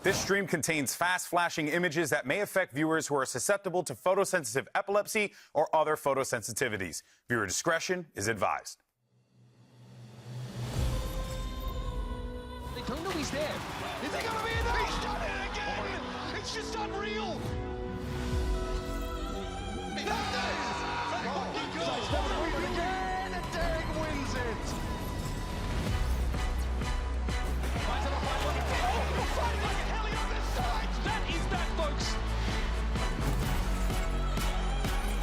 This stream contains fast-flashing images that may affect viewers who are susceptible to photosensitive epilepsy or other photosensitivities. Viewer discretion is advised. They don't know he's there. Is he gonna be in there? He's done it again! It's just unreal! Again, and Derek wins it! That is that, folks!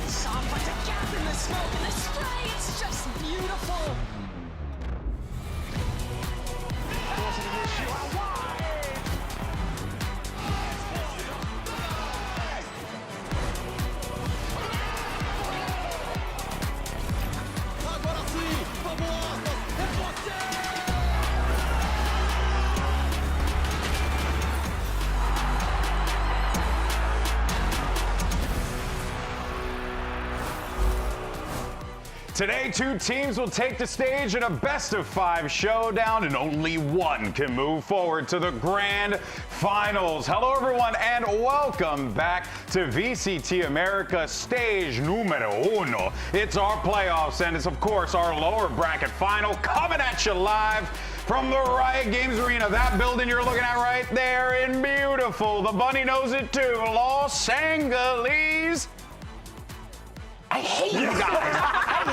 Sam finds a gap in the smoke and the spray. It's just beautiful. Causing an issue out wide! Agora sim! Vamos! É você! Today, two teams will take the stage in a best-of-5 showdown, and only one can move forward to the Grand Finals. Hello, everyone, and welcome back to VCT Americas Stage numero uno. It's our playoffs, and it's, of course, our lower bracket final coming at you live from the Riot Games Arena, that building you're looking at right there in beautiful, the bunny knows it too, Los Angeles. I hate you guys. I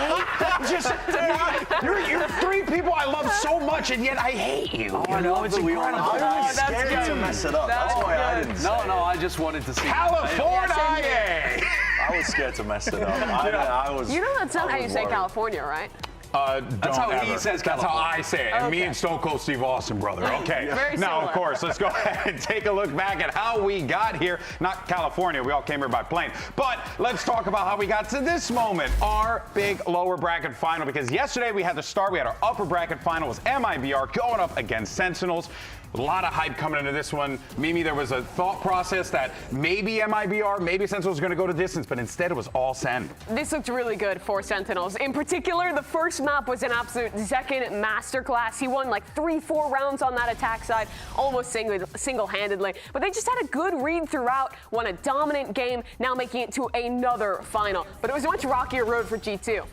hate you're three people I love so much, and yet I hate you. Oh, I know, it's incredible. I was scared to mess it up. That's why I didn't say it. No, I just wanted to see California. I was scared to mess it up. I was. You know that's not how you say worried. California, right? That's how he says That's how California. I say it. And me and Stone Cold Steve Austin, brother. Okay. Very Now, similar. of course, let's go ahead and take a look back at how we got here. Not California. We all came here by plane. But let's talk about how we got to this moment, our big lower bracket final. Because yesterday we had the start. We had our upper bracket final. It was MIBR going up against Sentinels. A lot of hype coming into this one. Mimi, there was a thought process that maybe MIBR, maybe Sentinels was going to go to distance, but instead it was all Sen. This looked really good for Sentinels. In particular, the first map was an absolute Zekin masterclass. He won like 3-4 rounds on that attack side, almost single-handedly. But they just had a good read throughout, won a dominant game, now making it to another final. But it was a much rockier road for G2.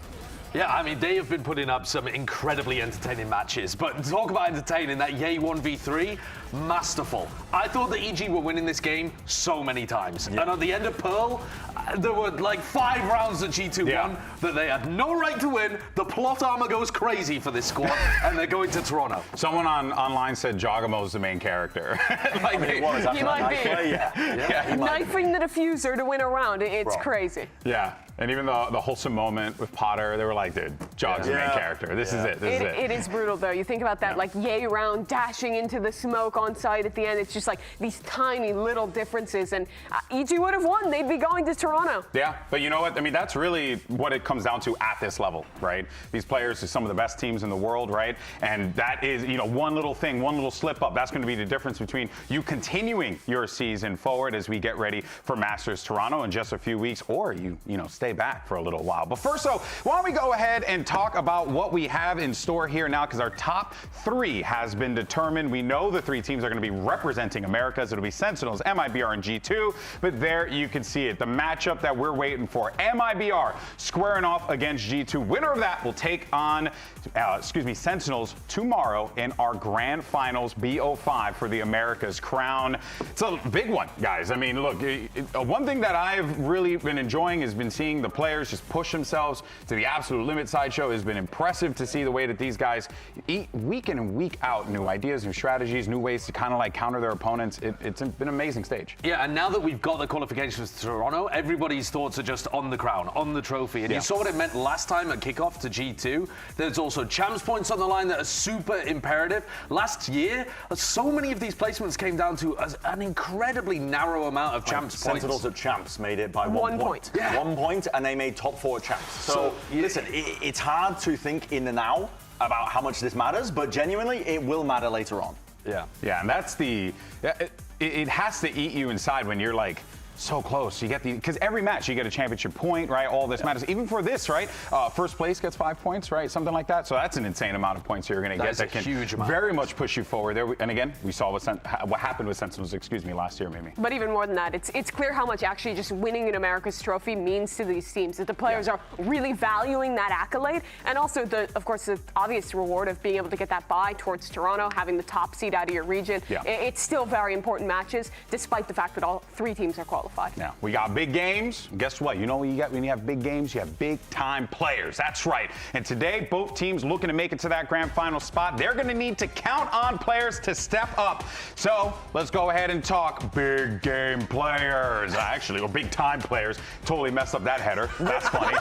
Yeah, I mean, they have been putting up some incredibly entertaining matches. But talk about entertaining, that Ye 1v3, masterful. I thought that EG were winning this game so many times. Yeah. And at the end of Pearl, there were like 5 rounds that G2 won that they had no right to win. The plot armor goes crazy for this squad, and they're going to Toronto. Someone online said Jagamo's the main character. Like he was after He might that be. night play, yeah. Knifing the diffuser to win a round, it's crazy. Yeah, and even the wholesome moment with Potter, they were like, dude, Jog's the main character. This is it. This is it. It is brutal, though. You think about that, like, Ye round dashing into the smoke on site at the end. It's just like these tiny little differences. And EG would have won. They'd be going to Toronto. Yeah, but you know what? I mean, that's really what it comes down to at this level, right? These players are some of the best teams in the world, right? And that is, you know, one little thing, one little slip up, that's going to be the difference between you continuing your season forward as we get ready for Masters Toronto in just a few weeks, or you stay back for a little while. But first, so why don't we go ahead and talk about what we have in store here now, because our top 3 has been determined. We know the 3 teams are going to be representing Americas. It'll be Sentinels, MIBR, and G2. But there you can see it, the matchup that we're waiting for. MIBR squaring off against G2. Winner of that will take on, Sentinels tomorrow in our Grand Finals BO5 for the Americas crown. It's a big one, guys. I mean, look, one thing that I've really been enjoying has been seeing the players just push themselves to the absolute limit. Sideshow has been impressive to see the way that these guys eat week in and week out new ideas, new strategies, new ways to kind of like counter their opponents. It's been an amazing stage. Yeah, and now that we've got the qualifications to Toronto, everybody's thoughts are just on the crown, on the trophy. And you saw what it meant last time at Kickoff to G2. There's also champs points on the line that are super imperative. Last year, so many of these placements came down to an incredibly narrow amount of champs points. Sentinels at champs made it by 1 point. Yeah. 1 point, and they made top 4 champs. So listen, it's hard to think in the now about how much this matters, but genuinely, it will matter later on. Yeah. Yeah, and that's it has to eat you inside when you're like So close. You get because every match you get a championship point, right? All this matters. Even for this, right? First place gets 5 points, right? Something like that. So that's an insane amount of points you're going to get. That can huge amount. Very much push you forward. There, and again, we saw what happened with Sentinels, last year, Mimi. But even more than that, it's clear how much actually just winning an America's Trophy means to these teams. That the players are really valuing that accolade, and also of course, the obvious reward of being able to get that bye towards Toronto, having the top seed out of your region. Yeah. It's still very important matches, despite the fact that all 3 teams are qualified. Now, we got big games. Guess what? You know what you get when you have big games? You have big-time players. That's right. And today, both teams looking to make it to that grand final spot. They're going to need to count on players to step up. So let's go ahead and talk big game players. Actually, or big-time players. Totally messed up that header. That's funny.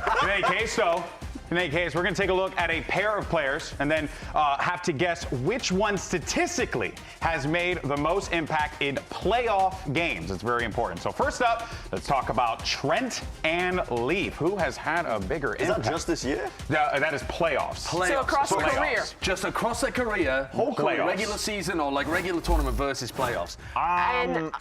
In any case, we're going to take a look at a pair of players and then have to guess which one statistically has made the most impact in playoff games. It's very important. So first up, let's talk about Trent and Leaf. Who has had a bigger impact? Is that just this year? That is playoffs. So across the career. Just across their career, whole Playoffs. regular season or like regular tournament versus playoffs. And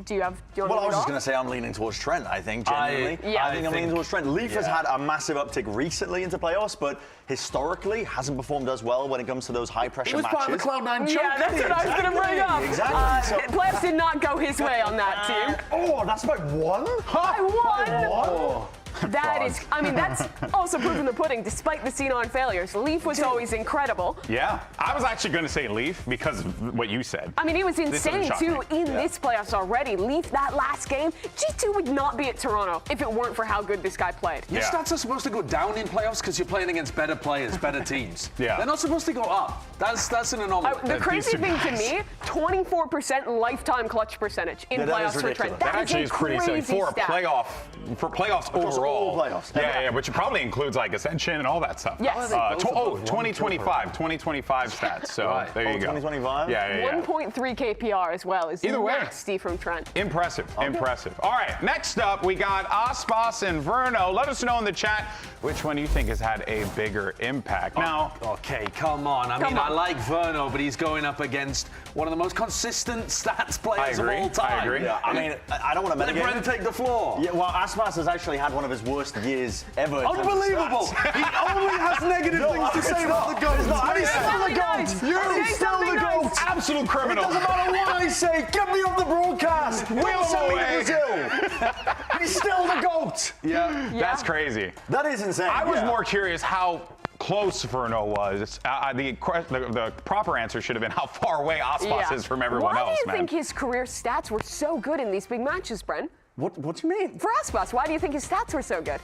do you want to Well, I was lead just off? going to say I'm leaning towards Trent, I think, genuinely. Yeah. I think I'm leaning towards Trent. Leaf has had a massive uptick recently into playoffs, but historically hasn't performed as well when it comes to those high-pressure He was matches. part of the Cloud9 choke. Yeah, that's what I was going to bring up. Exactly. Playoffs did not go his way on that team. Oh, that's by 1? By 1. Oh. That is, I mean, that's also proof in the pudding, despite the Xenon failures. Leaf was always incredible. Yeah. I was actually going to say Leaf because of what you said. I mean, he was insane, too, in this playoffs already. Leaf, that last game, G2 would not be at Toronto if it weren't for how good this guy played. Your stats are supposed to go down in playoffs because you're playing against better players, better teams. Yeah. They're not supposed to go up. That's an anomaly. The crazy thing to me, 24% lifetime clutch percentage in Yeah, that playoffs is for ridiculous. Trent. That actually is pretty silly for stat. playoffs overall. all playoffs. Yeah, which probably includes like Ascension and all that stuff. Yes. 2025 stats. So there you go. 2025? Yeah. 1.3 KPR as well is Either way. nasty from Trent. Impressive. All right, next up, we got Aspas and Verno. Let us know in the chat which one you think has had a bigger impact. Now, Okay, come on. I like Verno, but he's going up against one of the most consistent stats players of all time. I agree. Yeah, I mean, I don't want to Let metagame. Bren take the floor. Yeah, well, Aspas has actually had one of his worst years ever. in terms of Unbelievable. stats. He only has negative things to say about the GOAT. It's not. And he's It's still not. the GOAT. You're Say still the something GOAT. nice. absolute criminal. Doesn't matter what I say. Get me off the broadcast. We'll send me to away. Brazil. He's still the GOAT. Yeah, that's crazy. That is insane. I was yeah. more curious how close Verno was. The proper answer should have been how far away Aspas is from everyone Why else, do you man. think his career stats were so good in these big matches, Bren? What do you mean? For Aspas, why do you think his stats were so good?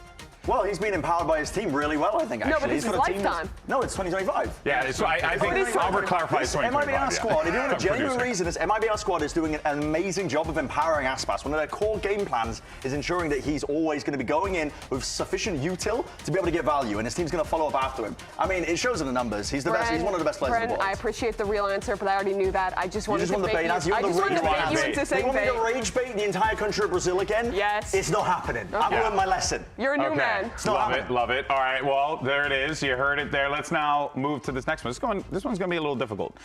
Well, he's been empowered by his team really well, I think, actually. but it's He's his got a team lifetime. No, it's 2025. Yeah, so I think it is Albert clarifies This 2025. MIBR squad, if you want a genuine Producer. reason, this MIBR squad is doing an amazing job of empowering Aspas. One of their core game plans is ensuring that he's always going to be going in with sufficient util to be able to get value, and his team's going to follow up after him. I mean, it shows in the numbers. He's the best. He's one of the best players in the world. I appreciate the real answer, but I already knew that. I just wanted You just want to the bait bait you. as you I want just the wanted to rage bait you bait. into They saying want me to bait. rage bait the entire country of Brazil again? Yes. It's not happening. I've learned my lesson. You're a new man. Love it. All right, well, there it is. You heard it there. Let's now move to this next one. This one's going to be a little difficult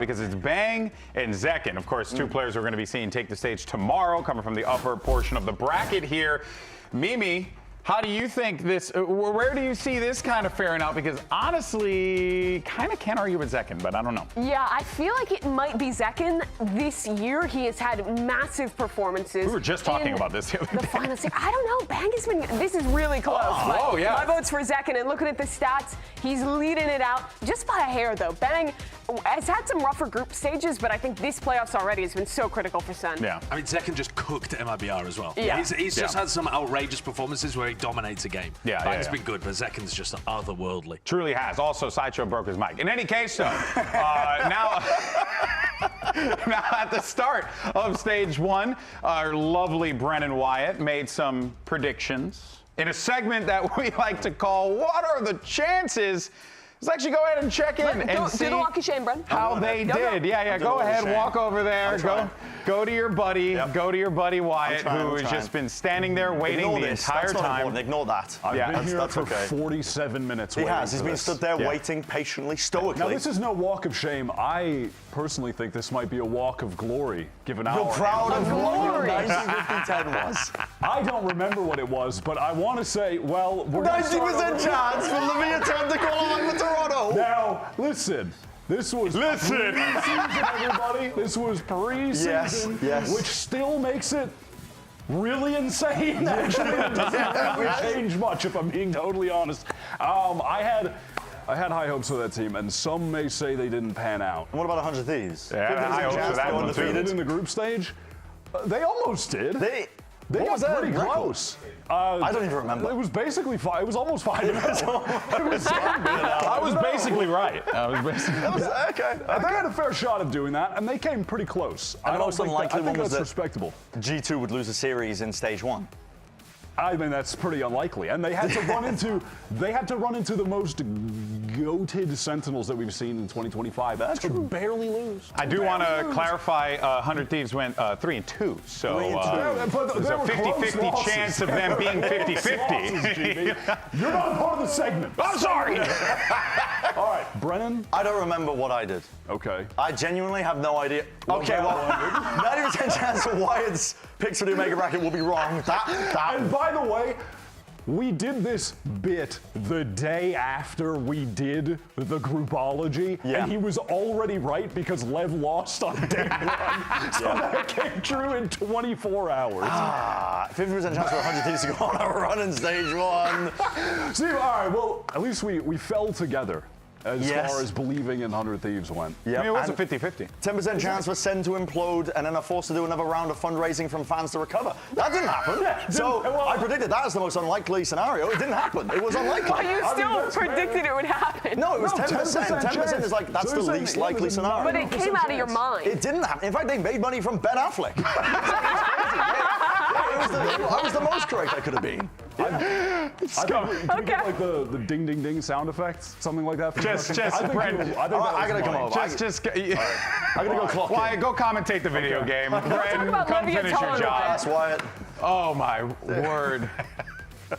because it's Bang and Zekin. Of course, two players we're going to be seeing take the stage tomorrow, coming from the upper portion of the bracket here. Mimi, how do you think this, where do you see this kind of faring out? Because honestly, kind of can't argue with Zekin, but I don't know. Yeah, I feel like it might be Zekin this year. He has had massive performances. We were just talking in about this the other day. final series. I don't know. Bang has been, this is really close. Oh, yeah. My vote's for Zekin, and looking at the stats, he's leading it out just by a hair, though. Bang has had some rougher group stages, but I think this playoffs already has been so critical for Sen. Yeah. I mean, Zekin just cooked MIBR as well. Yeah. He's just had some outrageous performances where he dominates a game. Bang's been good, but Zekin's just otherworldly. Truly has. Also, Sideshow broke his mic. In any case, though, now at the start of stage one, our lovely Brennan Wyatt made some predictions in a segment that we like to call "What Are the Chances?" Let's actually go ahead and check in and see do the walk of shame, Bren. how they did. Yeah, go ahead, walk over there. Go go to your buddy. Go to your buddy Wyatt, who has just been standing there waiting Ignore the this. entire That's not time. important. Ignore that. I've been here that's for okay. 47 minutes. He waiting has. He's for been this. stood there waiting patiently, stoically. Now, this is no walk of shame. I personally think this might be a walk of glory, given You're our proud of what glory. 1950-10 was. I don't remember what it was, but I want to say, well, we're gonna start 90% over. chance for Lavia to qualify for Toronto. Now, listen. This was preseason, everybody. This was preseason, Yes. which still makes it really insane. Actually, it doesn't really change much, if I'm being totally honest. I had high hopes for that team, and some may say they didn't pan out. And what about 100 Thieves? Yeah, 50% high hopes chance for that to go one, too. undefeated. In the group stage, they almost did. They what got was that pretty record? close. I don't even remember. It was basically it was almost 5-0. I was basically right. Okay. They had a fair shot of doing that, and they came pretty close. And the most unlikely one was that's that respectable. G2 would lose a series in stage 1. I mean, that's pretty unlikely. And they had to run into the most goated Sentinels that we've seen in 2025 to barely lose. I do want to clarify, 100 Thieves went 3-2, so 3-2. But there's they a were close 50-50 losses. chance of them being 50-50. You're not part of the segment. I'm sorry. All right, Brennan. I don't remember what I did. Okay. I genuinely have no idea. Okay, well, 90% chance of Wyatt's picks for the Omega bracket will be wrong. And by the way, we did this bit the day after we did the groupology, and he was already right because Lev lost on day one. So that came true in 24 hours. 50% chance for 100 Thieves to go on a run in stage 1. See, all right, well, at least we fell together as far as believing in 100 Thieves went. I mean, it was a 50-50. 10% chance for Sen to implode and then are forced to do another round of fundraising from fans to recover. That didn't happen. I predicted that as the most unlikely scenario. It didn't happen. It was unlikely. Well, you still predicted it would happen. No, it was No, 10%. 10% is like, that's So the you're least saying it likely was a scenario. But it came out of your mind. It didn't happen. In fact, they made money from Ben Affleck. I was the most correct I could have been. I think can we get like the ding ding ding sound effects, something like that? Just Brennan. I gotta come over. I I gotta go clock Wyatt, in. go commentate the video game. Bren, about come Livia finish your Toronto. job. That's Wyatt. Oh my word.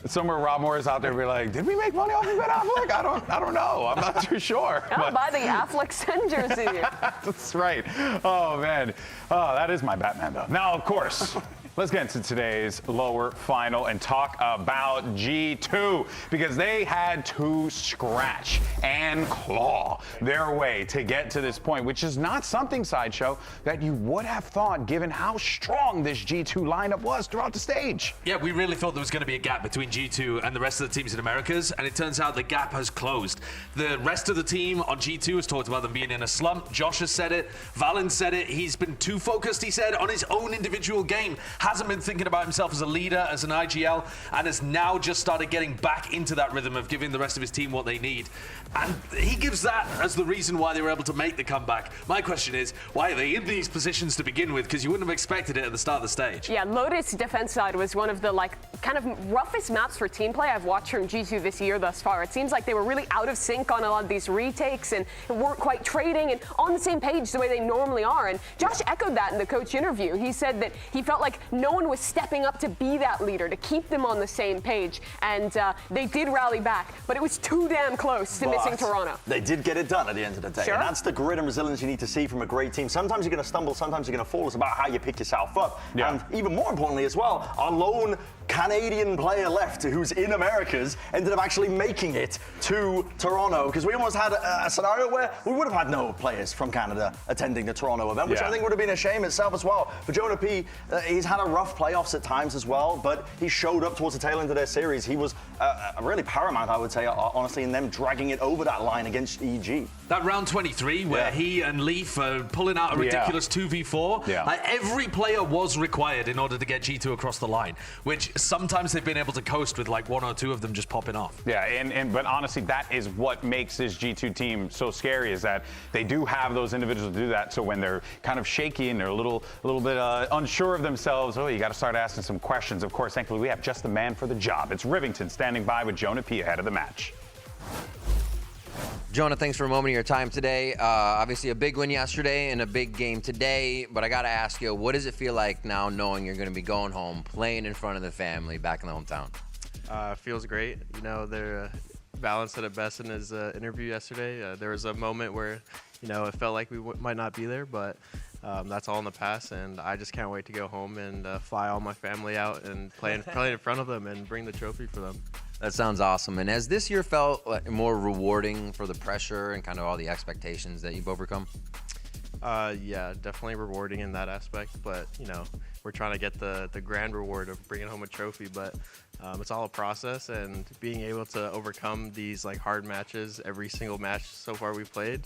Somewhere Rob Moore is out there be like, did we make money off of Ben Affleck? I don't know. I'm not too sure. I'll buy the Affleck Sen jersey. That's right. Oh man. Oh, that is my Batman though. Now, of course. Let's get into today's lower final and talk about G2 because they had to scratch and claw their way to get to this point, which is not something, Sideshow, that you would have thought given how strong this G2 lineup was throughout the stage. Yeah, we really thought there was going to be a gap between G2 and the rest of the teams in Americas, and it turns out the gap has closed. The rest of the team on G2 has talked about them being in a slump. Josh has said it. Valen said it. He's been too focused, he said, on his own individual game. Hasn't been thinking about himself as a leader, as an IGL, and has now just started getting back into that rhythm of giving the rest of his team what they need. And he gives that as the reason why they were able to make the comeback. My question is, why are they in these positions to begin with? Because you wouldn't have expected it at the start of the stage. Yeah, Lotus defense side was one of the kind of roughest maps for team play I've watched from G2 this year thus far. It seems like they were really out of sync on a lot of these retakes and weren't quite trading and on the same page the way they normally are. And Josh echoed that in the coach interview. He said that he felt like no one was stepping up to be that leader, to keep them on the same page. And they did rally back, but it was too damn close to missing Toronto. They did get it done at the end of the day. Sure. And that's the grit and resilience you need to see from a great team. Sometimes you're going to stumble, sometimes you're going to fall. It's about how you pick yourself up. Yeah. And even more importantly as well, our lone Canadian player left who's in Americas ended up actually making it to Toronto, because we almost had a scenario where we would have had no players from Canada attending the Toronto event, which I think would have been a shame itself as well. For Jonah P, he's had a rough playoffs at times as well, but he showed up towards the tail end of their series. He was really paramount, I would say, honestly, in them dragging it over that line against EG. That round 23 where he and Leaf are pulling out a ridiculous 2v4, like every player was required in order to get G2 across the line, which sometimes they've been able to coast with like one or two of them just popping off. Yeah, but honestly, that is what makes this G2 team so scary, is that they do have those individuals to do that. So when they're kind of shaky and they're a little bit unsure of themselves, you got to start asking some questions. Of course, thankfully, we have just the man for the job. It's Rivington standing by with Jonah P ahead of the match. Jonah, thanks for a moment of your time today. Obviously a big win yesterday and a big game today, but I got to ask you, what does it feel like now knowing you're going to be going home, playing in front of the family back in the hometown? Feels great. You know, Valon said it best in his interview yesterday. There was a moment where, you know, it felt like we might not be there, but that's all in the past, and I just can't wait to go home and fly all my family out and play in front of them and bring the trophy for them. That sounds awesome. And has this year felt more rewarding for the pressure and kind of all the expectations that you've overcome? Yeah, definitely rewarding in that aspect, but, you know, we're trying to get the grand reward of bringing home a trophy, but it's all a process, and being able to overcome these like hard matches every single match so far we've played,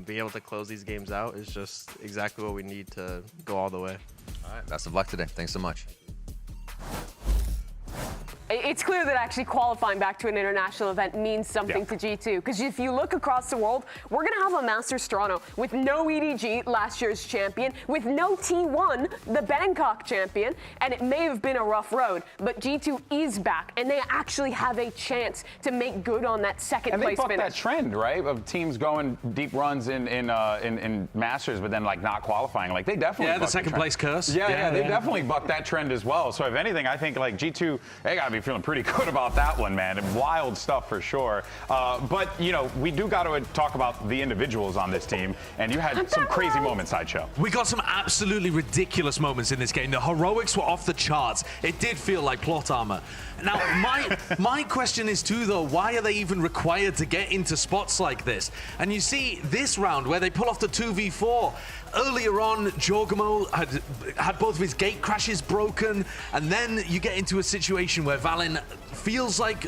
being able to close these games out is just exactly what we need to go all the way. All right, best of luck today. Thanks so much. It's clear that actually qualifying back to an international event means something to G2, because if you look across the world, we're going to have a Masters Toronto with no EDG, last year's champion, with no T1, the Bangkok champion, and it may have been a rough road, but G2 is back, and they actually have a chance to make good on that second place finish. And they bucked that trend, right, of teams going deep runs in Masters, but then like not qualifying. Like they definitely the second place curse. Yeah, they definitely bucked that trend as well. So if anything, I think like G2, they got to be feeling pretty good about that one, man. Wild stuff for sure. But, you know, we do got to talk about the individuals on this team, and you had some crazy moments, Sideshow. We got some absolutely ridiculous moments in this game. The heroics were off the charts. It did feel like plot armor. Now, my question is too, though, why are they even required to get into spots like this? And you see this round where they pull off the 2v4. Earlier on, Jorgamo had both of his gate crashes broken, and then you get into a situation where Valin feels like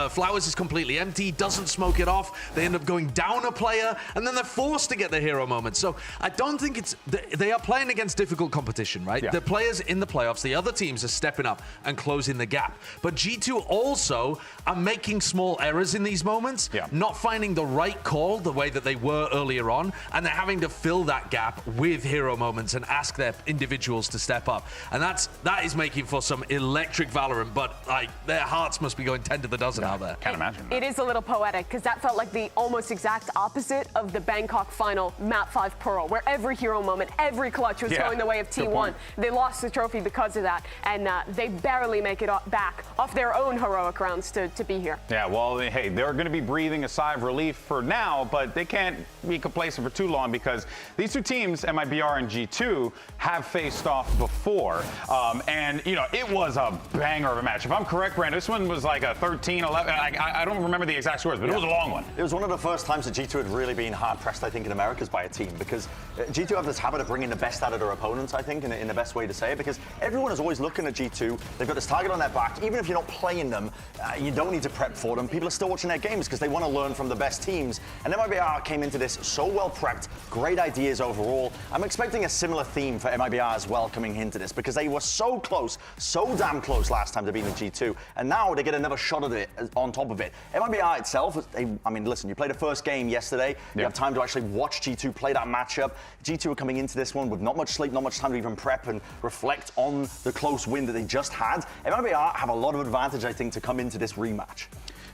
Flowers is completely empty, doesn't smoke it off, they end up going down a player, and then they're forced to get the hero moment. So I don't think they are playing against difficult competition, right? Yeah. The players in the playoffs, the other teams are stepping up and closing the gap. But G2 also are making small errors in these moments, not finding the right call the way that they were earlier on, and they're having to fill that gap with hero moments and ask their individuals to step up. And that is making for some electric Valorant, but like their hearts must be going 10 to the dozen out there. Can't imagine that. It is a little poetic, because that felt like the almost exact opposite of the Bangkok final Map 5 Pearl, where every hero moment, every clutch was going the way of T1. They lost the trophy because of that, and they barely make it back off their own heroic rounds to be here. Yeah, well, hey, they're going to be breathing a sigh of relief for now, but they can't be complacent for too long, because these two teams, MIBR and G2, have faced off before. And, you know, it was a banger of a match. If I'm correct, Brandon, this one was like a 13-11. I don't remember the exact scores, but it was a long one. It was one of the first times that G2 had really been hard-pressed, I think, in Americas by a team, because G2 have this habit of bringing the best out of their opponents, I think, in the best way to say it, because everyone is always looking at G2. They've got this target on their back. Even if you're not playing them, you don't need to prep for them. People are still watching their games because they want to learn from the best teams. And MIBR came into this so well prepped, great ideas overall. I'm expecting a similar theme for MIBR as well coming into this, because they were so close, so damn close last time to beating G2, and now they get another shot at it on top of it. MIBR itself, I mean, listen, you played a first game yesterday. You have time to actually watch G2 play that matchup. G2 are coming into this one with not much sleep, not much time to even prep and reflect on the close win that they just had. MIBR have a lot of advantage, I think, to come into this rematch.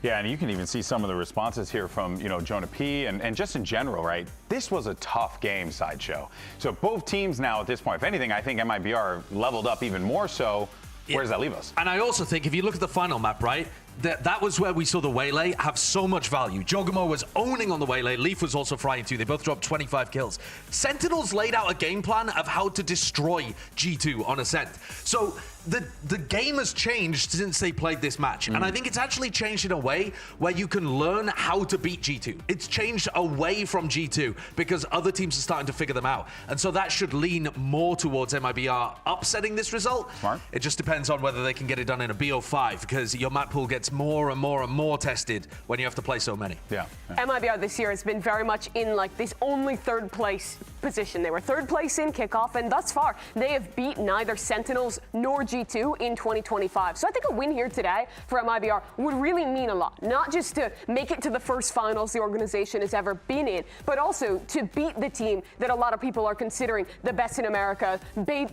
Yeah, and you can even see some of the responses here from, you know, Jonah P. and just in general, right? This was a tough game, Sideshow. So both teams now at this point, if anything, I think MIBR leveled up even more so. Where does that leave us? And I also think if you look at the final map, right, that was where we saw the Waylay have so much value. Jorgamo was owning on the Waylay. Leaf was also frying too. They both dropped 25 kills. Sentinels laid out a game plan of how to destroy G2 on Ascent. So the game has changed since they played this match. And I think it's actually changed in a way where you can learn how to beat G2. It's changed away from G2 because other teams are starting to figure them out. And so that should lean more towards MIBR upsetting this result. Smart. It just depends on whether they can get it done in a BO5, because your map pool gets more and more and more tested when you have to play so many. Yeah. MIBR this year has been very much in like this only third place position. They were third place in Kickoff, and thus far, they have beaten neither Sentinels nor G2 in 2025. So I think a win here today for MIBR would really mean a lot, not just to make it to the first finals the organization has ever been in, but also to beat the team that a lot of people are considering the best in America,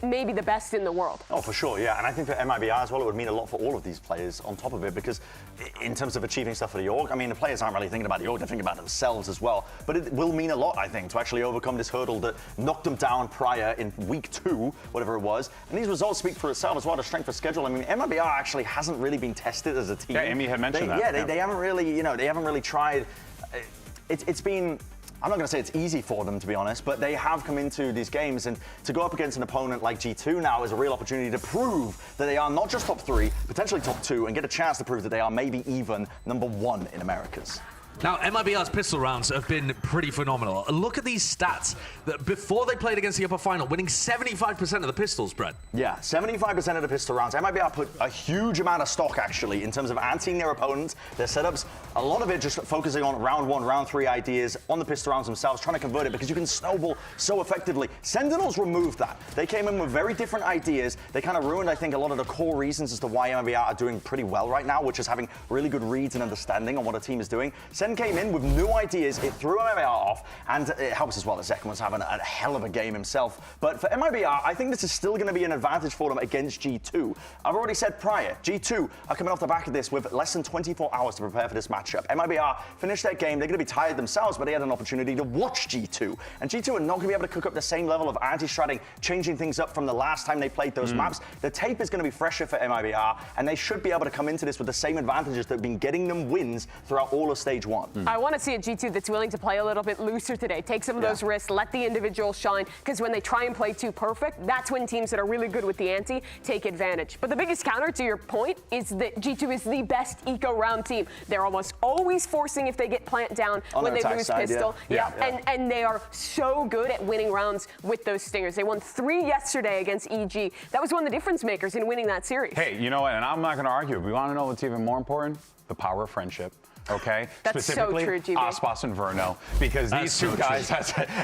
maybe the best in the world. Oh, for sure, yeah. And I think for MIBR as well, it would mean a lot for all of these players on top of it, because in terms of achieving stuff for the org, I mean, the players aren't really thinking about the org, they're thinking about themselves as well. But it will mean a lot, I think, to actually overcome this hurdle that knocked them down prior in week 2, whatever it was. And these results speak for itself as well, the strength of schedule. I mean, MIBR actually hasn't really been tested as a team. Yeah, Amy had mentioned that. Yeah, they haven't really, they haven't really tried. It's been, I'm not going to say it's easy for them, to be honest, but they have come into these games, and to go up against an opponent like G2 now is a real opportunity to prove that they are not just top 3, potentially top 2, and get a chance to prove that they are maybe even number 1 in Americas. Now, MIBR's pistol rounds have been pretty phenomenal. Look at these stats. That before they played against the upper final, winning 75% of the pistols, Brett. Yeah, 75% of the pistol rounds. MIBR put a huge amount of stock, actually, in terms of anteing their opponents, their setups. A lot of it just focusing on round 1, round 3 ideas on the pistol rounds themselves, trying to convert it because you can snowball so effectively. Sentinels removed that. They came in with very different ideas. They kind of ruined, I think, a lot of the core reasons as to why MIBR are doing pretty well right now, which is having really good reads and understanding on what a team is doing. Came in with new ideas, it threw MIBR off, and it helps as well that Zek was having a hell of a game himself. But for MIBR, I think this is still going to be an advantage for them against G2. I've already said prior, G2 are coming off the back of this with less than 24 hours to prepare for this matchup. MIBR finished their game, they're going to be tired themselves, but they had an opportunity to watch G2. And G2 are not going to be able to cook up the same level of anti-stratting, changing things up from the last time they played those maps. The tape is going to be fresher for MIBR, and they should be able to come into this with the same advantages that have been getting them wins throughout all of Stage 1. I want to see a G2 that's willing to play a little bit looser today. Take some of those risks, let the individual shine, because when they try and play too perfect, that's when teams that are really good with the ante take advantage. But the biggest counter to your point is that G2 is the best eco-round team. They're almost always forcing if they get plant down on when they lose side, pistol. And they are so good at winning rounds with those stingers. They won 3 yesterday against EG. That was one of the difference makers in winning that series. Hey, you know what? And I'm not going to argue. We want to know what's even more important? The power of friendship. Okay, that's specifically so true, GB. Aspas and Verno, because these two guys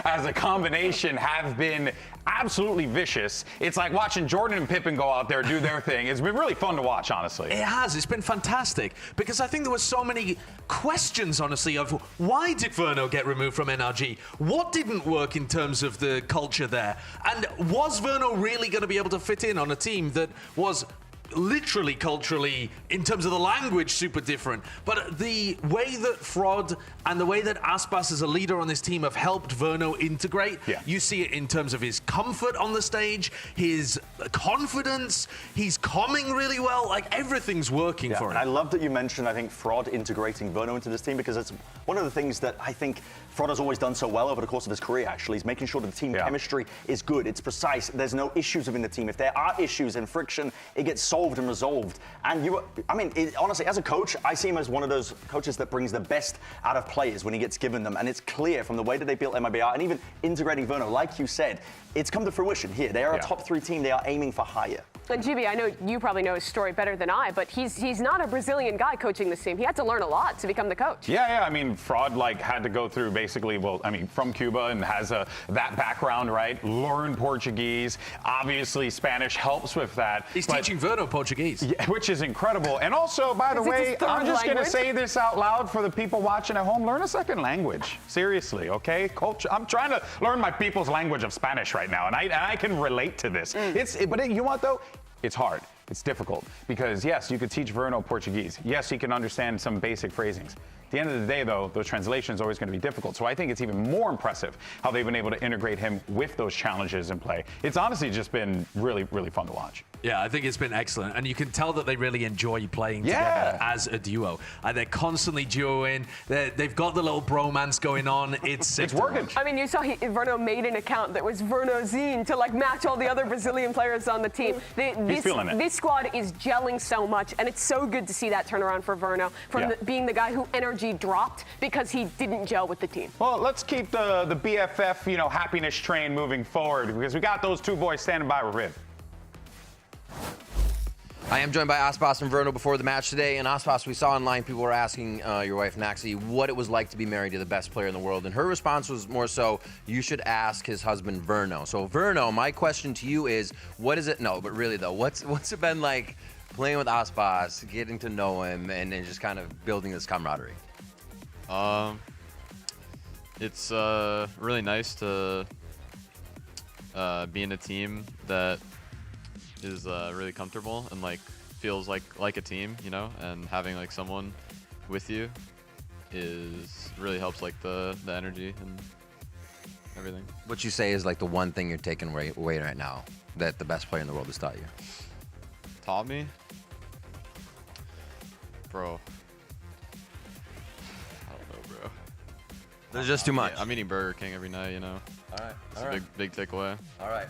as a combination have been absolutely vicious. It's like watching Jordan and Pippen go out there do their thing. It's been really fun to watch, honestly. It has. It's been fantastic, because I think there were so many questions, honestly, of why did Verno get removed from NRG? What didn't work in terms of the culture there? And was Verno really going to be able to fit in on a team that was literally, culturally, in terms of the language, super different? But the way that Fraud and the way that Aspas as a leader on this team have helped Verno integrate, you see it in terms of his comfort on the stage, his confidence, he's coming really well, like everything's working for him. And I love that you mentioned, I think, Fraud integrating Verno into this team, because it's one of the things that I think Fraud has always done so well over the course of his career, actually, is making sure that the team chemistry is good, it's precise, there's no issues within the team. If there are issues and friction, it gets solved and resolved. And honestly, as a coach, I see him as one of those coaches that brings the best out of players when he gets given them. And it's clear from the way that they built MIBR and even integrating Verno, like you said, it's come to fruition here. They are a top 3 team. They are aiming for higher. And GB, I know you probably know his story better than I, but he's not a Brazilian guy coaching this team. He had to learn a lot to become the coach. Yeah. I mean, Fraud had to go through basically, from Cuba and has that background, right? Learn Portuguese. Obviously, Spanish helps with that. He's teaching Verno Portuguese. Yeah, which is incredible. And also, by the way, I'm just going to say this out loud for the people watching at home. Learn a second language. Seriously, okay? Culture. I'm trying to learn my people's language of Spanish right now, and I can relate to this. But you know what, though? It's hard. It's difficult. Because, yes, you could teach Verno Portuguese. Yes, he can understand some basic phrasings. At the end of the day, though, those translations are always going to be difficult. So I think it's even more impressive how they've been able to integrate him with those challenges in play. It's honestly just been really, really fun to watch. Yeah, I think it's been excellent. And you can tell that they really enjoy playing together as a duo. They're constantly duoing. They've got the little bromance going on. It's working. I mean, you saw Verno made an account that was Vernozine to match all the other Brazilian players on the team. He's feeling it. This squad is gelling so much, and it's so good to see that turnaround for Verno from being the guy who energy dropped because he didn't gel with the team. Well, let's keep the BFF, happiness train moving forward, because we got those 2 boys standing by with Riv. I am joined by Aspas and Verno before the match today. And Aspas, we saw online people were asking your wife Naxi what it was like to be married to the best player in the world. And her response was more so, you should ask his husband Verno. So Verno, my question to you is, what is it? No, but really though, what's it been like playing with Aspas, getting to know him, and then just kind of building this camaraderie? It's really nice to be in a team that is really comfortable and like feels like a team, you know, and having like someone with you really helps like the energy and everything. What you say is like the one thing you're taking away right now that the best player in the world has taught you? Taught me? Bro. I don't know, bro. There's just too much. I'm eating Burger King every night, you know. All right. It's a big takeaway. All right.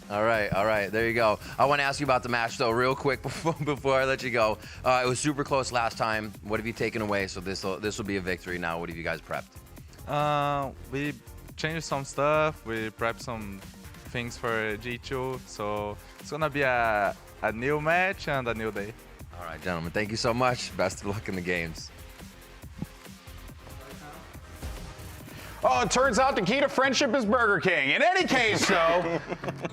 Yeah. All right. There you go. I want to ask you about the match, though, real quick before I let you go. It was super close last time. What have you taken away? So this will be a victory now. What have you guys prepped? We changed some stuff. We prepped some things for G2. So it's going to be a new match and a new day. All right, gentlemen. Thank you so much. Best of luck in the games. Oh, it turns out the key to friendship is Burger King. In any case, though,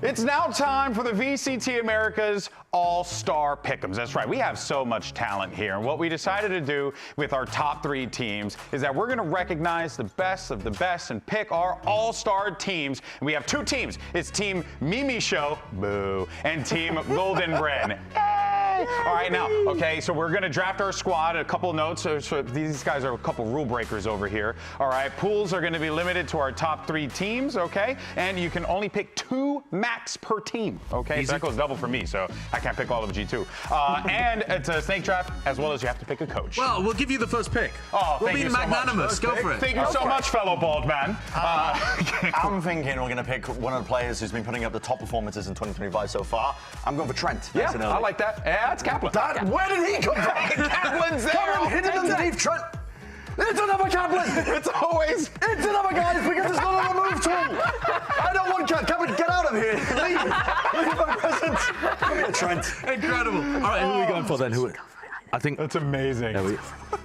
it's now time for the VCT Americas All-Star Pick'ems. That's right, we have so much talent here. And what we decided to do with our top 3 teams is that we're going to recognize the best of the best and pick our All-Star teams. And we have 2 teams. It's Team Mimi Show, boo, and Team Golden Bren. All right, now, okay, so we're going to draft our squad. A couple notes. So these guys are a couple rule breakers over here. All right, pools are going to be limited to our top 3 teams, okay? And you can only pick 2 max per team, okay? So that goes double for me, so I can't pick all of G2. And it's a snake draft, as well as you have to pick a coach. Well, we'll give you the first pick. Oh, we'll thank be you so magnanimous. much. Go for it. Thank you so much, fellow bald man. I'm thinking we're going to pick one of the players who's been putting up the top performances in 2025 so far. I'm going for Trent. Yeah, I like that. Yeah, that's Kaplan. Where did he come from? Kaplan's there. Kaplan hit it underneath Trent. It's another Kaplan. It's always. It's another guy because it's not a move tool. I don't want Kaplan. Get out of here. Leave. Leave my presence. Come here, Trent. Incredible. All right, who are we going for then? I think that's amazing. Yeah,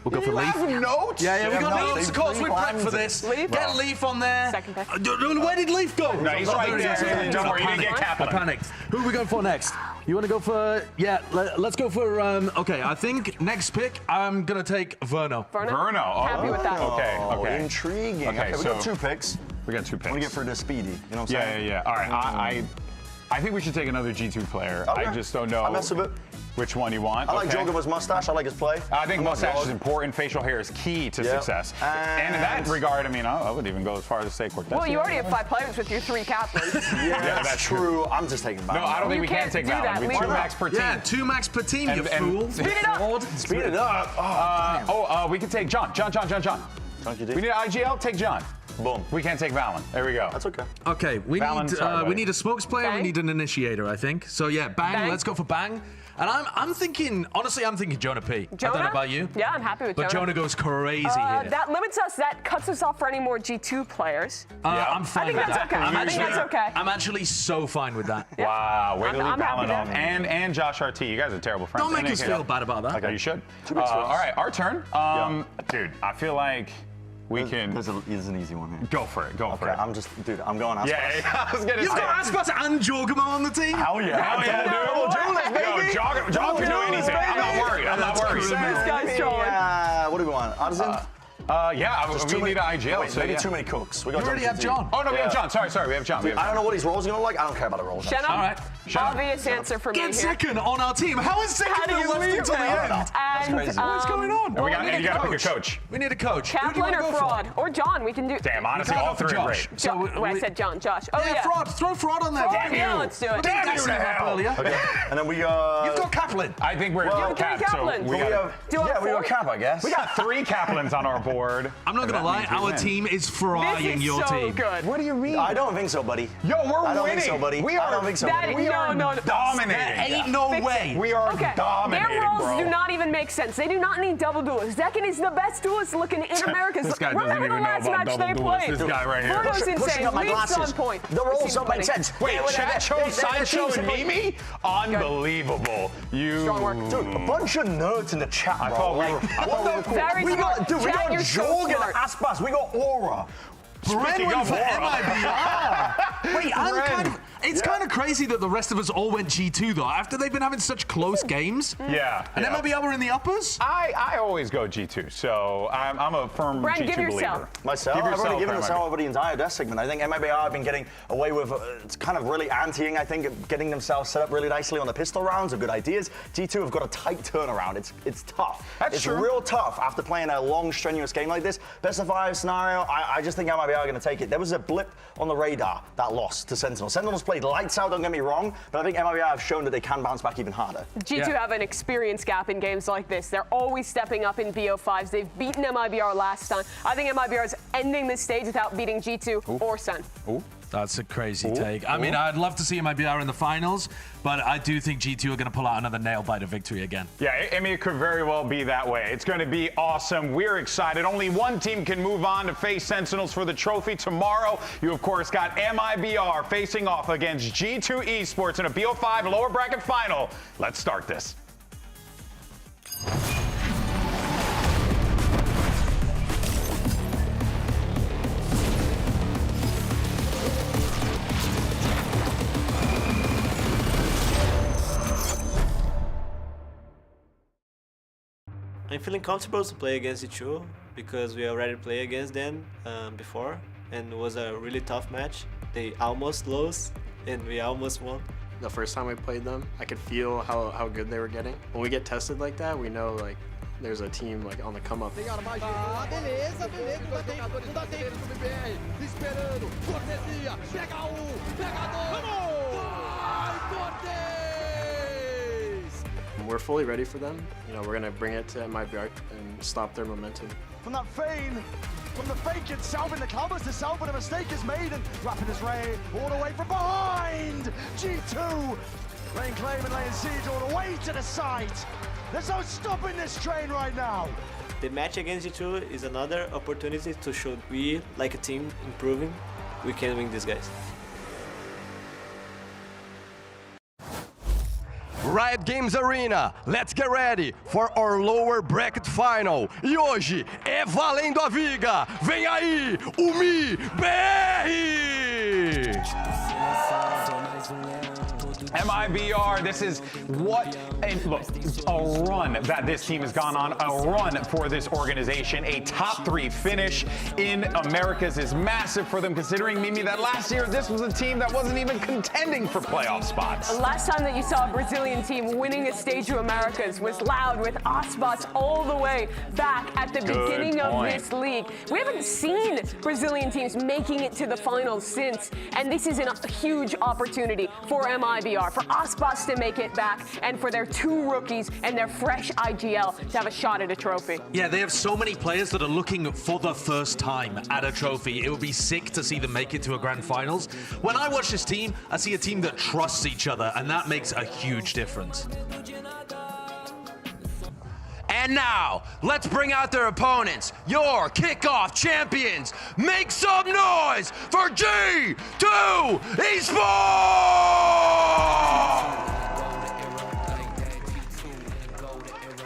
we'll go for Leaf. Notes? Yeah, we got Leaf. Of course, we're prepped for this. Leaf? Get Leaf on there. Second pick. Where did Leaf go? No, he's right there. Don't worry, you didn't get Kaplan. I panicked. Who are we going for next? You want to go for? Yeah, let's go for. Okay, I think next pick I'm gonna take Verno. Verno. Oh. Happy with that. Okay. Intriguing. Okay, we got 2 picks. We got 2 picks. I'm gonna get for the speedy. You know what I'm saying? Yeah. All right. I think we should take another G2 player. Okay. I just don't know. I mess with it. Which one you want? I like Jogova's mustache. I like his play. I think mustache is important. Facial hair is key to success. And in that regard, I mean, I would even go as far as to say Cortez. Well, you already have 5 players with your 3 Kaplans. Yeah, that's true. I'm just taking Valorant. No, I don't think we can take Valorant. We 2 max per team. Yeah, 2 max per team, you fool. Speed it up. Speed it up. We can take John. We need an IGL. Take John. Boom. We can't take Valen. There we go. That's okay. Okay, we need a smokes player. Bang. We need an initiator, I think. So yeah, Bang. Let's go for Bang. And I'm thinking, honestly, I'm thinking Jonah P. Jonah? I don't know about you. Yeah, I'm happy with But Jonah. Jonah goes crazy here. That limits us. That cuts us off for any more G2 players. I'm fine with that. I think that's okay. I'm actually so fine with that. Wow, way to leave I'm happy Valen off. with And Josh RT. You guys are terrible friends. Don't make us feel bad about that. Okay, you should. All right, our turn. Dude, I feel like we can. There's an easy one here. Go for it. Go for it. I'm going Aspas. Yeah, I was gonna You've say. got Aspas and Jorgamo on the team? Hell yeah, Yo, Jog can do anything. I'm not worried. This guy's John. What do we want? Artisan? We need an IGL. Wait, maybe too many cooks. We You already have John. Oh, no, we have John. Sorry, we have John. I don't know what his role's going to look like. I don't care about the roles. Shannon? All right. Obvious answer for me Get here. second on our team. How is second How do you left leave until the him? end? And, crazy. What's going on? And you got to pick a coach. We need a coach. Who do you Kaplan wanna or go for? Fraud? Or John, we can do. Damn, honestly, Can't all go for 3 are Josh. great. So I said John, Josh. Oh, yeah. Fraud. Throw Fraud on there. Damn Yeah, you. let's do it. Damn you to hell. Earlier. And then we You've got Kaplan. I think we're Well, capped, so Kaplans. we got. Do you want we 4? got Cap, I guess. We got 3 Kaplans on our board. board. I'm not and gonna that lie, means we our win. team is frying This is your so team. good. What do you mean? I don't think so, buddy. Yo, we're I don't winning. think so, buddy. We I are. don't think so, That- buddy. We are no. dominating. Ain't no Fix it. way. We are Okay, dominating, their roles bro. do not even make sense. They do not need double duelists. Zekin is the best duelist looking in Americas. This guy doesn't Remember the even know last about match double they duelists. played? This guy right here. Bruno's Pushing insane. up my Leaps glasses. on point. The roles Seems don't make funny. sense. Wait, Chacho, Sideshow, and me? Mimi? Unbelievable. You. Strong work. Dude, a bunch of nerds in the chat, bro. I thought we Like, were- I what thought we the- were cool. Very we smart. got, dude, we Chat, got you're so Jorgen, smart. Aspas, we got Aura. Speaking Bren of went for Aura. MIBR. Wait, Bren. it's kind of crazy that the rest of us all went G2 though, after they've been having such close games. Yeah. And yeah. MIBR were in the uppers? I always go G2, so I'm a firm Bren, G2 give believer. yourself. Myself, Give I've yourself already given for myself MIBR. over the entire death segment. I think MIBR have been getting away with, it's kind of really anteing, I think, getting themselves set up really nicely on the pistol rounds of good ideas. G2 have got a tight turnaround. It's tough. That's it's true. real tough after playing a long, strenuous game like this. Best of 5 scenario, I just think MIBR are going to take it. There was a blip on the radar that loss to Sentinels. Sentinels played lights out, don't get me wrong, but I think MIBR have shown that they can bounce back even harder. G2 have an experience gap in games like this. They're always stepping up in BO5s. They've beaten MIBR last time. I think MIBR is ending this stage without beating G2 or Sen. That's a crazy take. I mean, I'd love to see MIBR in the finals, but I do think G2 are going to pull out another nail-biter victory again. Yeah, I mean, it could very well be that way. It's going to be awesome. We're excited. Only one team can move on to face Sentinels for the trophy tomorrow. You, of course, got MIBR facing off against G2 Esports in a BO5 lower bracket final. Let's start this. I'm feeling comfortable to play against G2 because we already played against them before, and it was a really tough match. They almost lost and we almost won. The first time we played them, I could feel how good they were getting. When we get tested like that, we know like there's a team like on the come up. Beleza, beleza. Ainda dá tempo do MIBR. Esperando. Cortesia. Pega um. Pega dois. Vai, Cortez! We're fully ready for them. You know, we're gonna bring it to MIBR and stop their momentum. From that feign, from the fake itself in the covers itself, but a mistake is made, and wrapping his Ray all the way from behind. G2 laying claim and laying siege all the way to the site. There's no stopping this train right now. The match against G2 is another opportunity to show we, like a team, improving. We can win these guys. Riot Games Arena, let's get ready for our lower bracket final. E hoje é valendo a viga. Vem aí, o MIBR! MIBR, this is what, and look, a run that this team has gone on, a run for this organization. A top 3 finish in Americas is massive for them, considering, Mimi, that last year this was a team that wasn't even contending for playoff spots. The last time that you saw a Brazilian team winning a stage of Americas was loud with Aspas all the way back at the beginning of this league. We haven't seen Brazilian teams making it to the finals since, and this is a huge opportunity for MIBR, for Aspas to make it back, and for their 2 rookies and their fresh IGL to have a shot at a trophy. Yeah, they have so many players that are looking for the first time at a trophy. It would be sick to see them make it to a grand finals. When I watch this team, I see a team that trusts each other, and that makes a huge difference. And now, let's bring out their opponents, your Kickoff champions. Make some noise for G2 Esports!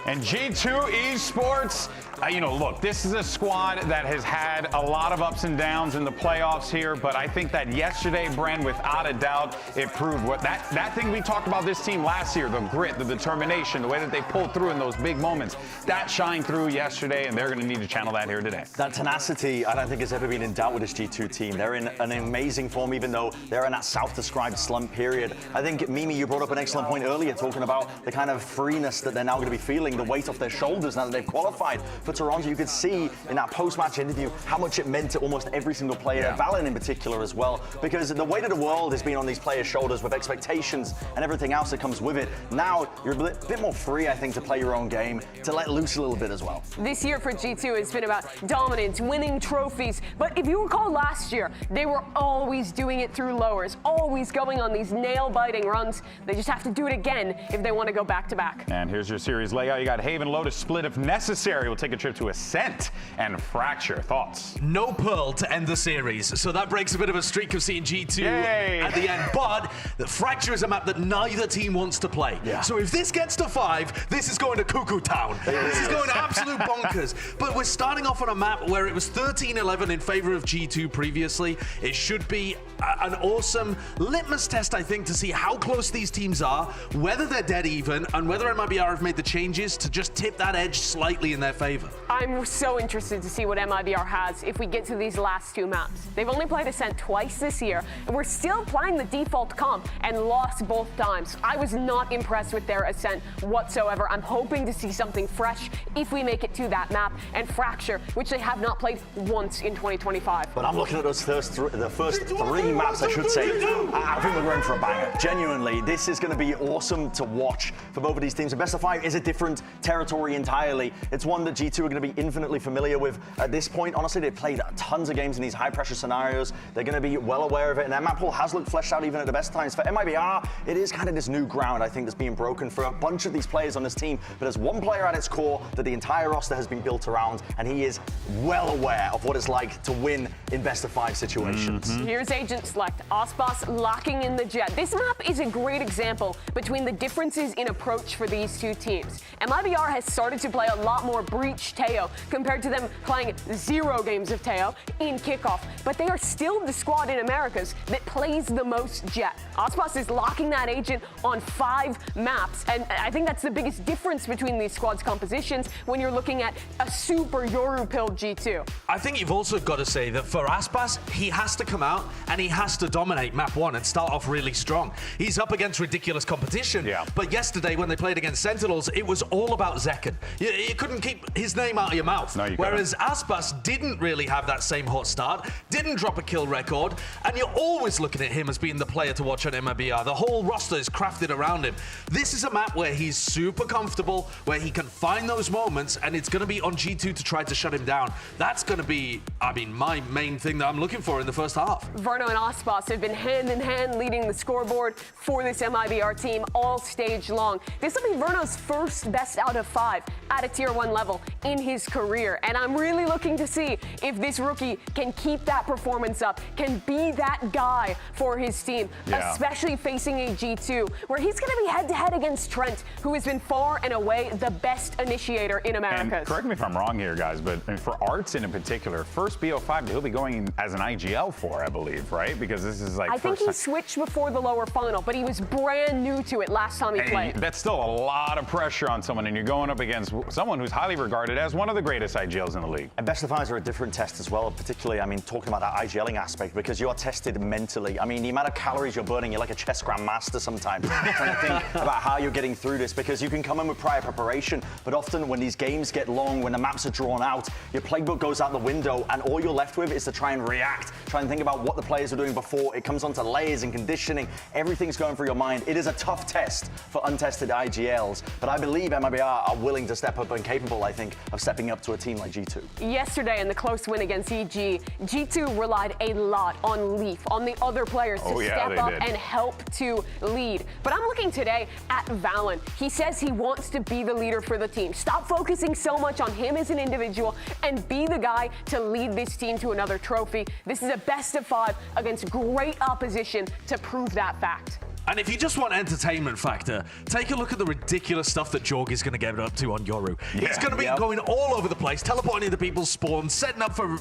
And G2 Esports, you know, look, this is a squad that has had a lot of ups and downs in the playoffs here, but I think that yesterday, Bren, without a doubt, it proved what that thing we talked about this team last year, the grit, the determination, the way that they pulled through in those big moments, that shined through yesterday, and they're going to need to channel that here today. That tenacity, I don't think has ever been in doubt with this G2 team. They're in an amazing form, even though they're in that self-described slump period. I think, Mimi, you brought up an excellent point earlier, talking about the kind of freeness that they're now going to be feeling, the weight off their shoulders now that they've qualified for Toronto. You could see in that post-match interview how much it meant to almost every single player, Valen in particular as well, because the weight of the world has been on these players' shoulders with expectations and everything else that comes with it. Now you're a bit more free, I think, to play your own game, to let loose a little bit as well. This year for G2 has been about dominance, winning trophies. But if you recall last year, they were always doing it through lowers, always going on these nail-biting runs. They just have to do it again if they want to go back-to-back. And here's your series layout. You got Haven, Lotus split if necessary. We'll take a trip to Ascent and Fracture. Thoughts? No Pearl to end the series, so that breaks a bit of a streak of seeing G2 at the end. But the Fracture is a map that neither team wants to play. So if this gets to 5, this is going to Cuckoo Town. This is going to absolute bonkers. But we're starting off on a map where it was 13-11 in favor of G2 previously. It should be an awesome litmus test, I think, to see how close these teams are, whether they're dead even, and whether MIBR have made the changes to just tip that edge slightly in their favor. I'm so interested to see what MIBR has if we get to these last 2 maps. They've only played Ascent twice this year, and we're still playing the default comp and lost both times. I was not impressed with their Ascent whatsoever. I'm hoping to see something fresh if we make it to that map, and Fracture, which they have not played once in 2025. But I'm looking at those the first 3 maps, I should say. I think we're going for a banger. Genuinely, this is going to be awesome to watch for both of these teams. The best of 5 is a different territory entirely. It's one that G2 are going to be infinitely familiar with at this point. Honestly, they've played tons of games in these high-pressure scenarios. They're going to be well aware of it, and their map pool has looked fleshed out even at the best times. For MIBR, it is kind of this new ground, I think, that's being broken for a bunch of these players on this team. But there's one player at its core that the entire roster has been built around, and he is well aware of what it's like to win in best-of-5 situations. Here's Agent Select, Ospas locking in the jet. This map is a great example between the differences in approach for these 2 teams. MIBR has started to play a lot more Breach Teo compared to them playing 0 games of Teo in Kickoff, but they are still the squad in Americas that plays the most jet. Ospas is locking that Agent on 5 maps, and I think that's the biggest difference between these squads' compositions when you're looking at a super Yoru-pilled G2. I think you've also got to say that for Aspas, he has to come out and he has to dominate map 1 and start off really strong. He's up against ridiculous competition, but yesterday when they played against Sentinels, it was all about Zekken. You couldn't keep his name out of your mouth. Whereas Aspas didn't really have that same hot start, didn't drop a kill record, and you're always looking at him as being the player to watch on MIBR. The whole roster is crafted around him. This is a map where he's super comfortable, where he can find those moments, and it's going to be on G2 to try to shut him down. That's going to be, I mean, my main thing that I'm looking for in the first half. Verno and Ospas have been hand in hand leading the scoreboard for this MIBR team all stage long. This will be Verno's first best out of 5 at a tier 1 level in his career, and I'm really looking to see if this rookie can keep that performance up, can be that guy for his team, especially facing a G2, where he's going to be head-to-head against Trent, who has been far and away the best initiator in Americas. And correct me if I'm wrong here, guys, but for Artson in particular, first BO5 he'll be going as an IGL for, I believe, right? Because this is like I think he switched before the lower final, but he was brand new to it last time he played. That's still a lot of pressure on someone, and you're going up against someone who's highly regarded as one of the greatest IGLs in the league. And best of 5s are a different test as well, particularly, I mean, talking about that IGLing aspect, because you are tested mentally. I mean, the amount of calories you're burning, you're like a chess grandmaster sometimes, trying to think about how you're getting through this, because you can come in with prior preparation, but often when these games get long, when the maps are drawn out, your playbook goes out the window, and all you're left with is to try and react, try and think about what the players are doing before it comes onto layers and conditioning. Everything's going through your mind. It is a tough test for untested IGLs, but I believe MIBR are willing to step up and capable, I think, of stepping up to a team like G2. Yesterday in the close win against EG, G2 relied a lot on Leaf, on the other players to step up and help to lead. But I'm looking today at Valen. He says he wants to be the leader for the team. Stop focusing so much on him as an individual and be the guy to lead this team to another trophy. This is a best of 5 against great opposition to prove that fact. And if you just want entertainment factor, take a look at the ridiculous stuff that Jorg is going to get up to on Yoru. He's going to be going all over the place, teleporting into people's spawns, setting up for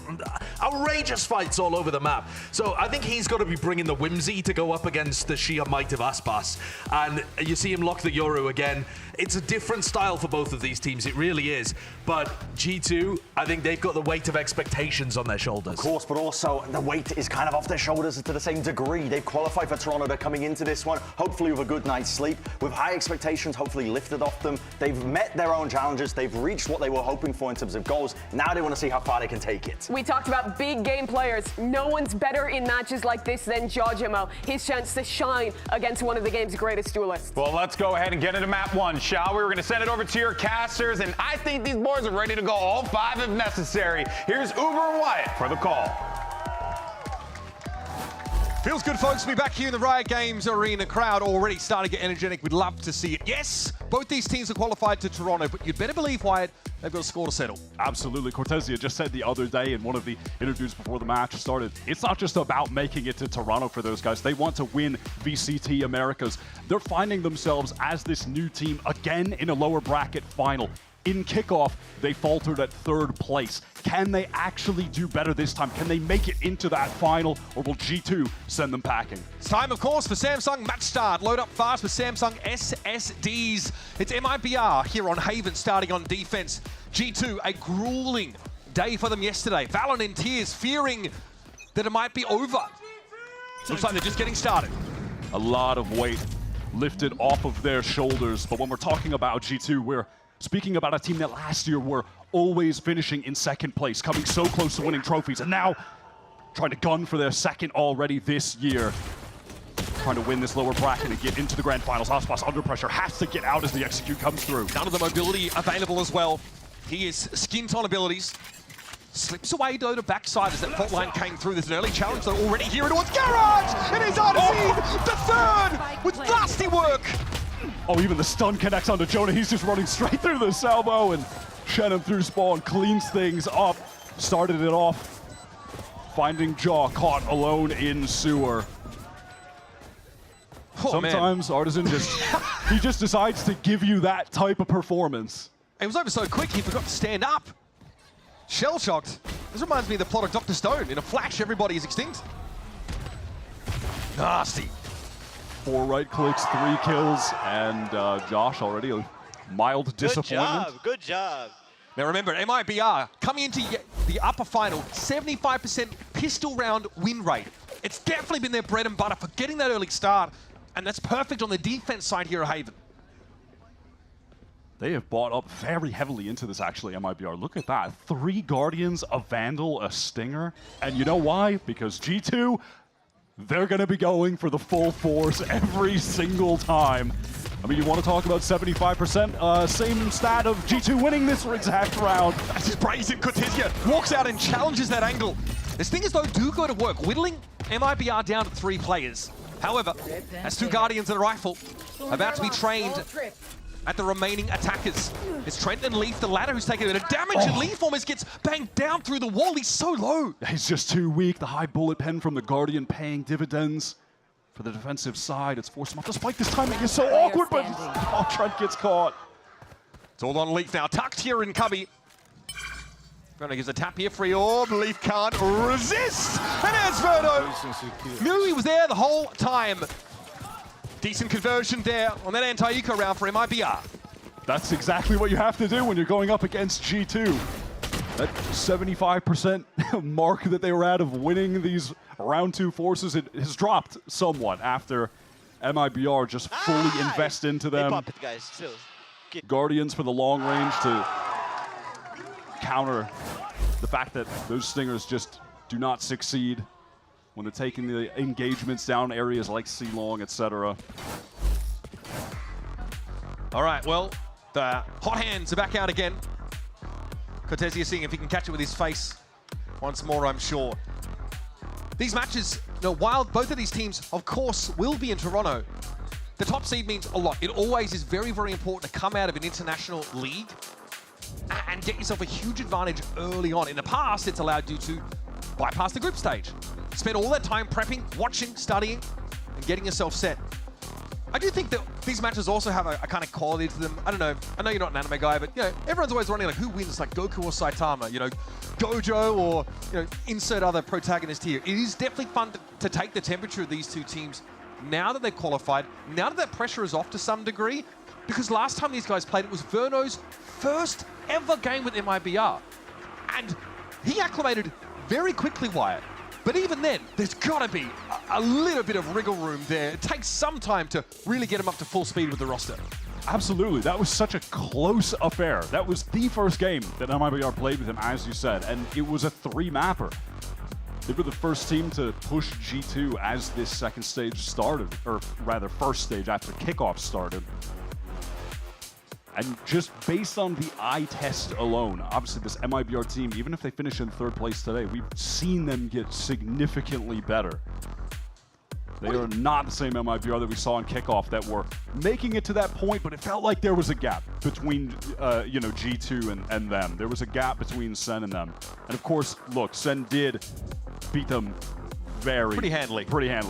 outrageous fights all over the map. So I think he's got to be bringing the whimsy to go up against the sheer might of Aspas. And you see him lock the Yoru again. It's a different style for both of these teams, it really is. But G2, I think they've got the weight of expectations on their shoulders. Of course, but also the weight is kind of off their shoulders to the same degree. They've qualified for Toronto. They're coming into this one on, hopefully with a good night's sleep, with high expectations hopefully lifted off them. They've met their own challenges. They've reached what they were hoping for in terms of goals. Now they want to see how far they can take it. We talked about big game players. No one's better in matches like this than Jojimo. His chance to shine against one of the game's greatest duelists. Well, let's go ahead and get into map 1, shall we? We're going to send it over to your casters, and I think these boys are ready to go all 5 if necessary. Here's Uber Wyatt for the call. Feels good, folks, to be back here in the Riot Games Arena. Crowd already starting to get energetic. We'd love to see it. Yes, both these teams are qualified to Toronto, but you'd better believe, Wyatt, they've got a score to settle. Absolutely. Cortesia just said the other day in one of the interviews before the match started, it's not just about making it to Toronto for those guys. They want to win VCT Americas. They're finding themselves as this new team again in a lower bracket final. In Kickoff, they faltered at 3rd place. Can they actually do better this time? Can they make it into that final, or will G2 send them packing? It's time, of course, for Samsung Match Start. Load up fast with Samsung SSDs. It's MIBR here on Haven, starting on defense. G2, a grueling day for them yesterday. Valorant in tears, fearing that it might be over. Looks like they're just getting started. A lot of weight lifted off of their shoulders, but when we're talking about G2, we're speaking about a team that last year were always finishing in 2nd place, coming so close to winning trophies, and now trying to gun for their 2nd already this year. Trying to win this lower bracket and get into the grand finals. aspas under pressure, has to get out as the execute comes through. None of the mobility available as well. He is skint on abilities. Slips away though to backside as that fault line came through. There's an early challenge though already here towards Garage! It is Odyssey, the 3rd with nasty work! Oh, even the stun connects onto Jonah. He's just running straight through the salvo, and Shannon through spawn cleans things up. Started it off, finding Jaw caught alone in sewer. Oh, sometimes man. Artisan he just decides to give you that type of performance. It was over so quick he forgot to stand up. Shell-shocked. This reminds me of the plot of Dr. Stone. In a flash, everybody is extinct. Nasty. 4 right clicks, 3 kills, and Josh already a mild disappointment. Good job. Now remember, MIBR coming into the upper final, 75% pistol round win rate. It's definitely been their bread and butter for getting that early start, and that's perfect on the defense side here at Haven. They have bought up very heavily into this, actually, MIBR. Look at that. 3 Guardians, a Vandal, a Stinger. And you know why? Because G2, they're going to be going for the full force every single time. I mean, you want to talk about 75%? Same stat of G2 winning this exact round. That's just brazen. Cortesia walks out and challenges that angle. The Stingers, though, do go to work, whittling MIBR down to 3 players. However, as 2 Guardians and a Rifle about to be trained at the remaining attackers. It's Trent and Leaf, the latter, who's taking a bit of damage, and Leaf almost gets banged down through the wall. He's so low. He's just too weak. The high bullet pen from the Guardian paying dividends for the defensive side. It's forced him off the spike. This timing is so awkward, but Trent gets caught. It's all on Leaf now, tucked here in Cubby. Verno gives a tap here, free orb. Leaf can't resist. And there's Verno. Knew he was there the whole time. Decent conversion there on that anti-eco round for MIBR. That's exactly what you have to do when you're going up against G2. That 75% mark that they were at of winning these round 2 forces, it has dropped somewhat after MIBR just fully invest into them. Pop it, guys. Still. Guardians for the long range to counter the fact that those Stingers just do not succeed when they're taking the engagements down areas like C-Long, etc. All right, well, the hot hands are back out again. Cortesia seeing if he can catch it with his face once more, I'm sure. These matches, while both of these teams, of course, will be in Toronto, the top seed means a lot. It always is very, very important to come out of an international league and get yourself a huge advantage early on. In the past, it's allowed you to bypass the group stage. Spend all that time prepping, watching, studying, and getting yourself set. I do think that these matches also have a kind of quality to them. I don't know. I know you're not an anime guy, but everyone's always wondering like who wins, like Goku or Saitama, Gojo or insert other protagonist here. It is definitely fun to take the temperature of these 2 teams now that they've qualified, now that pressure is off to some degree, because last time these guys played, it was Verno's first ever game with MIBR. And he acclimated very quickly, Wyatt. But even then, there's got to be a little bit of wriggle room there. It takes some time to really get them up to full speed with the roster. Absolutely. That was such a close affair. That was the first game that MIBR played with him, as you said, and it was a 3-mapper. They were the first team to push G2 as this second stage started, or rather first stage after Kickoff started. And just based on the eye test alone, obviously this MIBR team, even if they finish in 3rd place today, we've seen them get significantly better. They are not the same MIBR that we saw in Kickoff that were making it to that point, but it felt like there was a gap between, G2 and them. There was a gap between Sen and them. And of course, look, Sen did beat them pretty handily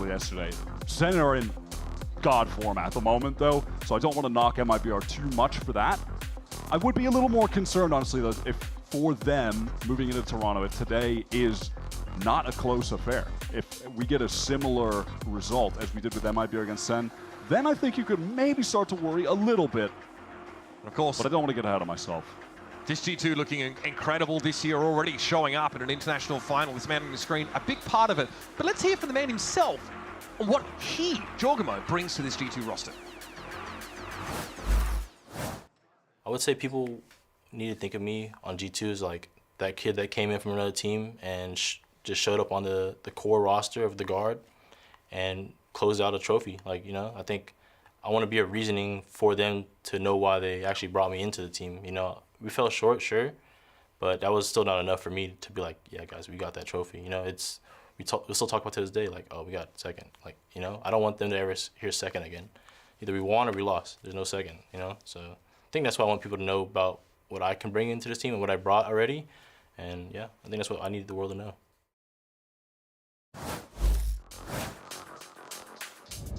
yesterday. Sen are in God form at the moment, though, so I don't want to knock MIBR too much for that. I would be a little more concerned, honestly, though, if for them moving into Toronto, if today is not a close affair. If we get a similar result as we did with MIBR against Sen, then I think you could maybe start to worry a little bit. Of course. But I don't want to get ahead of myself. This G2 looking incredible this year, already showing up in an international final. This man on the screen, a big part of it. But let's hear from the man himself on what he, Jorgamo, brings to this G2 roster. I would say people need to think of me on G2 as like that kid that came in from another team and just showed up on the core roster of the Guard and closed out a trophy. Like, you know, I think I want to be a reasoning for them to know why they actually brought me into the team. You know, we fell short, sure, but that was still not enough for me to be like, yeah, guys, we got that trophy. You know, we still talk about to this day, like, oh, we got second. Like, you know, I don't want them to ever hear second again. Either we won or we lost. There's no second, you know? So I think that's why I want people to know about what I can bring into this team and what I brought already. And yeah, I think that's what I need the world to know.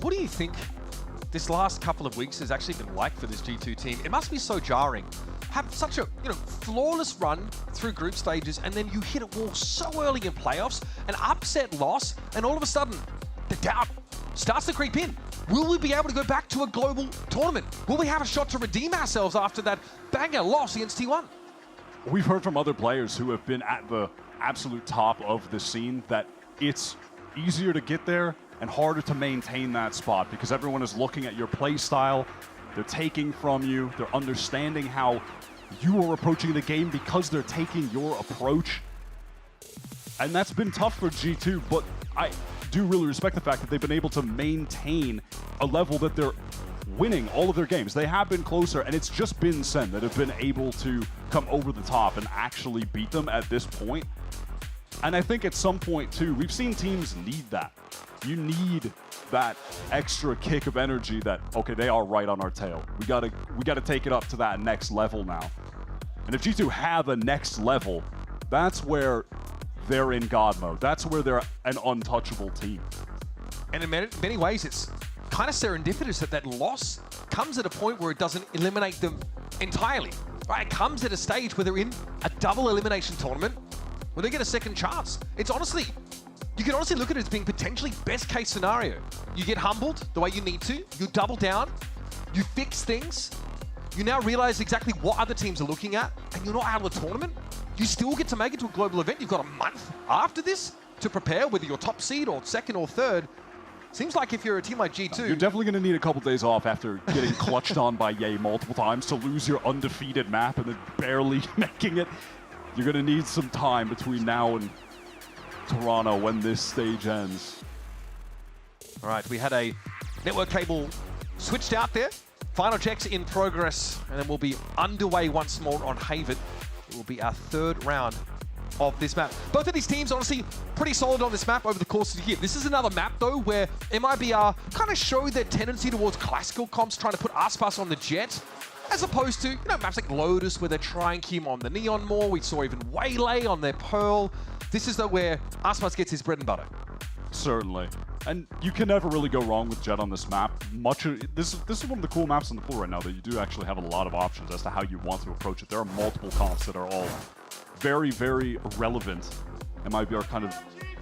What do you think this last couple of weeks has actually been like for this G2 team? It must be so jarring. Have such a flawless run through group stages, and then you hit a wall so early in playoffs, an upset loss, and all of a sudden, the doubt starts to creep in. Will we be able to go back to a global tournament? Will we have a shot to redeem ourselves after that banger loss against T1? We've heard from other players who have been at the absolute top of the scene that it's easier to get there and harder to maintain that spot because everyone is looking at your play style. They're taking from you. They're understanding how you are approaching the game because they're taking your approach. And that's been tough for G2, but I do really respect the fact that they've been able to maintain a level that they're winning all of their games. They have been closer, and it's just been Sen that have been able to come over the top and actually beat them at this point. And I think at some point, too, we've seen teams need that. You need that extra kick of energy that, okay, they are right on our tail. We gotta take it up to that next level now. And if G2 have a next level, that's where they're in God mode. That's where they're an untouchable team. And in many ways, it's kind of serendipitous that that loss comes at a point where it doesn't eliminate them entirely. Right? It comes at a stage where they're in a double elimination tournament where they get a second chance. It's honestly, you can honestly look at it as being potentially best case scenario. You get humbled the way you need to, you double down, you fix things, you now realize exactly what other teams are looking at, and you're not out of the tournament. You still get to make it to a global event. You've got a month after this to prepare, whether you're top seed or second or third. Seems like if you're a team like G2... You're definitely going to need a couple days off after getting clutched on by Ye multiple times to lose your undefeated map and then barely making it. You're going to need some time between now and Toronto when this stage ends. All right, we had a network cable switched out there. Final checks in progress, and then we'll be underway once more on Haven. It will be our third round of this map. Both of these teams, honestly, pretty solid on this map over the course of the year. This is another map, though, where MIBR kind of show their tendency towards classical comps, trying to put Aspas on the Jet, as opposed to, maps like Lotus, where they're trying him on the Neon more. We saw even Waylay on their Pearl. This is, though, where Aspas gets his bread and butter. Certainly. And you can never really go wrong with Jet on this map. This is one of the cool maps on the pool right now that you do actually have a lot of options as to how you want to approach it. There are multiple comps that are all very, very relevant. MIBR kind of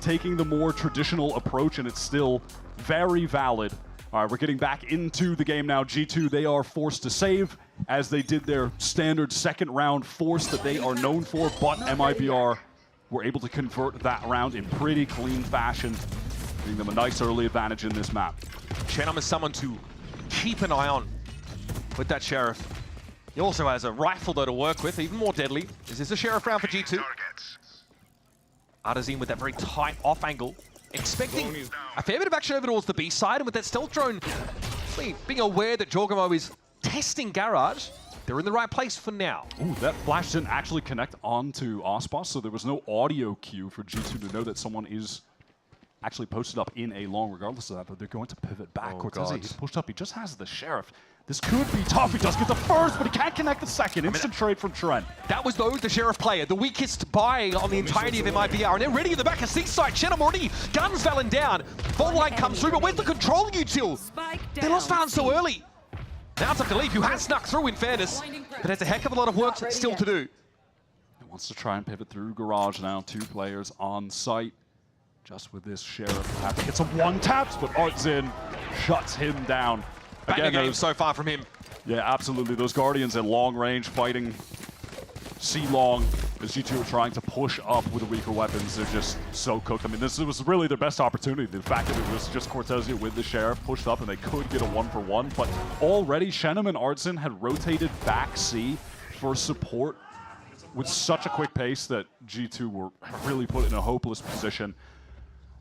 taking the more traditional approach, and it's still very valid. All right, we're getting back into the game now. G2, they are forced to save as they did their standard second round force that they are known for, but MIBR were able to convert that round in pretty clean fashion. giving them a nice early advantage in this map. Chenom is someone to keep an eye on with that Sheriff. He also has a rifle, though, to work with, even more deadly. Is this a Sheriff round for G2? Artazine with that very tight off angle, expecting a fair bit of action over towards the B side, and with that stealth drone, being aware that Jorgamo is testing Garage, they're in the right place for now. Ooh, that flash didn't actually connect onto Ospas, so there was no audio cue for G2 to know that someone is actually posted up in a long regardless of that, but they're going to pivot back. Cortese, he's pushed up, he just has the Sheriff. This could be tough, he does get the first, but he can't connect the second. Instant trade from Trent. That was, though, the Sheriff player, the weakest buy on the entirety of MIBR, and they're ready at the back of C-side. Chenom already guns Valen down. Fault line comes through, but where's the control util? They lost Valen so early. Now it's up to Leaf, who has snuck through in fairness, but has a heck of a lot of work still to do. He wants to try and pivot through Garage now, 2 players on site. Just with this Sheriff, have to get some one-taps, but Artzin shuts him down. Again, game so far from him. Yeah, absolutely. Those Guardians in long range fighting C-Long as G2 are trying to push up with the weaker weapons. They're just so cooked. I mean, this was really their best opportunity. The fact that it was just Cortese with the Sheriff pushed up and they could get a 1-for-1. But already, Chenom and Artzin had rotated back C for support with such a quick pace that G2 were really put in a hopeless position.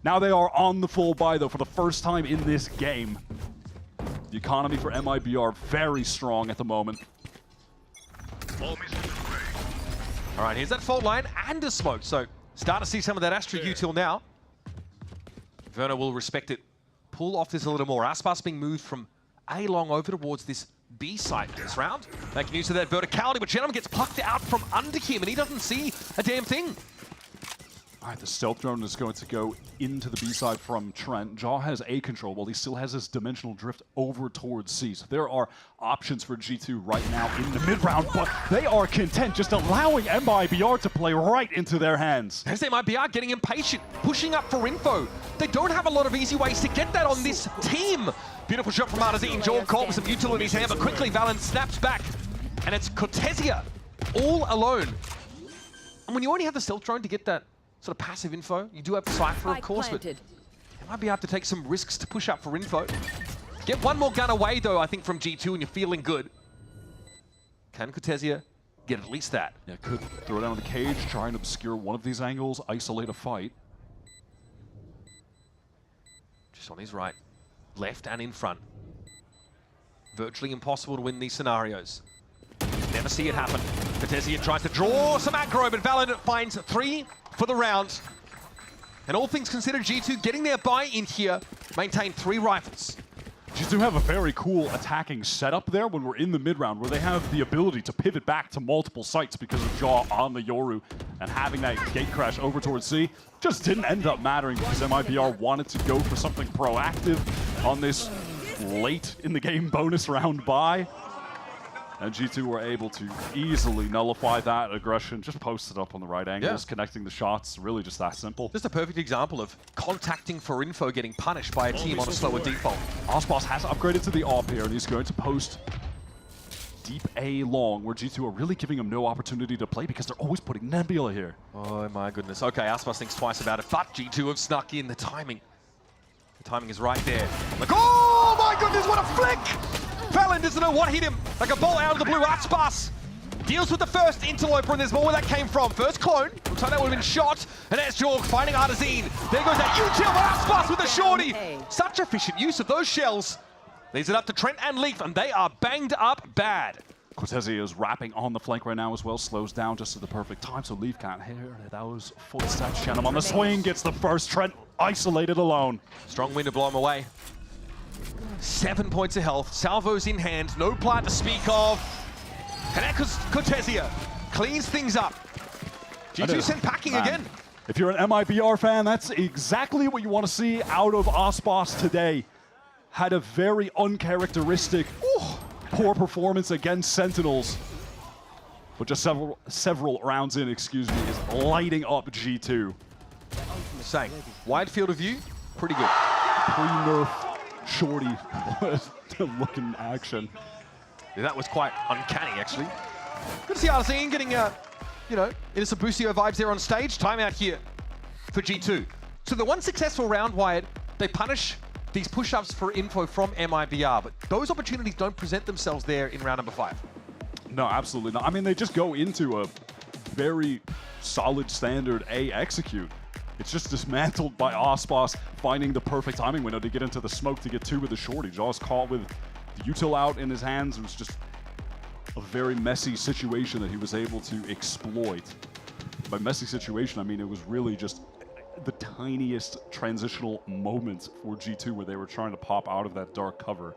Now they are on the full buy, though, for the first time in this game. The economy for MIBR very strong at the moment. All right, here's that fault line and a smoke. So start to see some of that Astra util now. Verno will respect it. Pull off this a little more. Aspas being moved from A long over towards this B site this round. Making use of that verticality, but Chenom gets plucked out from under him and he doesn't see a damn thing. All right, the stealth drone is going to go into the B side from Trent. Jaw has A control while he still has his dimensional drift over towards C. So there are options for G2 right now in the mid-round, but they are content just allowing MIBR to play right into their hands. There's MIBR getting impatient, pushing up for info. They don't have a lot of easy ways to get that on this team. Beautiful shot from Artazine. Joel caught with some util in his hand, but quickly Valen snaps back. And it's Cortesia all alone. And when you only have the stealth drone to get that sort of passive info, you do have Cypher, of course, but you might be able to take some risks to push up for info. Get one more gun away, though, I think, from G2, and you're feeling good. Can Cortesia get at least that? Yeah, could throw down the cage, try and obscure one of these angles, isolate a fight. Just on his right, left and in front. Virtually impossible to win these scenarios. Never see it happen. Cortesia tries to draw some aggro, but Valen finds 3 for the round. And all things considered, G2 getting their buy in here, maintain 3 rifles. G2 have a very cool attacking setup there when we're in the mid-round, where they have the ability to pivot back to multiple sites because of Jaw on the Yoru, and having that gate crash over towards C just didn't end up mattering because MIBR wanted to go for something proactive on this late in the game bonus round buy. And G2 were able to easily nullify that aggression, just post it up on the right angles, connecting the shots, really just that simple. Just a perfect example of contacting for info getting punished by a team on a slower default. Ospas has upgraded to the AWP here, and he's going to post deep A long, where G2 are really giving him no opportunity to play because they're always putting Nebula here. Oh my goodness. Okay, Aspas thinks twice about it, but G2 have snuck in the timing. The timing is right there. Like, oh my goodness, what a flick! Valen doesn't know what hit him. Like a ball out of the blue. Aspas deals with the first interloper, and there's more where that came from. First clone. Looks like that would have been shot. And there's Jorg finding Artazine. There goes that util, but Aspas with the shorty. Such efficient use of those shells. Leaves it up to Trent and Leaf, and they are banged up bad. Cortese is wrapping on the flank right now as well. Slows down just at the perfect time, so Leaf can't hear those footsteps. Chenom on the swing, gets the first. Trent isolated alone. Strong wind to blow him away. 7 points of health, salvos in hand, no plant to speak of. And Cortesia cleans things up. G2 sent packing again. If you're an MIBR fan, that's exactly what you want to see out of Ospas today. Had a very uncharacteristic, poor performance against Sentinels. But just several rounds in, excuse me, is lighting up G2. Saying, wide field of view, pretty good. Pre-nerf shorty looking action. Yeah, that was quite uncanny, actually. Good to see Artazine getting, you know, into some Busio vibes there on stage. Timeout here for G2. So the one successful round, Wyatt, they punish these push-ups for info from MIBR, but those opportunities don't present themselves there in round number 5. No, absolutely not. I mean, they just go into a very solid standard A execute. It's just dismantled by Aspas finding the perfect timing window to get into the smoke to get 2 with the shorty. Jaws caught with the util out in his hands. It was just a very messy situation that he was able to exploit. By messy situation, I mean it was really just the tiniest transitional moment for G2 where they were trying to pop out of that dark cover.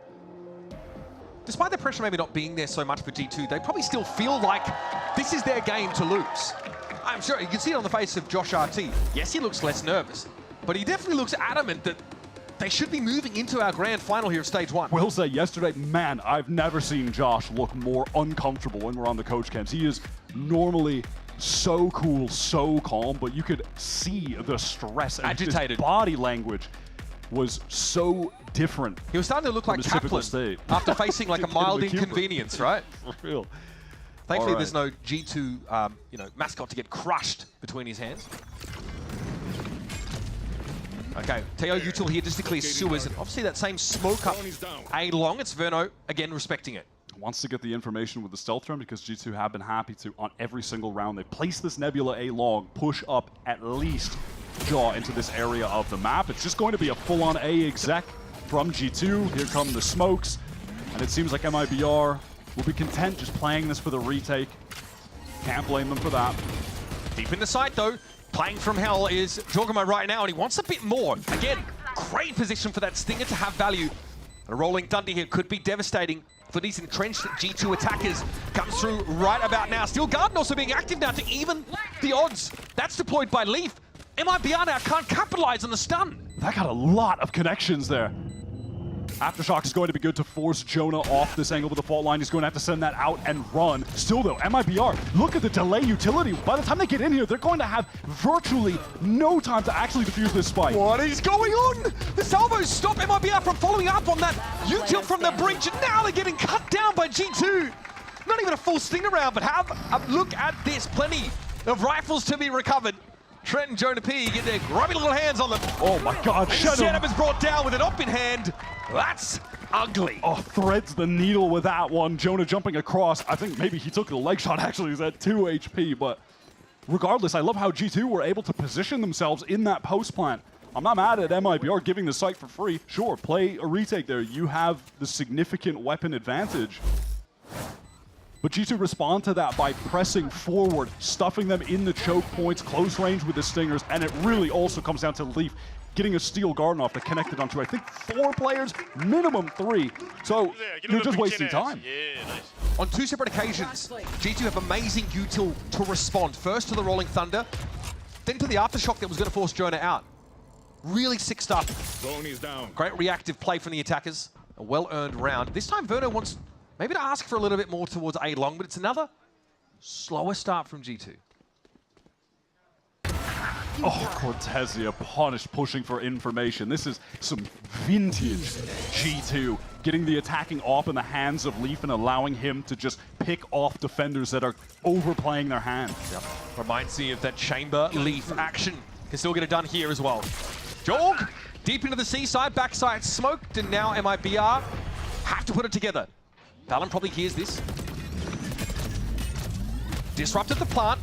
Despite the pressure maybe not being there so much for G2, they probably still feel like this is their game to lose. I'm sure you can see it on the face of Josh RT. Yes, he looks less nervous, but he definitely looks adamant that they should be moving into our grand final here of stage 1. Will say yesterday, man, I've never seen Josh look more uncomfortable when we're on the coach cams. He is normally so cool, so calm, but you could see the stress and agitated his body language was so different. He was starting to look like Kaplan after facing like a mild inconvenience, right? For real. Thankfully, there's no G2 mascot to get crushed between his hands. Okay, Teo util here just to clear sewers, and obviously that same smoke up A long. It's Verno, again, respecting it. Wants to get the information with the stealth run because G2 have been happy to, on every single round, they place this Nebula A long, push up at least Jaw into this area of the map. It's just going to be a full-on A exec from G2. Here come the smokes, and it seems like MIBR will be content just playing this for the retake. Can't blame them for that. Deep in the site, though. Playing from hell is Jorgamo right now, and he wants a bit more. Again, great position for that Stinger to have value. A rolling thunder here could be devastating for these entrenched G2 attackers. Comes through right about now. Steel Garden also being active now to even the odds. That's deployed by Leaf. MIBR now can't capitalize on the stun. That got a lot of connections there. Aftershock is going to be good to force Jonah off this angle with the fault line. He's going to have to send that out and run. Still though, MIBR, look at the delay utility. By the time they get in here, they're going to have virtually no time to actually defuse this spike. What is going on? The salvos stop MIBR from following up on that util from the breach, and now they're getting cut down by G2. Not even a full stinger round, but have a look at this. Plenty of rifles to be recovered. Trent and Jonah P get their grubby little hands on them. Oh my God, Shenham is brought down with an op in hand. That's ugly. Oh, threads the needle with that one. Jonah jumping across. I think maybe he took the leg shot actually. He's at 2 HP, but regardless, I love how G2 were able to position themselves in that post plant. I'm not mad at MIBR giving the site for free. Sure, play a retake there. You have the significant weapon advantage. But G2 respond to that by pressing forward, stuffing them in the choke points, close range with the stingers, and it really also comes down to Leaf getting a Steel Garden off that connected onto, I think, 4 players, minimum 3. So you're just wasting time. Yeah, nice. On 2 separate occasions, G2 have amazing util to respond. First to the Rolling Thunder, then to the Aftershock that was going to force Jonah out. Really sick stuff. Down. Great reactive play from the attackers. A well-earned round. This time Verno wants maybe to ask for a little bit more towards A long, but it's another slower start from G2. Oh, Cortesia punished, pushing for information. This is some vintage G2, getting the attacking off in the hands of Leaf and allowing him to just pick off defenders that are overplaying their hand. Yep. Reminds me of that Chamber Leaf action. Can still get it done here as well. Jorg, deep into the seaside, backside smoked, and now MIBR have to put it together. Valen probably hears this. Disrupted the plant.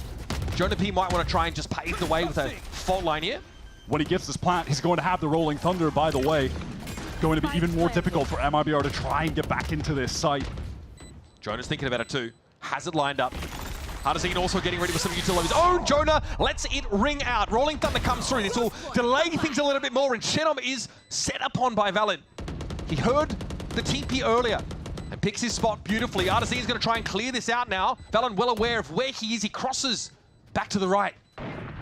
Jonah P might want to try and just pave the way with a fault line here. When he gets this plant, he's going to have the Rolling Thunder, by the way. Going to be even more difficult for MIBR to try and get back into this site. Jonah's thinking about it too. Has it lined up. Hardesine also getting ready with some util of his own. Jonah lets it ring out. Rolling Thunder comes through. This will delay things a little bit more, and Shenham is set upon by Valen. He heard the TP earlier and picks his spot beautifully. Hardesine is going to try and clear this out now. Valen well aware of where he is. He crosses back to the right.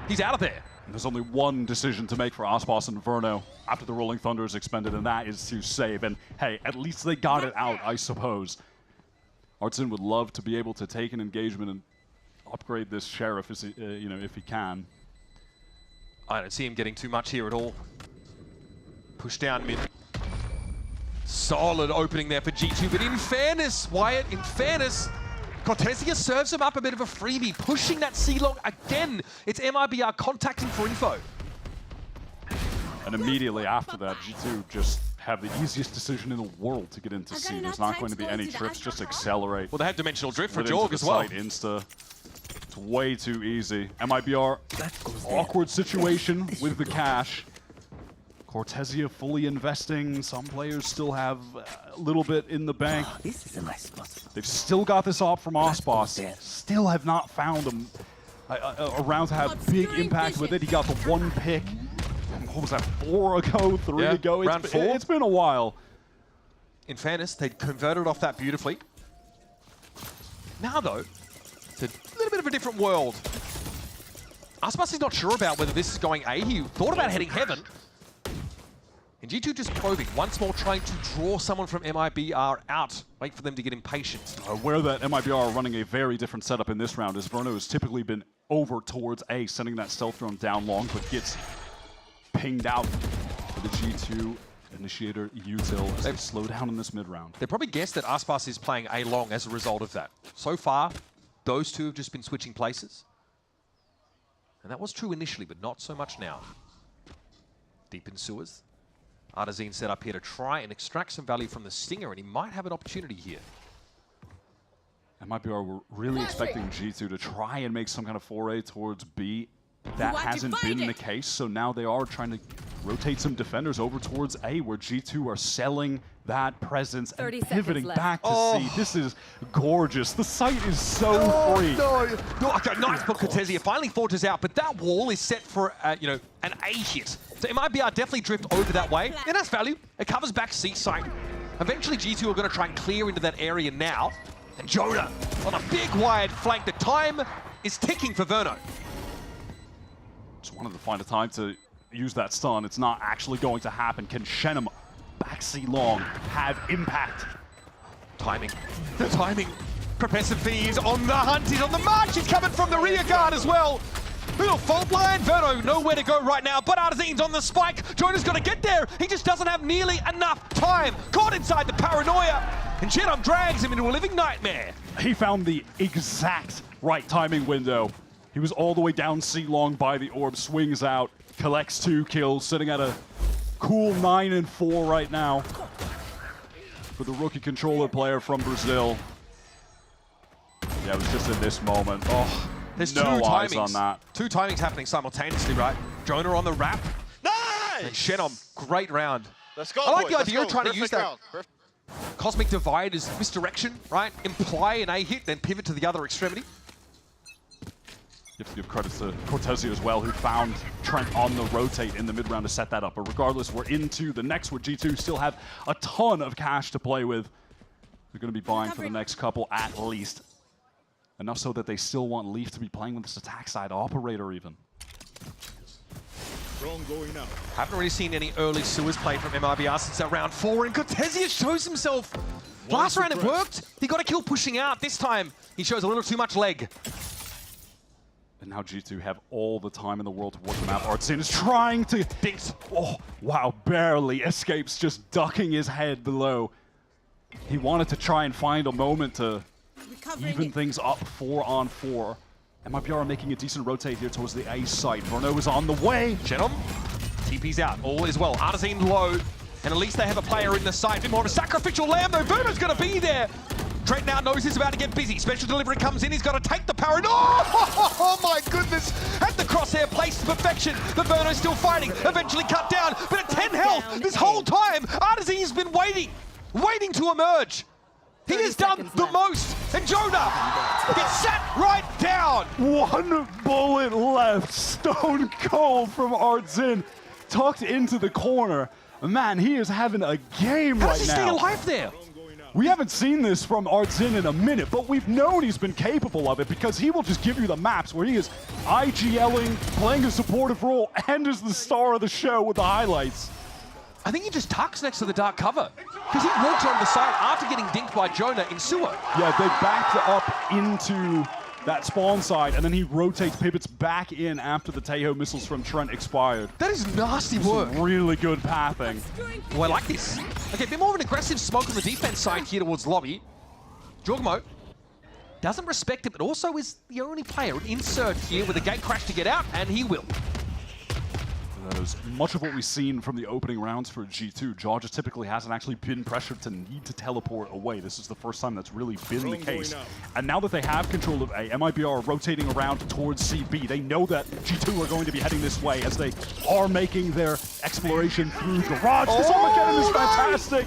He's out of there. There's only one decision to make for Aspas and Verno after the Rolling Thunder is expended, and that is to save. And hey, at least they got it out, I suppose. Artson would love to be able to take an engagement and upgrade this Sheriff, if he can. I don't see him getting too much here at all. Push down mid. Solid opening there for G2, but in fairness, Wyatt, in fairness, Cortesia serves him up a bit of a freebie, pushing that C-Long again. It's MIBR contacting for info. And immediately after that, G2 just have the easiest decision in the world to get into C. There's not going to be any trips, just accelerate. Well, they have dimensional drift for Right into Jorg the as well. site, Insta. It's way too easy. MIBR, awkward situation with the cash. Cortesia fully investing. Some players still have a little bit in the bank. This is a nice spot. They've still got this op from Osbos. Still have not found a round to have big impact with it. He got the one pick. What was that, 4 ago, 3 ago? Round 4. It's been a while. In fairness, they converted off that beautifully. Now, though, it's a little bit of a different world. Aspas is not sure about whether this is going A. He thought about heading heaven. And G2 just probing, once more trying to draw someone from MIBR out. Wait for them to get impatient. Aware that MIBR are running a very different setup in this round, as Verno has typically been over towards A, sending that stealth drone down long, but gets pinged out for the G2 initiator util as they slow down in this mid round. They probably guessed that Aspas is playing A long as a result of that. So far, those two have just been switching places. And that was true initially, but not so much now. Deep in sewers. Artazine set up here to try and extract some value from the Stinger, and he might have an opportunity here. MIBR were really expecting G2 to try and make some kind of foray towards B. That hasn't been the case, so now they are trying to rotate some defenders over towards A, where G2 are selling that presence and pivoting back to C. This is gorgeous. The site is so free. No, okay, nice for Cortesia. Finally forges out, but that wall is set for, you know, an A hit. So MIBR definitely drift over that way, and that's value. It covers back C site. Eventually, G2 are going to try and clear into that area now. And Jonah on a big wide flank. The time is ticking for Verno. Just wanted to find a time to use that stun. It's not actually going to happen. Can Shenum back C long have impact? Timing. The timing. Professor V is on the hunt. He's on the march. He's coming from the rear guard as well. Little fault line. Verno nowhere to go right now, but Artazine's on the spike. Jonah's going to get there. He just doesn't have nearly enough time. Caught inside the paranoia. And Shenum drags him into a living nightmare. He found the exact right timing window. He was all the way down C long by the orb, swings out, collects 2 kills, sitting at a cool 9-4 right now for the rookie controller player from Brazil. Yeah, it was just in this moment. Oh, there's no two eyes timings on that. 2 timings happening simultaneously, right? Jonah on the wrap. Nice! And Shenum, great round. Let's go, I like boys. the Let's idea of go. trying to Perfect use that. round. Cosmic Divide is misdirection, right? Imply an A hit, then pivot to the other extremity. You have to give credit to Cortesia as well, who found Trent on the rotate in the mid-round to set that up. But regardless, we're into the next, where G2 still have a ton of cash to play with. They're going to be buying for the next couple at least. Enough so that they still want Leaf to be playing with this attack side operator even. Going out. Haven't really seen any early sewers play from MIBR since that round 4, and Cortesia shows himself. Last round it worked. He got a kill pushing out. This time, he shows a little too much leg. And now G2 have all the time in the world to work the map. Artsin is trying to... Oh, wow, barely escapes, just ducking his head below. He wanted to try and find a moment to even things up 4-on-4. MIBR making a decent rotate here towards the A site. Verno is on the way. Shenum, TP's out, all is well. Artazine low, and at least they have a player in the site. A bit more of a sacrificial lamb though. Verno's gonna be there. Trent now knows he's about to get busy. Special delivery comes in, he's got to take the power. Oh my goodness! At the crosshair placed to perfection, but Verno's still fighting. Eventually cut down, but at 10 health, this whole time, Artazine's been waiting to emerge. He has done the most, and Jonah gets sat right down. 1 bullet left, stone cold from Artzin, tucked into the corner. Man, he is having a game How right does he now. stay alive there? We haven't seen this from Artzin in a minute, but we've known he's been capable of it because he will just give you the maps where he is IGLing, playing a supportive role, and is the star of the show with the highlights. I think he just tucks next to the dark cover because he walks on the side after getting dinked by Jonah in sewer. Yeah, they backed up into that spawn side, and then he rotates, pivots back in after the Tejo missiles from Trent expired. That is nasty work. Some really good pathing. Oh, I like this. Okay, a bit more of an aggressive smoke on the defense side here towards lobby. Jorgmo doesn't respect it, but also is the only player, an insert here with a gate crash to get out, and he will. As much of what we've seen from the opening rounds for G2, Jaw just typically hasn't actually been pressured to need to teleport away. This is the first time that's really been the case. And now that they have control of A, MIBR rotating around towards CB, they know that G2 are going to be heading this way as they are making their exploration through Garage. This Armageddon is fantastic!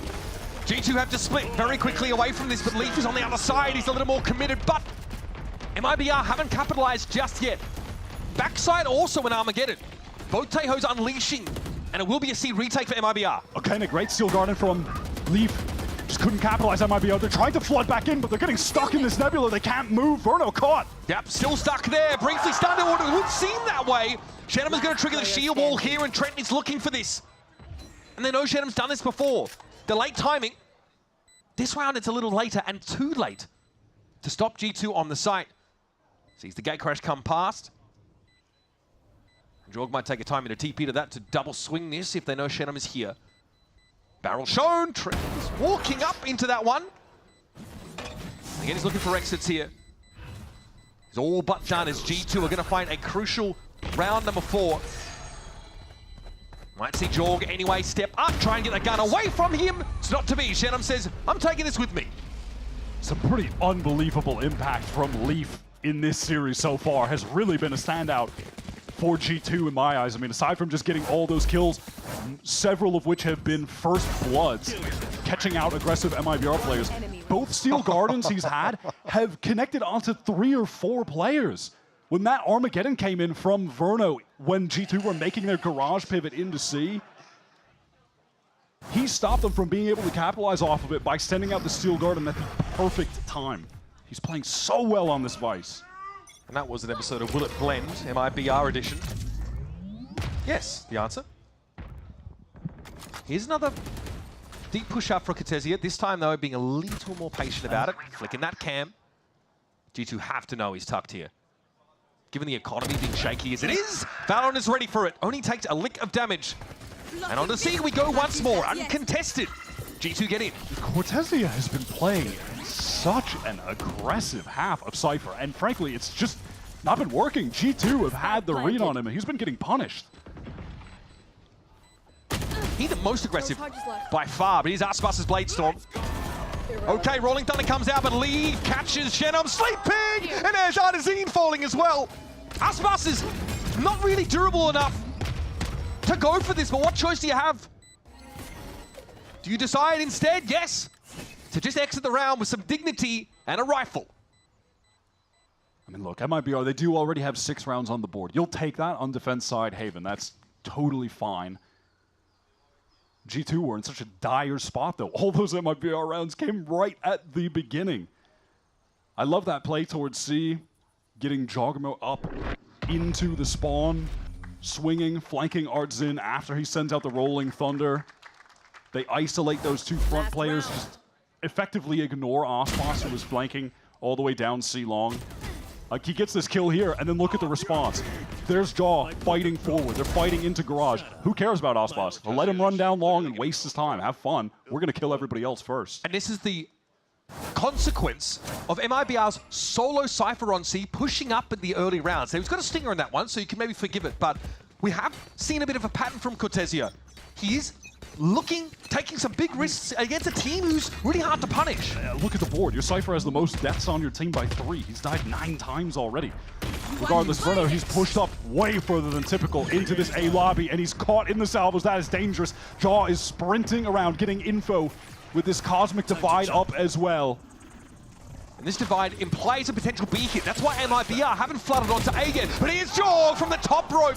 G2 have to split very quickly away from this, but Leaf is on the other side. He's a little more committed, but MIBR haven't capitalized just yet. Backside also an Armageddon. Both Taeho's unleashing, and it will be a C retake for MIBR. Okay, and a great Steel Garden from Leaf. Just couldn't capitalize on MIBR. They're trying to flood back in, but they're getting stuck in this nebula. They can't move. Verno caught. Yep, still stuck there. Briefly stunned. It would seem that way. Shenum is going to trigger the shield wall here, and Trenton is looking for this. And they know Shenum's done this before. The late timing. This round, it's a little later and too late to stop G2 on the site. Sees the gate crash come past. Jorg might take a time in a TP to that to double swing this if they know Shenum is here. Barrel shown. Trent is walking up into that one. Again, he's looking for exits here. He's all but done as G2 are going to find a crucial round number 4. Might see Jorg anyway step up, try and get the gun away from him. It's not to be. Shenum says, I'm taking this with me. Some pretty unbelievable impact from Leaf in this series so far. Has really been a standout for G2 in my eyes. I mean, aside from just getting all those kills, several of which have been first bloods, catching out aggressive MIBR players. Both Steel Gardens he's had have connected onto 3 or 4 players. When that Armageddon came in from Verno, when G2 were making their garage pivot into C, he stopped them from being able to capitalize off of it by sending out the Steel Garden at the perfect time. He's playing so well on this Vice. And that was an episode of Will It Blend, MIBR edition. Yes, the answer. Here's another deep push-up for Cortesia. This time, though, being a little more patient about it. Flicking that cam. G2 have to know he's tucked here. Given the economy being shaky as it is, VALORANT is ready for it. Only takes a lick of damage. And on the C we go once more, uncontested. G2 get in. Cortesia has been playing such an aggressive half of Cypher, and frankly, it's just not been working. G2 have had the read on him, and he's been getting punished. He's the most aggressive by far, but here's Aspas' Blade Storm. Okay, Rolling Thunder comes out, but Lee catches Shenum sleeping, and there's Artazine falling as well. Aspas is not really durable enough to go for this, but what choice do you have? Do you decide instead, yes, to just exit the round with some dignity and a rifle? I mean, look, MIBR, they do already have 6 rounds on the board. You'll take that on defense side, Haven. That's totally fine. G2 were in such a dire spot, though. All those MIBR rounds came right at the beginning. I love that play towards C, getting Jogamo up into the spawn, swinging, flanking Artzin after he sends out the Rolling Thunder. They isolate those 2 front players, just effectively ignore Aspas, who was flanking all the way down C long. Like, he gets this kill here, and then look at the response. There's Jaw fighting forward. They're fighting into Garage. Who cares about Aspas? They'll let him run down long and waste his time. Have fun. We're going to kill everybody else first. And this is the consequence of MIBR's solo Cypher on C pushing up in the early rounds. He's got a stinger in that one, so you can maybe forgive it, but we have seen a bit of a pattern from Cortesia. He is taking some big risks against a team who's really hard to punish. Look at the board. Your Cypher has the most deaths on your team by 3. He's died 9 times already. Regardless, Verno, he's pushed up way further than typical into this A lobby, and he's caught in the salvos. That is dangerous. Jaw is sprinting around, getting info with this Cosmic Divide up as well. And this divide implies a potential B hit. That's why MIBR haven't flooded onto A yet. But here's Jorg from the top rope.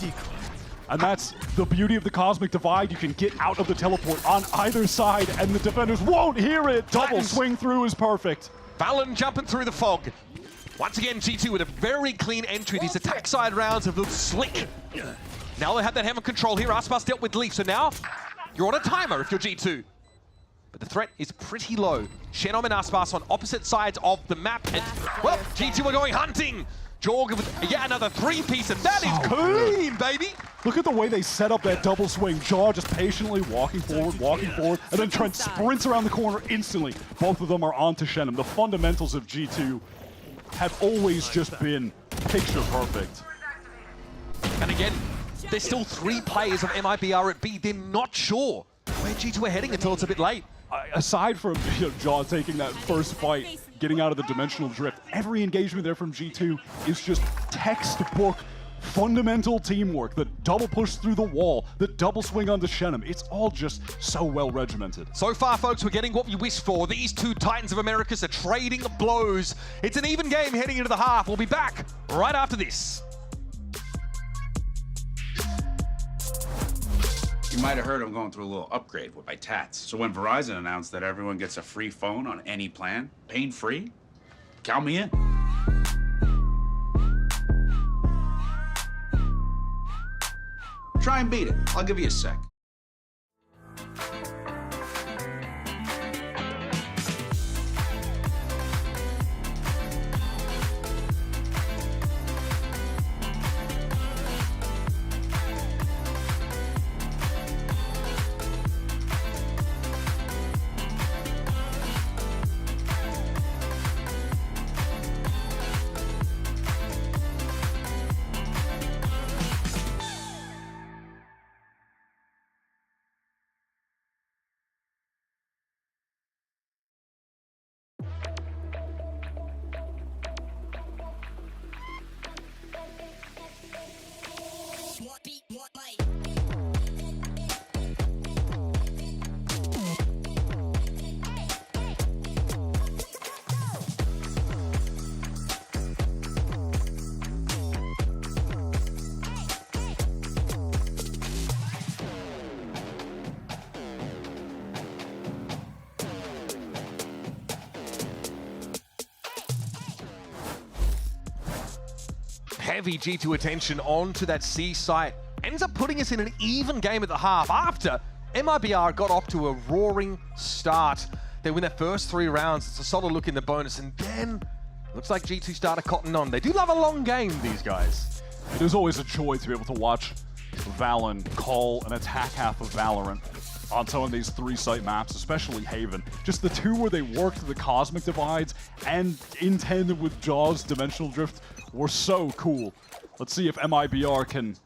And that's the beauty of the Cosmic Divide. You can get out of the teleport on either side, and the defenders won't hear it. Double swing through is perfect. Valen jumping through the fog. Once again, G2 with a very clean entry. These attack side rounds have looked slick. Now they have that hammer control here. Aspas dealt with Leaf, so now you're on a timer if you're G2. But the threat is pretty low. Shenum and Aspas on opposite sides of the map. And, well, G2 are going hunting. Jorg with yet another 3-piece, and that is clean, baby! Look at the way they set up that double swing. Jaw just patiently walking forward, and then Trent sprints around the corner instantly. Both of them are onto Shenum. The fundamentals of G2 have always just been picture perfect. And again, There's still 3 players of MIBR at B. They're not sure where G2 are heading until it's a bit late. Aside from Jaw taking that first fight, getting out of the dimensional drift, every engagement there from G2 is just textbook fundamental teamwork. The double push through the wall, the double swing onto Shenum. It's all just so well regimented. So far, folks, we're getting what we wished for. These 2 Titans of Americas are trading blows. It's an even game heading into the half. We'll be back right after this. You might have heard I'm going through a little upgrade with my tats. So when Verizon announced that everyone gets a free phone on any plan, pain-free, count me in. Try and beat it. I'll give you a sec. Heavy G2 attention onto that C site. Ends up putting us in an even game at the half after MIBR got off to a roaring start. They win their first 3 rounds. It's a solid look in the bonus, and then looks like G2 started cotton on. They do love a long game, these guys. It is always a joy to be able to watch Valen call an attack half of Valorant on some of these 3-site maps, especially Haven. Just the 2 where they worked the cosmic divides and in tandem with Jaw's dimensional drift were so cool. Let's see if MIBR can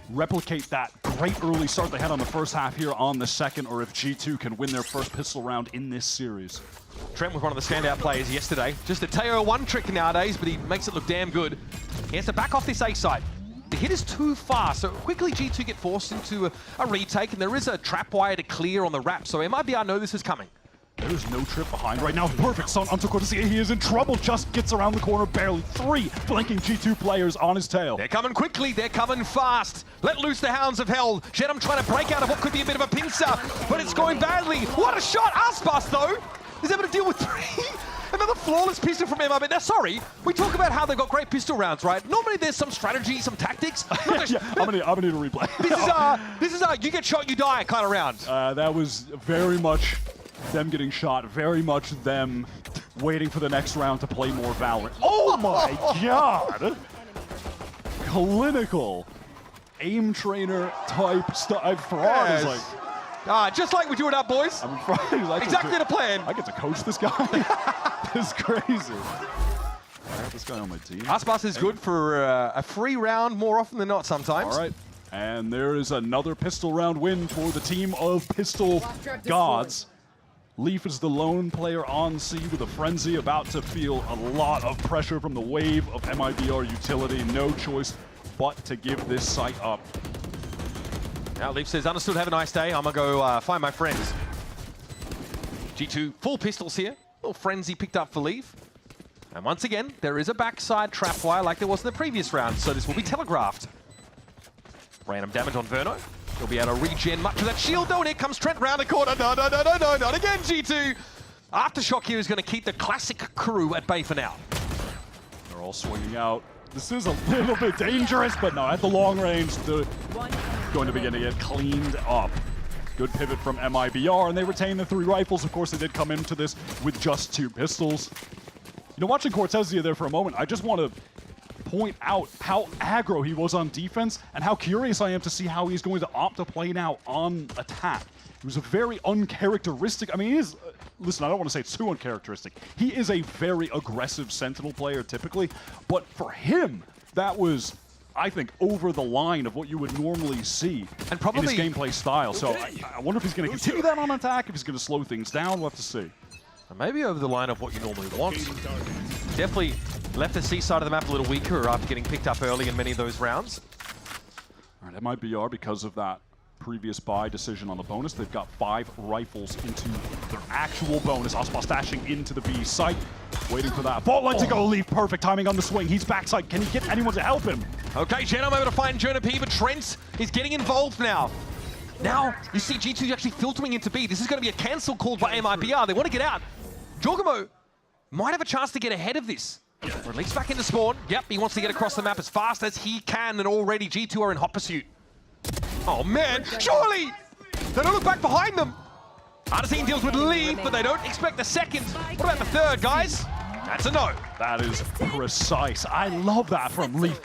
replicate that great early start they had on the first half here on the second, or if G2 can win their first pistol round in this series. Trent was one of the standout players yesterday. Just a Teo 1 trick nowadays, but he makes it look damn good. He has to back off this A site. The hit is too far, so quickly G2 get forced into a retake, and there is a trap wire to clear on the wrap, so MIBR know this is coming. There's no trip behind right now. Perfect stun onto Cortesia. He is in trouble. Just gets around the corner barely. 3 flanking G2 players on his tail. They're coming quickly. They're coming fast. Let loose the Hounds of Hell. Shenum trying to break out of what could be a bit of a pincer, but it's going badly. What a shot. Aspas, though, is able to deal with 3. Another flawless pistol from MIBR. Now, sorry, we talk about how they've got great pistol rounds, right? Normally there's some strategy, some tactics. Yeah, I'm gonna need a replay. This is you get shot, you die kind of round. That was very much them getting shot, very much them waiting for the next round to play more Valorant. Oh my god! Clinical aim trainer type stuff. Farad is like, just like we do it up, boys. I'm like, exactly the plan. I get to coach this guy. This is crazy. I have this guy on my team. Aspas is good for a free round more often than not sometimes. All right. And there is another pistol round win for the team of Pistol Gods. Leaf is the lone player on C with a Frenzy, about to feel a lot of pressure from the wave of MIBR utility. No choice but to give this site up. Now Leaf says, understood, have a nice day. I'm gonna go find my friends. G2 full pistols here. Little Frenzy picked up for Leaf. And once again, there is a backside trap wire like there was in the previous round, so this will be telegraphed. Random damage on Verno. He'll be able to regen much of that shield, though, and here comes Trent round the corner. No, not again, G2. Aftershock here is going to keep the classic crew at bay for now. They're all swinging out. This is a little bit dangerous, but no, at the long range, they're going to begin to get cleaned up. Good pivot from MIBR, and they retain the 3 rifles. Of course, they did come into this with just 2 pistols. You know, watching Cortesia there for a moment, I just want to point out how aggro he was on defense and how curious I am to see how he's going to opt to play now on attack. It was a very uncharacteristic, I mean, he is, listen, I don't want to say it's too uncharacteristic. He is a very aggressive Sentinel player typically, but for him, that was, I think, over the line of what you would normally see and probably in his gameplay style. So I wonder if he's going to continue that on attack, if he's going to slow things down. We'll have to see. Maybe over the line of what you normally want. Definitely left the C side of the map a little weaker after getting picked up early in many of those rounds. All right, MIBR, because of that previous buy decision on the bonus, they've got 5 rifles into their actual bonus. Aspas dashing into the B site, waiting for that fault line to go. Leave, perfect timing on the swing. He's backside. Can he get anyone to help him? Okay, Genom able to find Jonah P, but Trent is getting involved now. Now, you see G2 actually filtering into B. This is going to be a cancel called by MIBR. They want to get out. Jorgamo might have a chance to get ahead of this. Or at least back into spawn. Yep, he wants to get across the map as fast as he can, and already G2 are in hot pursuit. Oh man, surely! They don't look back behind them! Artisine deals with lead, but they don't expect a second. What about the third, guys? That's a no. That is precise. I love that from Leaf.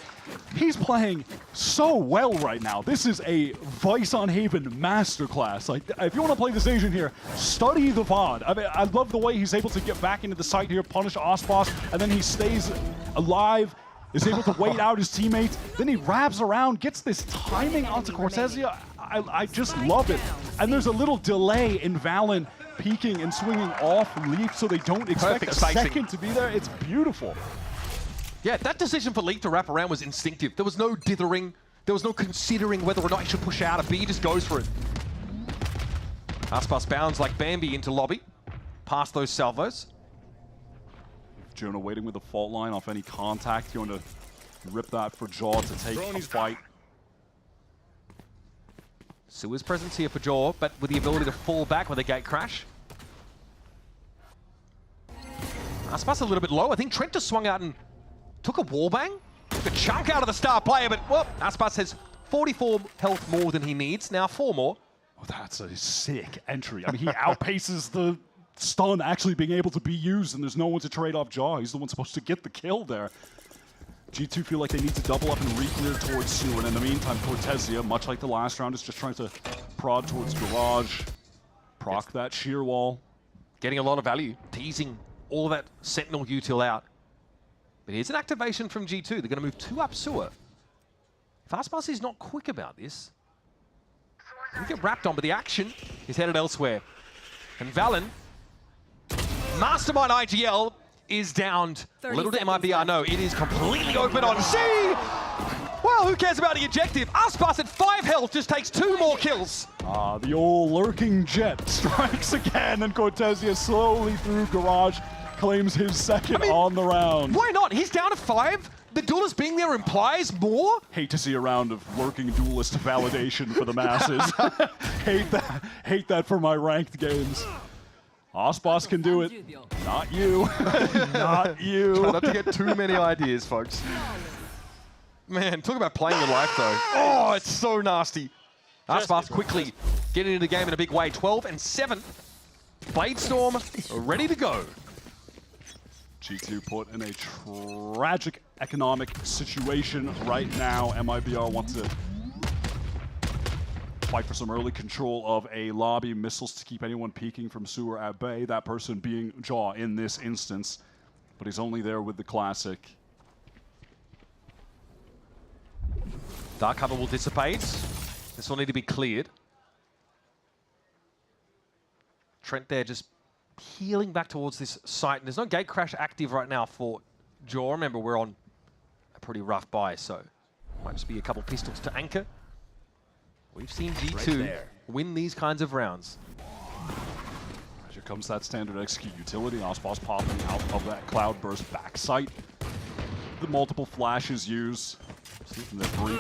He's playing so well right now. This is a Vice on Haven masterclass. Like, if you want to play this Asian here, study the VOD. I mean, I love the way he's able to get back into the site here, punish Aspas, and then he stays alive, is able to wait out his teammates. Then he wraps around, gets this timing onto Cortezia. I just love it. And there's a little delay in Valen peeking and swinging off Leaf so they don't expect a second to be there. It's beautiful. Yeah, that decision for Leaf to wrap around was instinctive. There was no dithering. There was no considering whether or not he should push out. A B just goes for it. Aspas bounds like Bambi into lobby. Past those salvos. Jonah waiting with the fault line off any contact. You want to rip that for Jaw to take a fight. Sua's presence here for Jaw, but with the ability to fall back with a gate crash. Aspas a little bit low. I think Trent just swung out and took a wallbang. Took a chunk out of the star player, but well, Aspas has 44 health more than he needs. Now 4 more. Oh, that's a sick entry. I mean, he outpaces the stun actually being able to be used, and there's no one to trade off Jaw. He's the one supposed to get the kill there. G2 feel like they need to double up and re-clear towards Sewer, and in the meantime, Cortezia, much like the last round, is just trying to prod towards Garage, proc that shear wall. Getting a lot of value, teasing all of that Sentinel util out. But here's an activation from G2. They're going to move 2 up Sewer. If Aspas is not quick about this, he'll get wrapped on, but the action is headed elsewhere. And Valen, Mastermind IGL, is downed. Little to MIBR, no, it is completely open on C! Well, who cares about the objective? Aspas at 5 health just takes 2 more kills. The old lurking jet strikes again, and Cortezia slowly through Garage claims his second on the round. Why not? He's down to 5. The duelist being there implies more. Hate to see a round of lurking duelist validation for the masses. hate that for my ranked games. Aspas can do it. Not you. Not you. Try not to get too many ideas, folks. Man, talk about playing your life, though. Oh, it's so nasty. Aspas quickly getting into the game in a big way. 12 and 7. Bladestorm ready to go. G2 put in a tragic economic situation right now. MIBR wants to fight for some early control of a lobby, missiles to keep anyone peeking from Sewer at bay, that person being Jaw in this instance. But he's only there with the classic. Dark cover will dissipate. This will need to be cleared. Trent there just peeling back towards this site. And there's no gate crash active right now for Jaw. Remember, we're on a pretty rough buy, so might just be a couple pistols to anchor. We've seen G2 win these kinds of rounds. Here comes that standard execute utility. Aspas popping out of that Cloudburst backside. The multiple flashes used. See from the breach.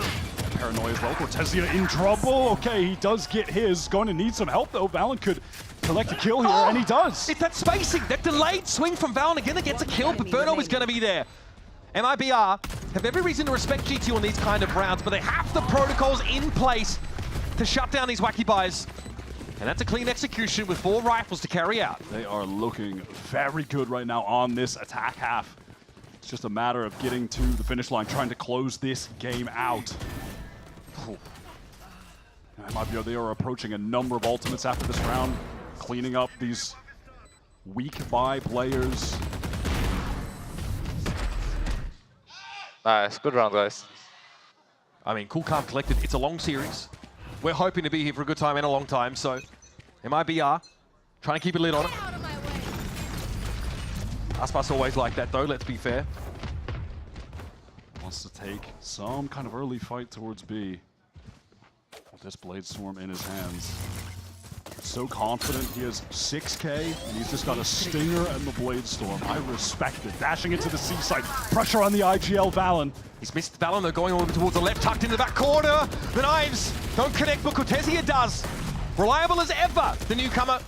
Paranoia as well. Cortezia in trouble. Okay, he does get his. Going to need some help though. Valen could collect a kill here, and he does. It's that spacing, that delayed swing from Valen again that gets a kill, but Verno is going to be there. MIBR have every reason to respect G2 on these kind of rounds, but they have the protocols in place to shut down these wacky buys. And that's a clean execution with 4 rifles to carry out. They are looking very good right now on this attack half. It's just a matter of getting to the finish line, trying to close this game out. MIBR, they are approaching a number of ultimates after this round, cleaning up these weak buy players. Nice, good round, guys. I mean, cool, calm, collected. It's a long series. We're hoping to be here for a good time and a long time, so MIBR trying to keep a lid on it. Aspas always like that, though, let's be fair. Wants to take some kind of early fight towards B. With this Blade Storm in his hands. So confident, he has 6K, and he's just got a Stinger and the Blade Storm. I respect it. Dashing into the C site. Pressure on the IGL Valen. He's missed Valen, though, going over towards the left, tucked in the back corner. The knives don't connect, but Cortesia does. Reliable as ever, the newcomer.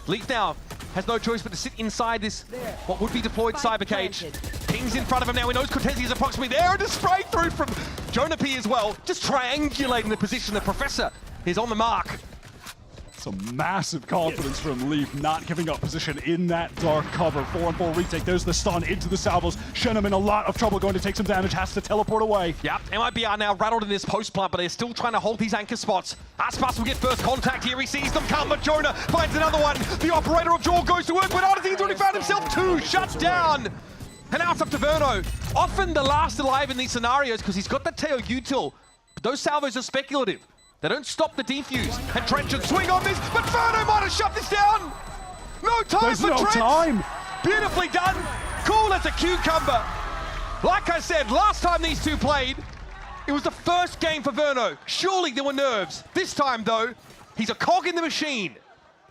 Leaf now has no choice but to sit inside this, what would be deployed cyber cage. Ping's in front of him now, he knows Cortesia is approximately there, and a spray through from Jonah P as well. Just triangulating the position. The Professor is on the mark. Some massive confidence from Leaf, not giving up position in that dark cover. 4-on-4 retake, there's the stun into the salvos. Shenum in a lot of trouble, going to take some damage, has to teleport away. Yep, MIBR now rattled in this post plant, but they're still trying to hold these anchor spots. Aspas will get first contact here, he sees them come, but Jonah finds another one. The operator of Jaw goes to work, but Odyssey's already found himself two, shut down. And now it's up to Verno. Often the last alive in these scenarios, because he's got that Teo util, but those salvos are speculative. They don't stop the defuse. And Trent should swing on this, but Verno might have shut this down! No time There's for no Trent! time. Beautifully done! Cool as a cucumber! Like I said, last time these two played, it was the first game for Verno. Surely there were nerves. This time, though, he's a cog in the machine.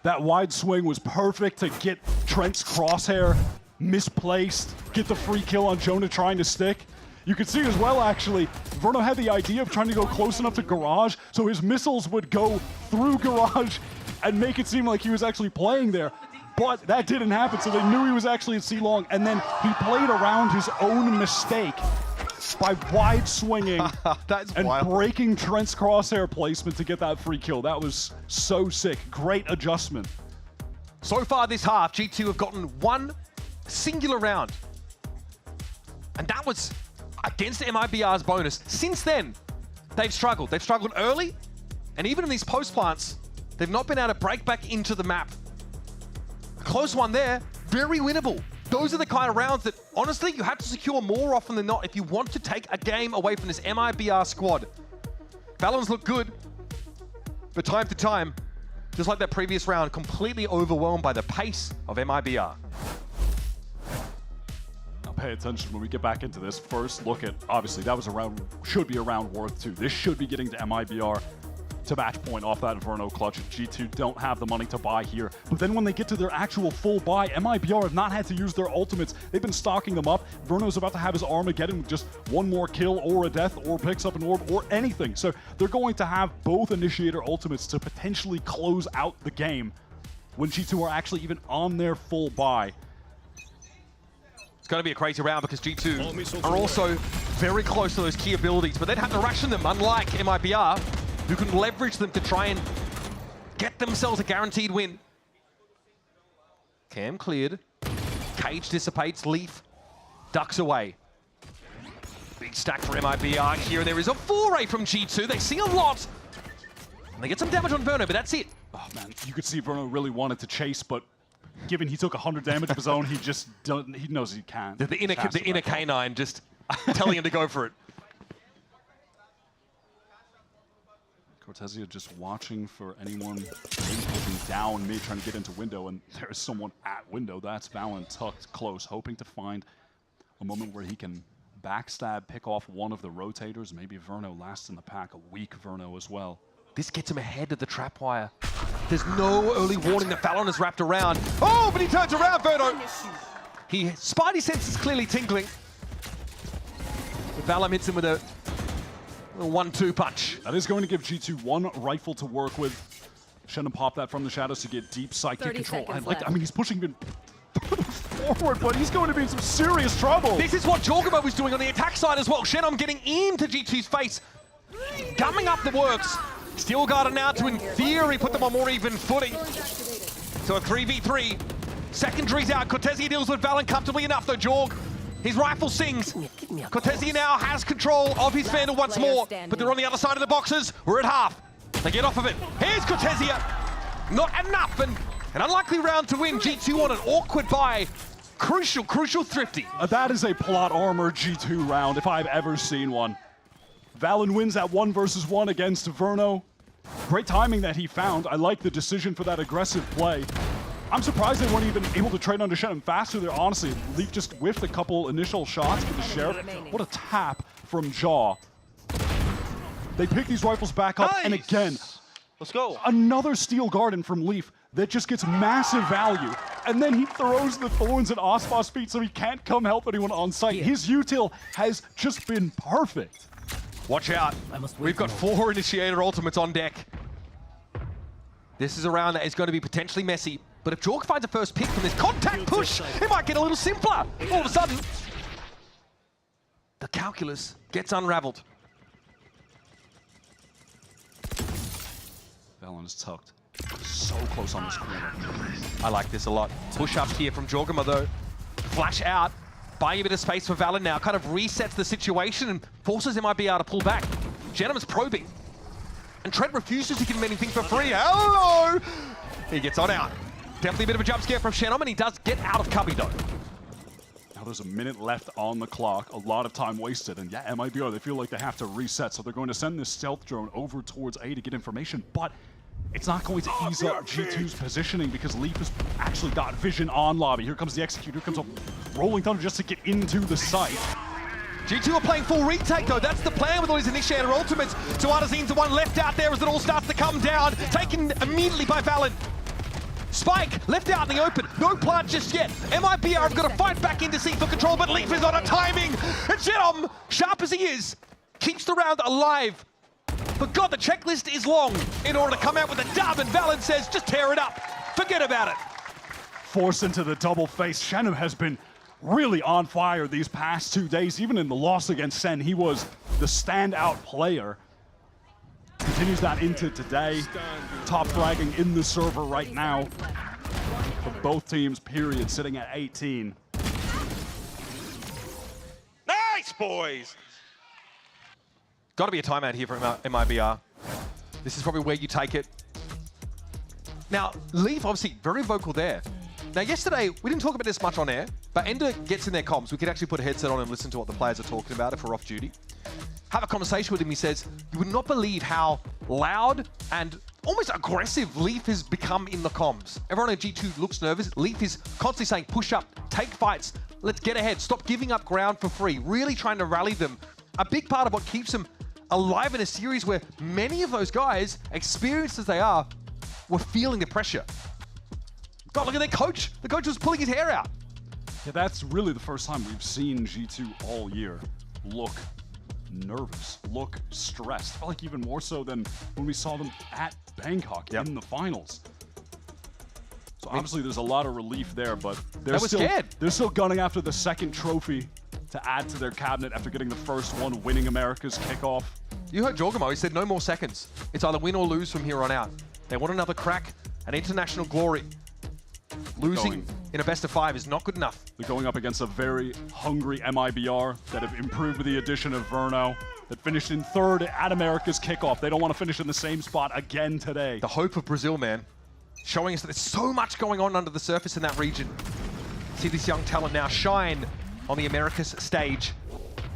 That wide swing was perfect to get Trent's crosshair misplaced, get the free kill on Jonah trying to stick. You could see as well, actually, Verno had the idea of trying to go close enough to Garage, so his missiles would go through Garage and make it seem like he was actually playing there. But that didn't happen, so they knew he was actually at C-Long, and then he played around his own mistake by wide swinging and breaking Trent's crosshair placement to get that free kill. That was so sick. Great adjustment. So far this half, G2 have gotten one singular round. And that was against MIBR's bonus. Since then, they've struggled. They've struggled early, and even in these post plants, they've not been able to break back into the map. A close one there, very winnable. Those are the kind of rounds that, honestly, you have to secure more often than not if you want to take a game away from this MIBR squad. Valens look good, but time to time, just like that previous round, completely overwhelmed by the pace of MIBR. Pay attention when we get back into this. First look at, obviously that was a round, should be a round worth two. This should be getting to MIBR to match point off that Verno clutch. G2 don't have the money to buy here. But then when they get to their actual full buy, MIBR have not had to use their ultimates. They've been stocking them up. Verno's about to have his Armageddon with just one more kill or a death or picks up an orb or anything. So they're going to have both initiator ultimates to potentially close out the game when G2 are actually even on their full buy. It's going to be a crazy round because G2 are also very close to those key abilities, but they'd have to ration them, unlike MIBR, who can leverage them to try and get themselves a guaranteed win. Cam cleared. Cage dissipates. Leaf ducks away. Big stack for MIBR here, and there is a foray from G2. They see a lot. And they get some damage on Verno, but that's it. Oh man, you could see Verno really wanted to chase, but given he took 100 damage of his own, he just doesn't. He knows he can't. The inner canine just telling him to go for it. Cortesia just watching for anyone looking down mid, trying to get into window, and there's someone at window. That's Valen tucked close, hoping to find a moment where he can backstab, pick off one of the rotators. Maybe Verno last in the pack, a weak Verno as well. This gets him ahead of the trap wire. There's no early warning that Fallon is wrapped around. Oh, but he turns around, Verno. Spidey sense is clearly tinkling. But Valum hits him with a 1-2 punch. That is going to give G2 one rifle to work with. Shenum pop that from the shadows to get deep psychic control. I mean, he's pushing him forward, but he's going to be in some serious trouble. This is what Jorgamo was doing on the attack side as well. Shenum getting into G2's face, gumming up the works. Steel Guard now to, in theory, put them on more even footing. So a 3v3. Secondaries out. Cortesia deals with Valen comfortably enough, though. Jorg, his rifle sings. Cortesia now has control of his Vandal once more, but they're on the other side of the boxes. We're at half. They get off of it. Here's Cortesia. Not enough, and an unlikely round to win. G2 on an awkward buy. Crucial, crucial Thrifty. That is a plot armor G2 round, if I've ever seen one. Valen wins that 1 versus 1 against Verno. Great timing that he found. I like the decision for that aggressive play. I'm surprised they weren't even able to trade onto Shannon faster there, honestly. Leaf just whiffed a couple initial shots with the Sheriff. What a tap from Jaw. They pick these rifles back up, and again, let's go. Another Steel Garden from Leaf that just gets massive value. And then he throws the thorns at Osbos' feet so he can't come help anyone on site. His util has just been perfect. Watch out. We've got 4 Initiator ultimates on deck. This is a round that is going to be potentially messy. But if Jorg finds a first pick from this contact push, it might get a little simpler. All of a sudden, the calculus gets unraveled. Valen is tucked so close on this corner. I like this a lot. Push up here from Jorgama though. Flash out, buying a bit of space for Valen now. Kind of resets the situation and forces MIBR to pull back. Gentleman's probing. And Trent refuses to give him anything for free. Hello! He gets on out. Definitely a bit of a jump scare from Shannon, and he does get out of cubby though. Now there's a minute left on the clock, a lot of time wasted, and yeah, MIBR, they feel like they have to reset, so they're going to send this stealth drone over towards A to get information, but it's not going to ease up G2's positioning because Leaf has actually got vision on lobby. Here comes the Execute, here comes a Rolling Thunder just to get into the site. G2 are playing full retake though, that's the plan with all these Initiator ultimates. So Ardazine's the one left out there as it all starts to come down, taken immediately by Valen. Spike left out in the open, no plant just yet. MIBR have got to fight back into seat for control, but Leaf is on a timing. And Genom, sharp as he is, keeps the round alive. But God, the checklist is long in order to come out with a dub, and Valen says, just tear it up. Forget about it. Forced into the double face. Shannon has been really on fire these past 2 days. Even in the loss against Sen, he was the standout player. Continues that into today. Top fragging in the server right now. For both teams, period, sitting at 18. Nice, boys! Got to be a timeout here from MIBR. This is probably where you take it. Now, Leaf obviously very vocal there. Now, yesterday, we didn't talk about this much on air, but Ender gets in their comms. We could actually put a headset on and listen to what the players are talking about if we're off duty. Have a conversation with him. He says, you would not believe how loud and almost aggressive Leaf has become in the comms. Everyone at G2 looks nervous. Leaf is constantly saying, push up, take fights, let's get ahead, stop giving up ground for free, really trying to rally them. A big part of what keeps them alive in a series where many of those guys, experienced as they are, were feeling the pressure. God, look at their coach. The coach was pulling his hair out. Yeah, that's really the first time we've seen G2 all year look nervous, look stressed. Felt like even more so than when we saw them at Bangkok in the finals. So obviously there's a lot of relief there, but they're still gunning after the second trophy to add to their cabinet after getting the first one, winning America's Kickoff. You heard Jorgamo, he said no more seconds. It's either win or lose from here on out. They want another crack, an international glory. Losing in a best of 5 is not good enough. They're going up against a very hungry MIBR that have improved with the addition of Verno, that finished in 3rd at America's Kickoff. They don't want to finish in the same spot again today. The hope of Brazil, man. Showing us that there's so much going on under the surface in that region. See this young talent now shine on the Americas stage.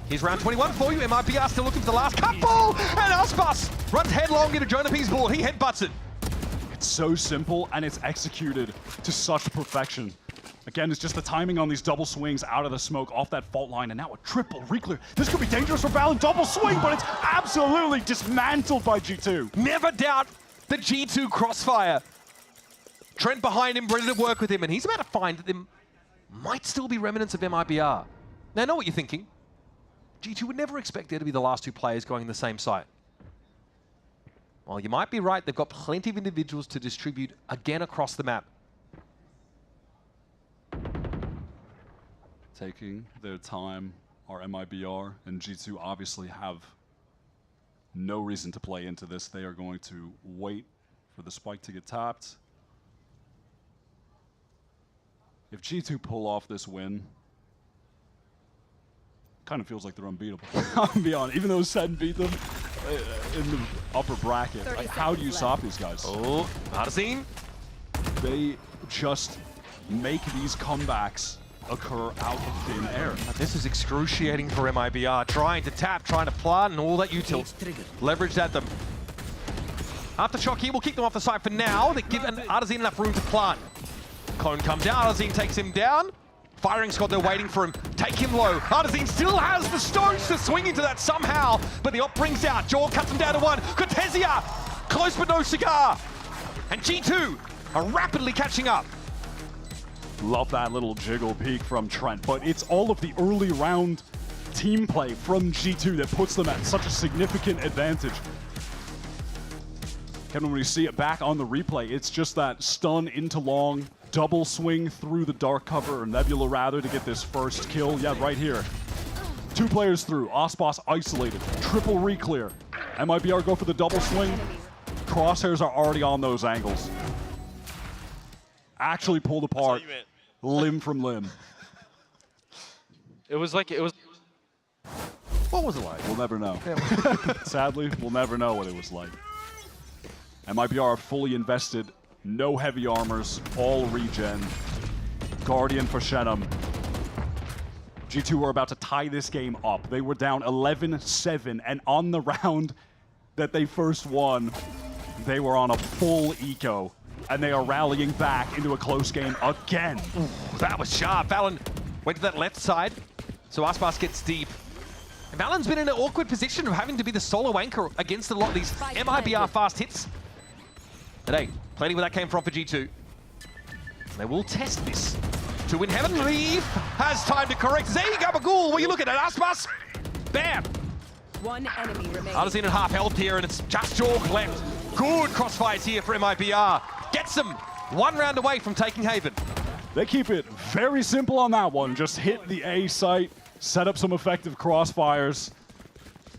Here's round 21 for you. MIBR still looking for the last couple. And Osbos runs headlong into Jonah P's board. He headbutts it. It's so simple and it's executed to such perfection. Again, it's just the timing on these double swings out of the smoke off that fault line, and now a triple reclear. This could be dangerous for Valen. Double swing, but it's absolutely dismantled by G2. Never doubt the G2 crossfire. Trent behind him, ready to work with him, and he's about to find that there might still be remnants of MIBR. Now, I know what you're thinking. G2 would never expect there to be the last 2 players going in the same site. Well, you might be right. They've got plenty of individuals to distribute again across the map. Taking their time are MIBR, and G2 obviously have no reason to play into this. They are going to wait for the spike to get tapped. If G2 pull off this win, kind of feels like they're unbeatable. I'll be honest, even though Sen beat them in the upper bracket, like, how do you stop these guys? Oh, not a scene. They just make these comebacks occur out of thin air. This is excruciating for MIBR, trying to tap, trying to plant, and all that util leveraged at them. After Shocky will kick them off the site for now. They give Artazine enough room to plant. Clone comes down, Artazine takes him down. Firing squad, they're waiting for him. Take him low. Artazine still has the stones to swing into that somehow, but the op brings out. Jaw cuts him down to one. Cortesia, close but no cigar. And G2 are rapidly catching up. Love that little jiggle peek from Trent, but it's all of the early round team play from G2 that puts them at such a significant advantage. And when we see it back on the replay, it's just that stun into long, double swing through the dark cover, or Nebula rather, to get this first kill. Yeah, right here. 2 players through, Ospas isolated, triple re-clear. MIBR go for the double swing. Crosshairs are already on those angles. Actually pulled apart, limb from limb. It was like, it was... What was it like? We'll never know. Sadly, we'll never know what it was like. MIBR fully invested, no heavy armors, all regen. Guardian for Shenum. G2 were about to tie this game up. They were down 11-7, and on the round that they first won, they were on a full eco, and they are rallying back into a close game again. Ooh, that was sharp. Valen went to that left side, so Aspas gets deep. And Valen's been in an awkward position of having to be the solo anchor against a lot of these MIBR fast hits. But hey, plenty where that came from for G2. They will test this. To win Heaven, Leaf has time to correct. Zay Gabagool, what are you looking at? Aspas, bam! One enemy remains. Artazine at half health here, and it's just Jorg left. Good crossfires here for MIBR. Gets them 1 round away from taking Haven. They keep it very simple on that one. Just hit the A site, set up some effective crossfires.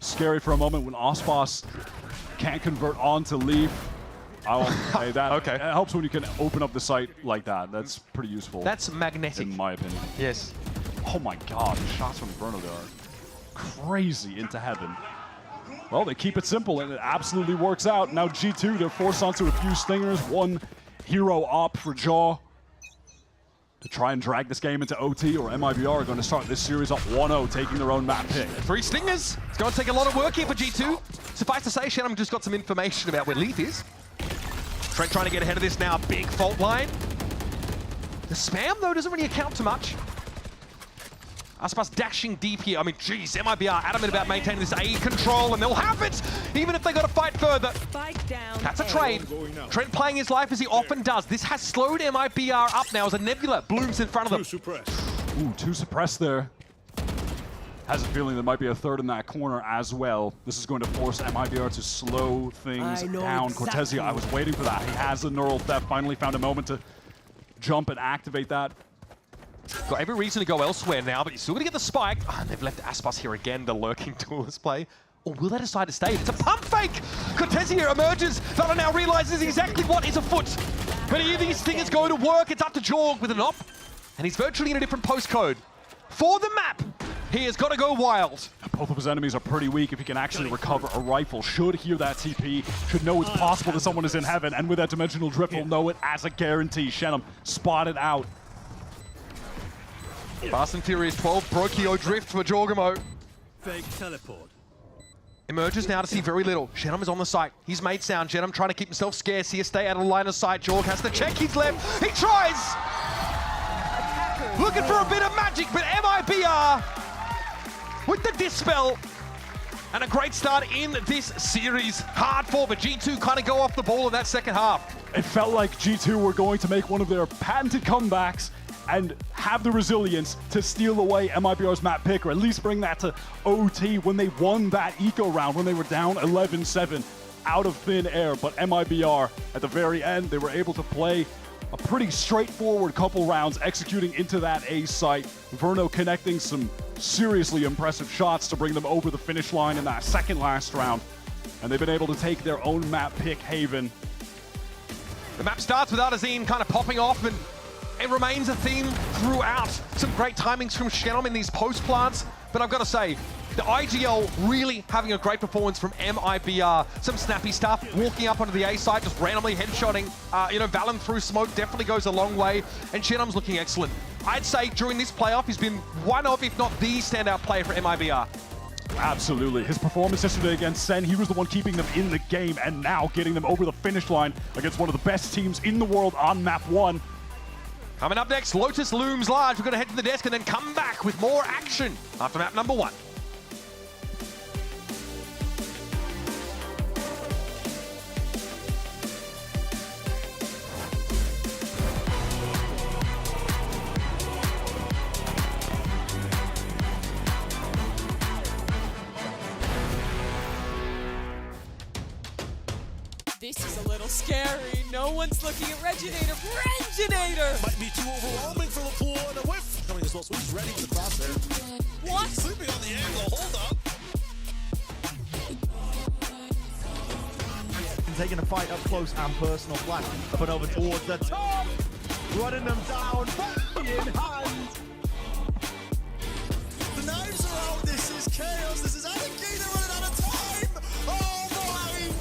Scary for a moment when Ospas can't convert onto Leaf. Hey, that helps when you can open up the site like that. That's pretty useful. That's magnetic, in my opinion. Yes. Oh my god, the shots from Inferno there are crazy into Heaven. Well, they keep it simple, and it absolutely works out. Now G2, they're forced onto a few stingers. 1 hero op for Jaw to try and drag this game into OT, or MIBR are going to start this series up 1-0, taking their own map pick. 3 stingers. It's going to take a lot of work here for G2. Suffice to say, Shenum just got some information about where Leaf is. Trent trying to get ahead of this now. Big fault line. The spam, though, doesn't really account to much. Aspas dashing deep here. I mean, geez, MIBR adamant about maintaining this A control, and they'll have it, even if they got to fight further. That's a trade. Trent playing his life as he often does. This has slowed MIBR up now as a Nebula blooms in front of them. Ooh, 2 suppressed there. Has a feeling there might be a 3rd in that corner as well. This is going to force MIBR to slow things down. Cortesia, I was waiting for that. He has the neural theft, finally found a moment to jump and activate that. Got every reason to go elsewhere now, but you're still gonna get the spike. And they've left Aspas here again, the lurking duelist play. Or will they decide to stay? It's a pump fake! Cortesia emerges. Valen now realizes exactly what is afoot. But either these things go to work, it's up to Jorg with an op. And he's virtually in a different postcode. For the map, he has got to go wild. Both of his enemies are pretty weak. If he can actually recover a rifle, should hear that TP, should know it's possible that someone is in Heaven, and with that dimensional drift, will know it as a guarantee. Shenum spotted out. Fast and Furious 12, Brokio drift for Jorgamo. Fake teleport. Emerges now to see very little. Shenum is on the site. He's made sound. Shenum trying to keep himself scarce here, stay out of line of sight. Jorg has to check his left. He tries! Looking for a bit of magic, but MIBR with the dispel. And a great start in this series. Hard for, but G2 kind of go off the ball in that second half. It felt like G2 were going to make one of their patented comebacks and have the resilience to steal away MIBR's map pick, or at least bring that to OT when they won that eco round, when they were down 11-7 out of thin air. But MIBR, at the very end, they were able to play a pretty straightforward couple rounds, executing into that A site. Verno connecting some seriously impressive shots to bring them over the finish line in that second last round. And they've been able to take their own map pick, Haven. The map starts with Artazine kind of popping off, and it remains a theme throughout. Some great timings from Shenum in these post plants. but I've got to say, the IGL really having a great performance from MIBR. Some snappy stuff, walking up onto the A side, just randomly headshotting. Valen through smoke definitely goes a long way, and Shenum's looking excellent. I'd say during this playoff, he's been one of, if not the standout player for MIBR. Absolutely. His performance yesterday against Sen, he was the one keeping them in the game and now getting them over the finish line against one of the best teams in the world on map 1. Coming up next, Lotus looms large. We're going to head to the desk and then come back with more action after map number 1. This is a little scary. No one's looking at Reginator. Reginator! Might be too overwhelming for the pool and a whiff. Coming as well, so he's ready for the crosshair. What? He's sleeping on the angle. Hold up. Taking a fight up close and personal. Flash up and over towards the top. Running them down. Body in hand. The knives are out. This is chaos. This is Alligator running out of time. Oh boy.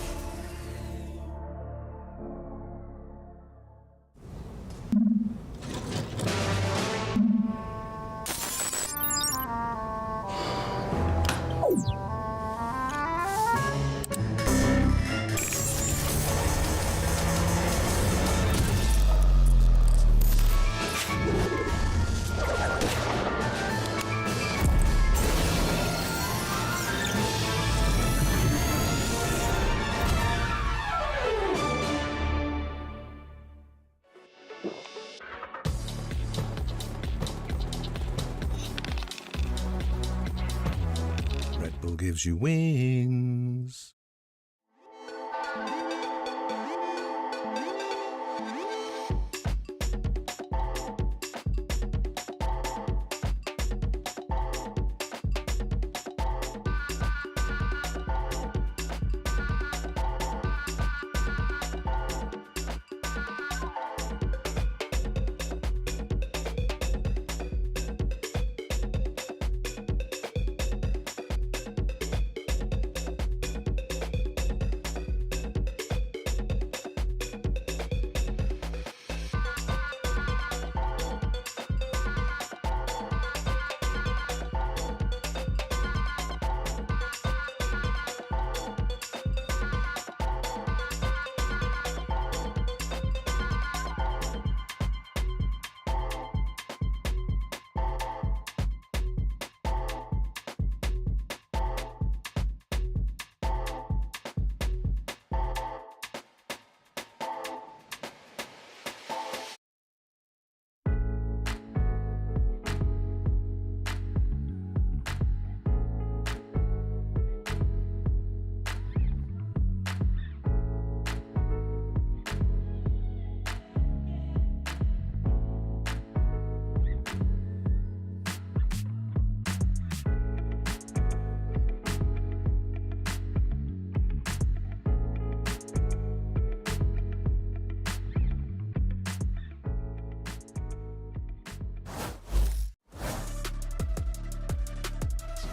Red Bull gives you wings.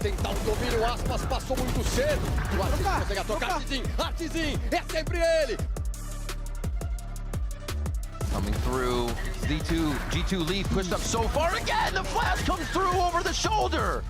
Tentar o domínio, Aspas passou muito cedo. O Artezinho consegue tocar. Artezinho, é sempre ele. Coming through, G2 lead pushed up so far again. The flash comes through over the shoulder.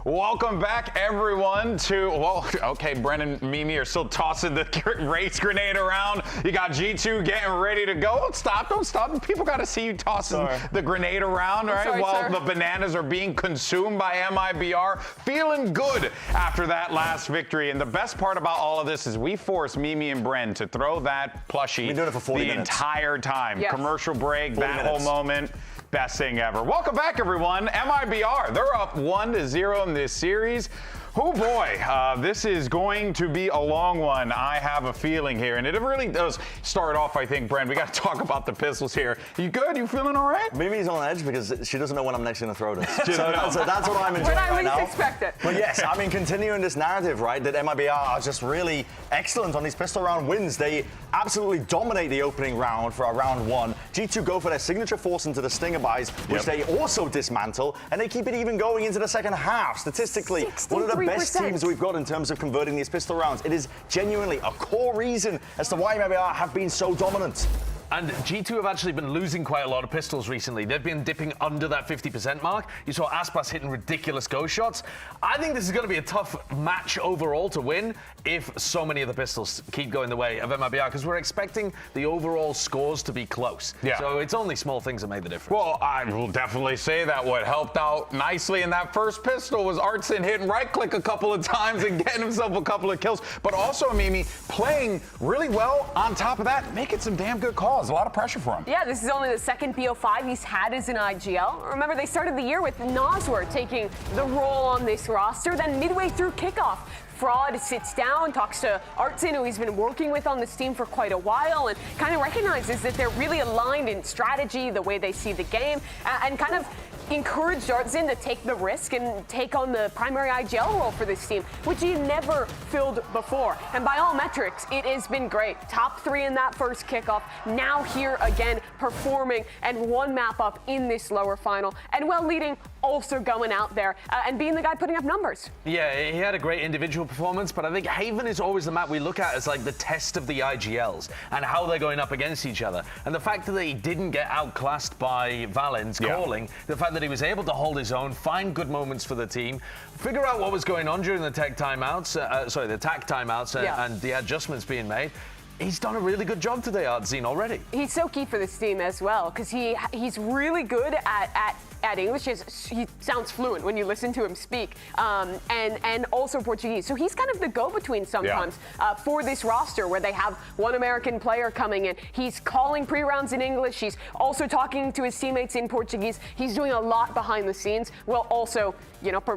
Welcome back, everyone, to, well, okay, Brennan and Mimi are still tossing the race grenade around. You got G2 getting ready to go. Don't stop. People got to see you tossing the grenade around, right? While the bananas are being consumed by MIBR. Feeling good after that last victory. And the best part about all of this is we forced Mimi and Bren to throw that plushie We've been doing it for 40 minutes. Entire time. Yes. Commercial break, that whole moment. Best thing ever. Welcome back, everyone. MIBR, they're up 1-0 in this series. Oh boy, this is going to be a long one. I have a feeling here, and it really does start off, I think, Brent. We got to talk about the pistols here. You good? You feeling all right? Mimi's on edge because she doesn't know when I'm next going to throw this. So that's what I'm enjoying right now. When I least expect it. But yes, I mean, continuing this narrative, right, that MIBR are just really excellent on these pistol round wins. They absolutely dominate the opening round for our round one. G2 go for their signature force into the Stinger buys, which they also dismantle, and they keep it even going into the second half. Statistically, one of the best teams we've got in terms of converting these pistol rounds. It is genuinely a core reason as to why MIBR have been so dominant. And G2 have actually been losing quite a lot of pistols recently. They've been dipping under that 50% mark. You saw Aspas hitting ridiculous ghost shots. I think this is going to be a tough match overall to win if so many of the pistols keep going the way of MIBR, because we're expecting the overall scores to be close. Yeah. So it's only small things that made the difference. Well, I will definitely say that what helped out nicely in that first pistol was Artson hitting right-click a couple of times and getting himself a couple of kills, but also Mimi playing really well on top of that, making some damn good calls. A lot of pressure for him. Yeah, this is only the second BO5 he's had as an IGL. Remember, they started the year with Nosworth taking the role on this roster. Then midway through kickoff, Fraud sits down, talks to Artson, who he's been working with on this team for quite a while, and kind of recognizes that they're really aligned in strategy, the way they see the game, and kind of encouraged Artson to take the risk and take on the primary IGL role for this team, which he never filled before. And by all metrics, it has been great. Top 3 in that first kickoff, now here again, performing and one map up in this lower final, and well leading, also going out there and being the guy putting up numbers. Yeah, he had a great individual performance, but I think Haven is always the map we look at as like the test of the IGLs and how they're going up against each other. And the fact that he didn't get outclassed by Valen's calling, the fact that he was able to hold his own, find good moments for the team, figure out what was going on during the tech timeouts, the TAC timeouts and the adjustments being made. He's done a really good job today, Artzine, already. He's so key for this team as well, because he's really good at English. He sounds fluent when you listen to him speak, and also Portuguese. So he's kind of the go-between sometimes for this roster, where they have one American player coming in. He's calling pre-rounds in English. He's also talking to his teammates in Portuguese. He's doing a lot behind the scenes, while also,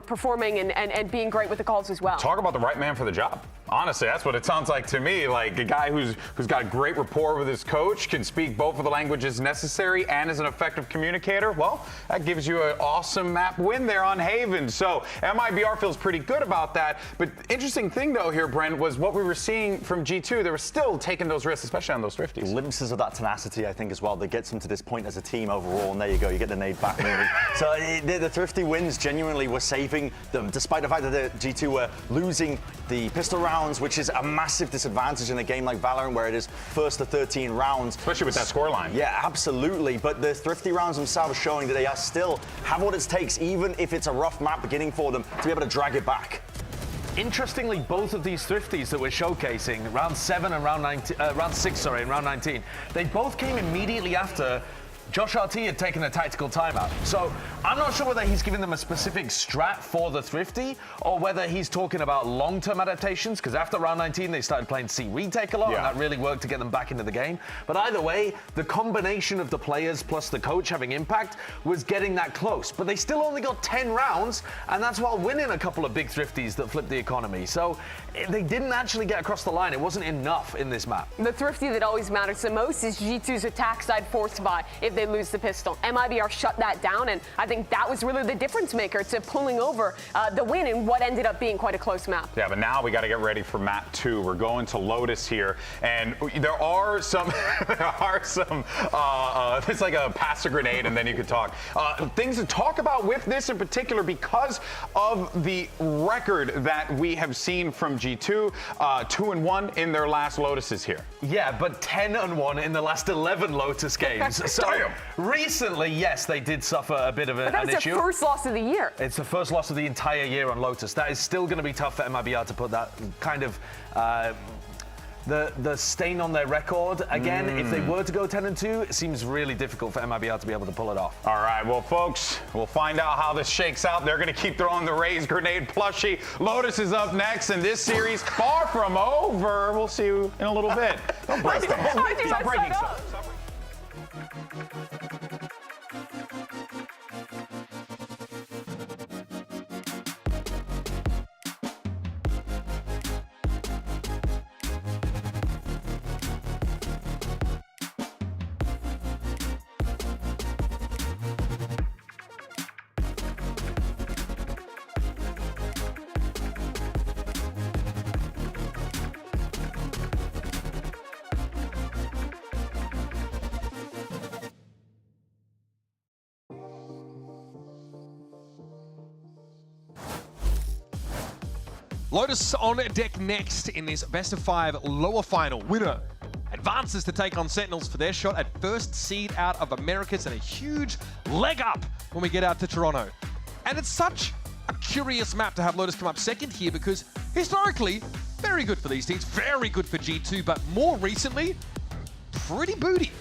performing and being great with the calls as well. Talk about the right man for the job. Honestly, that's what it sounds like to me. Like a guy who's got great rapport with his coach, can speak both of the languages necessary, and is an effective communicator. Well, that gives you an awesome map win there on Haven. So MIBR feels pretty good about that. But interesting thing though here, Brent, was what we were seeing from G2. They were still taking those risks, especially on those thrifties. Glimpses of that tenacity, I think, as well, that gets them to this point as a team overall. And there you go, you get the nade back, maybe. So the thrifty wins genuinely were saving them, despite the fact that the G2 were losing the pistol rounds, which is a massive disadvantage in a game like Valorant, where it is first to 13 rounds. Especially with that scoreline. Yeah, absolutely. But the thrifty rounds themselves are showing that they are still have what it takes, even if it's a rough map beginning for them, to be able to drag it back. Interestingly, both of these thrifties that we're showcasing, round 7 and round 6, and round 19, they both came immediately after Josh RT had taken a tactical timeout. So I'm not sure whether he's giving them a specific strat for the thrifty or whether he's talking about long-term adaptations, because after round 19 they started playing C retake a lot, and that really worked to get them back into the game. But either way, the combination of the players plus the coach having impact was getting that close. But they still only got 10 rounds, and that's while winning a couple of big thrifties that flipped the economy. So they didn't actually get across the line. It wasn't enough in this map. The thrifty that always matters the most is G2's attack side force buy if they lose the pistol. MIBR shut that down, and I think that was really the difference maker to pulling over the win in what ended up being quite a close map. Yeah, but now we got to get ready for map 2. We're going to Lotus here, and there are some, it's like a pass a grenade and then you could talk. Things to talk about with this in particular because of the record that we have seen from G2, 2-1 in their last Lotuses here. Yeah, but 10-1 in the last 11 Lotus games. So recently, yes, they did suffer a bit of an issue. But that was their first loss of the year. It's the first loss of the entire year on Lotus. That is still going to be tough for MIBR to put that kind of the stain on their record again. If they were to go 10-2, it seems really difficult for MIBR to be able to pull it off. All right, well, folks, we'll find out how this shakes out. They're going to keep throwing the raised grenade plushie. Lotus is up next, and this series far from over. We'll see you in a little bit. Don't break things. Stop breaking stuff. Lotus on deck next in this best-of-5 lower final. Winner advances to take on Sentinels for their shot at first seed out of Americas and a huge leg up when we get out to Toronto. And it's such a curious map to have Lotus come up second here because historically, very good for these teams, very good for G2, but more recently, pretty booty.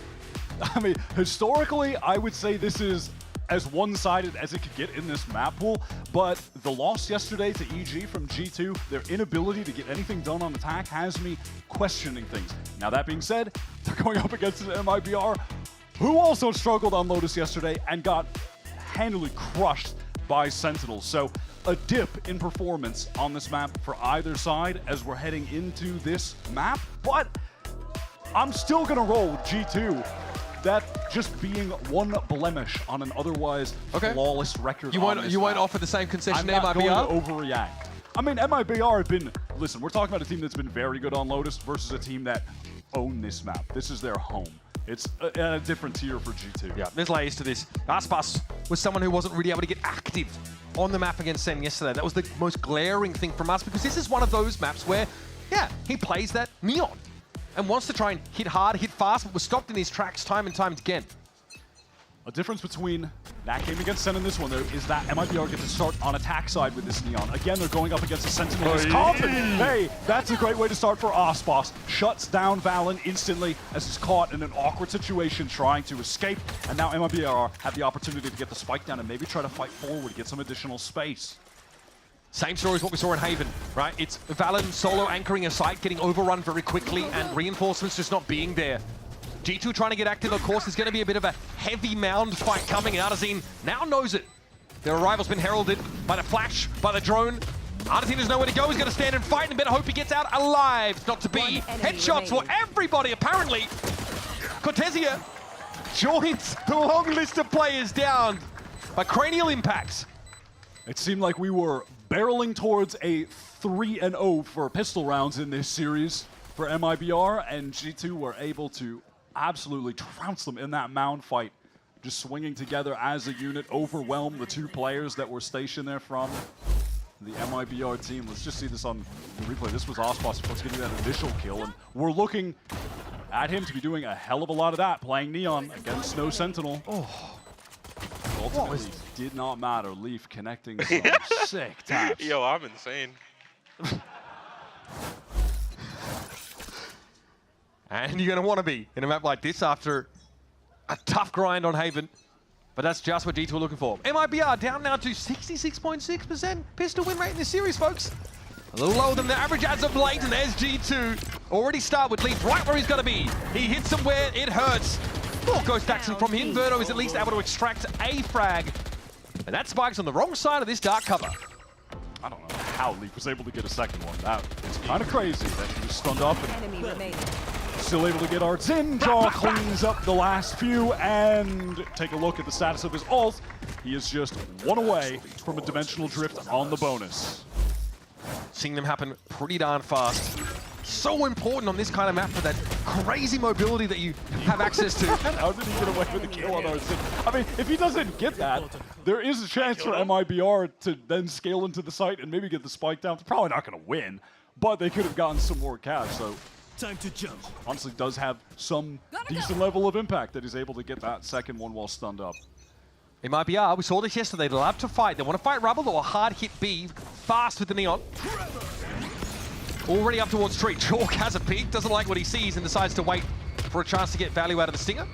I mean, historically, I would say this is as one-sided as it could get in this map pool, but the loss yesterday to EG from G2, their inability to get anything done on attack has me questioning things. Now that being said, they're going up against an MIBR who also struggled on Lotus yesterday and got handily crushed by Sentinels. So a dip in performance on this map for either side as we're heading into this map, but I'm still gonna roll with G2. That just being one blemish on an otherwise flawless record. You won't offer the same concession to I'm not MIBR? going to overreact. I mean, MIBR have been, listen, we're talking about a team that's been very good on Lotus versus a team that own this map. This is their home. It's a different tier for G2. Yeah, there's layers to this. Aspas was someone who wasn't really able to get active on the map against Sen yesterday. That was the most glaring thing from us because this is one of those maps where, yeah, he plays that Neon and wants to try and hit hard, hit fast, but was stopped in his tracks time and time again. A difference between that game against Sen and this one, though, is that MIBR gets to start on attack side with this Neon. Again, they're going up against a Sentinel. Hey, that's a great way to start for Aspas. Shuts down Valen instantly as he's caught in an awkward situation trying to escape. And now MIBR have the opportunity to get the spike down and maybe try to fight forward, get some additional space. Same story as what we saw in Haven, right? It's Valen solo anchoring a site, getting overrun very quickly, and reinforcements just not being there. G2 trying to get active, of course. There's going to be a bit of a heavy mound fight coming, and Artazine now knows it. Their arrival's been heralded by the flash, by the drone. Artazine has nowhere to go. He's going to stand and fight, and better hope he gets out alive. It's not to be. Headshots for everybody, apparently. Cortesia joins the long list of players down by cranial impacts. It seemed like we were barreling towards a 3-0 for pistol rounds in this series for MIBR, and G2 were able to absolutely trounce them in that mound fight, just swinging together as a unit, overwhelm the two players that were stationed there from the MIBR team. Let's just see this on the replay. This was Aspas, of course, getting that initial kill, and we're looking at him to be doing a hell of a lot of that, playing Neon against Snow Sentinel. Ultimately, did not matter. Leaf connecting some sick taps. Yo, I'm insane. And you're going to want to be in a map like this after a tough grind on Haven. But that's just what G2 are looking for. MIBR down now to 66.6% pistol win rate in this series, folks. A little lower than the average as of late, and there's G2. Already start with Leaf right where he's going to be. He hits him where it hurts. Oh, Ghost action from him. Verno is at least able to extract a frag. And that spike's on the wrong side of this dark cover. I don't know how Leaf was able to get a second one. That is kind of crazy that he was stunned up and still able to get arts in. Jaw cleans up the last few, and take a look at the status of his ult. He is just one away from a dimensional drift on the bonus. Seeing them happen pretty darn fast. So important on this kind of map for that crazy mobility that you have access to. How did he get away with the kill on Arts? I mean, if he doesn't get that, there is a chance for MIBR to then scale into the site and maybe get the spike down. They're probably not going to win, but they could have gotten some more cash. So time to jump. Honestly, does have some decent level of impact that he's able to get that second one while stunned up. MIBR, we saw this yesterday. They love to fight. They want to fight Rubble or hard hit B fast with the Neon. Already up towards Street. Chalk has a peek, doesn't like what he sees, and decides to wait for a chance to get value out of the Stinger.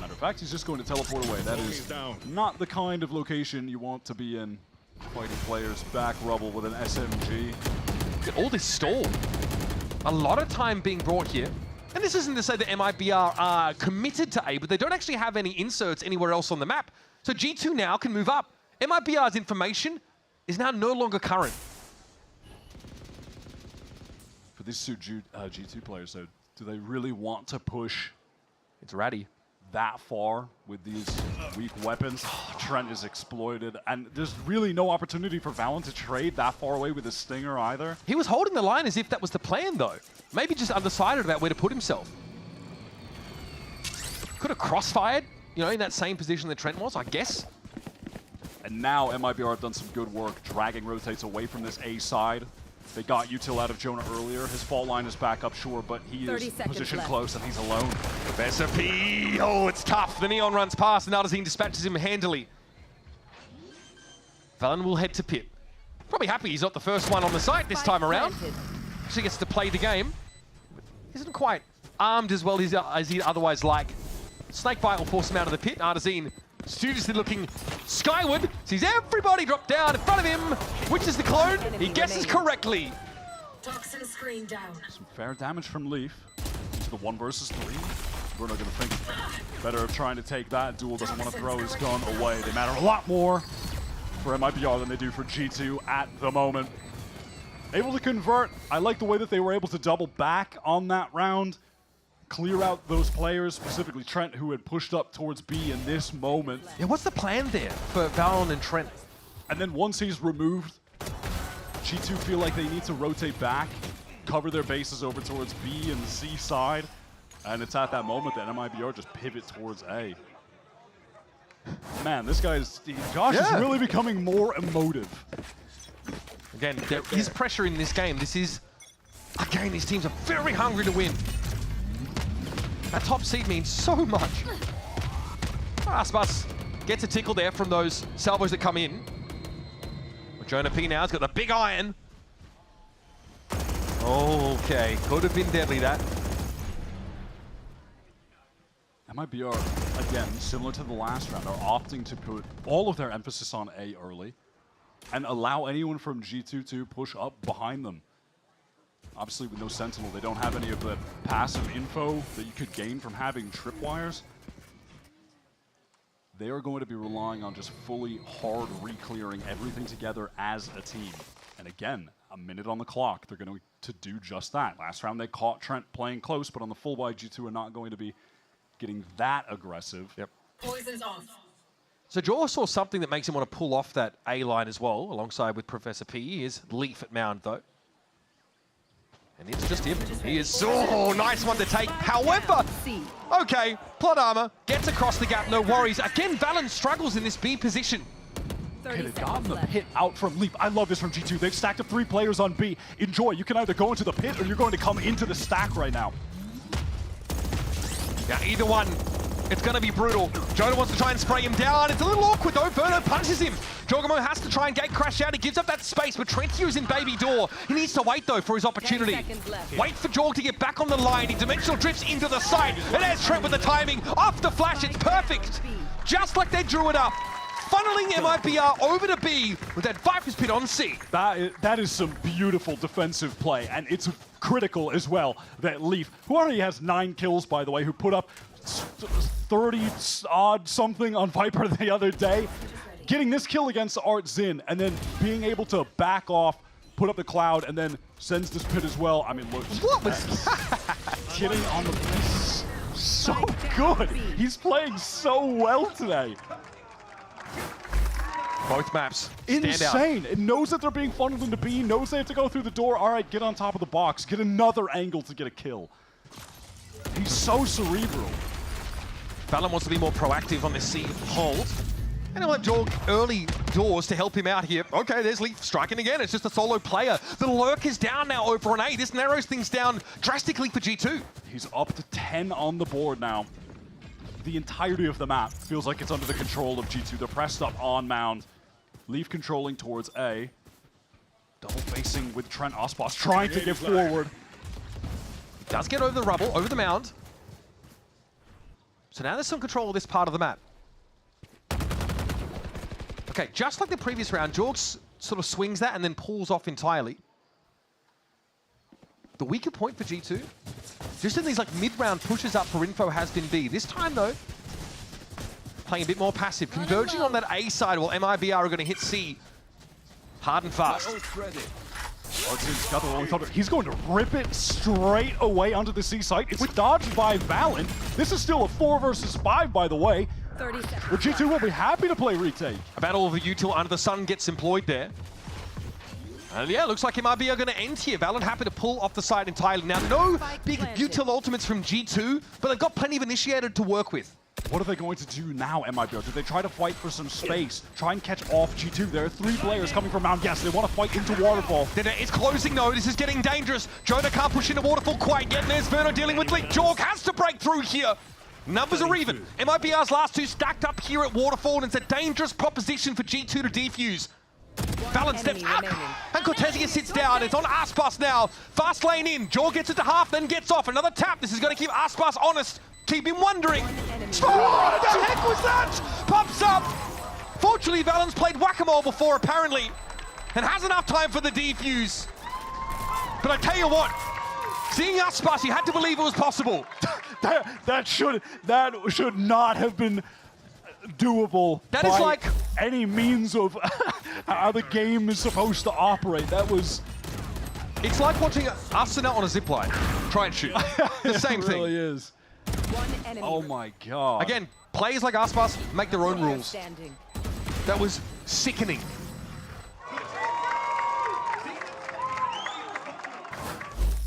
Matter of fact, he's just going to teleport away. That is not the kind of location you want to be in. Fighting players back Rubble with an SMG. Look at all this stall. A lot of time being brought here. And this isn't to say that MIBR are committed to A, but they don't actually have any inserts anywhere else on the map. So G2 now can move up. MIBR's information is now no longer current. For these two G2 players, though, do they really want to push It's ratty that far with these weak weapons? Trent is exploited, and there's really no opportunity for Valen to trade that far away with a Stinger either. He was holding the line as if that was the plan, though. Maybe just undecided about where to put himself. Could have crossfired, you know, in that same position that Trent was, I guess. And now MIBR have done some good work, dragging rotates away from this A side. They got util out of Jonah earlier. His fault line is back up, sure, but he is positioned close and he's alone. Professor P, oh, it's tough. The Neon runs past and Aldazine dispatches him handily. Valen will head to pit. Probably happy he's not the first one on the site this time around. Actually gets to play the game. Isn't quite armed as well as he'd otherwise like. Snakebite will force him out of the pit. Aldazine studiously looking skyward, sees everybody drop down in front of him, which is the clone. He guesses correctly. Toxin screen down. Some fair damage from Leaf. It's the 1 versus 3. We're not going to think better of trying to take that. Duel doesn't want to throw his gun away. They matter a lot more for MIBR than they do for G2 at the moment. Able to convert. I like the way that they were able to double back on that round. Clear out those players, specifically Trent, who had pushed up towards B in this moment. Yeah, what's the plan there for Valorant and Trent? And then once he's removed, G2 feel like they need to rotate back, cover their bases over towards B and C side, and it's at that moment that MIBR just pivot towards A. Man, this guy's, Josh is really becoming more emotive. Again, there is pressure in this game. This is, again, these teams are very hungry to win. That top seed means so much. Aspas gets a tickle there from those salvos that come in. Jonah P now has got the big iron. Okay, could have been deadly that. MIBR, again, similar to the last round, are opting to put all of their emphasis on A early and allow anyone from G2 to push up behind them. Obviously, with no Sentinel, they don't have any of the passive info that you could gain from having tripwires. They are going to be relying on just fully hard re-clearing everything together as a team. And again, a minute on the clock, they're going to do just that. Last round, they caught Trent playing close, but on the full buy, G2 are not going to be getting that aggressive. Yep. Poison's off. So Jaw saw something that makes him want to pull off that A line as well, alongside with Professor P. He is Leaf at Mound, though. And it's just him. He is, oh, nice one to take. However, okay, plot armor, gets across the gap, no worries. Again, Valen struggles in this B position. Okay, they've gotten the pit out from Leaf. I love this from G2. They've stacked up 3 players on B. Enjoy. You can either go into the pit or you're going to come into the stack right now. Yeah, either one. It's going to be brutal. Jonah wants to try and spray him down. It's a little awkward, though. Verno punches him. Jorgamo has to try and gate crash out. He gives up that space, but Trentio's in baby door. He needs to wait, though, for his opportunity. Wait for Jorg to get back on the line. He dimensional drifts into the side. And there's Trent with the timing. Off the flash. It's perfect. Just like they drew it up. Funneling MIBR over to B with that Viper's Pit on C. That is some beautiful defensive play, and it's critical as well that Leaf, who already has 9 kills, by the way, who put up 30-odd something on Viper the other day, getting this kill against Art Zin, and then being able to back off, put up the cloud, and then sends this pit as well. I mean, look. What was getting on the place? So good. He's playing so well today. Both maps stand Insane. out. It knows that they're being funneled into B, knows they have to go through the door. All right, get on top of the box. Get another angle to get a kill. He's so cerebral. Valen wants to be more proactive on this C hold. And he'll have Jorg early doors to help him out here. Okay, there's Leaf striking again. It's just a solo player. The lurk is down now over on A. This narrows things down drastically for G2. He's up to 10 on the board now. The entirety of the map feels like it's under the control of G2. They're pressed up on Mound. Leaf controlling towards A. Double facing with Trent Aspas trying to get forward. He does get over the rubble, over the mound. So now there's some control of this part of the map. Okay, just like the previous round, Jorg sort of swings that and then pulls off entirely. The weaker point for G2, just in these like mid-round pushes up for info has been B. This time though, playing a bit more passive, converging on that A side while MIBR are going to hit C hard and fast. Artzin's got the rolling thunder. He's going to rip it straight away onto the C site. It's dodged by Valen. This is still a 4 versus 5, by the way. 30 seconds. But G2 will be happy to play retake. A battle of the util under the sun gets employed there. And yeah, looks like MIBR are going to end here. Valen happy to pull off the side entirely. Now, no big util ultimates from G2, but they've got plenty of initiator to work with. What are they going to do now, MIBR? Do they try to fight for some space? Try and catch off G2? There are 3 players coming from Mount. Yes, they want to fight into Waterfall. It's closing though. This is getting dangerous. Jonah can't push into Waterfall quite yet. There's Verno dealing with Leak. Jorg has to break through here. Numbers are even. MIBR's last 2 stacked up here at Waterfall, and it's a dangerous proposition for G2 to defuse. Valen steps out, and Cortezia sits down. It's on Aspas now. Fast lane in. Jorg gets it to half, then gets off. Another tap. This is going to keep Aspas honest. Keep him wondering. What the heck was that? Pops up. Fortunately, Valen's played whack-a-mole before, apparently, and has enough time for the defuse. But I tell you what, seeing Aspas, you had to believe it was possible. that should not have been doable. That is like any means of how the game is supposed to operate. That was. It's like watching Arsenal on a zipline. Try and shoot. The same thing. It really is. Oh my god. Again, players like Aspas make their own rules. That was sickening.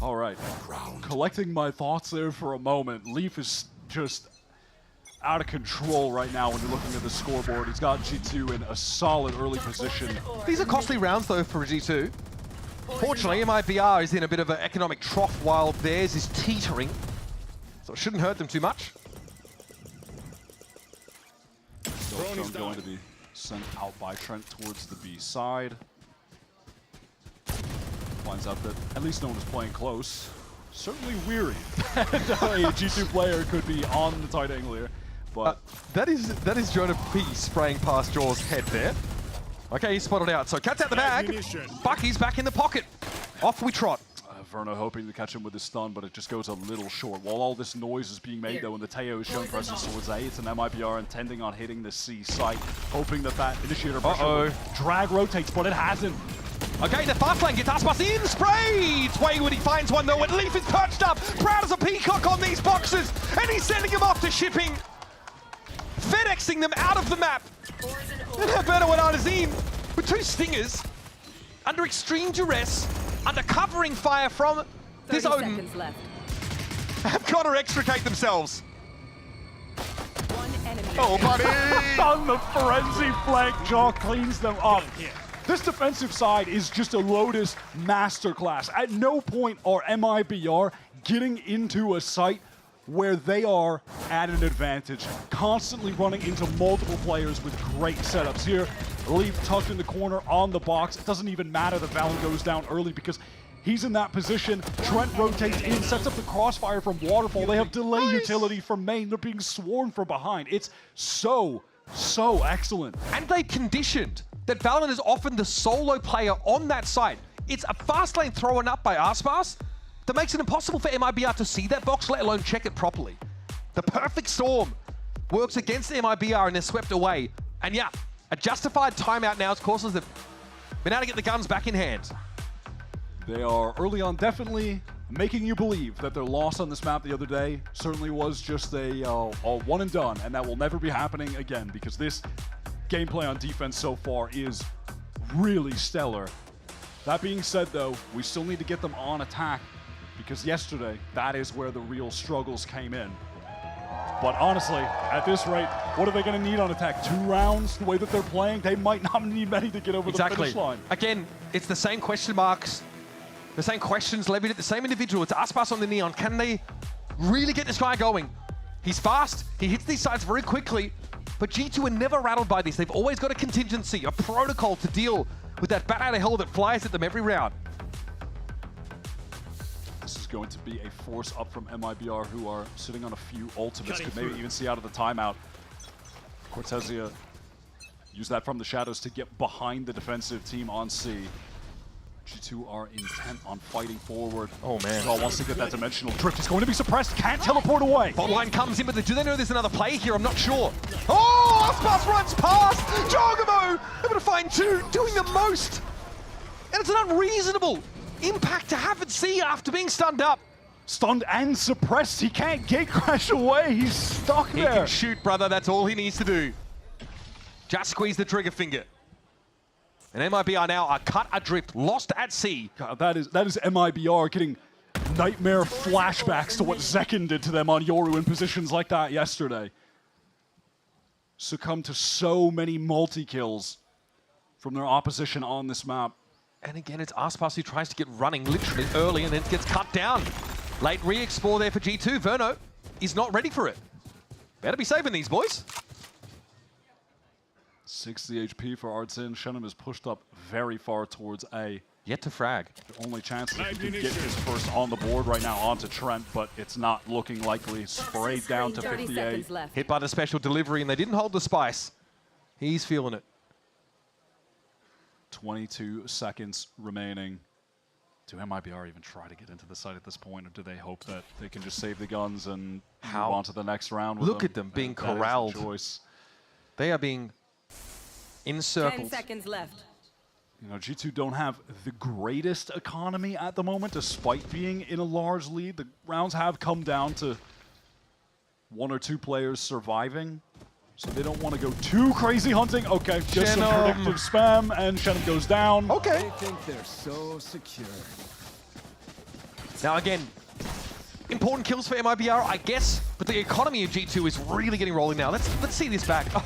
All right. Collecting my thoughts there for a moment. Leaf is just out of control right now when you're looking at the scoreboard. He's got G2 in a solid early position. These are costly rounds though for G2. Fortunately, MIBR is in a bit of an economic trough while theirs is teetering. So it shouldn't hurt them too much. Still going to be sent out by Trent towards the B side. Finds out that at least no one is playing close. Certainly weary. And a G2 player could be on the tight angle here. But that is Jonah P spraying past Jaw's head there. Okay, he's spotted out. So cat's out the bag. Bucky's back in the pocket. Off we trot. Verno hoping to catch him with his stun, but it just goes a little short. While all this noise is being made, though, and the Teo is showing presence towards A, it's an MIBR intending on hitting the C site, hoping that that initiator pressure drag rotates, but it hasn't. Okay, the fast lane gets Aspas in, sprays! Wayward, he finds one though, and Leaf is perched up, proud as a peacock on these boxes, and he's sending him off to shipping, FedExing them out of the map. And Alberto and Artezine with 2 stingers, under extreme duress, under covering fire from his own, have got to extricate themselves. Oh, buddy! On the frenzy flank, Jaw cleans them up. This defensive side is just a Lotus masterclass. At no point are MIBR getting into a site where they are at an advantage, constantly running into multiple players with great setups. Here, Leaf tucked in the corner on the box. It doesn't even matter that Valen goes down early because he's in that position. Trent rotates in, sets up the crossfire from Waterfall. They have delay utility from main. They're being swarmed from behind. It's so excellent. And they conditioned that Valen is often the solo player on that side. It's a fast lane thrown up by Aspas that makes it impossible for MIBR to see that box, let alone check it properly. The perfect storm works against MIBR and they're swept away. And yeah, a justified timeout now, of course, as they've been able to get the guns back in hand. They are early on definitely making you believe that their loss on this map the other day certainly was just a one and done, and that will never be happening again because this gameplay on defense so far is really stellar. That being said, though, we still need to get them on attack because yesterday, that is where the real struggles came in. But honestly, at this rate, what are they going to need on attack? 2 rounds? The way that they're playing, they might not need many to get over the finish line. Again, it's the same question marks, the same questions levied at the same individual. It's Aspas on the Neon. Can they really get this guy going? He's fast. He hits these sides very quickly. But G2 are never rattled by this. They've always got a contingency, a protocol to deal with that bat out of hell that flies at them every round. This is going to be a force up from MIBR, who are sitting on a few ultimates, could maybe even see out of the timeout. Cortezia use that from the shadows to get behind the defensive team on C. G2 are intent on fighting forward. Oh man. Jaw wants to get that dimensional drift. He's going to be suppressed, can't teleport away. Bot line comes in, but do they know there's another play here? I'm not sure. Oh, Aspas runs past! Jogamo able to find 2, doing the most! And it's an unreasonable impact to have at C after being stunned up. Stunned and suppressed. He can't gatecrash away. He's stuck there. He can shoot, brother. That's all he needs to do. Just squeeze the trigger finger. And MIBR now are cut adrift, lost at sea. God, that is MIBR getting nightmare flashbacks to what Zekin did to them on Yoru in positions like that yesterday. succumb to so many multi-kills from their opposition on this map. And again, it's Aspas who tries to get running literally early and then gets cut down. Late re-explore there for G2. Verno is not ready for it. Better be saving these boys. 60 HP for Artsin. Shenum is pushed up very far towards A. Yet to frag. The only chance that he can get his first on the board right now onto Trent, but it's not looking likely. Sprayed down to 58. Hit by the special delivery, and they didn't hold the spice. He's feeling it. 22 seconds remaining. Do MIBR even try to get into the site at this point, or do they hope that they can just save the guns and move on to the next round with Look at them being That is the corralled. choice. They are being encircled. 10 seconds left. You know, G2 don't have the greatest economy at the moment, despite being in a large lead. The rounds have come down to 1 or 2 players surviving, so they don't want to go too crazy hunting. Okay, just some predictive spam, and Shenum goes down. Okay. They think they're so secure. Now again, important kills for MIBR, I guess, but the economy of G2 is really getting rolling now. Let's see this back. Oh.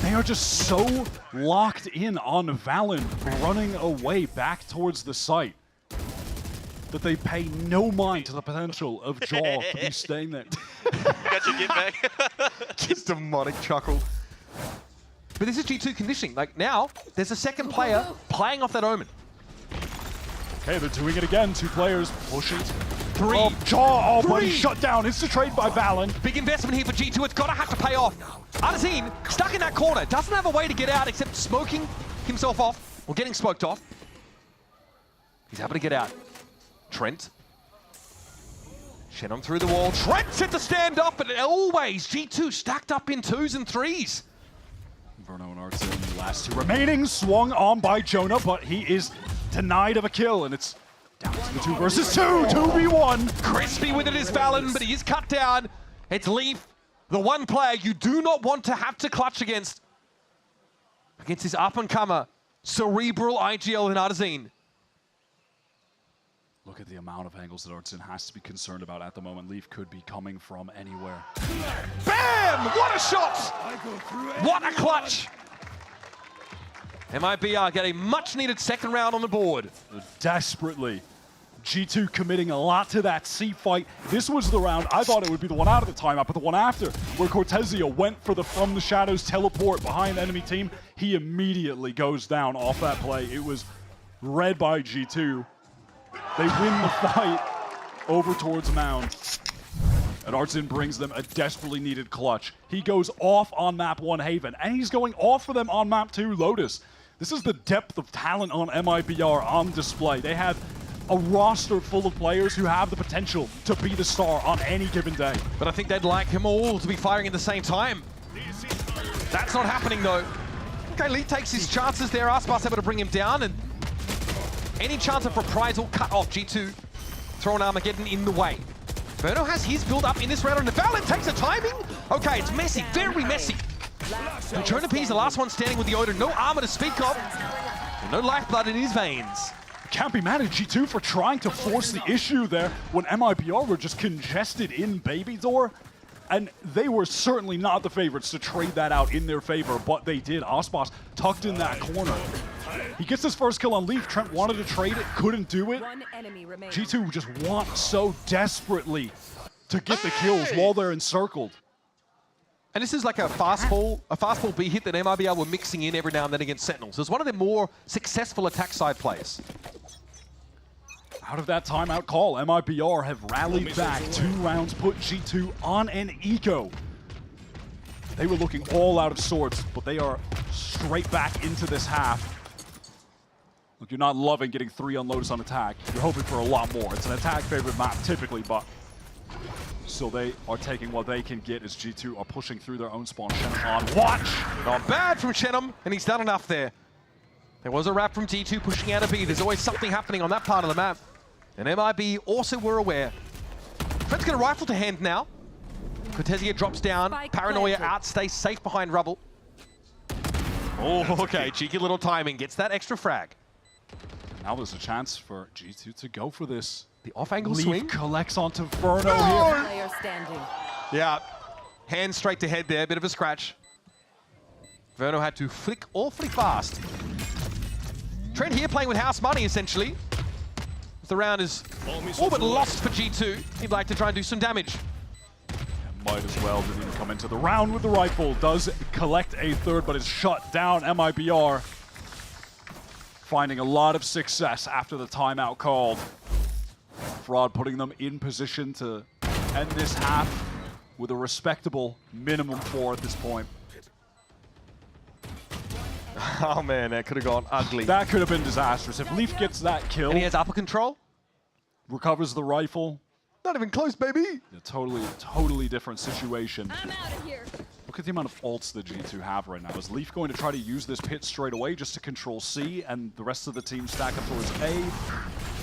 They are just so locked in on Valen running away back towards the site that they pay no mind to the potential of Jaw to be staying there. Got your get back. Just a demonic chuckle. But this is G2 conditioning. Like now, there's a second player playing off that Omen. Okay, they're doing it again. 2 players pushing. 3. Oh, Jaw, oh, but he's 3. shut down. It's the trade by Valen. Big investment here for G2. It's gotta have to pay off. Arzin, stuck in that corner, doesn't have a way to get out except smoking himself off, or getting smoked off. He's able to get out. Trent. Shenum through the wall. Trent set to stand up, but always G2 stacked up in 2s and 3s. Verno and Artsin, the last 2 remaining, swung on by Jonah, but he is denied of a kill, and it's down to the 2 versus 2, 2v1. Crispy with it is Valen, but he is cut down. It's Leaf, the one player you do not want to have to clutch against his up-and-comer, cerebral IGL in Arzin. Look at the amount of angles that Artsin has to be concerned about at the moment. Leaf could be coming from anywhere. Bam! What a shot! What a clutch! MIBR get a much-needed second round on the board. Desperately. G2 committing a lot to that C fight. This was the round, I thought it would be the one out of the timeout, but the one after, where Cortezia went for the From the Shadows teleport behind the enemy team. He immediately goes down off that play. It was read by G2. They win the fight over towards Mound. And Artsin brings them a desperately needed clutch. He goes off on map 1 Haven, and he's going off for them on map 2 Lotus. This is the depth of talent on MIBR on display. They have a roster full of players who have the potential to be the star on any given day. But I think they'd like him all to be firing at the same time. That's not happening though. Okay, Lee takes his chances there. Aspas able to bring him down, and any chance of reprisal cut off. G2 throwing Armageddon in the way. Verno has his build up in this round, and Valen takes the timing. Okay, it's messy, very messy. And Jonah P is the last one standing with the Odin. No armor to speak of, and no lifeblood in his veins. Can't be mad at G2 for trying to force the issue there when MIBR were just congested in Baby Door. And they were certainly not the favorites to trade that out in their favor, but they did. Aspas tucked in that corner. He gets his first kill on Leaf. Trent wanted to trade it, couldn't do it. G2 just want so desperately to get the kills while they're encircled. And this is like a fastball B hit that MIBR were mixing in every now and then against Sentinels. It was one of their more successful attack side plays. Out of that timeout call, MIBR have rallied back. 2 rounds put G2 on an eco. They were looking all out of sorts, but they are straight back into this half. Look, you're not loving getting 3 on Lotus on attack. You're hoping for a lot more. It's an attack favorite map typically, but so they are taking what they can get as G2 are pushing through their own spawn. Shenum on watch. Not bad from Shenum, and he's done enough there. There was a wrap from G2 pushing out a B. There's always something happening on that part of the map. And MIB also were aware. Trent's got a rifle to hand now. Cortezia drops down. Paranoia out, stays safe behind rubble. Oh, okay, cheeky little timing. Gets that extra frag. Now there's a chance for G2 to go for this. The off-angle Leaf swing. collects onto Verno here. Player standing. Yeah, hand straight to head there, bit of a scratch. Verno had to flick awfully fast. Trent here playing with house money, essentially. The round is all but lost for G2. He'd like to try and do some damage. Might as well, didn't even come into the round with the rifle. Does collect a third, but is shut down. MIBR finding a lot of success after the timeout called. Fraud putting them in position to end this half with a respectable minimum 4 at this point. Oh man, that could have gone ugly. That could have been disastrous. If Leaf gets that kill... And he has upper control. Recovers the rifle. Not even close, baby. A totally different situation. I'm out of here. Look at the amount of ults the G2 have right now. Is Leaf going to try to use this pit straight away just to control C and the rest of the team stack up towards A?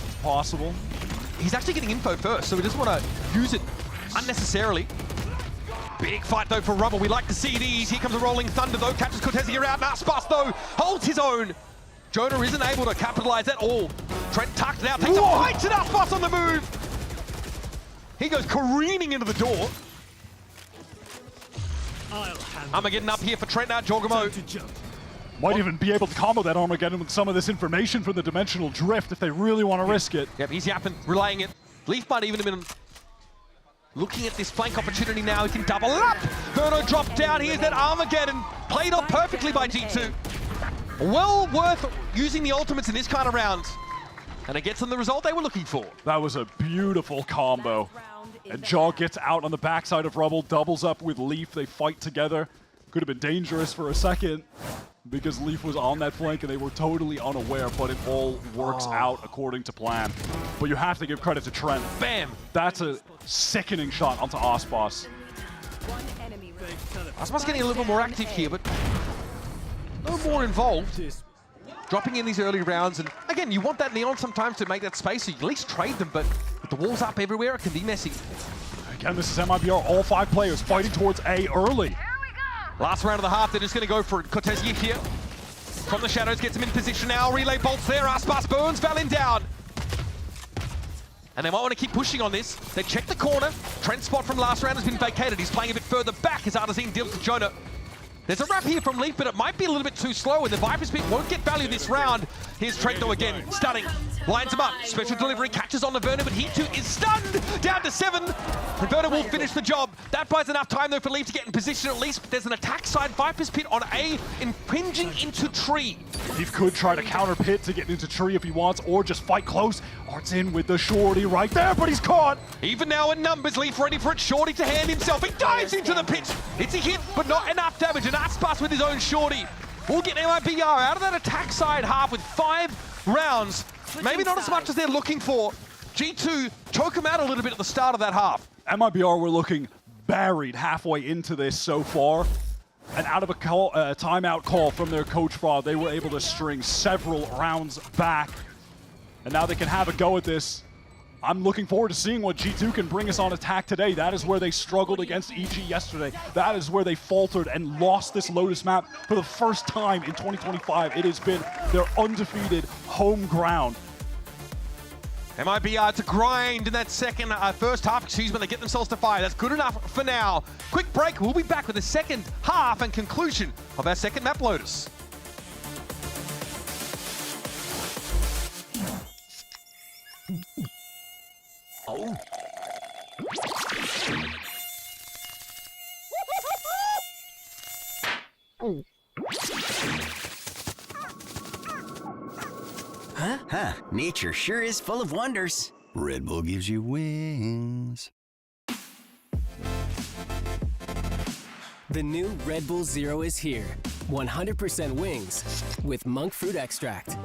It's possible. He's actually getting info first, so he doesn't want to use it unnecessarily. Big fight, though, for Rubble. We like to see these. Here comes a Rolling Thunder, though. Catches Cortez around. Aspas, though, holds his own. Jonah isn't able to capitalize at all. Trent tucked out, takes a fight to Aspas on the move. He goes careening into the door. Armageddon up here for Trent now, Jorgamo. Might even be able to combo that Armageddon with some of this information from the Dimensional Drift if they really want to risk it. Yep, he's yapping, relaying it. Leaf might even have been looking at this flank opportunity now. He can double up. Verno dropped down. Here's that Armageddon. Played off perfectly by G2. Well worth using the ultimates in this kind of round. And it gets them the result they were looking for. That was a beautiful combo. And Jaw gets out on the backside of Rubble, doubles up with Leaf. They fight together. Could have been dangerous for a second because Leaf was on that flank and they were totally unaware, but it all works out according to plan. But you have to give credit to Trent. Bam! That's a sickening shot onto Aspas. Aspas getting a little bit more active here, but no more involved. Dropping in these early rounds, and again, you want that Neon sometimes to make that space, so you at least trade them, but with the walls up everywhere, it can be messy. Again, this is MIBR, all 5 players fighting towards A early. Last round of the half, they're just going to go for it. Cortezia here. From the shadows, gets him in position now. Relay bolts there. Aspas burns Valin down. And they might want to keep pushing on this. They check the corner. Trent's spot from last round has been vacated. He's playing a bit further back as Artazine deals to Jonah. There's a wrap here from Leaf, but it might be a little bit too slow, and the Viper's Pit won't get value this round. Here's Trent, though, again. Stunning. Lines him up. Special delivery. Catches on to Verno, but he, too, is stunned. Down to 7. And Verno will finish the job. That buys enough time, though, for Leaf to get in position at least. But there's an attack side. Viper's Pit on A, impinging into tree. Leaf could try to counter Pit to get into tree if he wants, or just fight close. Art's in with the Shorty right there, but he's caught. Even now in numbers, Leaf ready for it. Shorty to hand himself. He dives into the pit. It's a hit, but not enough damage. And Aspas with his own Shorty will get MIBR out of that attack side half with 5 rounds. Maybe not as much as they're looking for. G2 choke him out a little bit at the start of that half. MIBR were looking buried halfway into this so far. And out of a timeout call from their coach Fraud, they were able to string several rounds back. And now they can have a go at this. I'm looking forward to seeing what G2 can bring us on attack today. That is where they struggled against EG yesterday. That is where they faltered and lost this Lotus map for the first time in 2025. It has been their undefeated home ground. MIBR to grind in that first half, they get themselves to 5. That's good enough for now. Quick break, we'll be back with the second half and conclusion of our second map, Lotus. Oh. Huh, nature sure is full of wonders. Red Bull gives you wings. The new Red Bull Zero is here. 100% wings with monk fruit extract.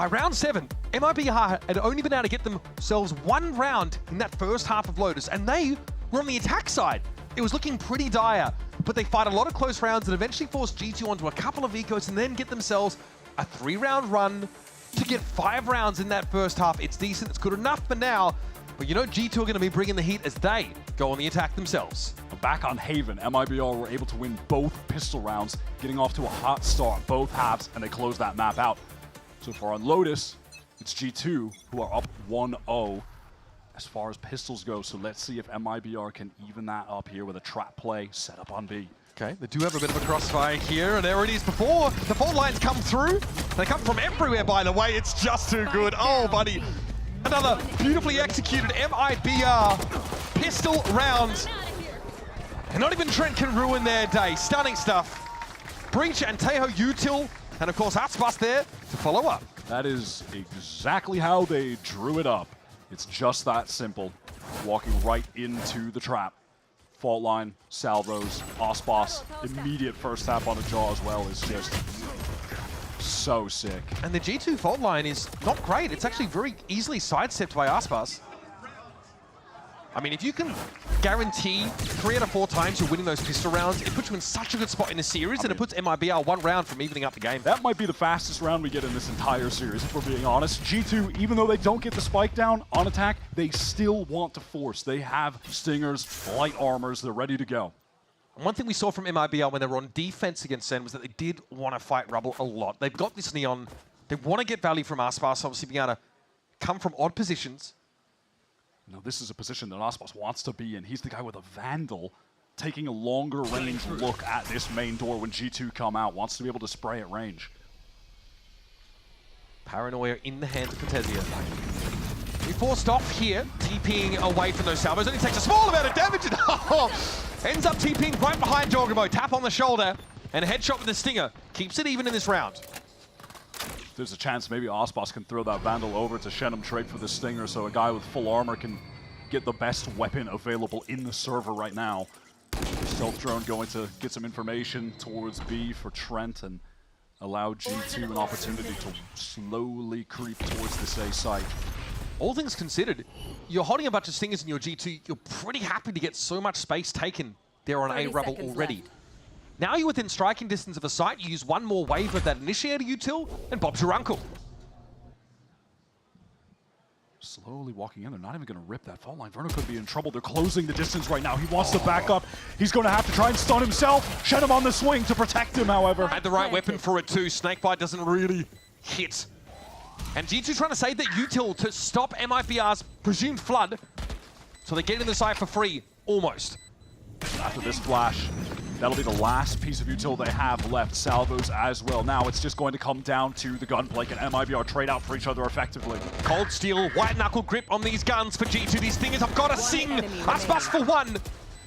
by round 7, MIBR had only been able to get themselves 1 round in that first half of Lotus, and they were on the attack side. It was looking pretty dire, but they fight a lot of close rounds and eventually forced G2 onto a couple of ecos and then get themselves a 3-round run to get 5 rounds in that first half. It's decent, it's good enough for now, but you know G2 are going to be bringing the heat as they go on the attack themselves. Back on Haven, MIBR were able to win both pistol rounds, getting off to a hot start both halves, and they closed that map out. So far on Lotus, it's G2 who are up 1-0 as far as pistols go. So let's see if MIBR can even that up here with a trap play set up on B. Okay, they do have a bit of a crossfire here, and there it is before the fault lines come through. They come from everywhere, by the way. It's just too good. Oh, buddy. Another beautifully executed MIBR pistol round. And not even Trent can ruin their day. Stunning stuff. Breach and Teho util, and of course Aspas there to follow up. That is exactly how they drew it up. It's just that simple. Walking right into the trap. Fault line, salvos, Aspas, immediate first tap on a jaw as well is just so sick. And the G2 fault line is not great. It's actually very easily sidestepped by Aspas. I mean, if you can guarantee 3 out of 4 times you're winning those pistol rounds, it puts you in such a good spot in the series, and it puts MIBR 1 round from evening up the game. That might be the fastest round we get in this entire series, if we're being honest. G2, even though they don't get the spike down on attack, they still want to force. They have stingers, light armors, they're ready to go. And one thing we saw from MIBR when they were on defense against Sen was that they did want to fight Rubble a lot. They've got this Neon. They want to get value from Aspas, obviously being able to come from odd positions. Now, this is a position that Aspas wants to be in. He's the guy with a Vandal, taking a longer range look at this main door when G2 come out, wants to be able to spray at range. Paranoia in the hands of Cortesia. He forced off here, TPing away from those salvos. Only takes a small amount of damage and ends up TPing right behind Jorgamo. Tap on the shoulder and a headshot with the Stinger. Keeps it even in this round. There's a chance maybe Aspas can throw that Vandal over to Shenum trade for the Stinger, so a guy with full armor can get the best weapon available in the server right now. Stealth drone going to get some information towards B for Trent and allow G2 an opportunity to slowly creep towards this A site. All things considered, you're holding a bunch of Stingers in your G2. You're pretty happy to get so much space taken there on A Rubble already. Left. Now you're within striking distance of a site, you use one more wave of that initiator util, and Bob's your uncle. Slowly walking in, they're not even going to rip that fault line. Verno could be in trouble. They're closing the distance right now. He wants to back up. He's going to have to try and stun himself. Shen him on the swing to protect him, however. Had the right weapon for it too. Snakebite doesn't really hit. And G2 trying to save that util to stop MIBR's presumed flood. So they get in the site for free, almost. After this flash, that'll be the last piece of util they have left. Salvos as well. Now it's just going to come down to the gunplay. Can MIBR trade out for each other effectively? Cold Steel, white knuckle grip on these guns for G2. These Stingers have got to sing. Aspas for 1.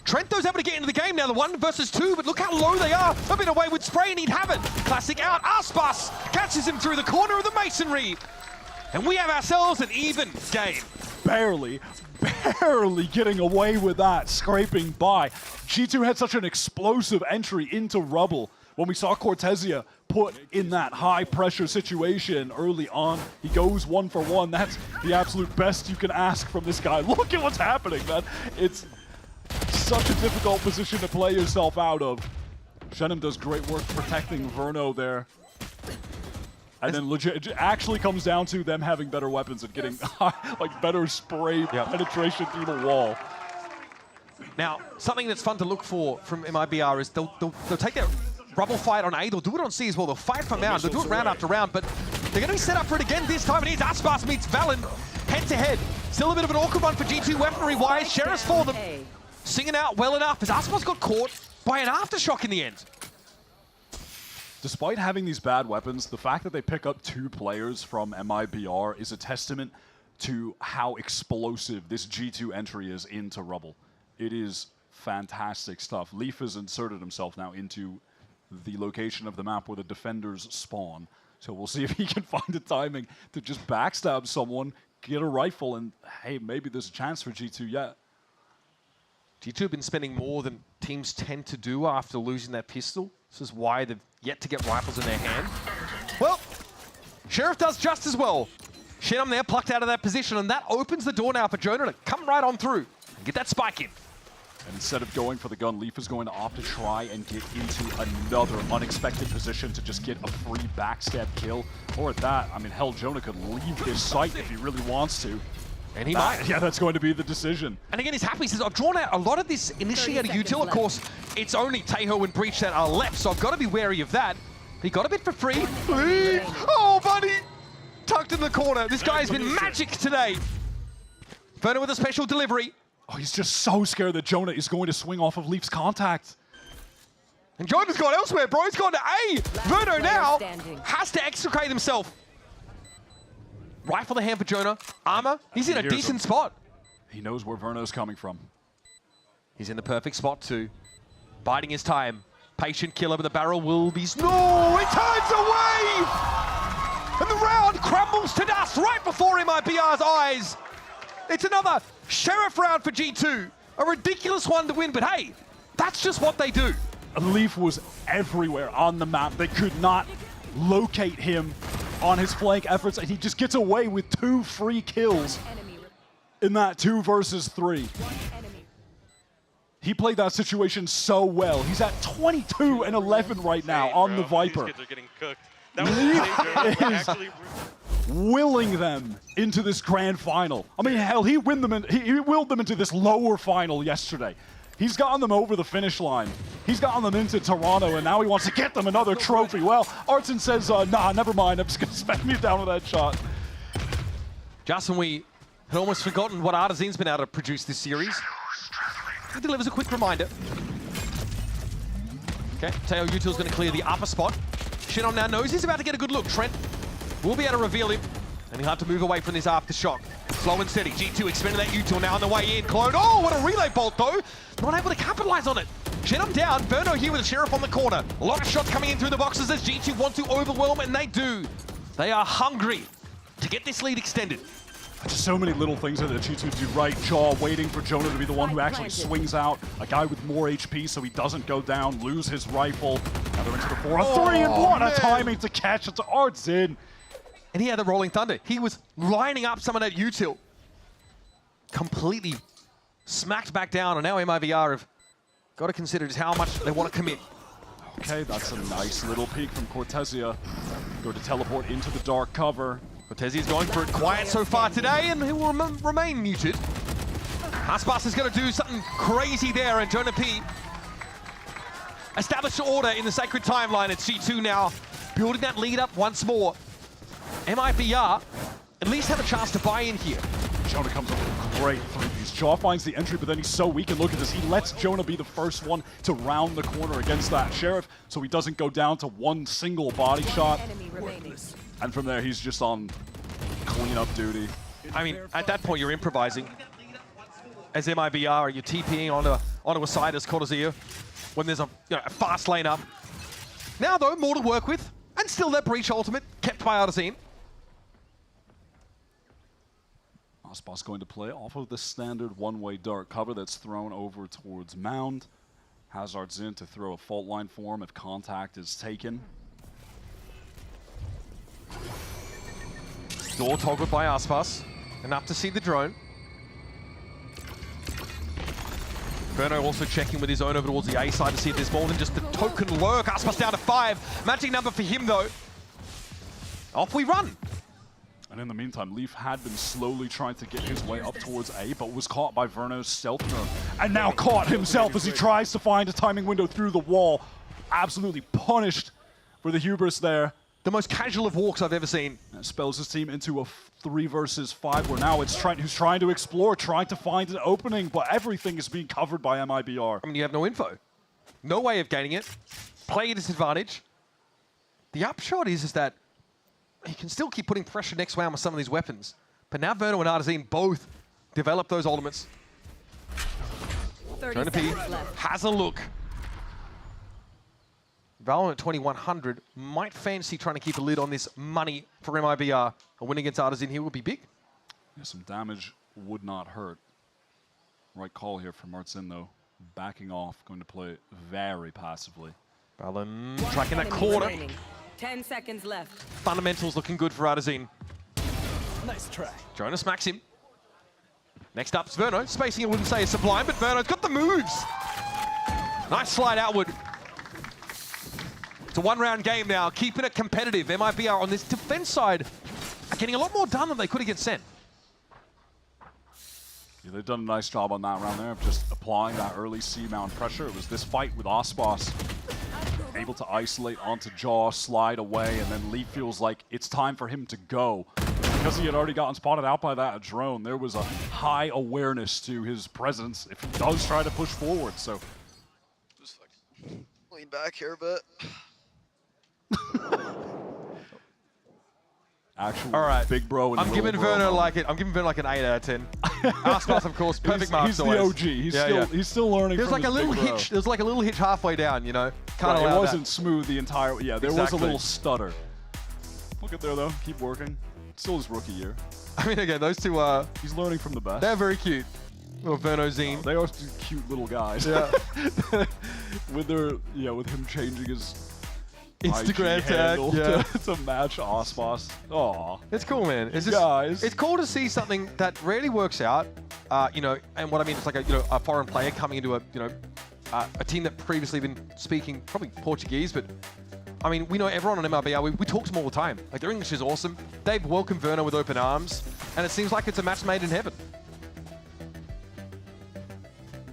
Trento's able to get into the game now, the 1 versus 2, but look how low they are. A bit away with spray and he'd have it. Classic out. Aspas catches him through the corner of the masonry. And we have ourselves an even game. Barely getting away with that, scraping by. G2 had such an explosive entry into Rubble. When we saw Cortesia put in that high-pressure situation early on, he goes 1 for 1. That's the absolute best you can ask from this guy. Look at what's happening, man. It's such a difficult position to play yourself out of. Shenum does great work protecting Verno there. And then legit, it actually comes down to them having better weapons and getting like better spray penetration through the wall. Now, something that's fun to look for from MIBR is they'll take that Rubble fight on A, they'll do it on C as well, they'll fight for Mound, they'll do it round after round, but they're going to be set up for it again this time, and here's Aspas meets Valen, head-to-head. Still a bit of an awkward one for G2 weaponry-wise, Sheriff's for them. Singing out well enough as Aspas got caught by an aftershock in the end. Despite having these bad weapons, the fact that they pick up 2 players from MIBR is a testament to how explosive this G2 entry is into Rubble. It is fantastic stuff. Leaf has inserted himself now into the location of the map where the defenders spawn. So we'll see if he can find the timing to just backstab someone, get a rifle, and hey, maybe there's a chance for G2 yet. G2 have been spending more than teams tend to do after losing that pistol. This is why they've yet to get rifles in their hand. Well, Sheriff does just as well. Shenum there plucked out of that position, and that opens the door now for Jonah to come right on through and get that spike in. And instead of going for the gun, Leaf is going to opt to try and get into another unexpected position to just get a free backstab kill. Or at that, I mean, hell, Jonah could leave his site if he really wants to. And he might. Yeah, that's going to be the decision. And again, he's happy. He says, I've drawn out a lot of this initiator util. Of course, it's only Taeho and Breach that are left, so I've got to be wary of that. He got a bit for free. Oh, buddy! Tucked in the corner. This guy has been magic today. Verno with a special delivery. Oh, he's just so scared that Jonah is going to swing off of Leaf's contact. And Jonah's gone elsewhere, bro. He's gone to A. Verno now has to extricate himself. Rifle the hand for Jonah. Armor. He's in a decent spot. He knows where Verno's coming from. He's in the perfect spot too. Biding his time. Patient killer, but the barrel will be... No! He turns away! And the round crumbles to dust right before MIBR's eyes. It's another Sheriff round for G2. A ridiculous one to win, but hey, that's just what they do. Leaf was everywhere on the map. They could not locate him on his flank efforts, and he just gets away with 2 free kills in that 2 versus 3. He played that situation so well. He's at 22 and 11 right now on the Viper. These kids are getting cooked. That was actually willing them into this grand final. I mean, hell, he willed them into this lower final yesterday. He's gotten them over the finish line. He's gotten them into Toronto, and now he wants to get them another trophy. Well, Artson says, nah, never mind. I'm just going to spend me down with that shot. Justin, we had almost forgotten what Artisan's been able to produce this series. He delivers a quick reminder. Okay, Teo Util's going to clear the upper spot. Shenum now knows he's about to get a good look. Trent will be able to reveal him, and he'll have to move away from this aftershock. Slow and steady. G2 expending that Util now on the way in. Clone. Oh, what a relay bolt, though. Not able to capitalize on it. Shenum down. Verno here with the Sheriff on the corner. A lot of shots coming in through the boxes as G2 want to overwhelm, and they do. They are hungry to get this lead extended. Just so many little things that G2 do right. Jaw waiting for Jonah to be the one who actually swings out. A guy with more HP so he doesn't go down, lose his rifle. Now they're into the 4-on-3, and what a timing to catch it to Artson. And he had the Rolling Thunder. He was lining up some of that util. Completely smacked back down, and now MIBR have got to consider just how much they want to commit. Okay, that's a nice little peek from Cortesia. Going to teleport into the dark cover. Cortesia's going for it quiet so far today, and he will remain muted. Aspas is going to do something crazy there, and Jonah P established order in the sacred timeline at C2 now, building that lead up once more. MIBR at least have a chance to buy in here. Jonah comes up with a great three-piece. Jaw finds the entry, but then he's so weak, and look at this. He lets Jonah be the first one to round the corner against that Sheriff, so he doesn't go down to one single body shot. And from there, he's just on cleanup duty. I mean, at that point, you're improvising. As MIBR, you're TPing onto a side as Cortesia when there's a fast lane up. Now, though, more to work with, and still that Breach ultimate kept by Artisan. Aspas going to play off of the standard one-way dark cover that's thrown over towards Mound. Has Artson to throw a fault line for him if contact is taken. Door toggled by Aspas. Enough to see the drone. Verno also checking with his own over towards the A side to see if there's more than just the token lurk. Aspas down to 5. Magic number for him, though. Off we run. And in the meantime, Leaf had been slowly trying to get his way up towards A, but was caught by Verno's stealth nerve. And now caught himself as he tries to find a timing window through the wall. Absolutely punished for the hubris there. The most casual of walks I've ever seen. That spells his team into a 3 versus 5, where now it's Trent who's trying to explore, trying to find an opening, but everything is being covered by MIBR. I mean, you have no info. No way of gaining it. Play a disadvantage. The upshot is that he can still keep putting pressure next round with some of these weapons. But now Verno and Artisan both develop those ultimates. Jonah P has a look. VALORANT 2100 might fancy trying to keep a lid on this money for MIBR. A win against Artisan here would be big. Yeah, some damage would not hurt. Right call here from Artson, though. Backing off, going to play very passively. Valen tracking that corner. 10 seconds left. Fundamentals looking good for Artazine. Nice try. Jonas smacks him. Next up's Verno. Spacing I wouldn't say is sublime, but Verno's got the moves. Nice slide outward. It's a one-round game now, keeping it competitive. MIBR on this defense side are getting a lot more done than they could against Sen. Yeah, they've done a nice job on that round there of just applying that early C-mount pressure. It was this fight with Aspas, able to isolate onto Jaw, slide away, and then Leaf feels like it's time for him to go. Because he had already gotten spotted out by that drone, there was a high awareness to his presence if he does try to push forward, so. Just fucking lean back here a bit. Actual All right, big bro. And I'm giving Verno like it. I'm giving Verno like an 8 out of 10. Aspas, of course, perfect marks. He's the always. OG. He's still learning. There's from like a his little big bro. hitch. There's like a little hitch halfway down. You know, can't Right, allow it wasn't that. smooth the entire. Yeah, there was Exactly. a little stutter. We'll get there though. Keep working. Still his rookie year. I mean, again, those two are. He's learning from the best. They're very cute. Little Verno Zine. They are cute little guys. Yeah. with him changing his Instagram IG tag, handle yeah. to match Aspas. Aw. It's cool, man. It's just, guys. It's cool to see something that rarely works out. You know, and what I mean is like a foreign player coming into a team that previously been speaking probably Portuguese, but I mean, we know everyone on MIBR, we talk to them all the time. Like, their English is awesome. They've welcomed Verno with open arms, and it seems like it's a match made in heaven.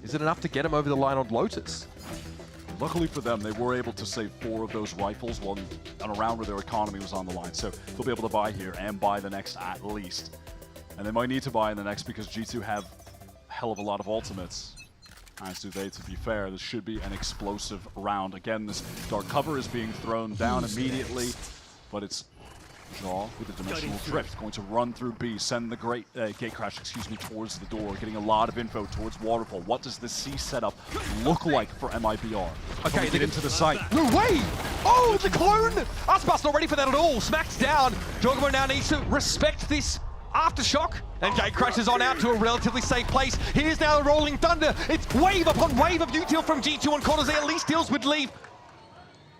Is it enough to get him over the line on Lotus? Luckily for them, they were able to save 4 of those rifles on a round where their economy was on the line. So they'll be able to buy here and buy the next at least. And they might need to buy in the next because G2 have a hell of a lot of ultimates. As do they, to be fair. This should be an explosive round. Again, this dark cover is being thrown down immediately, but it's Jaw with a dimensional drift, going to run through B, send the gate crash, towards the door, getting a lot of info towards Waterfall. What does the C setup look like for MIBR? Okay, they get into the site. No way! Oh, the clone! Aspas not ready for that at all. Smacks down. Jogamo now needs to respect this aftershock. And gate crashes on out to a relatively safe place. Here's now the Rolling Thunder. It's wave upon wave of util from G2 and Cortez at least deals with Leaf.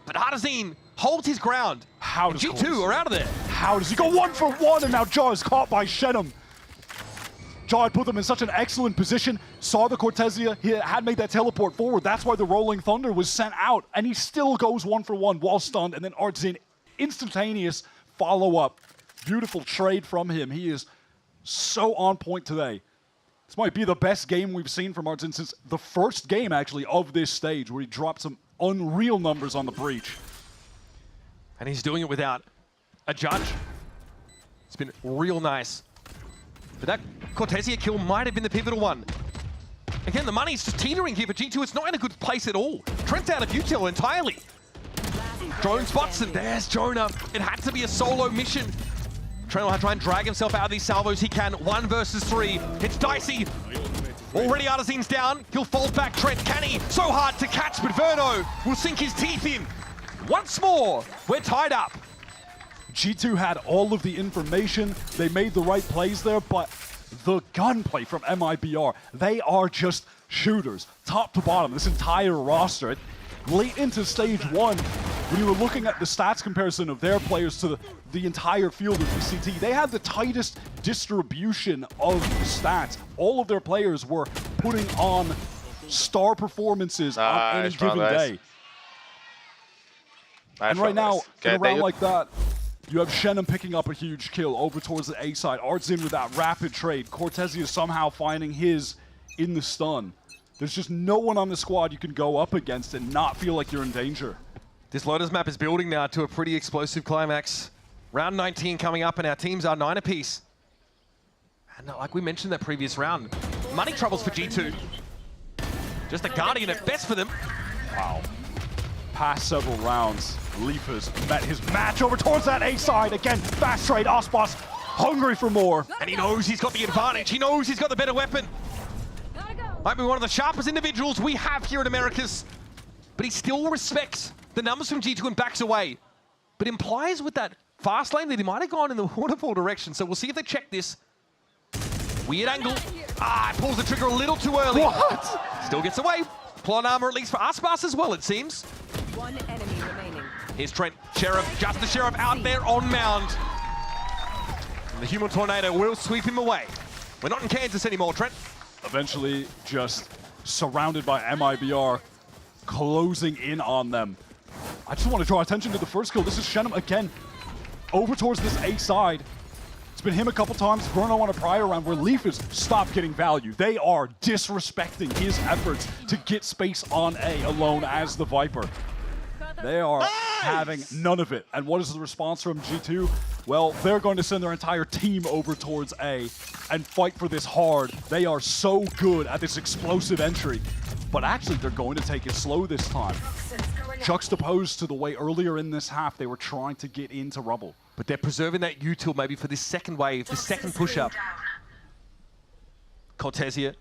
But Artazine holds his ground. How does G2 are out of there. How does he go 1 for 1 and now Jaw is caught by Shenum. Jaw had put them in such an excellent position, saw the Cortesia, he had made that teleport forward. That's why the Rolling Thunder was sent out, and he still goes 1 for 1 while stunned, and then Artazine, instantaneous follow-up. Beautiful trade from him. He is so on point today. This might be the best game we've seen from Artazine since the first game, actually, of this stage, where he dropped some unreal numbers on the breach. And he's doing it without a judge. It's been real nice. But that Cortesia kill might have been the pivotal one. Again, the money's just teetering here for G2. It's not in a good place at all. Trent's out of util entirely. Drone spots, and there's Jonah. It had to be a solo mission. Trent will try and drag himself out of these salvos. He can. 1 versus 3. It's dicey. Already Artazine's down. He'll fold back. Trent, can he? So hard to catch, but Verno will sink his teeth in. Once more, we're tied up. G2 had all of the information. They made the right plays there, but the gunplay from MIBR, they are just shooters, top to bottom, this entire roster. Late into stage 1, when you were looking at the stats comparison of their players to the entire field of VCT, they had the tightest distribution of stats. All of their players were putting on star performances on any given day. And right now, in a round like that, you have Shenum picking up a huge kill over towards the A side. Artzin with that rapid trade. Cortesia somehow finding his in the stun. There's just no one on the squad you can go up against and not feel like you're in danger. This Lotus map is building now to a pretty explosive climax. Round 19 coming up, and our teams are 9 apiece. And like we mentioned that previous round, money troubles for G2. Just a Guardian at best for them. Wow. Past several rounds, Leaf has met his match over towards that A side. Again, fast trade, Aspas hungry for more. And he knows he's got the advantage. He knows he's got the better weapon. Might be one of the sharpest individuals we have here in Americas. But he still respects the numbers from G2 and backs away. But implies with that fast lane that he might have gone in the waterfall direction. So we'll see if they check this. Weird angle. Pulls the trigger a little too early. What? Still gets away. Plot armor at least for Aspas as well, it seems. One enemy remaining. Here's Trent. Sheriff, just the Sheriff out there on mound. And the Human Tornado will sweep him away. We're not in Kansas anymore, Trent. Eventually just surrounded by MIBR, closing in on them. I just want to draw attention to the first kill. This is Shenum again, over towards this A side. It's been him a couple times. Verno on a prior round where Leaf has stopped getting value. They are disrespecting his efforts to get space on A alone as the Viper. They are having none of it. And what is the response from G2? Well, they're going to send their entire team over towards A and fight for this hard. They are so good at this explosive entry. But actually, they're going to take it slow this time. Juxtaposed to the way earlier in this half they were trying to get into Rubble. But they're preserving that util maybe for this second wave, this second push-up. Cortesia.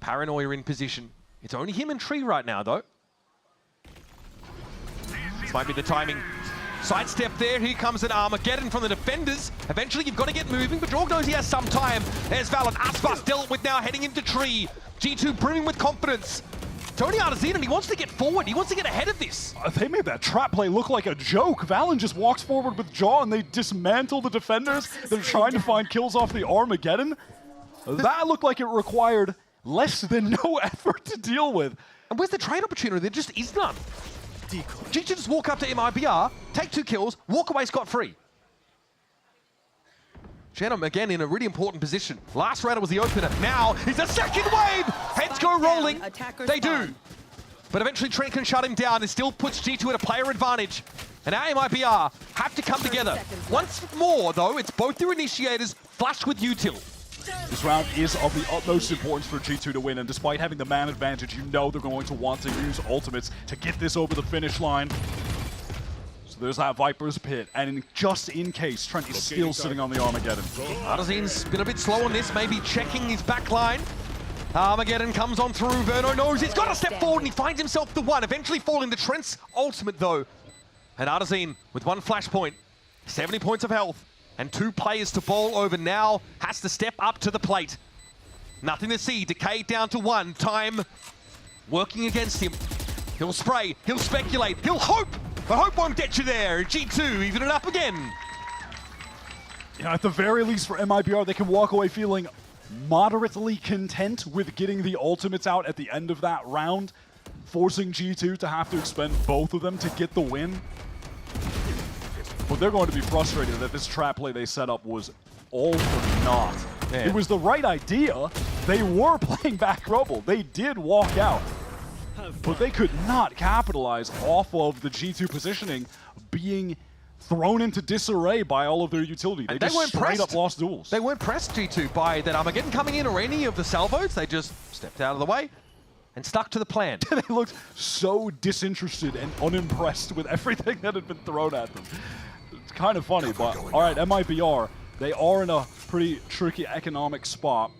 Paranoia in position. It's only him and Tree right now, though. This might be the timing. Sidestep there. Here comes an Armageddon from the defenders. Eventually, you've got to get moving, but Jorg knows he has some time. There's Valorant. Aspas dealt with now, heading into Tree. G2 brimming with confidence. Tony Artesian, and he wants to get forward. He wants to get ahead of this. They made that trap play look like a joke. Valen just walks forward with Jaw, and they dismantle the defenders. They're trying to find kills off the Armageddon. That looked like it required less than no effort to deal with. And where's the trade opportunity? There just is none. G2 just walk up to MIBR, take 2 kills, walk away scot-free. Shenum again in a really important position. Last round was the opener. Now is the second wave. Heads go rolling. They do. But eventually Trent can shut him down and still puts G2 at a player advantage. And now MIBR have to come together. Once more, though, it's both their initiators flushed with util. This round is of the utmost importance for G2 to win, and despite having the man advantage, you know they're going to want to use ultimates to get this over the finish line. So there's that Viper's Pit, and just in case, Trent is still sitting on the Armageddon. Artesian's been a bit slow on this, maybe checking his back line. Armageddon comes on through. Verno knows he's got to step forward, and he finds himself the one, eventually falling to Trent's ultimate, though. And Artesian, with 1 flashpoint, 70 points of health, and 2 players to bowl over now, has to step up to the plate. Nothing to see. Decay down to 1. Time working against him. He'll spray. He'll speculate. He'll hope. But hope won't get you there. G2 even it up again. You know, at the very least for MIBR, they can walk away feeling moderately content with getting the ultimates out at the end of that round, forcing G2 to have to expend both of them to get the win. But they're going to be frustrated that this trap play they set up was all for naught. Man. It was the right idea. They were playing back Rubble. They did walk out. But they could not capitalize off of the G2 positioning being thrown into disarray by all of their utility. They just straight up lost duels. They weren't pressed, G2, by that Armageddon coming in or any of the salvos. They just stepped out of the way and stuck to the plan. They looked so disinterested and unimpressed with everything that had been thrown at them. It's kind of funny, but all right, MIBR, they are in a pretty tricky economic spot.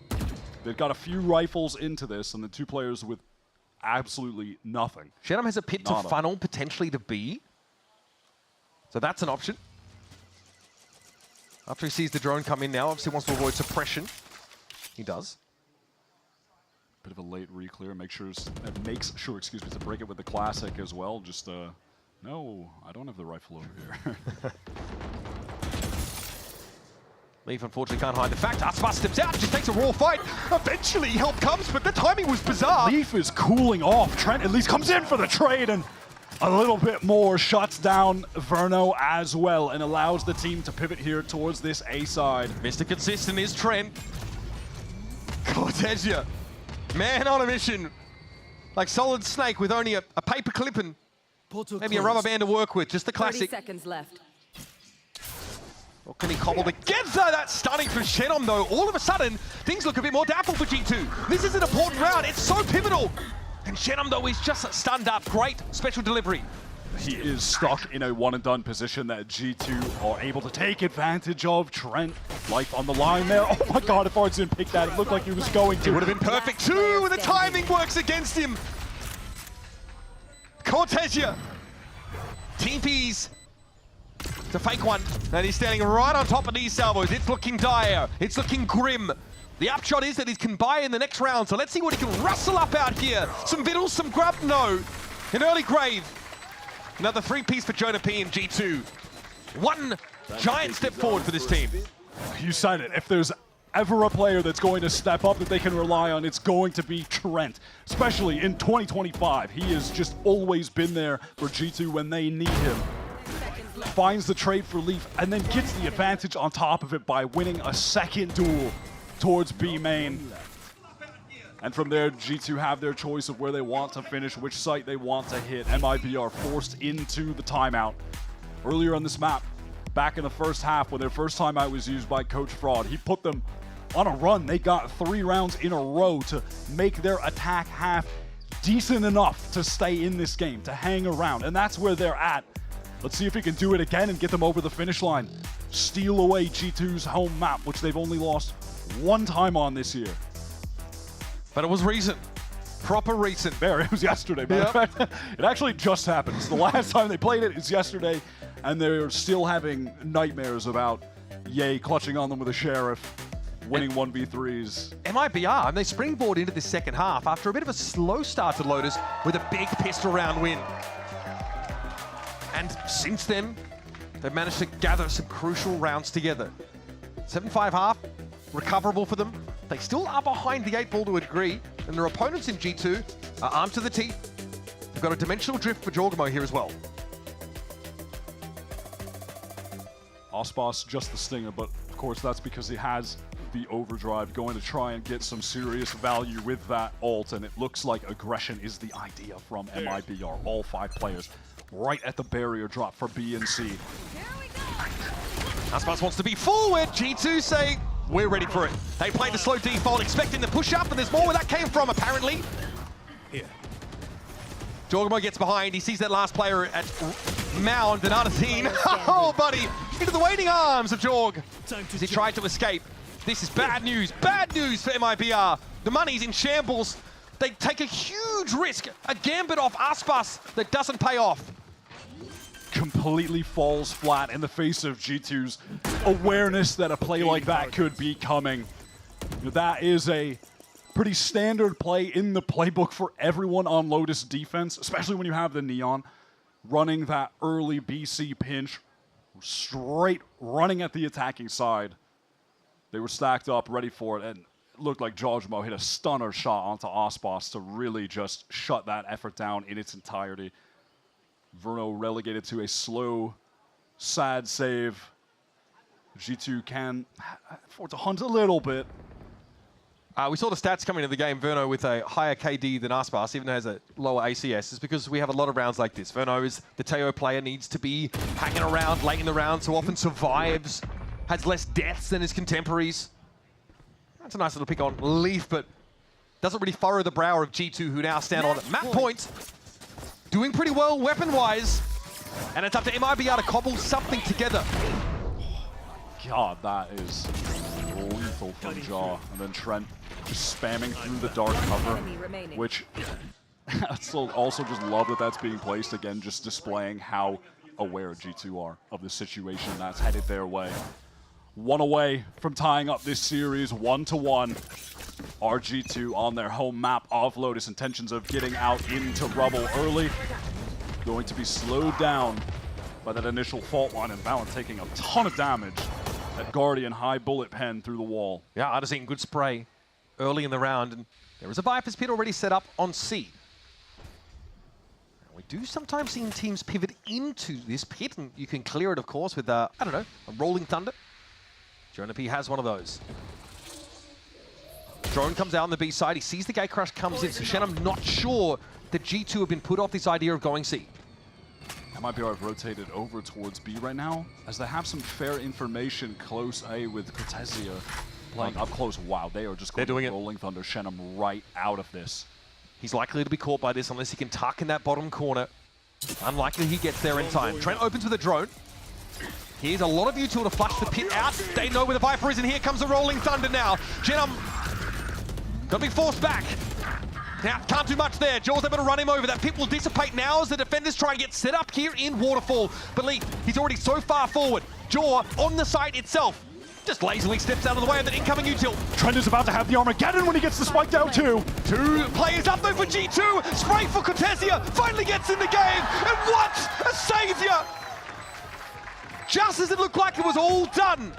They've got a few rifles into this, and the 2 players with absolutely nothing. Shenum has a pit to funnel, potentially to B. So that's an option. After he sees the drone come in now, obviously wants to avoid suppression. He does. Bit of a late re-clear, makes sure to break it with the classic as well. Just, no, I don't have the rifle over here. Leaf unfortunately can't hide the fact. Aspas steps out, just takes a raw fight. Eventually help comes, but the timing was bizarre. Leaf is cooling off. Trent at least comes in for the trade and a little bit more shuts down Verno as well and allows the team to pivot here towards this A side. Mr. Consistent is Trent. Cortesia, man on a mission. Like Solid Snake with only a paper clip and maybe a rubber band to work with. Just the classic. 30 seconds left. Or can he cobble together? That's stunning for Shenum, though. All of a sudden, things look a bit more doubtful for G2. This is an important round. It's so pivotal. And Shenum, though, is just stunned up. Great special delivery. He is stuck in a one-and-done position that G2 are able to take advantage of. Trent, life on the line there. Oh my god, if Arts didn't pick that, it looked like he was going to. It would have been perfect, too, and the timing works against him. Cortesia. TP's to fake one, and he's standing right on top of these salvos. It's looking dire. It's looking grim. The upshot is that he can buy in the next round, so let's see what he can rustle up out here. Some vittles, some grub, no. An early grave. Another 3-piece for Jonah P and G2. One giant step forward for this team. You said it. If there's ever a player that's going to step up that they can rely on, it's going to be Trent, especially in 2025. He has just always been there for G2 when they need him. Finds the trade for Leaf and then gets the advantage on top of it by winning a second duel towards B main. And from there, G2 have their choice of where they want to finish, which site they want to hit. MIBR forced into the timeout. Earlier on this map, back in the first half, when their first timeout was used by Coach Fraud, he put them on a run. They got 3 rounds in a row to make their attack half decent enough to stay in this game, to hang around. And that's where they're at. Let's see if he can do it again and get them over the finish line. Steal away G2's home map, which they've only lost 1 time on this year. But it was recent. Proper recent. There, it was yesterday. Matter of fact, it actually just happened. It's the last time they played it is yesterday, and they're still having nightmares about Ye clutching on them with a Sheriff, winning 1v3s. MIBR, and they springboard into the second half after a bit of a slow start to Lotus with a big pistol round win. And since then, they've managed to gather some crucial rounds together. 7-5 half, recoverable for them. They still are behind the 8 ball to a degree, and their opponents in G2 are armed to the teeth. They've got a dimensional drift for Jorgamo here as well. Ospas just the stinger, but of course that's because he has the overdrive, going to try and get some serious value with that ult, and it looks like aggression is the idea from MIBR. All 5 players right at the barrier drop for B and C. Ospas wants to be forward. G2 say, we're ready for it. They played the slow default, expecting the push up, and there's more where that came from, apparently. Here. Jorgamo gets behind. He sees that last player at Mound and Artesine. Oh, buddy! Into the waiting arms of Jorg as he tried to escape. This is bad news for MIBR. The money's in shambles. They take a huge risk, a gambit off Aspas that doesn't pay off. Completely falls flat in the face of G2's awareness that a play like that could be coming. That is a pretty standard play in the playbook for everyone on Lotus defense, especially when you have the Neon running that early BC pinch, straight running at the attacking side. They were stacked up, ready for it, and it looked like Jorgamo hit a stunner shot onto Ospas to really just shut that effort down in its entirety. Verno relegated to a slow, sad save. G2 can afford to hunt a little bit. We saw the stats coming into the game. Verno with a higher KD than Aspas, even though has a lower ACS. It's because we have a lot of rounds like this. Verno is the Teo player, needs to be hanging around late in the round, so often survives, has less deaths than his contemporaries. That's a nice little pick on Leaf, but doesn't really furrow the brow of G2, who now stand on map point. Doing pretty well weapon-wise, and it's up to MIBR to cobble something together. God, that is lethal from Jaw. And then Trent just spamming through the dark cover, which I still also just love that that's being placed again, just displaying how aware G2 are of the situation that's headed their way. 1 away from tying up this series 1-1. RG2 on their home map of Lotus. Intentions of getting out into rubble early. Going to be slowed down by that initial fault line, and Valorant taking a ton of damage. That Guardian high bullet pen through the wall. Yeah, Artesine, good spray early in the round, and there is a Viper's Pit already set up on C. We do sometimes see teams pivot into this pit, and you can clear it, of course, with, I don't know, a Rolling Thunder. Jonah P has one of those. Drone comes out on the B side. He sees the gate crash comes in. So Shannon not sure that G2 have been put off this idea of going C. MIBR have rotated over towards B right now, as they have some fair information close A with Cortesia playing up close. Wow, they are just going to Rolling Thunder Shenum right out of this. He's likely to be caught by this unless he can tuck in that bottom corner. Unlikely he gets there in time. Trent opens with a drone. Here's a lot of util to flush the pit out. They know where the Viper is, and here comes the Rolling Thunder now. Shenum got to be forced back. Now, can't do much there. Jaw's able to run him over. That pit will dissipate now as the defenders try and get set up here in Waterfall. But Lee, he's already so far forward. Jaw on the site itself. Just lazily steps out of the way of the incoming util. Trent is about to have the Armageddon when he gets the spike down too. Two players up though for G2. Spray for Cortesia. Finally gets in the game. And what a savior! Just as it looked like it was all done,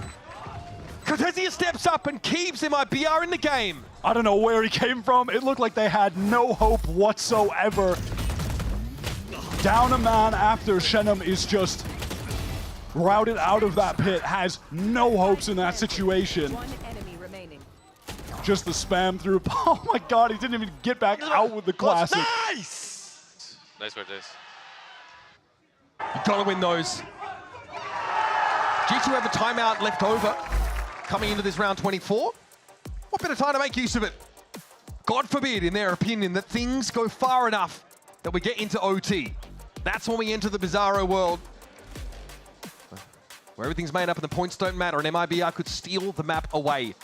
Cortesia steps up and keeps MIBR in the game. I don't know where he came from. It looked like they had no hope whatsoever. Down a man after Shenum is just routed out of that pit, has no hopes in that situation. One enemy remaining. Just the spam through. Oh my god, he didn't even get back out with the classic. Nice Cortez. You gotta win those. G2 have a timeout left over coming into this round 24. What better time to make use of it? God forbid, in their opinion, that things go far enough that we get into OT. That's when we enter the Bizarro world, where everything's made up and the points don't matter, and MIBR could steal the map away.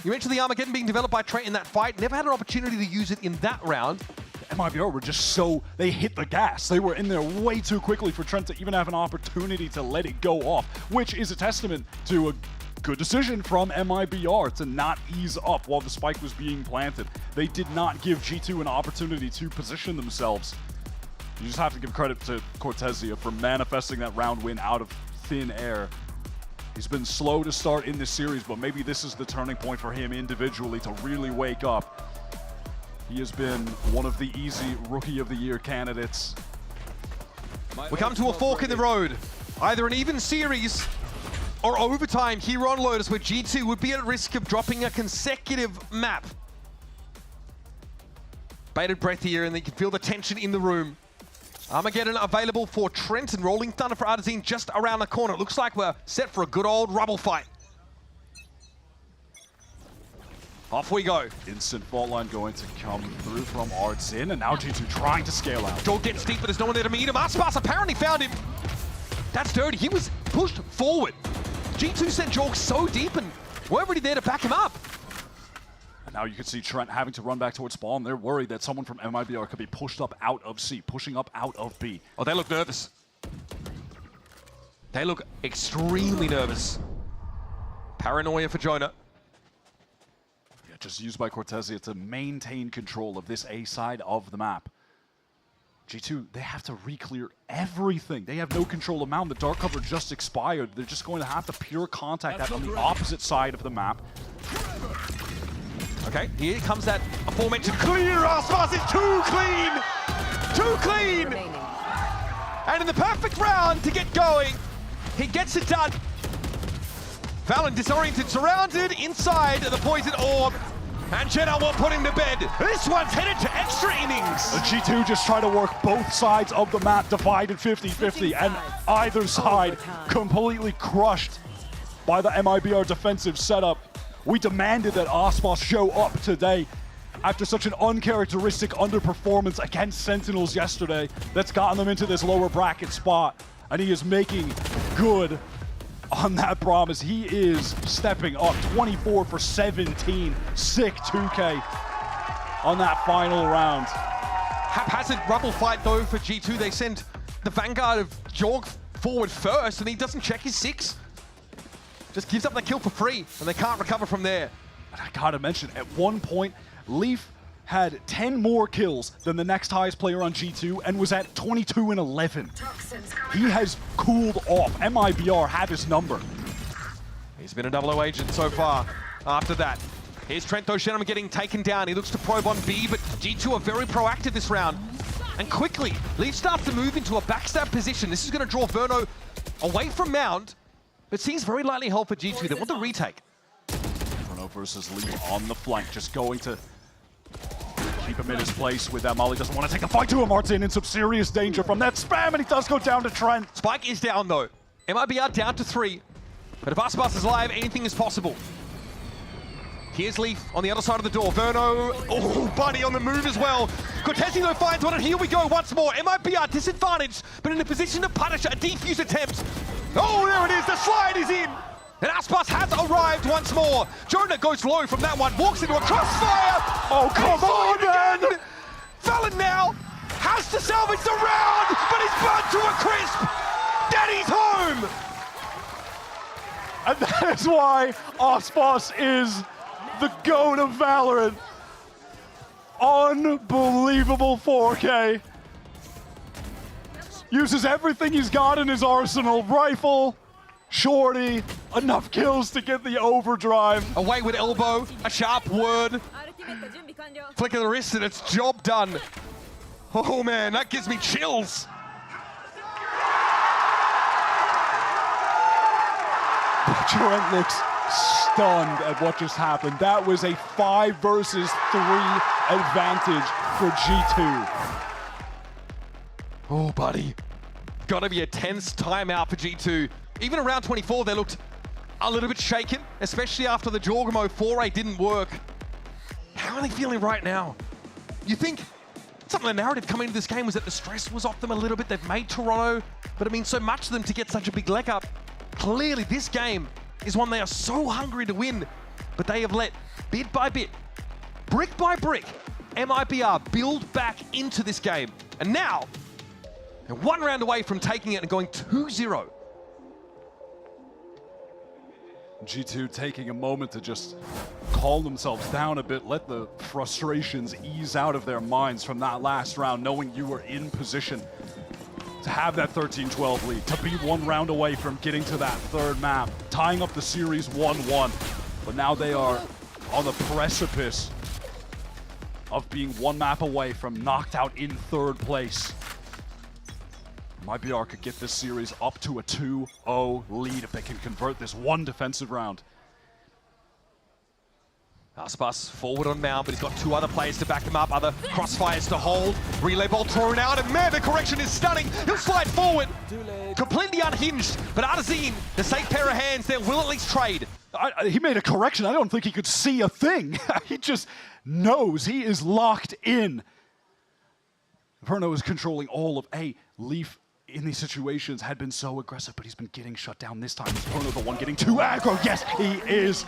You mentioned the Armageddon being developed by Trent in that fight. Never had an opportunity to use it in that round. MIBR were just so, they hit the gas. They were in there way too quickly for Trent to even have an opportunity to let it go off, which is a testament to a good decision from MIBR to not ease up while the spike was being planted. They did not give G2 an opportunity to position themselves. You just have to give credit to Cortesia for manifesting that round win out of thin air. He's been slow to start in this series, but maybe this is the turning point for him individually to really wake up. He has been one of the easy Rookie of the Year candidates. We come to a fork in the road. Either an even series or overtime here on Lotus, where G2 would be at risk of dropping a consecutive map. Bated breath here, and you can feel the tension in the room. Armageddon available for Trent, and Rolling Thunder for Artazine just around the corner. It looks like we're set for a good old rubble fight. Off we go. Instant fault line going to come through from Artazine, and now G2 trying to scale out. Jorg gets deep, but there's no one there to meet him. Aspas apparently found him. That's dirty. He was pushed forward. G2 sent Jorg so deep and weren't really there to back him up. And now you can see Trent having to run back towards spawn. They're worried that someone from MIBR could be pushed up out of C, pushing up out of B. Oh, they look nervous. They look extremely nervous. Paranoia for Jonah. Yeah, just used by Cortesia to maintain control of this A side of the map. G2, they have to re-clear everything. They have no control of Mountain. The dark cover just expired. They're just going to have to pure contact that on the opposite side of the map. Okay, here comes that aforementioned clear. Aspas is too clean! Too clean! And in the perfect round to get going, he gets it done. Valen disoriented, surrounded inside the poison orb. And Jenna will put him to bed. This one's headed to extra innings. G2 just try to work both sides of the map, divided 50-50, and either side completely crushed by the MIBR defensive setup. We demanded that Aspas show up today after such an uncharacteristic underperformance against Sentinels yesterday that's gotten them into this lower bracket spot, and he is making good on that promise. He is stepping up 24 for 17, sick 2K on that final round. Haphazard rubble fight though for G2. They send the Vanguard of Jorg forward first, and he doesn't check his 6. Just gives up the kill for free, and they can't recover from there. And I gotta mention, at one point, Leaf had 10 more kills than the next highest player on G2 and was at 22 and 11. He has cooled off. MIBR have his number. He's been a 00 agent so far after that. Here's Trent Shenum getting taken down. He looks to probe on B, but G2 are very proactive this round. And quickly, Leaf starts to move into a backstab position. This is going to draw Verno away from Mound, but seems very lightly held for G2. They want the retake. Verno versus Leaf on the flank, just going to keep him in his place with that. Molly doesn't want to take a fight to him. Martin in some serious danger from that spam, and he does go down to Trent. Spike is down though. MIBR down to 3. But if Aspas is live, anything is possible. Here's Leaf on the other side of the door. Verno, oh, Buddy on the move as well. Cortesia though finds one, and here we go once more. MIBR disadvantaged, but in a position to punish a defuse attempt. Oh, there it is, the slide is in. And Aspas has arrived once more. Jonah goes low from that one, walks into a crossfire. Oh, come on, man. Valen now has to salvage the round, but he's burnt to a crisp. Daddy's home. And that is why Ospas is the GOAT of Valorant. Unbelievable 4K. Uses everything he's got in his arsenal. Rifle, shorty, enough kills to get the overdrive. Away with elbow, a sharp word. Flick of the wrist and it's job done. Oh man, that gives me chills. Trent looks stunned at what just happened. That was a 5 versus 3 advantage for G2. Oh, buddy. Gotta be a tense timeout for G2. Even around 24, they looked a little bit shaken, especially after the Jorgamo foray didn't work. How are they feeling right now? You think some of the narrative coming into this game was that the stress was off them a little bit. They've made Toronto, but it means so much to them to get such a big leg up. Clearly, this game is one they are so hungry to win, but they have let, bit by bit, brick by brick, MIBR build back into this game. And now, they're 1 round away from taking it and going 2-0. G2 taking a moment to just calm themselves down a bit, let the frustrations ease out of their minds from that last round, knowing you were in position to have that 13-12 lead, to be 1 round away from getting to that 3rd map, tying up the series 1-1. But now they are on the precipice of being 1 map away from knocked out in 3rd place. MIBR could get this series up to a 2-0 lead if they can convert this 1 defensive round. Aspas forward on Mound, but he's got 2 other players to back him up, other crossfires to hold. Relay ball thrown out, and man, the correction is stunning. He'll slide forward, completely unhinged, but Artazine, the safe pair of hands there, will at least trade. He made a correction. I don't think he could see a thing. He just knows he is locked in. Verno is controlling all of Leaf in these situations had been so aggressive, but he's been getting shut down this time. Is Verno the one getting too aggro? Yes, he is.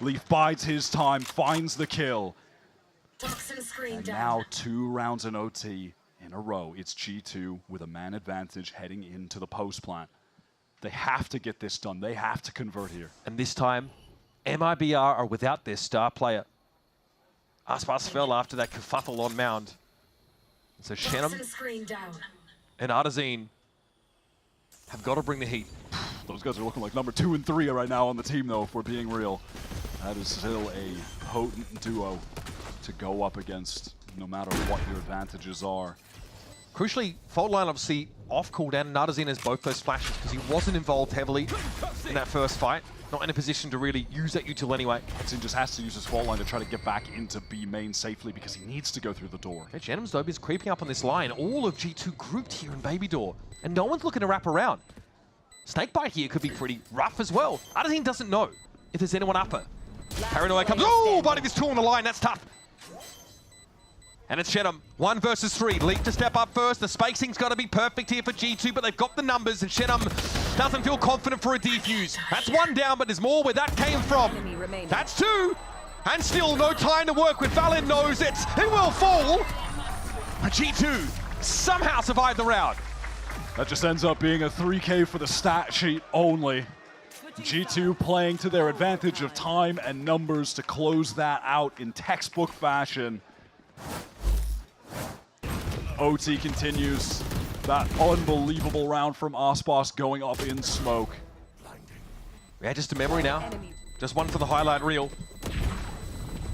Leaf bides his time, finds the kill. And now 2 rounds in OT in a row. It's G2 with a man advantage heading into the post plant. They have to get this done. They have to convert here. And this time, MIBR are without their star player. Aspas fell after that kerfuffle on Mound. So Shannon and Artazine have got to bring the heat. Those guys are looking like number 2 and 3 right now on the team, though, if we're being real. That is still a potent duo to go up against, no matter what your advantages are. Crucially, Fault Line obviously off cooldown, and Artazine has both those flashes because he wasn't involved heavily in that first fight. Not in a position to really use that util anyway. Artazine just has to use his Fault Line to try to get back into B main safely because he needs to go through the door. Jenims, though, is creeping up on this line. All of G2 grouped here in Baby Door, and no one's looking to wrap around. Snakebite here could be pretty rough as well. Artazine doesn't know if there's anyone upper. Paranoia comes, oh, buddy, there's 2 on the line, that's tough. And it's Shenham, 1 versus 3. Leap to step up first. The spacing's got to be perfect here for G2, but they've got the numbers, and Shenham doesn't feel confident for a defuse. That's 1 down, but there's more where that came from. That's 2, and still no time to work with. Valen knows it. It will fall. But G2 somehow survived the round. That just ends up being a 3K for the stat sheet only. G2 playing to their advantage of time and numbers to close that out in textbook fashion. OT continues. That unbelievable round from Aspas going up in smoke. Yeah, just a memory now. Just 1 for the highlight reel.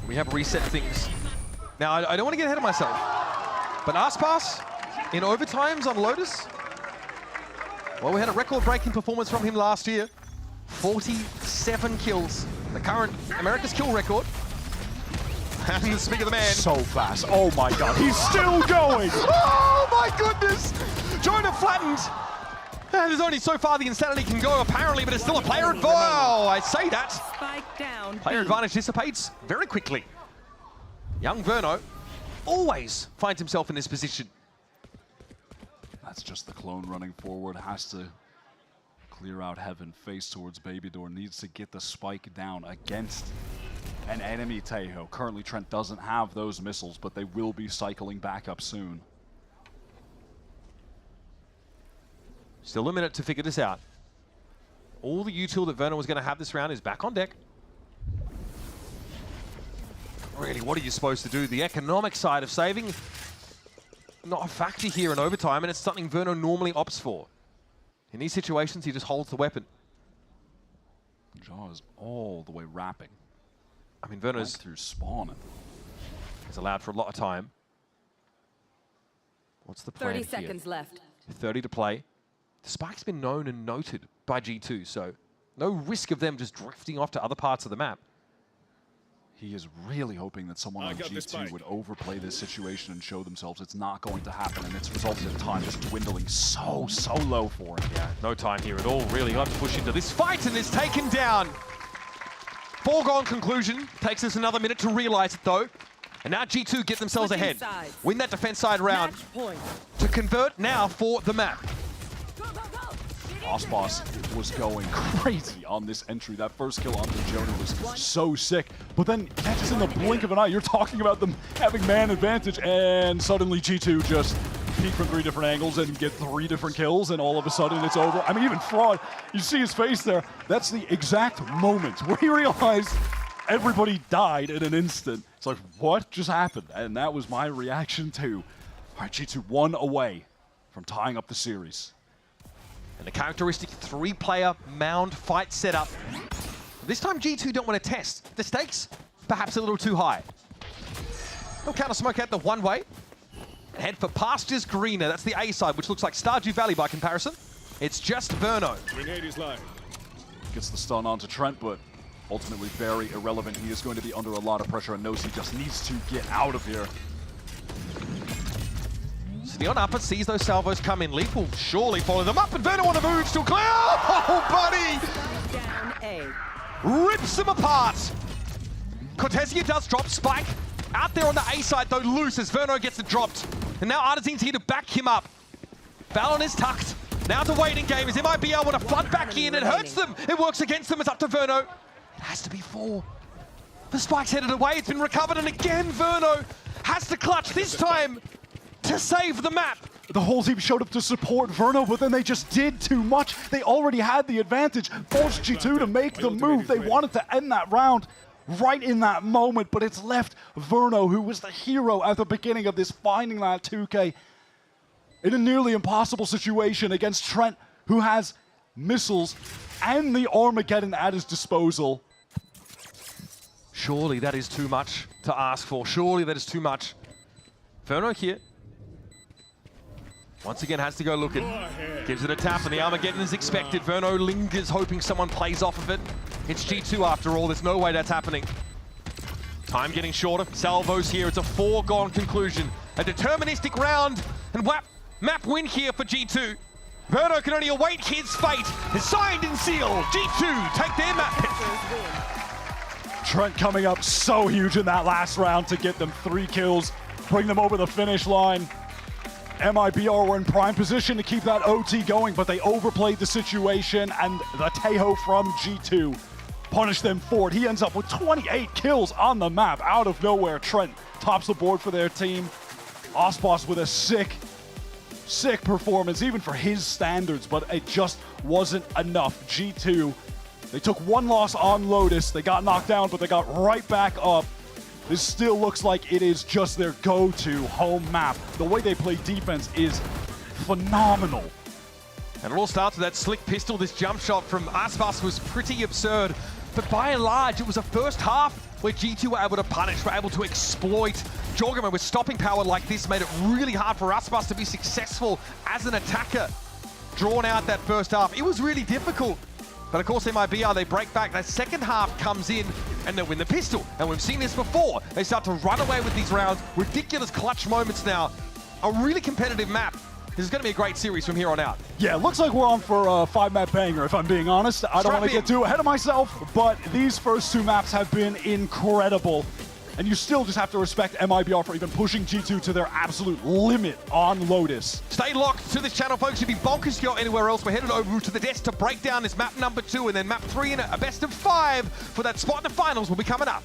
We have reset things. Now, I don't want to get ahead of myself, but Aspas in overtimes on Lotus, well, we had a record-breaking performance from him last year. 47 kills, the current America's kill record. And speak of the man. So fast. Oh my god, he's still going! Oh my goodness! Joiner flattened. There's only so far the insanity can go, apparently, but it's still a player advantage. Oh, I say that. Spike down. Player advantage dissipates very quickly. Young Verno always finds himself in this position. That's just the clone running forward. Has to clear out heaven, face towards Baby Door. Needs to get the spike down against an enemy Tejo. Currently, Trent doesn't have those missiles, but they will be cycling back up soon. Still a minute to figure this out. All the util that Verno was going to have this round is back on deck. Really, what are you supposed to do? The economic side of saving, not a factor here in overtime, and it's something Verno normally opts for. In these situations, he just holds the weapon. Jaw is all the way wrapping. I mean, Verno's right through spawn. Is allowed for a lot of time. What's the plan 30 here? seconds left. 30 to play. The spike's been known and noted by G2, so no risk of them just drifting off to other parts of the map. He is really hoping that someone on G2 would overplay this situation and show themselves it's not going to happen, and it's resulted in time just dwindling so low for him. Yeah, no time here at all, really. He'll have to push into this fight, and it's taken down. Foregone conclusion. Takes us another minute to realize it, though. And now G2 get themselves ahead. Win that defense side round to convert now for the map. Ospas was going crazy on this entry. That first kill onto Jonah was so sick. But then, just in the blink of an eye, you're talking about them having man advantage, and suddenly G2 just peek from 3 different angles and get 3 different kills, and all of a sudden it's over. I mean, even Fraud, you see his face there. That's the exact moment where he realized everybody died in an instant. It's like, what just happened? And that was my reaction too. All right, G2 1 away from tying up the series. And the characteristic 3-player mound fight setup. This time G2 don't want to test. The stakes, perhaps a little too high. They'll counter smoke out the one way. And head for pastures greener. That's the A side, which looks like Stardew Valley by comparison. It's just Verno. Gets the stun onto Trent, but ultimately very irrelevant. He is going to be under a lot of pressure and knows he just needs to get out of here. Neon Upper sees those salvos come in. Leap will surely follow them up, and Verno on the move, still clear. Oh, buddy! Down A. Rips them apart. Cortesia does drop Spike. Out there on the A side, though, loose as Verno gets it dropped. And now Artisan's here to back him up. Valon is tucked. Now it's a waiting game as MIBR want to flood back in. It hurts them. It works against them. It's up to Verno. It has to be 4. The Spike's headed away. It's been recovered, and again, Verno has to clutch this time to save the map. The whole team showed up to support Verno, but then they just did too much. They already had the advantage. Forced G2 to make the move. They wanted to end that round right in that moment, but it's left Verno, who was the hero at the beginning of this, finding that 2K in a nearly impossible situation against Trent, who has missiles and the Armageddon at his disposal. Surely that is too much to ask for. Surely that is too much. Verno here. Once again has to go looking. Gives it a tap, and the Armageddon is expected. Verno lingers, hoping someone plays off of it. It's G2 after all. There's no way that's happening. Time getting shorter. Salvos here. It's a foregone conclusion. A deterministic round, and map win here for G2. Verno can only await his fate. It's signed and sealed. G2 take their map. Trent coming up so huge in that last round to get them 3 kills, bring them over the finish line. MIBR were in prime position to keep that OT going, but they overplayed the situation, and the Tejo from G2 punished them for it. He ends up with 28 kills on the map out of nowhere. Trent tops the board for their team. Ospas with a sick performance, even for his standards, but it just wasn't enough. G2, they took 1 loss on Lotus. They got knocked down, but they got right back up. This still looks like it is just their go-to home map. The way they play defense is phenomenal. And it all starts with that slick pistol. This jump shot from Aspas was pretty absurd. But by and large, it was a first half where G2 were able to punish, were able to exploit. Jorgama with stopping power like this made it really hard for Aspas to be successful as an attacker. Drawn out that first half. It was really difficult. But of course, MIBR, they break back. That second half comes in, and they win the pistol. And we've seen this before. They start to run away with these rounds. Ridiculous clutch moments now. A really competitive map. This is going to be a great series from here on out. Yeah, it looks like we're on for a 5-map banger, if I'm being honest. I don't want to get too ahead of myself, but these first 2 maps have been incredible. And you still just have to respect MIBR for even pushing G2 to their absolute limit on Lotus. Stay locked to this channel, folks. If you bonkers go anywhere else, we're headed over to the desk to break down this map number 2, and then map 3 in a best of 5 for that spot in the finals will be coming up.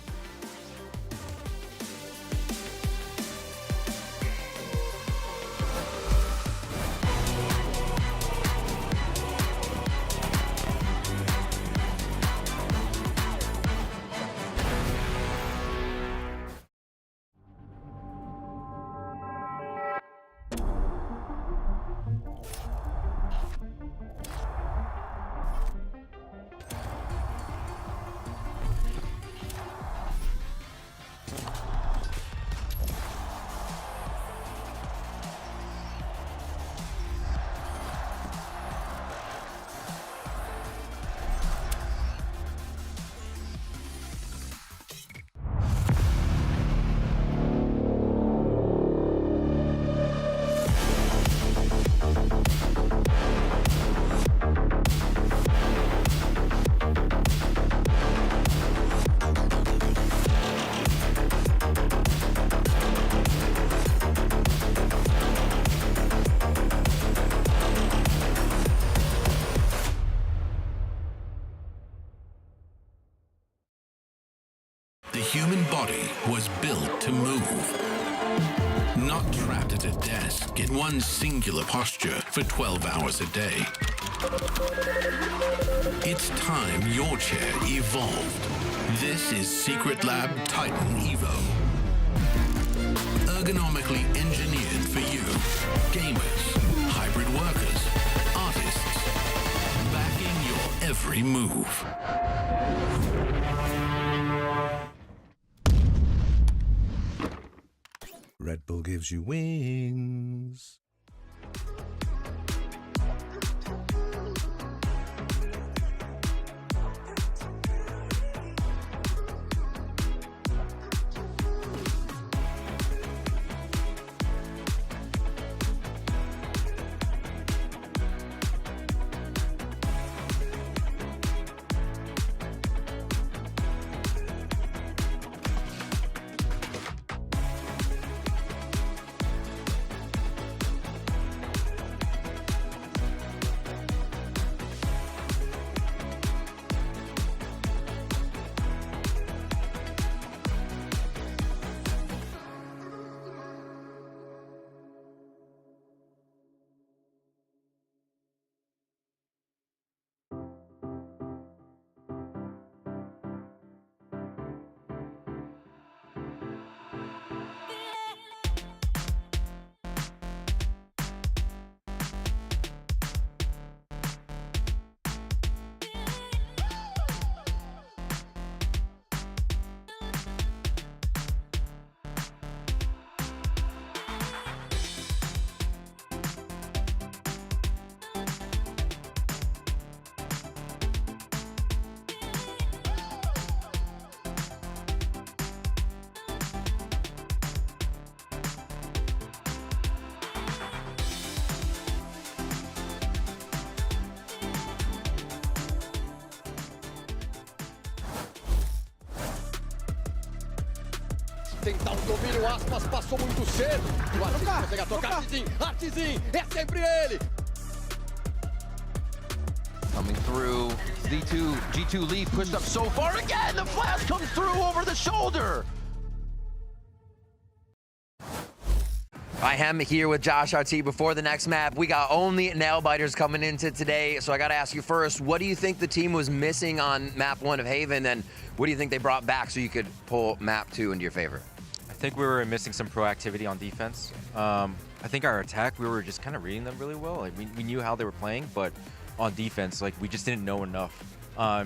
The human body was built to move. Not trapped at a desk in one singular posture for 12 hours a day. It's time your chair evolved. This is Secret Lab Titan Evo. Ergonomically engineered for you, gamers, hybrid workers, artists, backing your every move. Red Bull gives you wings. Tentar o domínio, Aspas passou muito cedo. O Artezinho consegue tocar, Artezinho, é sempre ele. Coming through, G2 lead pushed up so far again. The flash comes through over the shoulder. I am here with Josh RT before the next map. We got only nail biters coming into today, so I got to ask you first, what do you think the team was missing on map 1 of Haven, and what do you think they brought back so you could pull map 2 into your favor? I think we were missing some proactivity on defense. I think our attack, we were just kind of reading them really well. Like we knew how they were playing, but on defense, like we just didn't know enough.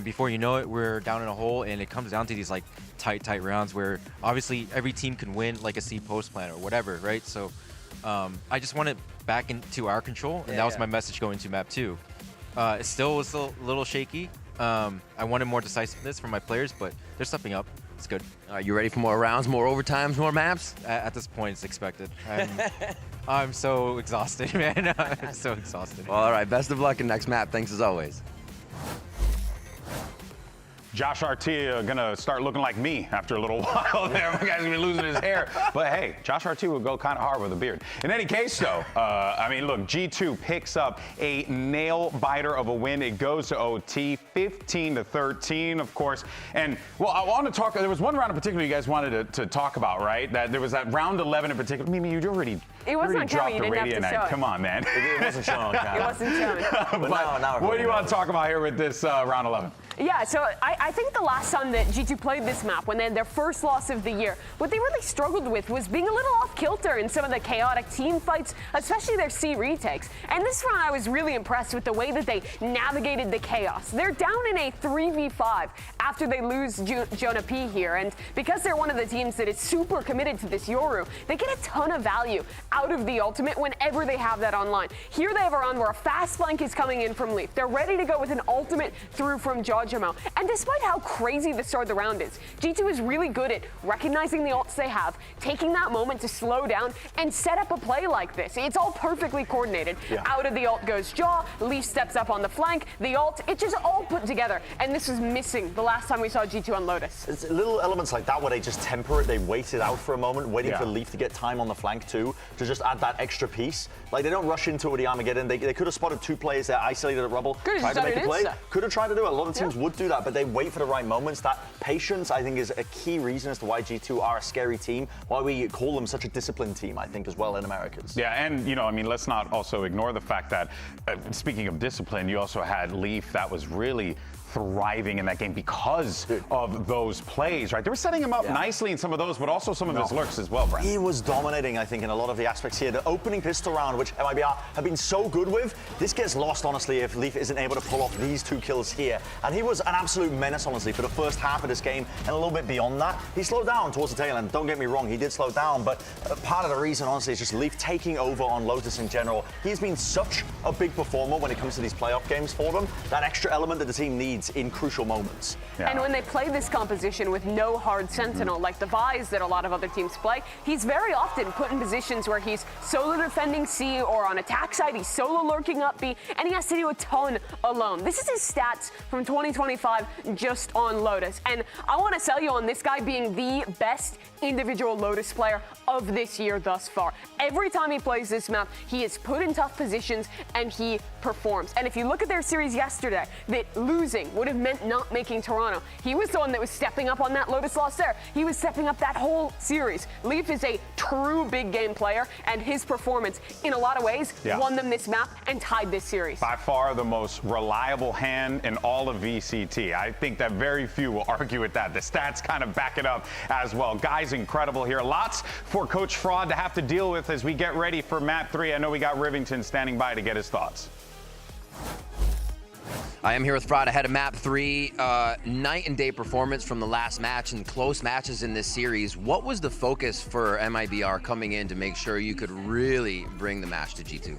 Before you know it, we're down in a hole, and it comes down to these like tight rounds where obviously every team can win like a C post plan or whatever, right? So I just want it back into our control, and that was my message going to map 2. It still was a little shaky. I wanted more decisiveness from my players, but they're stepping up. It's good. You ready for more rounds, more overtimes, more maps? At this point, it's expected. I'm so exhausted, man. I'm so exhausted. Well, all right, best of luck in next map. Thanks as always. Josh RT gonna start looking like me after a little while there. My guy's gonna be losing his hair. But hey, Josh RT will go kind of hard with a beard. In any case, though, I mean, look, G2 picks up a nail biter of a win. It goes to OT, 15-13, of course. And well, I want to talk. There was one round in particular you guys wanted to talk about, right? That there was that round 11 in particular. Mimi, you already. It wasn't on camera. You didn't have to show it. Come on, man. It wasn't shown on camera. It wasn't shown. But now what do you want to talk about here with this round 11? Yeah, so I think the last time that G2 played this map, when they had their first loss of the year, what they really struggled with was being a little off kilter in some of the chaotic team fights, especially their C retakes. And this round, I was really impressed with the way that they navigated the chaos. They're down in a 3v5 after they lose Jonah P here, and because they're one of the teams that is super committed to this Yoru, they get a ton of value out of the ultimate whenever they have that online. Here they have a round where a fast flank is coming in from Leaf. They're ready to go with an ultimate through from Jojimo. And despite how crazy the start of the round is, G2 is really good at recognizing the ults they have, taking that moment to slow down and set up a play like this. It's all perfectly coordinated. Yeah. Out of the ult goes Jaw, Leaf steps up on the flank, the ult, it's just all put together. And this was missing the last time we saw G2 on Lotus. It's little elements like that where they just temper it, they wait it out for a moment, waiting for Leaf to get time on the flank too, to just add that extra piece. Like they don't rush into it with the Armageddon. They could have spotted 2 players there isolated at Rubble, tried to make a play. Could have tried to do it. A lot of teams teams would do that, but they wait for the right moments. That patience, I think, is a key reason as to why G2 are a scary team, why we call them such a disciplined team, I think, as well in Americas. Yeah, and, I mean, let's not also ignore the fact that, speaking of discipline, you also had Leaf that was really thriving in that game because of those plays, right? They were setting him up nicely in some of those, but also some of his lurks as well, Brent. He was dominating, I think, in a lot of the aspects here. The opening pistol round, which MIBR have been so good with, this gets lost, honestly, if Leaf isn't able to pull off these 2 kills here. And he was an absolute menace, honestly, for the first half of this game and a little bit beyond that. He slowed down towards the tail end. Don't get me wrong, he did slow down, but part of the reason, honestly, is just Leaf taking over on Lotus in general. He's been such a big performer when it comes to these playoff games for them. That extra element that the team needs in crucial moments. And when they play this composition with no hard sentinel, like the Vise that a lot of other teams play, he's very often put in positions where he's solo defending C, or on attack side, he's solo lurking up B, and he has to do a ton alone. This is his stats from 2025 just on Lotus. And I want to sell you on this guy being the best individual Lotus player of this year thus far. Every time he plays this map, he is put in tough positions and he performs. And if you look at their series yesterday, that losing would have meant not making Toronto. He was the one that was stepping up on that Lotus loss there. He was stepping up that whole series. Leaf is a true big game player, and his performance, in a lot of ways, won them this map and tied this series. By far the most reliable hand in all of VCT. I think that very few will argue with that. The stats kind of back it up as well. Guys, incredible here. Lots for Coach Fraud to have to deal with as we get ready for map 3. I know we got Rivington standing by to get his thoughts. I am here with Fraud ahead of map 3. Night and day performance from the last match and close matches in this series. What was the focus for MIBR coming in to make sure you could really bring the match to G2?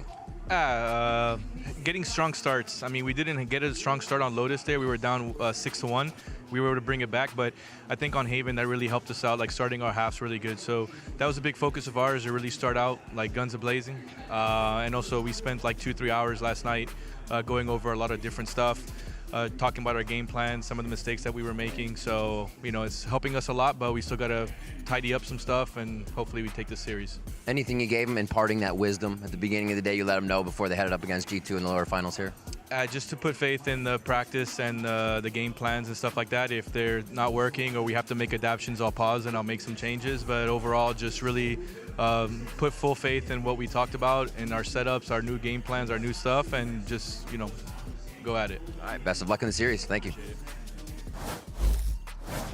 Getting strong starts. I mean, we didn't get a strong start on Lotus there. We were down 6-1. We were able to bring it back, but I think on Haven that really helped us out, like starting our halves really good. So that was a big focus of ours, to really start out like guns a-blazing. And also we spent like 2-3 hours last night going over a lot of different stuff, talking about our game plan, some of the mistakes that we were making. So, it's helping us a lot, but we still got to tidy up some stuff, and hopefully we take this series. Anything you gave them imparting that wisdom at the beginning of the day you let them know before they headed up against G2 in the lower finals here? Just to put faith in the practice and the game plans and stuff like that. If they're not working or we have to make adaptations, I'll pause and I'll make some changes. But overall, just really put full faith in what we talked about in our setups, our new game plans, our new stuff, and just, go at it. All right, best of luck in the series. Thank you.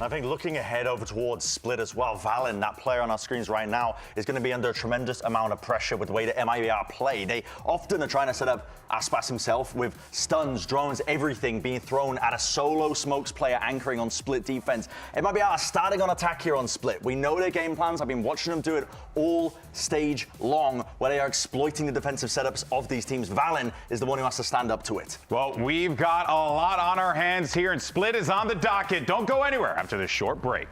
I think looking ahead over towards Split as well, Valen, that player on our screens right now, is going to be under a tremendous amount of pressure with the way that MIBR play. They often are trying to set up Aspas himself with stuns, drones, everything being thrown at a solo Smokes player anchoring on Split defense. MIBR are starting on attack here on Split. We know their game plans. I've been watching them do it all stage long, where they are exploiting the defensive setups of these teams. Valen is the one who has to stand up to it. Well, we've got a lot on our hands here, and Split is on the docket. Don't go anywhere after this short break.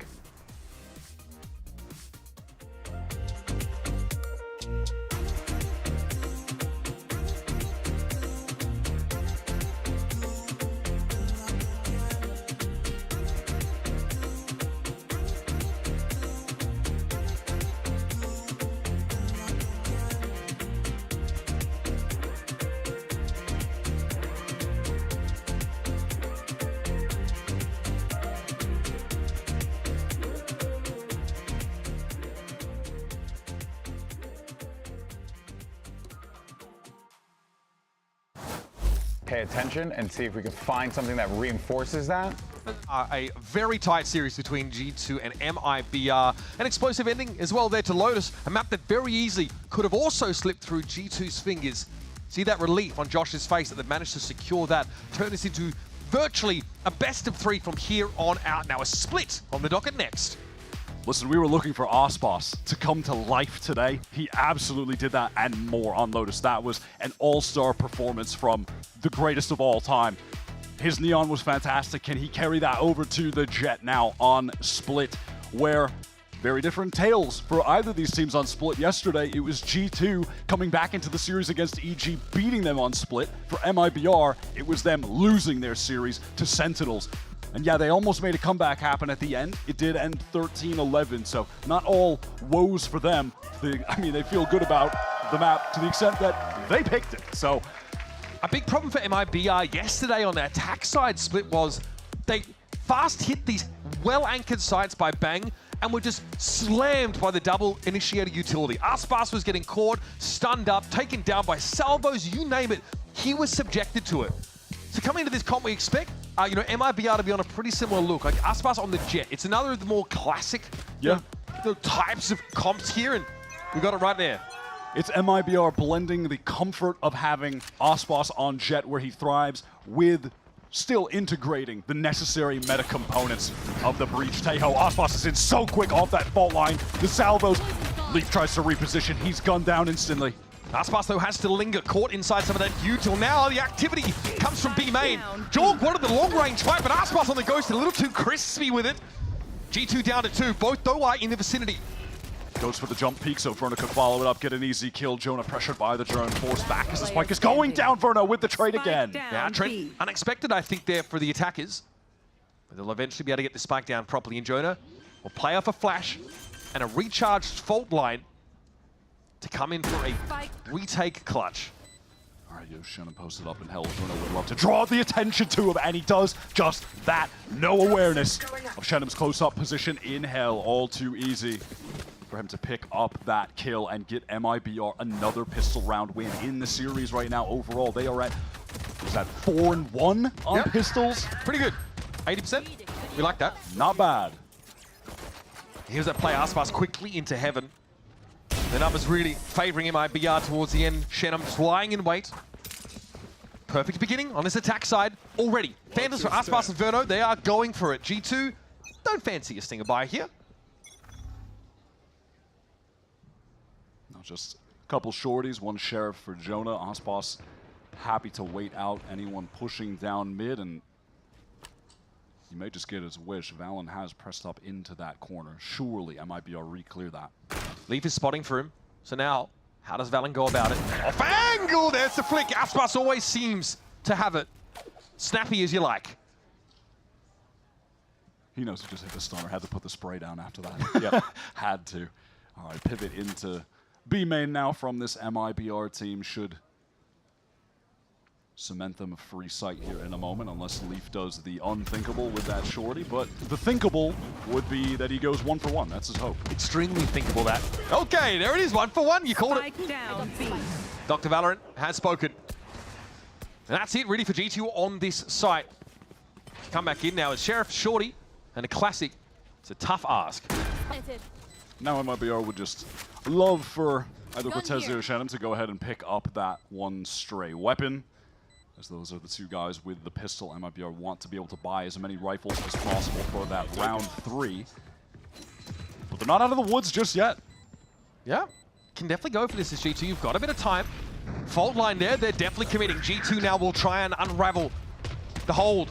Pay attention and see if we can find something that reinforces that. A very tight series between G2 and MIBR. An explosive ending as well there to Lotus, a map that very easily could have also slipped through G2's fingers. See that relief on Josh's face that they've managed to secure that, turn this into virtually a best of 3 from here on out. Now a split on the docket next. Listen, we were looking for Aspas to come to life today. He absolutely did that and more on Lotus. That was an all-star performance from the greatest of all time. His Neon was fantastic. Can he carry that over to the Jet now on Split, where very different tales for either of these teams on Split. Yesterday, it was G2 coming back into the series against EG, beating them on Split. For MIBR, it was them losing their series to Sentinels. And yeah, they almost made a comeback happen at the end. It did end 13-11, so not all woes for them. They feel good about the map to the extent that they picked it. So a big problem for MIBR yesterday on the attack side Split was They fast hit these well-anchored sites by Bang, and were just slammed by the double initiator utility. Aspas was getting caught, stunned up, taken down by salvos, you name it. He was subjected to it. So coming into this comp, we expect MIBR to be on a pretty similar look. Like Aspas on the Jet. It's another of the more classic types of comps here, and we got it right there. It's MIBR blending the comfort of having Aspas on Jet where he thrives with still integrating the necessary meta components of the Breach. Tejo, Aspas is in so quick off that fault line. The salvos, Leaf tries to reposition. He's gunned down instantly. Aspas, though, has to linger, caught inside some of that util. Now the activity comes from B main. Jorg wanted the long-range fight, but Aspas on the ghost, a little too crispy with it. G2 down to 2, both though are in the vicinity. Goes for the jump peek, so Verno could follow it up, get an easy kill. Jonah pressured by the drone, forced back as the spike is going down. Verno with the trade again. Yeah, Trent, unexpected, I think, there for the attackers. But they'll eventually be able to get the spike down properly. And Jonah will play off a flash and a recharged fault line to come in for a retake clutch. All right, Shannon posted up in hell. Verno would love to draw the attention to him, and he does just that. No awareness of Shannon's close-up position in hell. All too easy for him to pick up that kill and get MIBR another pistol round win in the series right now. Overall, they are at, is that 4-1 on pistols? Pretty good. 80%. We like that. Not bad. Here's that play. Aspas quickly into heaven. The numbers really favoring MIBR towards the end. Shannon lying in wait. Perfect beginning on this attack side already. Phantoms for Aspas and Verno, they are going for it. G2, don't fancy a stinger buy here. Just a couple shorties, one sheriff for Jonah. Aspas happy to wait out anyone pushing down mid, and he may just get his wish. Valen has pressed up into that corner. Surely MIBR re-clear that. Leaf is spotting for him. So now, how does Valen go about it? Off angle, there's the flick. Aspas always seems to have it. Snappy as you like. He knows he just hit the stunner. Had to put the spray down after that. Yep, had to. All right, pivot into B main now from this MIBR team. Should cement them a free sight here in a moment, unless Leaf does the unthinkable with that shorty. But the thinkable would be that he goes 1-for-1. That's his hope. Extremely thinkable, that. Okay, there it is, 1-for-1. You called it. Dr. Valorant has spoken. And that's it, really, for G2 on this site. Come back in now as Sheriff, Shorty, and a classic. It's a tough ask. Now MIBR would just love for either Cortezio or Shannon to go ahead and pick up that one stray weapon, as those are the two guys with the pistol. MIBR want to be able to buy as many rifles as possible for that round 3. But they're not out of the woods just yet. Yeah, can definitely go for this as G2. You've got a bit of time. Fault line there, they're definitely committing. G2 now will try and unravel the hold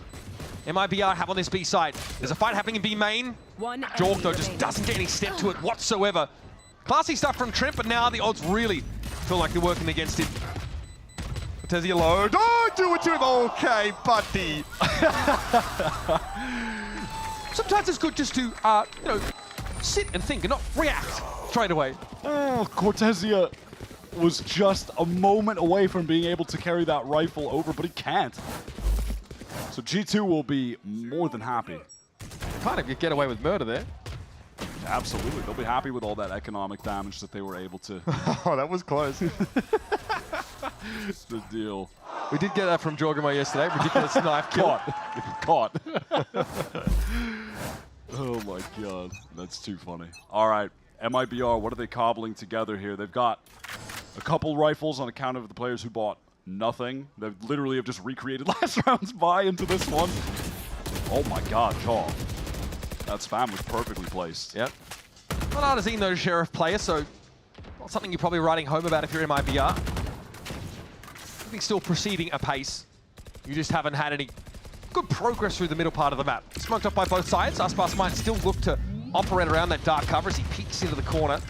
MIBR have on this B side. There's a fight happening in B main. Jorg, though, just doesn't get any step to it whatsoever. Classy stuff from Trent, but now the odds really feel like they're working against him. Cortezio low. Don't do it to him. Okay, buddy. Sometimes it's good just to, sit and think and not react straight away. Oh, Cortezio was just a moment away from being able to carry that rifle over, but he can't. So G2 will be more than happy. Kind of get away with murder there. Absolutely. They'll be happy with all that economic damage that they were able to. Oh, that was close. The deal. We did get that from Jorgamo yesterday. Ridiculous knife kill. Caught. Oh my god. That's too funny. All right. MIBR, what are they cobbling together here? They've got a couple rifles on account of the players who bought nothing. They literally have just recreated last round's buy into this one. Oh my god, Jaw. That spam was perfectly placed. Yep. Well, Artazine, though, Sheriff player, so not something you're probably writing home about if you're MIBR. I think still proceeding apace. You just haven't had any good progress through the middle part of the map. Smoked up by both sides. Aspas might still look to operate around that dark cover as he peeks into the corner.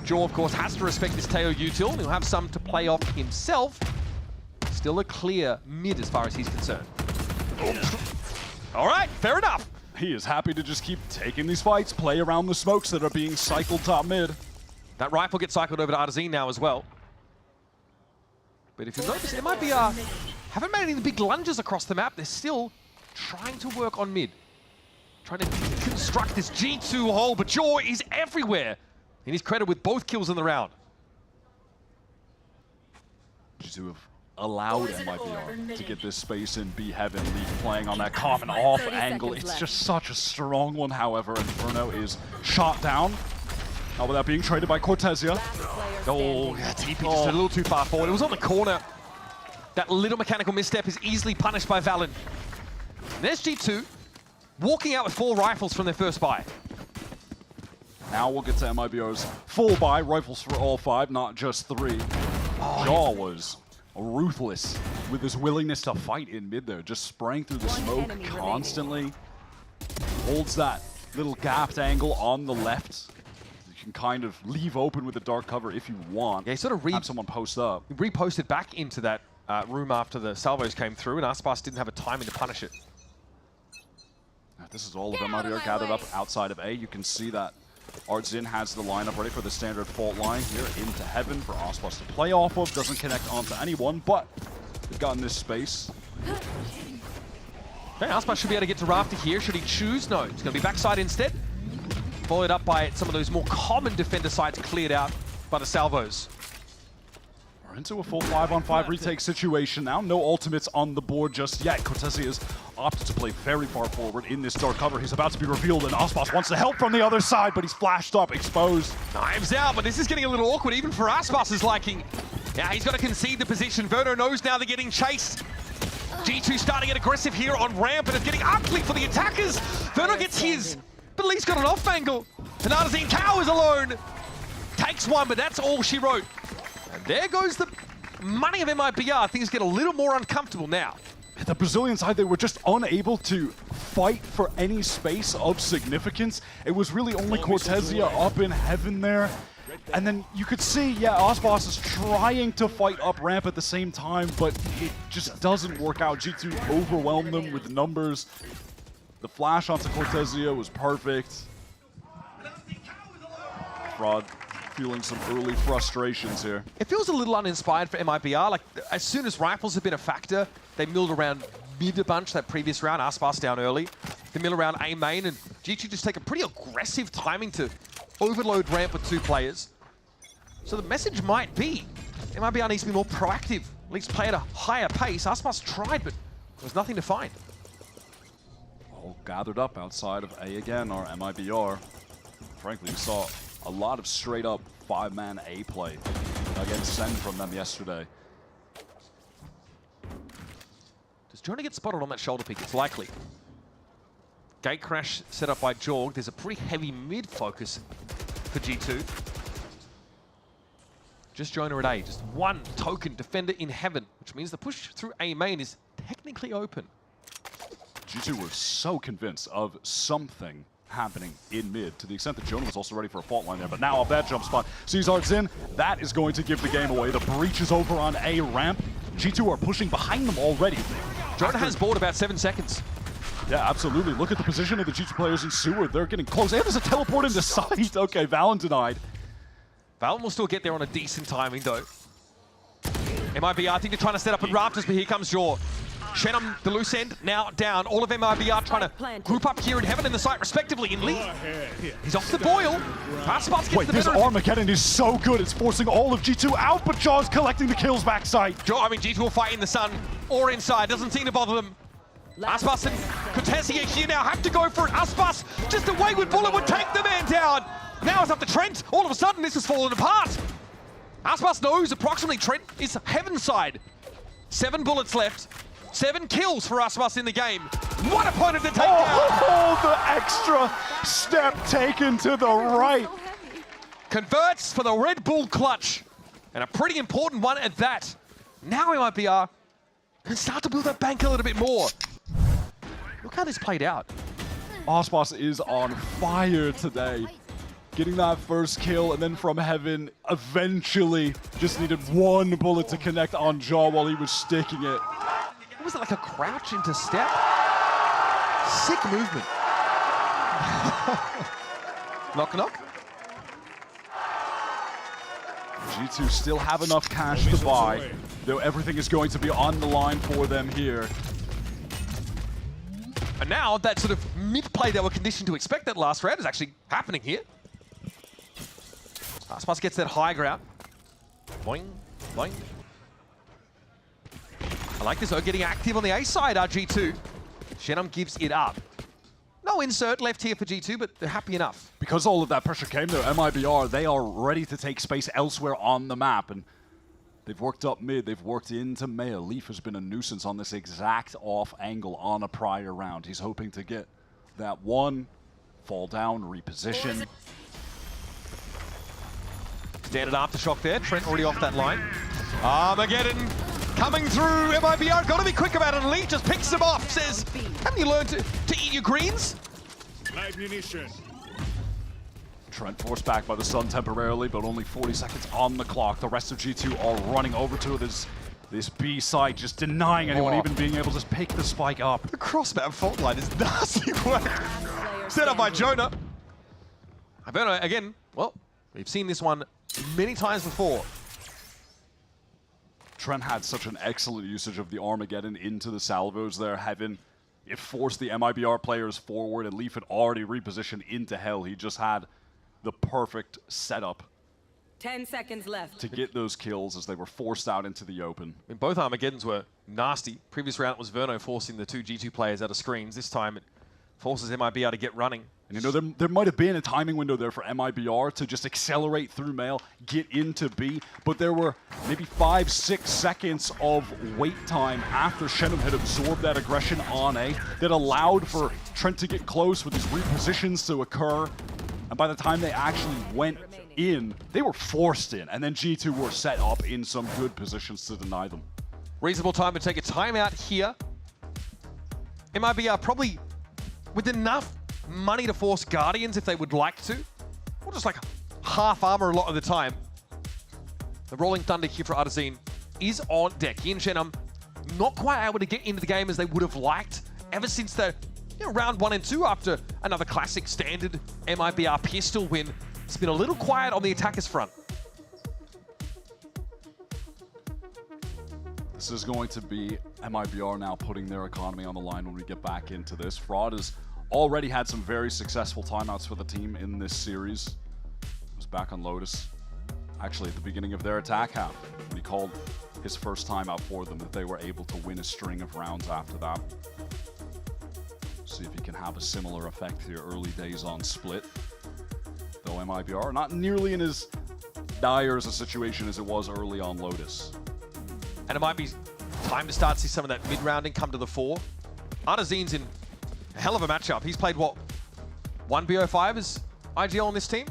Jaw, of course, has to respect this Teo util, and he'll have some to play off himself. Still a clear mid as far as he's concerned. All right, fair enough. He is happy to just keep taking these fights, play around the smokes that are being cycled top mid. That rifle gets cycled over to Artazine now as well. But if you notice, MIBR haven't made any big lunges across the map. They're still trying to work on mid. Trying to construct this G2 hole, but Jaw is everywhere. And he's credited with both kills in the round. G2 have allowed MIBR to get this space in B Heaven, Leaf playing on that common off angle. It's just such a strong one, however, and Inferno is shot down. Now without being traded by Cortesia. Oh, yeah, TP just a little too far forward. It was on the corner. That little mechanical misstep is easily punished by Valen. There's G2 walking out with 4 rifles from their first buy. Now we'll get to MIBR's full buy, rifles for all 5, not just 3. Jaw was ruthless with his willingness to fight in mid there, just spraying through the smoke constantly. Holds that little gapped angle on the left. You can kind of leave open with the dark cover if you want. Yeah, he sort of have someone post up. He reposted back into that room after the salvos came through, and Aspas didn't have a timing to punish it. Now, this is all of MIBR gathered up outside of A. You can see that Artzin has the lineup ready for the standard fault line here into Heaven for Aspas to play off of. Doesn't connect onto anyone, but they've gotten this space. Okay, Aspas should be able to get to Rafter here. Should he choose? No, it's going to be backside instead. Followed up by some of those more common defender sites cleared out by the salvos. We're into a full 5-on-5 retake situation now. No ultimates on the board just yet. Cortesia has opted to play very far forward in this dark cover. He's about to be revealed, and Aspas wants to help from the other side, but he's flashed up, exposed. Knives out, but this is getting a little awkward even for Aspas's liking. Yeah, he's got to concede the position. Verno knows now they're getting chased. G2 starting to get aggressive here on ramp, and it's getting ugly for the attackers. Verno gets his, but Lee's got an off angle. And Artazine cowers alone. Takes one, but that's all she wrote. And there goes the money of MIBR. Things get a little more uncomfortable now. The Brazilian side, they were just unable to fight for any space of significance. It was really only Cortesia up in Heaven there. And then you could see, yeah, Aspas is trying to fight up ramp at the same time, but it just doesn't work out. G2 overwhelmed them with numbers. The flash onto Cortesia was perfect. Fraud feeling some early frustrations here. It feels a little uninspired for MIBR. Like, as soon as rifles have been a factor, they milled around mid a bunch that previous round. Aspas down early. They mill around A main, and G2 just take a pretty aggressive timing to overload ramp with 2 players. So the message might be, MIBR needs to be more proactive. At least play at a higher pace. Aspas tried, but there was nothing to find. All gathered up outside of A again, our MIBR. Frankly, we saw a lot of straight up 5-man A play against Sen from them yesterday. Does Jonah get spotted on that shoulder peak? It's likely. Gate crash set up by Jorg. There's a pretty heavy mid focus for G2. Just Jonah at A. Just one token defender in Heaven, which means the push through A main is technically open. G2 were so convinced of something happening in mid, to the extent that Jonah was also ready for a fault line there, but now off that jump spot, sees Artzin. That is going to give the game away. The breach is over on A ramp. G2 are pushing behind them already. Jonah has board about 7 seconds. Yeah, absolutely. Look at the position of the G2 players in sewer. They're getting close. And there's a teleport into sight. Okay, Valen denied. Valen will still get there on a decent timing, though. MIBR, I think they're trying to set up at rafters, but here comes Jaw. Shen on the loose end, now down. All of MIBR trying to group up here in Heaven and the site, respectively. In Lee, he's off the boil. Wait, this Armageddon is so good. It's forcing all of G2 out, but Jaw's collecting the kills backside. G2 will fight in the sun or inside. Doesn't seem to bother them. Aspas and Cortesia here now have to go for it. Aspas, just a wayward bullet would take the man down. Now it's up to Trent. All of a sudden, this has fallen apart. Aspas knows approximately Trent is Heaven side. 7 bullets left. 7 kills for Aspas in the game. What opponent to take down! Oh, the extra step taken to the right. Converts for the Red Bull clutch. And a pretty important one at that. Now MIBR can start to build that bank a little bit more. Look how this played out. Aspas is on fire today. Getting that first kill, and then from Heaven, eventually just needed 1 bullet to connect on Jaw while he was sticking it. What was it, like a crouch into step? Sick movement. Knock, knock. G2 still have enough cash to buy, though everything is going to be on the line for them here. And now that sort of mid-play that we're conditioned to expect that last round is actually happening here. Aspas gets that high ground. Boing, boing. I like this though, getting active on the A side, G2. Shenum gives it up. No insert left here for G2, but they're happy enough. Because all of that pressure came to MIBR, they are ready to take space elsewhere on the map. And they've worked up mid, they've worked into Maya. Leaf has been a nuisance on this exact off angle on a prior round. He's hoping to get that one, fall down, reposition. Standard aftershock there. Trent already off that line. Armageddon coming through. MIBR got to be quick about it. And Lee just picks him off. Says, haven't you learned to eat your greens? Live munition. Trent forced back by the sun temporarily, but only 40 seconds on the clock. The rest of G2 are running over to this B site, just denying anyone even being able to pick the spike up. The cross-map fault line is nasty work. Set up by Jonah. Averno, again, well, we've seen this one many times before. Trent had such an excellent usage of the Armageddon into the salvos there. It forced the MIBR players forward, and Leaf had already repositioned into Hell. He just had the perfect setup 10 seconds left to get those kills as they were forced out into the open. I mean, both Armageddons were nasty. Previous round was Verno forcing the two G2 players out of screens. This time it forces MIBR to get running. And you know, there might have been a timing window there for MIBR to just accelerate through Mail, get into B, but there were maybe 5-6 seconds of wait time after Shenum had absorbed that aggression on A that allowed for Trent to get close with his repositions to occur. And by the time they actually went in, they were forced in, and then G2 were set up in some good positions to deny them. Reasonable time to take a timeout here. MIBR probably with enough money to force Guardians if they would like to, or just like half armor a lot of the time. The Rolling Thunder here for Artazine is on deck. Ian Shenum not quite able to get into the game as they would have liked ever since the round 1 and 2 after another classic standard MIBR pistol win. It's been a little quiet on the attackers front. This is going to be MIBR now putting their economy on the line when we get back into this. Fraud has already had some very successful timeouts for the team in this series. He was back on Lotus, actually at the beginning of their attack half, when he called his first timeout for them, that they were able to win a string of rounds after that. See if he can have a similar effect here early days on Split. Though MIBR not nearly in as dire as a situation as it was early on Lotus. And it might be time to start to see some of that mid-rounding come to the fore. Artazine's in a hell of a matchup. He's played, what, 1 BO5 as IGL on this team?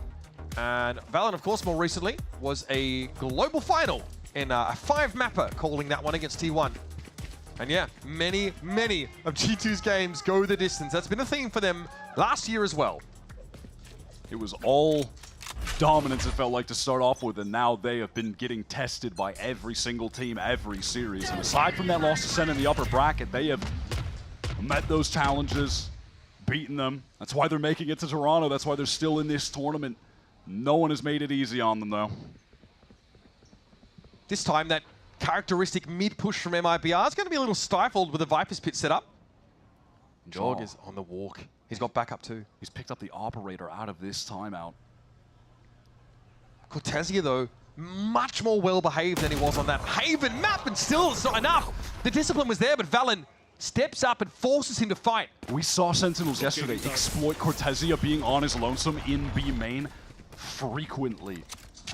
And VALORANT, of course, more recently, was a global final in a 5-mapper, calling that one against T1. And yeah, many of G2's games go the distance. That's been a theme for them last year as well. It was all dominance, it felt like, to start off with, and now they have been getting tested by every single team, every series. And aside from that loss to Sen in the upper bracket, they have met those challenges, beaten them. That's why they're making it to Toronto. That's why they're still in this tournament. No one has made it easy on them, though. This time, that characteristic mid-push from MIBR is going to be a little stifled with the Viper's Pit set up. Jog is on the walk. He's got backup too. He's picked up the operator out of this timeout. Cortesia, though, much more well-behaved than he was on that Haven map, and still it's not enough. The discipline was there, but Valen steps up and forces him to fight. We saw Sentinels yesterday exploit Cortesia being on his lonesome in B main frequently.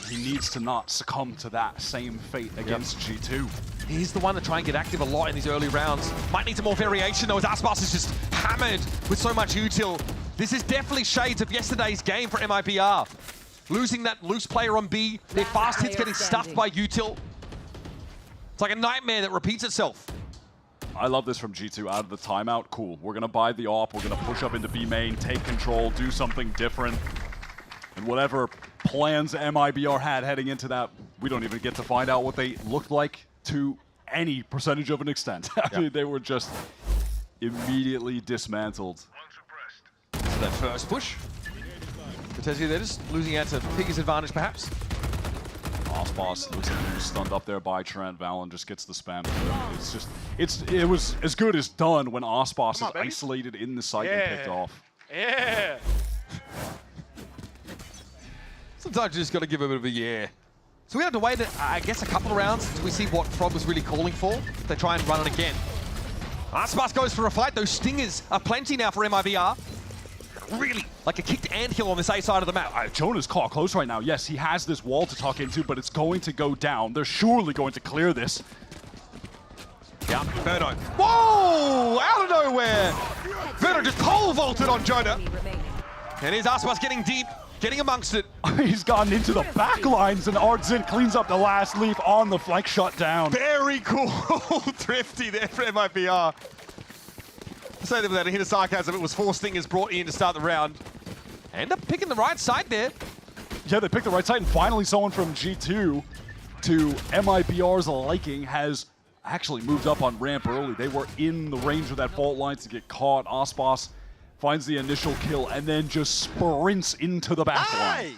He needs to not succumb to that same fate against G2. He's the one to try and get active a lot in these early rounds. Might need some more variation, though, as Aspas is just hammered with so much util. This is definitely shades of yesterday's game for MIBR. Losing that loose player on B, their fast hits getting stuffed by util. It's like a nightmare that repeats itself. I love this from G2 out of the timeout. Cool. We're going to buy the AWP. We're going to push up into B main, take control, do something different. And whatever plans MIBR had heading into that, we don't even get to find out what they looked like to any percentage of an extent. I mean, they were just immediately dismantled. So that first push. Cortesia, they're just losing out to Piggy's advantage, perhaps. Osboss looks like he was stunned up there by Trent. Valen just gets the spam. It was as good as done when Osboss is isolated in the site and picked off. Yeah. Sometimes you just got to give a bit of a yeah. So we have to wait, I guess, a couple of rounds until we see what Frog was really calling for. They try and run it again. Aspas goes for a fight. Those stingers are plenty now for MIBR. Really, like a kicked anthill on this A side of the map. Jonah's caught close right now. Yes, he has this wall to tuck into, but it's going to go down. They're surely going to clear this. Yeah, Verno. Whoa! Out of nowhere! Verno just pole vaulted on Jonah. And here's Aspas getting deep, getting amongst it. He's gotten into the back lines, and Ardzin cleans up the last leaf on the flank shut down. Very cool. Thrifty there for MIBR. To say that without a hint of sarcasm, it was 4 stingers brought in to start the round. End up picking the right side there. Yeah, they picked the right side, and finally someone from G2 to MIBR's liking has actually moved up on ramp early. They were in the range of that fault line to get caught. Osboss finds the initial kill and then just sprints into the back line.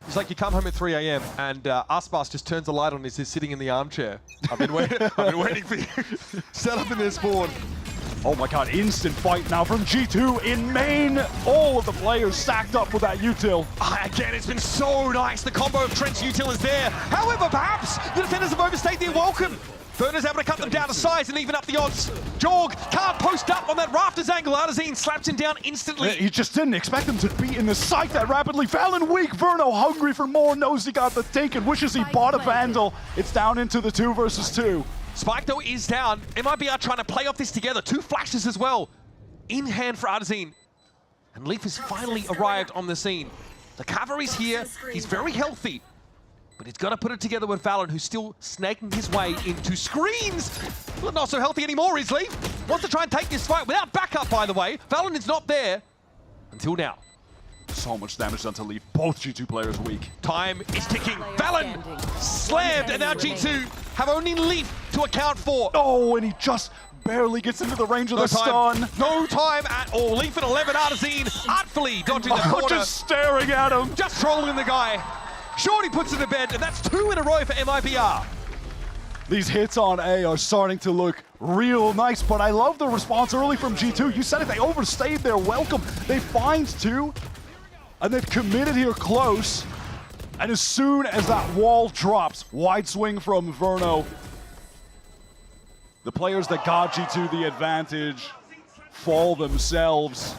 It's like you come home at 3 a.m. and Aspas just turns the light on as he's sitting in the armchair. I've been waiting for you. Set up in this board. Oh my god, instant fight now from G2 in main. All of the players stacked up with that util. Again, it's been so nice. The combo of Trent's util is there. However, perhaps the defenders have overstayed their welcome. Verner's able to cut them down to size and even up the odds. Jorg can't post up on that rafters angle. Arzine slaps him down instantly. He just didn't expect him to be in the site that rapidly. Valen weak, Verno hungry for more, knows he got the take and wishes he bought a Vandal. It's down into the 2 versus 2. Spike, though, is down. MIBR trying to play off this together. 2 flashes as well. In hand for Arzine. And Leaf has finally arrived on the scene. The cavalry's here. He's very healthy. But he's got to put it together with Valen, who's still snaking his way into screens. But not so healthy anymore, is Leaf. Wants to try and take this fight without backup, by the way. Valen is not there until now. So much damage done to Leaf. Both G2 players weak. Time is ticking. Valen slammed, and now G2 have only Leaf to account for. Oh, and he just barely gets into the range of the stun. No time at all. Leaf at 11, Arzine artfully dodging the corner. Just staring at him. Just trolling the guy. Shorty puts it to bed, and that's 2 in a row for MIBR. These hits on A are starting to look real nice, but I love the response early from G2. You said it, they overstayed their welcome. They find 2, and they've committed here close. And as soon as that wall drops, wide swing from Verno. The players that got G2 the advantage fall themselves.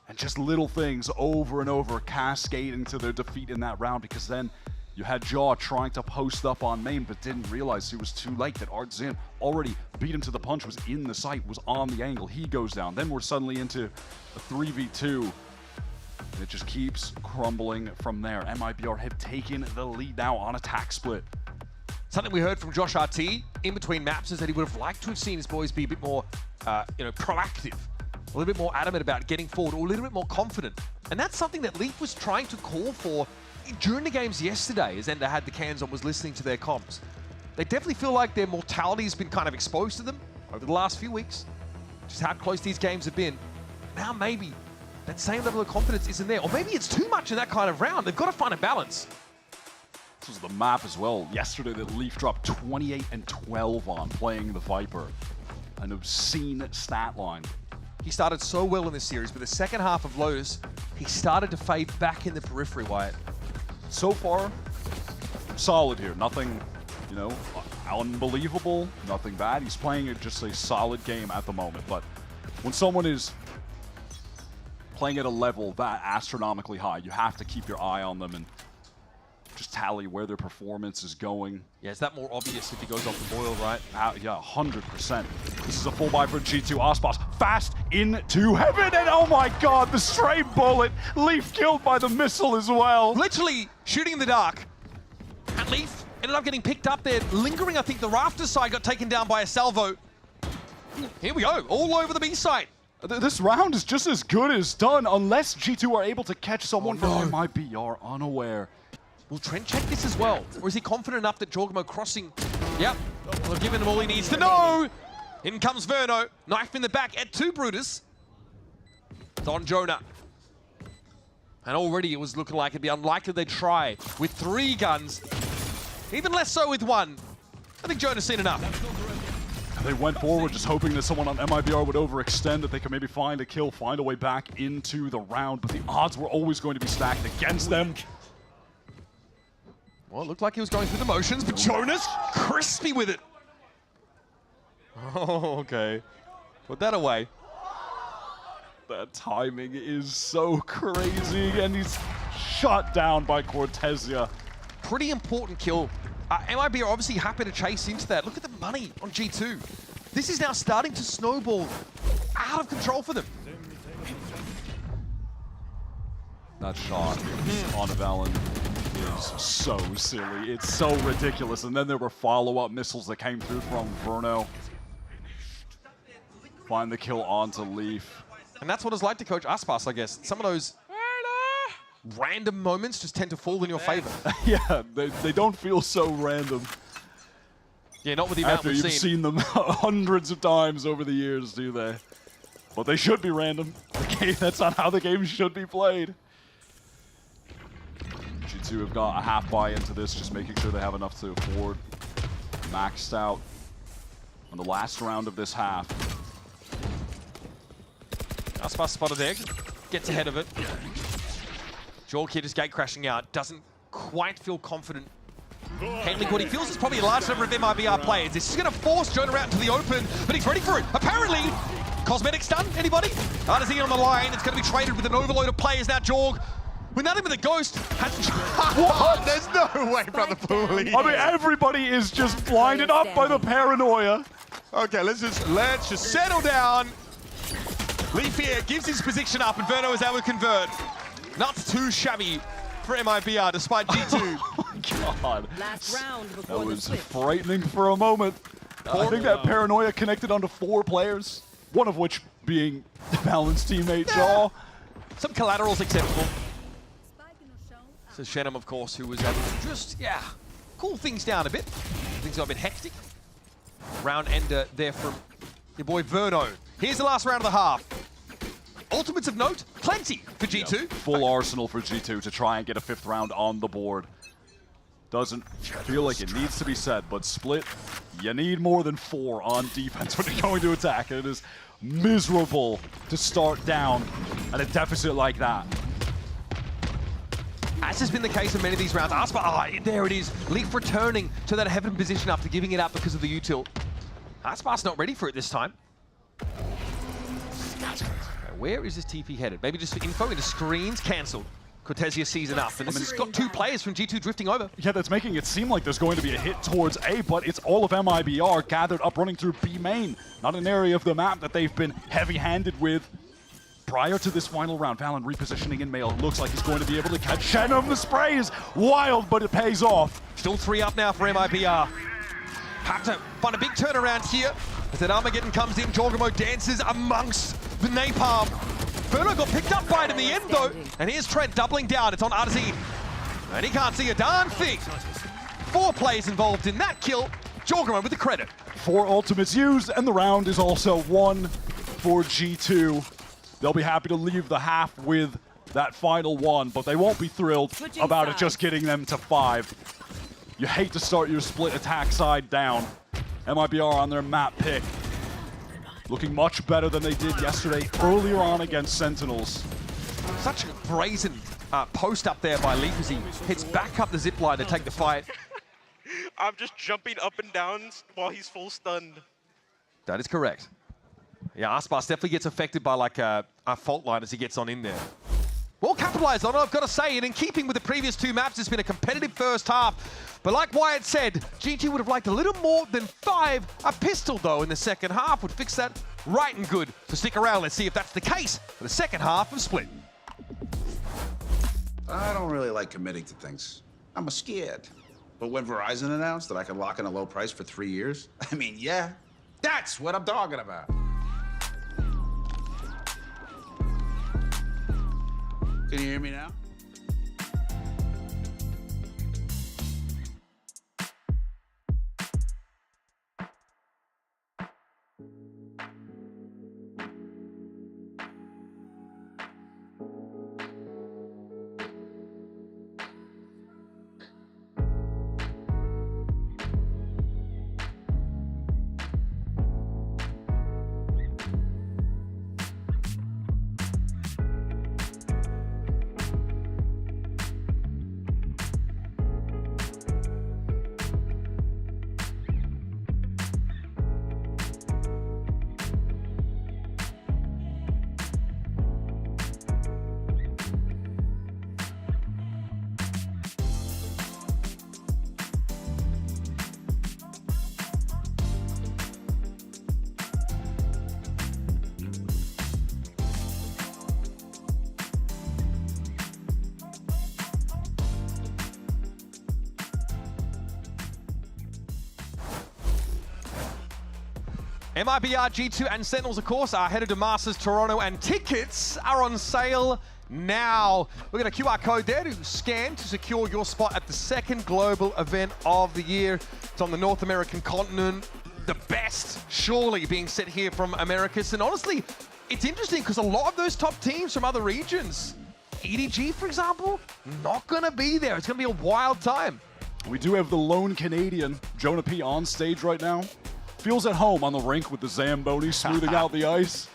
And just little things over and over cascade into their defeat in that round, because then you had Jaw trying to post up on main but didn't realize it was too late, that Ardzin already beat him to the punch, was in the site, was on the angle. He goes down. Then we're suddenly into a 3v2. And it just keeps crumbling from there. MIBR have taken the lead now on attack split. Something we heard from Josh RT in between maps is that he would have liked to have seen his boys be a bit more proactive. A little bit more adamant about getting forward, or a little bit more confident. And that's something that Leaf was trying to call for during the games yesterday, as Ender had the cans on, was listening to their comms. They definitely feel like their mortality has been kind of exposed to them over the last few weeks. Just how close these games have been. Now maybe that same level of confidence isn't there. Or maybe it's too much in that kind of round. They've got to find a balance. This was the map as well. Yesterday, the Leaf dropped 28 and 12 on playing the Viper. An obscene stat line. He started so well in this series, but the second half of Lotus, he started to fade back in the periphery, Wyatt. So far, solid here. Nothing, unbelievable, nothing bad. He's playing just a solid game at the moment. But when someone is playing at a level that astronomically high, you have to keep your eye on them and just tally where their performance is going. Yeah, is that more obvious if he goes off the boil, right? Yeah, 100%. This is a full buy for G2. Osboss fast into heaven, and oh my god, the stray bullet. Leaf killed by the missile as well. Literally shooting in the dark. And Leaf ended up getting picked up there, lingering. I think the rafters side got taken down by a salvo. Here we go, all over the B side. This round is just as good as done, unless G2 are able to catch someone from MIBR unaware. Will Trent check this as well? Or is he confident enough that Jorgmo crossing? Yep, well, giving him all he needs to know. In comes Verno, knife in the back at 2 Brutus. It's on Jonah. And already it was looking like it'd be unlikely they'd try with 3 guns. Even less so with 1. I think Jonah's seen enough. They went forward just hoping that someone on MIBR would overextend, that they could maybe find a kill, find a way back into the round, but the odds were always going to be stacked against them. Well, it looked like he was going through the motions, but Jonas, crispy with it. Oh, okay. Put that away. That timing is so crazy, and he's shot down by Cortezia. Pretty important kill. MIB are obviously happy to chase into that. Look at the money on G2. This is now starting to snowball out of control for them. That shot on Valen is so silly. It's so ridiculous. And then there were follow-up missiles that came through from Verno. Find the kill onto Leaf. And that's what it's like to coach Aspas, I guess. Some of those random moments just tend to fall in your favor. Yeah, they don't feel so random. Yeah, not with the amount After we've you've seen them hundreds of times over the years, do they? But they should be random. That's not how the game should be played. G2 have got a half buy into this, just making sure they have enough to afford. Maxed out on the last round of this half. Aspas spotted egg, gets ahead of it. Jork here just gate crashing out, doesn't quite feel confident. Handling what he feels is probably a large number of MIBR players. This is going to force Jonah out into the open, but he's ready for it. Apparently, cosmetic stun, anybody? Artisan on the line, it's going to be traded with an overload of players now. Jorg, with nothing but a ghost, has What? There's no way, brother Pooley. I mean, everybody is just blinded up by the paranoia. Okay, let's just settle down. Leaf here gives his position up, and Verno is able to convert. Not too shabby for MIBR, despite G2. Oh my God. Last round That before the was switch. frightening for a moment. I think that paranoia connected onto 4 players, one of which being Valen's teammate, Jaw. Some collaterals acceptable. So Shenham, of course, who was able to just, cool things down a bit. Things got a bit hectic. Round ender there from your boy Verno. Here's the last round of the half. Ultimates of note, plenty for G2. Yep. Full arsenal for G2 to try and get a 5th round on the board. Doesn't feel like it needs to be said, but Split, you need more than 4 on defense when you're going to attack. It is miserable to start down at a deficit like that. As has been the case in many of these rounds, Aspas, there it is. Leaf returning to that heaven position after giving it up because of the util. Aspas not ready for it this time. Where is this TP headed? Maybe just for info into screens, cancelled. Cortezia sees enough, and this has got 2 players from G2 drifting over. Yeah, that's making it seem like there's going to be a hit towards A, but it's all of MIBR gathered up running through B main. Not an area of the map that they've been heavy-handed with prior to this final round. Valen repositioning in mail. Looks like he's going to be able to catch Shenham. The spray is wild, but it pays off. Still 3 up now for MIBR. Have to find a big turnaround here. As that Armageddon comes in, Jorgamo dances amongst the napalm. Verno got picked up by it in the end, though. And here's Trent doubling down. It's on Artisan. And he can't see a darn thing. 4 players involved in that kill. Jorgamo with the credit. 4 ultimates used, and the round is also won for G2. They'll be happy to leave the half with that final 1, but they won't be thrilled about it just getting them to 5. You hate to start your Split attack side down. MIBR on their map pick. Looking much better than they did yesterday earlier on against Sentinels. Such a brazen post up there by Leaf as he hits back up the zip line to take the fight. I'm just jumping up and down while he's full stunned. That is correct. Yeah, Aspas definitely gets affected by like a fault line as he gets on in there. Well capitalized on it, I've got to say, and in keeping with the previous 2 maps, it's been a competitive first half. But like Wyatt said, G2 would have liked a little more than 5. A pistol, though, in the second half would fix that right and good. So stick around, let's see if that's the case for the second half of Split. I don't really like committing to things. I'm scared. But when Verizon announced that I could lock in a low price for 3 years, I mean, yeah, that's what I'm talking about. Can you hear me now? MIBR, G2, and Sentinels, of course, are headed to Masters Toronto, and tickets are on sale now. Look at a QR code there to scan to secure your spot at the second global event of the year. It's on the North American continent. The best, surely, being set here from Americas. And honestly, it's interesting because a lot of those top teams from other regions, EDG, for example, not going to be there. It's going to be a wild time. We do have the lone Canadian, Jonah P, on stage right now. Feels at home on the rink with the Zamboni smoothing out the ice.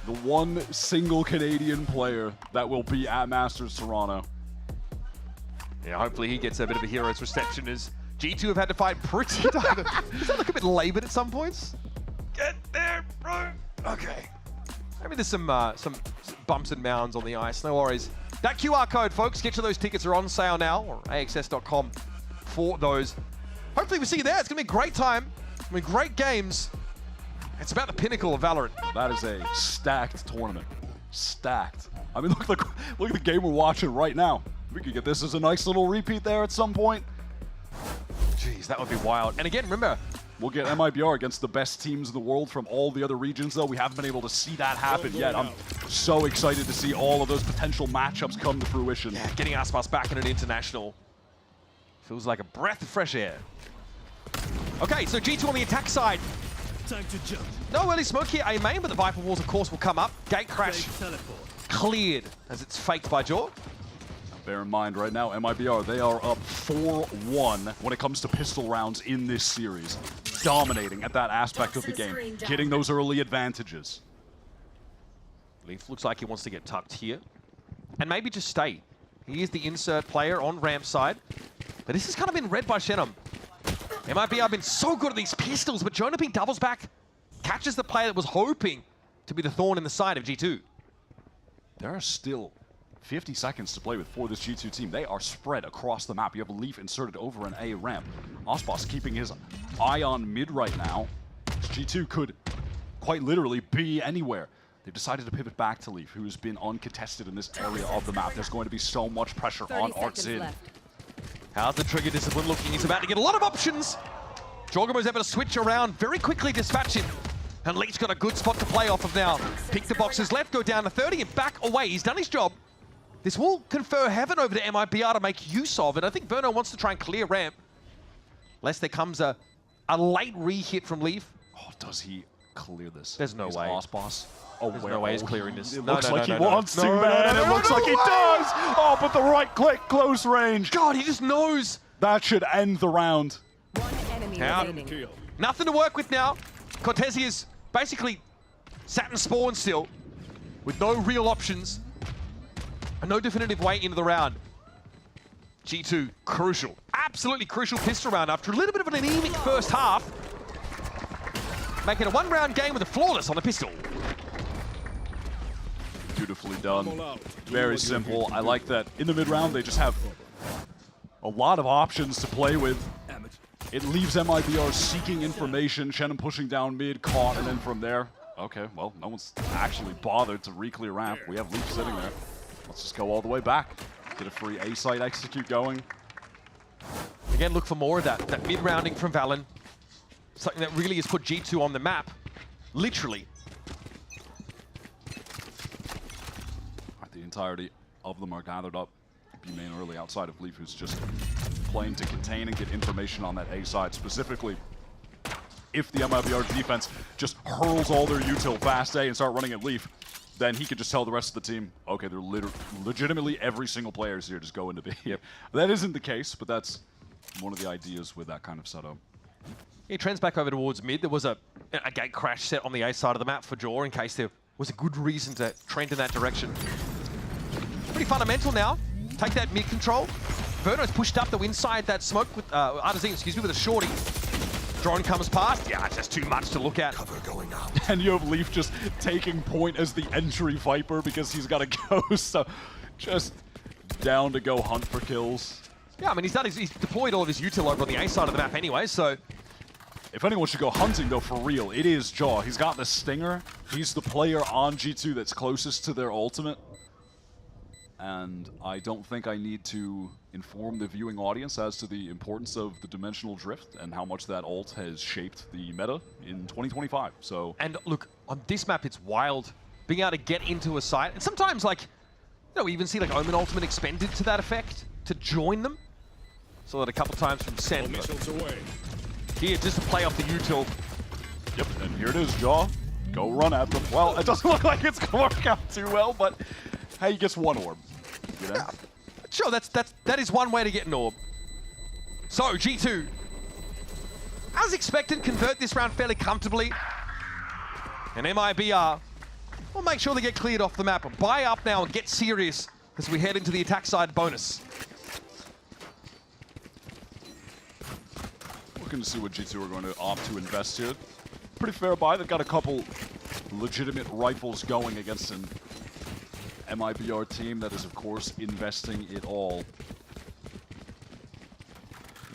The one single Canadian player that will be at Masters Toronto. Yeah, hopefully he gets a bit of a hero's reception as G2 have had to fight pretty hard. Does that look a bit labored at some points? Get there, bro. Okay. Maybe there's some bumps and mounds on the ice. No worries. That QR code, folks, get you those tickets are on sale now, or axs.com for those. Hopefully we see you there. It's going to be a great time. I mean, great games. It's about the pinnacle of Valorant. That is a stacked tournament. Stacked. I mean, look at the game we're watching right now. We could get this as a nice little repeat there at some point. Jeez, that would be wild. And again, remember, we'll get MIBR against the best teams in the world from all the other regions, though. We haven't been able to see that happen yet. I'm so excited to see all of those potential matchups come to fruition. Yeah, getting Aspas back in an international feels like a breath of fresh air. Okay, so G2 on the attack side. Time to jump. No early smoke here, A main, but the Viper walls, of course, will come up. Gate crash cleared as it's faked by Jaw. Bear in mind, right now, MIBR, they are up 4-1 when it comes to pistol rounds in this series. Dominating at that aspect of the game, getting those early advantages. Leaf looks like he wants to get tucked here. And maybe just stay. He is the insert player on ramp side. But this has kind of been read by Shenum. MIBR have been so good at these pistols, but Jonah P doubles back, catches the player that was hoping to be the thorn in the side of G2. There are still 50 seconds to play with for this G2 team. They are spread across the map. You have a Leaf inserted over an A ramp. Aspas keeping his eye on mid right now. G2 could quite literally be anywhere. They've decided to pivot back to Leaf, who has been uncontested in this area of the map. There's going to be so much pressure on Artzin. How's the trigger discipline looking? He's about to get a lot of options. Jorgamo's able to switch around, very quickly dispatch him. And Leech's got a good spot to play off of now. Pick the boxes left, go down to 30 and back away. He's done his job. This will confer heaven over to MIBR to make use of it. I think Verno wants to try and clear ramp. Lest there comes a late re-hit from Leaf. Oh, does he clear this? There's no way. Aspas. Oh, there's no way he's clearing this. It looks like he wants to, man. It looks like he does. Oh, but the right click, close range. God, he just knows. That should end the round. One enemy remaining. Nothing to work with now. Cortesi is basically sat and spawned still with no real options and no definitive way into the round. G2, crucial, absolutely crucial pistol round after a little bit of an anemic first half. Making a one-round game with a flawless on the pistol. Beautifully done. Very simple. I like that in the mid-round they just have a lot of options to play with. It leaves MIBR seeking information, Shannon pushing down mid, caught, and then from there, okay, well, no one's actually bothered to re-clear ramp. We have Leaf sitting there. Let's just go all the way back. Get a free A site execute going. Again, look for more of that mid-rounding from Valen. Something that really has put G2 on the map, literally. The entirety of them are gathered up. B-main early outside of Leaf, who's just playing to contain and get information on that A side. Specifically, if the MIBR defense just hurls all their util fast A and start running at Leaf, then he could just tell the rest of the team, okay, they're legitimately every single player is here, just go into B. Yep. That isn't the case, but that's one of the ideas with that kind of setup. He trends back over towards mid. There was a gate crash set on the A side of the map for Jaw in case there was a good reason to trend in that direction. Pretty fundamental now. Take that mid control. Verno's pushed up the inside that smoke with Artazine, excuse me, with a shorty. Drone comes past. Yeah, it's just too much to look at. Cover going out. And you have Leaf just taking point as the entry Viper because he's got to go. So just down to go hunt for kills. Yeah, I mean, he's deployed all of his util over on the A side of the map anyway, so. If anyone should go hunting, though, for real, it is Jaw. He's got the Stinger. He's the player on G2 that's closest to their ultimate. and I don't think I need to inform the viewing audience as to the importance of the dimensional drift and how much that ult has shaped the meta in 2025. So, and look, on this map, it's wild being able to get into a site, and sometimes, like, you know, we even see like Omen Ultimate expended to that effect to join them. Saw that a couple times from Sen. Here, just to play off the util. Yep, and here it is, Jaw. Go run at them. Well, it doesn't look like it's gonna work out too well, but hey, he gets one orb. You know? Yeah, sure, that is one way to get an orb. So, G2, as expected, convert this round fairly comfortably. And MIBR will make sure they get cleared off the map. Buy up now and get serious as we head into the attack side bonus. Looking to see what G2 are going to opt to invest here. Pretty fair buy. They've got a couple legitimate rifles going against an MIBR team that is, of course, investing it all.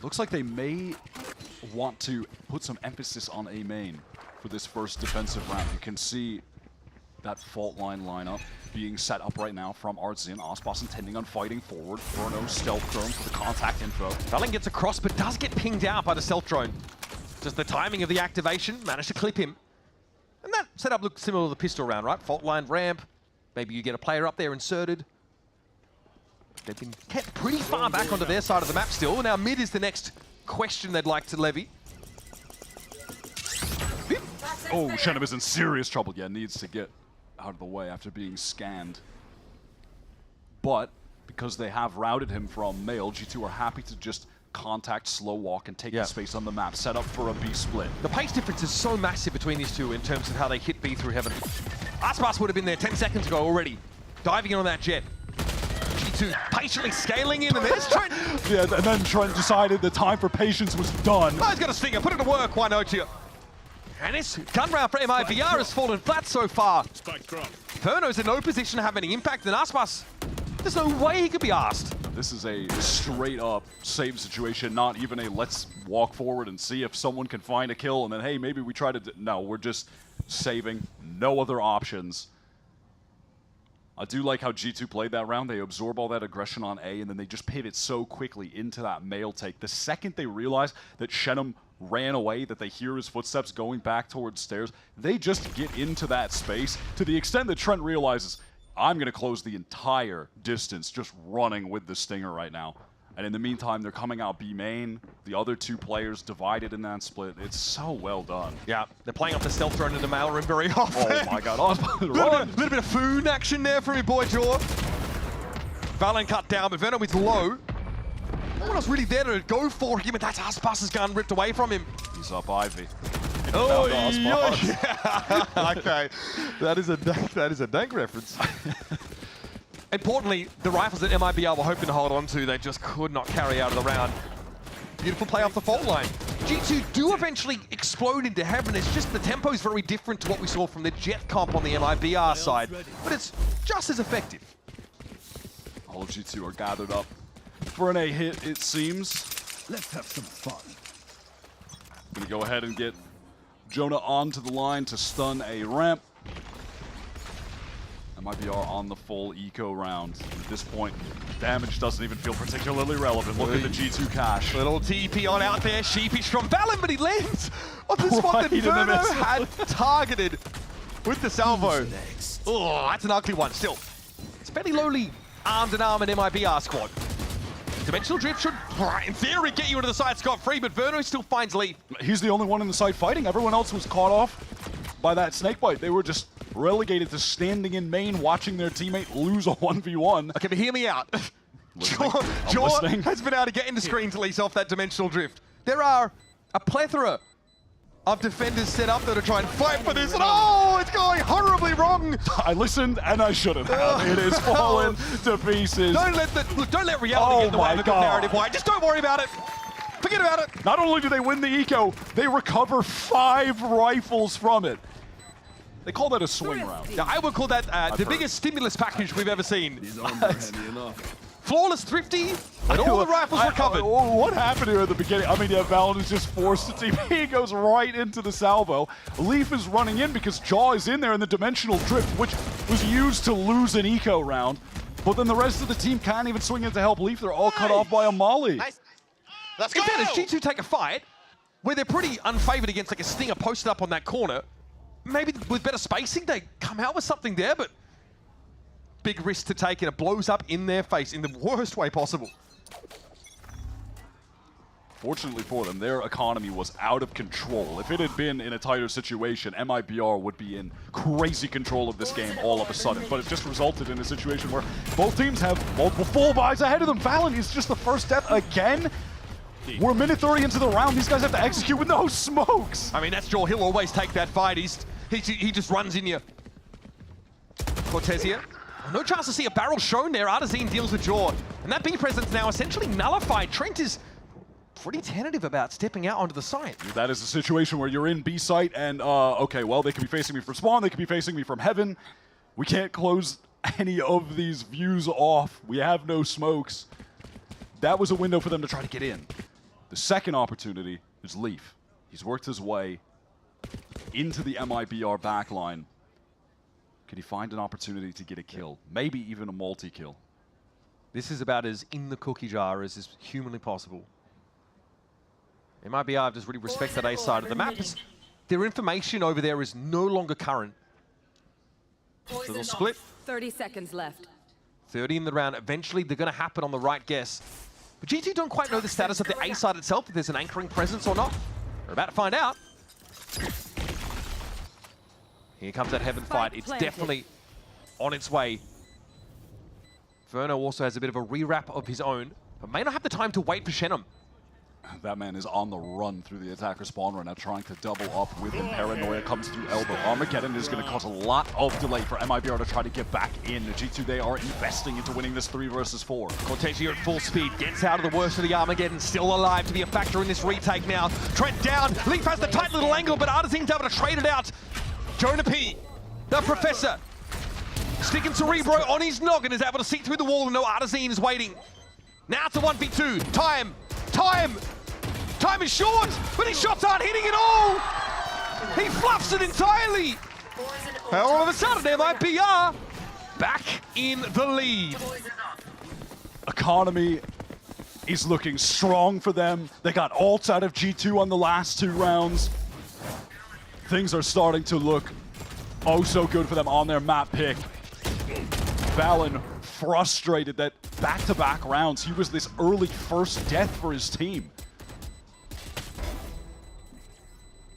Looks like they may want to put some emphasis on A main for this first defensive round. You can see that fault line lineup being set up right now from Artzin. Aspas intending on fighting forward. Verno stealth drone for the contact info. Valen gets across, but does get pinged out by the stealth drone. Just the timing of the activation, managed to clip him. And that setup looked similar to the pistol round, right? Fault line ramp. Maybe you get a player up there inserted. They've been kept pretty far back onto their side of the map still. Now mid is the next question they'd like to levy. Oh, Shenum is in serious trouble. Yeah, needs to get out of the way after being scanned. But because they have routed him from male, G2 are happy to just contact, slow walk, and take the space on the map, set up for a B split. The pace difference is so massive between these two in terms of how they hit B through heaven. Aspas would have been there 10 seconds ago already, diving in on that jet. G2 patiently scaling in, and there's Trent. Yeah, and then Trent decided the time for patience was done. Oh, he's got a stinger, put it to work, why not you? And this gun round for MIBR has fallen flat so far. Verno's in no position to have any impact, and Aspas, there's no way he could be asked. This is a straight up save situation, not even a let's walk forward and see if someone can find a kill and then, hey, maybe we try to... No, we're just saving. No other options. I do like how G2 played that round. They absorb all that aggression on A, and then they just pivot so quickly into that male take. The second they realize that Shenum ran away, that they hear his footsteps going back towards stairs, they just get into that space to the extent that Trent realizes, I'm going to close the entire distance just running with the stinger right now. And in the meantime, they're coming out B main. The other two players divided in that split. It's so well done. Yeah, they're playing off the stealth drone in the mail room very often. Oh my god. Little bit of food action there from your boy Jaw. Valen cut down, but Venom is low. No one else really there to go for him, and that's Aspas' gun ripped away from him. He's up Ivy. Oh, yeah. Okay. That is a dank reference. Importantly, the rifles that MIBR were hoping to hold on to, they just could not carry out of the round. Beautiful play off the fault line. G2 do eventually explode into heaven. It's just the tempo is very different to what we saw from the jet comp on the MIBR side, but it's just as effective. All of G2 are gathered up for an A hit, it seems. Let's have some fun. Gonna go ahead and get Jonah onto the line to stun a ramp. MIBR on the full eco round. At this point, damage doesn't even feel particularly relevant. Look at the G2 cash. Little TP on out there, sheepish from Valen, but he lands on the spot that Verno had targeted with the salvo. Oh, that's an ugly one still. It's fairly lowly armed and armored MIBR squad. Dimensional drift should, in theory, get you into the side scot-free, but Verno still finds Leaf. He's the only one in the side fighting. Everyone else was caught off by that snakebite. They were just relegated to standing in main, watching their teammate lose a 1v1. Okay, but hear me out. Jaw has been able to get into screens at least off that dimensional drift. There are a plethora of defenders set up that are trying to fight for this, and oh, it's going horribly wrong. I listened and I shouldn't have. It is fallen to pieces. Don't let reality get in the way of a good narrative. Why? Just don't worry about it. Forget about it. Not only do they win the eco, they recover 5 rifles from it. They call that a swing round. Yeah, I would call that the biggest stimulus package we've ever seen. Flawless thrifty, and all the rifles recovered. What happened here at the beginning? I mean, yeah, Valen is just forced to TP. He goes right into the salvo. Leaf is running in because Jaw is in there in the dimensional drift, which was used to lose an eco round. but then the rest of the team can't even swing in to help Leaf. They're all cut off by a Molly. Nice. Let's go! In fairness, G2 take a fight where they're pretty unfavored against like a Stinger posted up on that corner. Maybe with better spacing, they come out with something there, but big risk to take, and it blows up in their face in the worst way possible. Fortunately for them, their economy was out of control. If it had been in a tighter situation, MIBR would be in crazy control of this game all of a sudden. But it just resulted in a situation where both teams have multiple full buys ahead of them. Valen is just the first death again. We're a minute 30 into the round. These guys have to execute with no smokes. I mean, that's Jaw. He'll always take that fight. He just runs in you. Cortesia. No chance to see a barrel shown there. Artazine deals with Jaw. And that B presence now essentially nullified. Trent is pretty tentative about stepping out onto the site. That is a situation where you're in B site and, okay, well, they could be facing me from spawn, they could be facing me from heaven. We can't close any of these views off. We have no smokes. That was a window for them to try to get in. The second opportunity is Leaf. He's worked his way into the MIBR backline. Could he find an opportunity to get a kill? Maybe even a multi-kill. This is about as in the cookie jar as is humanly possible. MIBR just really respect that A side of the map. Their information over there is no longer current. So they'll split. 30 seconds left. 30 in the round. Eventually, they're going to happen on the right guess. But G2 don't quite know the status of the A side itself, if there's an anchoring presence or not. We're about to find out. Here comes that heaven fight. It's definitely on its way. Verno also has a bit of a rewrap of his own, but may not have the time to wait for Shenum. That man is on the run through the attacker spawn right now, trying to double up with him. Paranoia comes through elbow. Armageddon is going to cause a lot of delay for MIBR to try to get back in. The G2, they are investing into winning this 3 versus 4. Cortesia at full speed, gets out of the worst of the Armageddon, still alive to be a factor in this retake now. Trent down, Leaf has the tight little angle, but Artazine's able to trade it out. Jonah P, the Professor, sticking Cerebro on his noggin, is able to see through the wall and no Artazine is waiting. Now it's a 1v2, time! Time is short, but his shots aren't hitting at all! He fluffs it entirely! All of a sudden, MIBR back in the lead. Economy is looking strong for them. They got ults out of G2 on the last 2 rounds. Things are starting to look oh so good for them on their map pick. Valen frustrated that back-to-back rounds, he was this early first death for his team.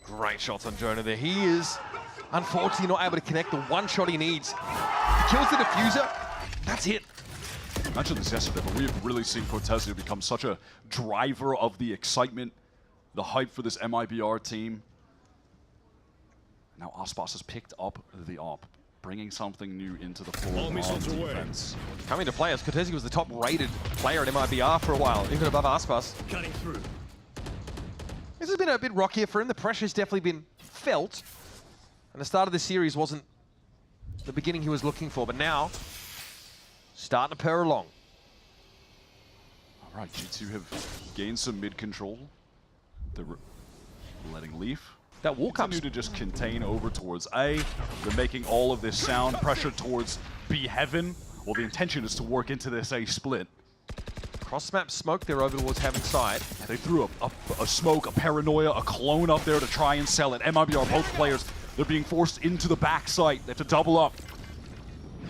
Great shots on Jonah there. He is unfortunately not able to connect the one shot he needs. Kills the diffuser, that's it. I mentioned this yesterday, but we have really seen Cortesia become such a driver of the excitement, the hype for this MIBR team. Now Aspas has picked up the op, bringing something new into the floor on defense. Coming to play as Cortesia was the top-rated player at MIBR for a while, even above Aspas. Cutting through. This has been a bit rockier for him. The pressure's definitely been felt. And the start of the series wasn't the beginning he was looking for, but now, starting to purr along. All right, G2 have gained some mid-control. They're letting Leaf. That wall continue to just contain over towards A. They're making all of this sound pressure towards B heaven. Well, the intention is to work into this A split. Cross-map smoke there over towards heaven side. They threw a smoke, a paranoia, a clone up there to try and sell it. MIBR, both players, they're being forced into the back site. They have to double up.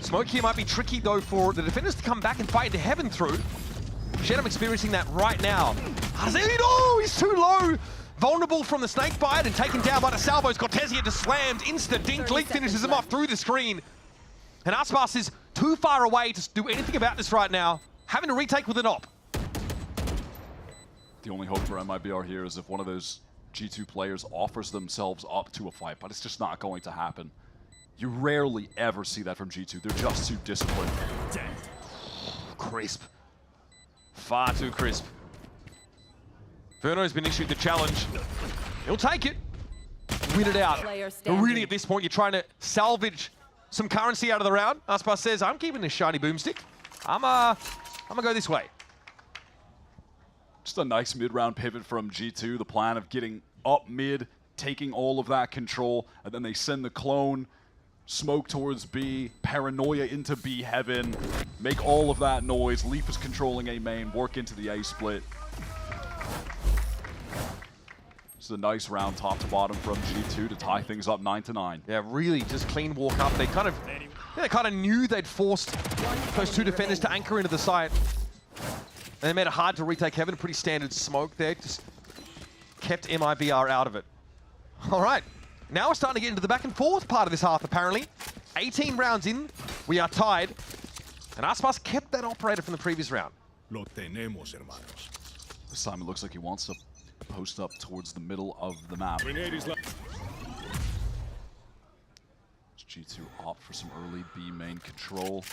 Smoke here might be tricky though for the defenders to come back and fight into heaven through. Shenum experiencing that right now. Oh, he's too low. Vulnerable from the snake bite and taken down by the salvos. Cortesia just slammed, insta dink. Leaf finishes him off through the screen. And Aspas is too far away to do anything about this right now. Having to retake with an op. The only hope for MIBR here is if one of those G2 players offers themselves up to a fight, but it's just not going to happen. You rarely ever see that from G2. They're just too disciplined. Crisp. Far too crisp. Verno's been issued the challenge. He'll take it. Win it out. But really at this point, you're trying to salvage some currency out of the round. Aspas says, I'm keeping this shiny boomstick. I'm gonna go this way. Just a nice mid-round pivot from G2. The plan of getting up mid, taking all of that control, and then they send the clone Smoke towards B, paranoia into B heaven, make all of that noise. Leaf is controlling A main, work into the A split. This is a nice round top to bottom from G2 to tie things up 9-9. Yeah, really just clean walk up. They kind of knew they'd forced those two defenders to anchor into the site. And they made it hard to retake heaven. Pretty standard smoke there. Just kept MIBR out of it. All right. Now we're starting to get into the back and forth part of this half, apparently. 18 rounds in. We are tied. And Aspas kept that operator from the previous round. Lo tenemos, hermanos. This time it looks like he wants to post up towards the middle of the map. G2 opt for some early B main control.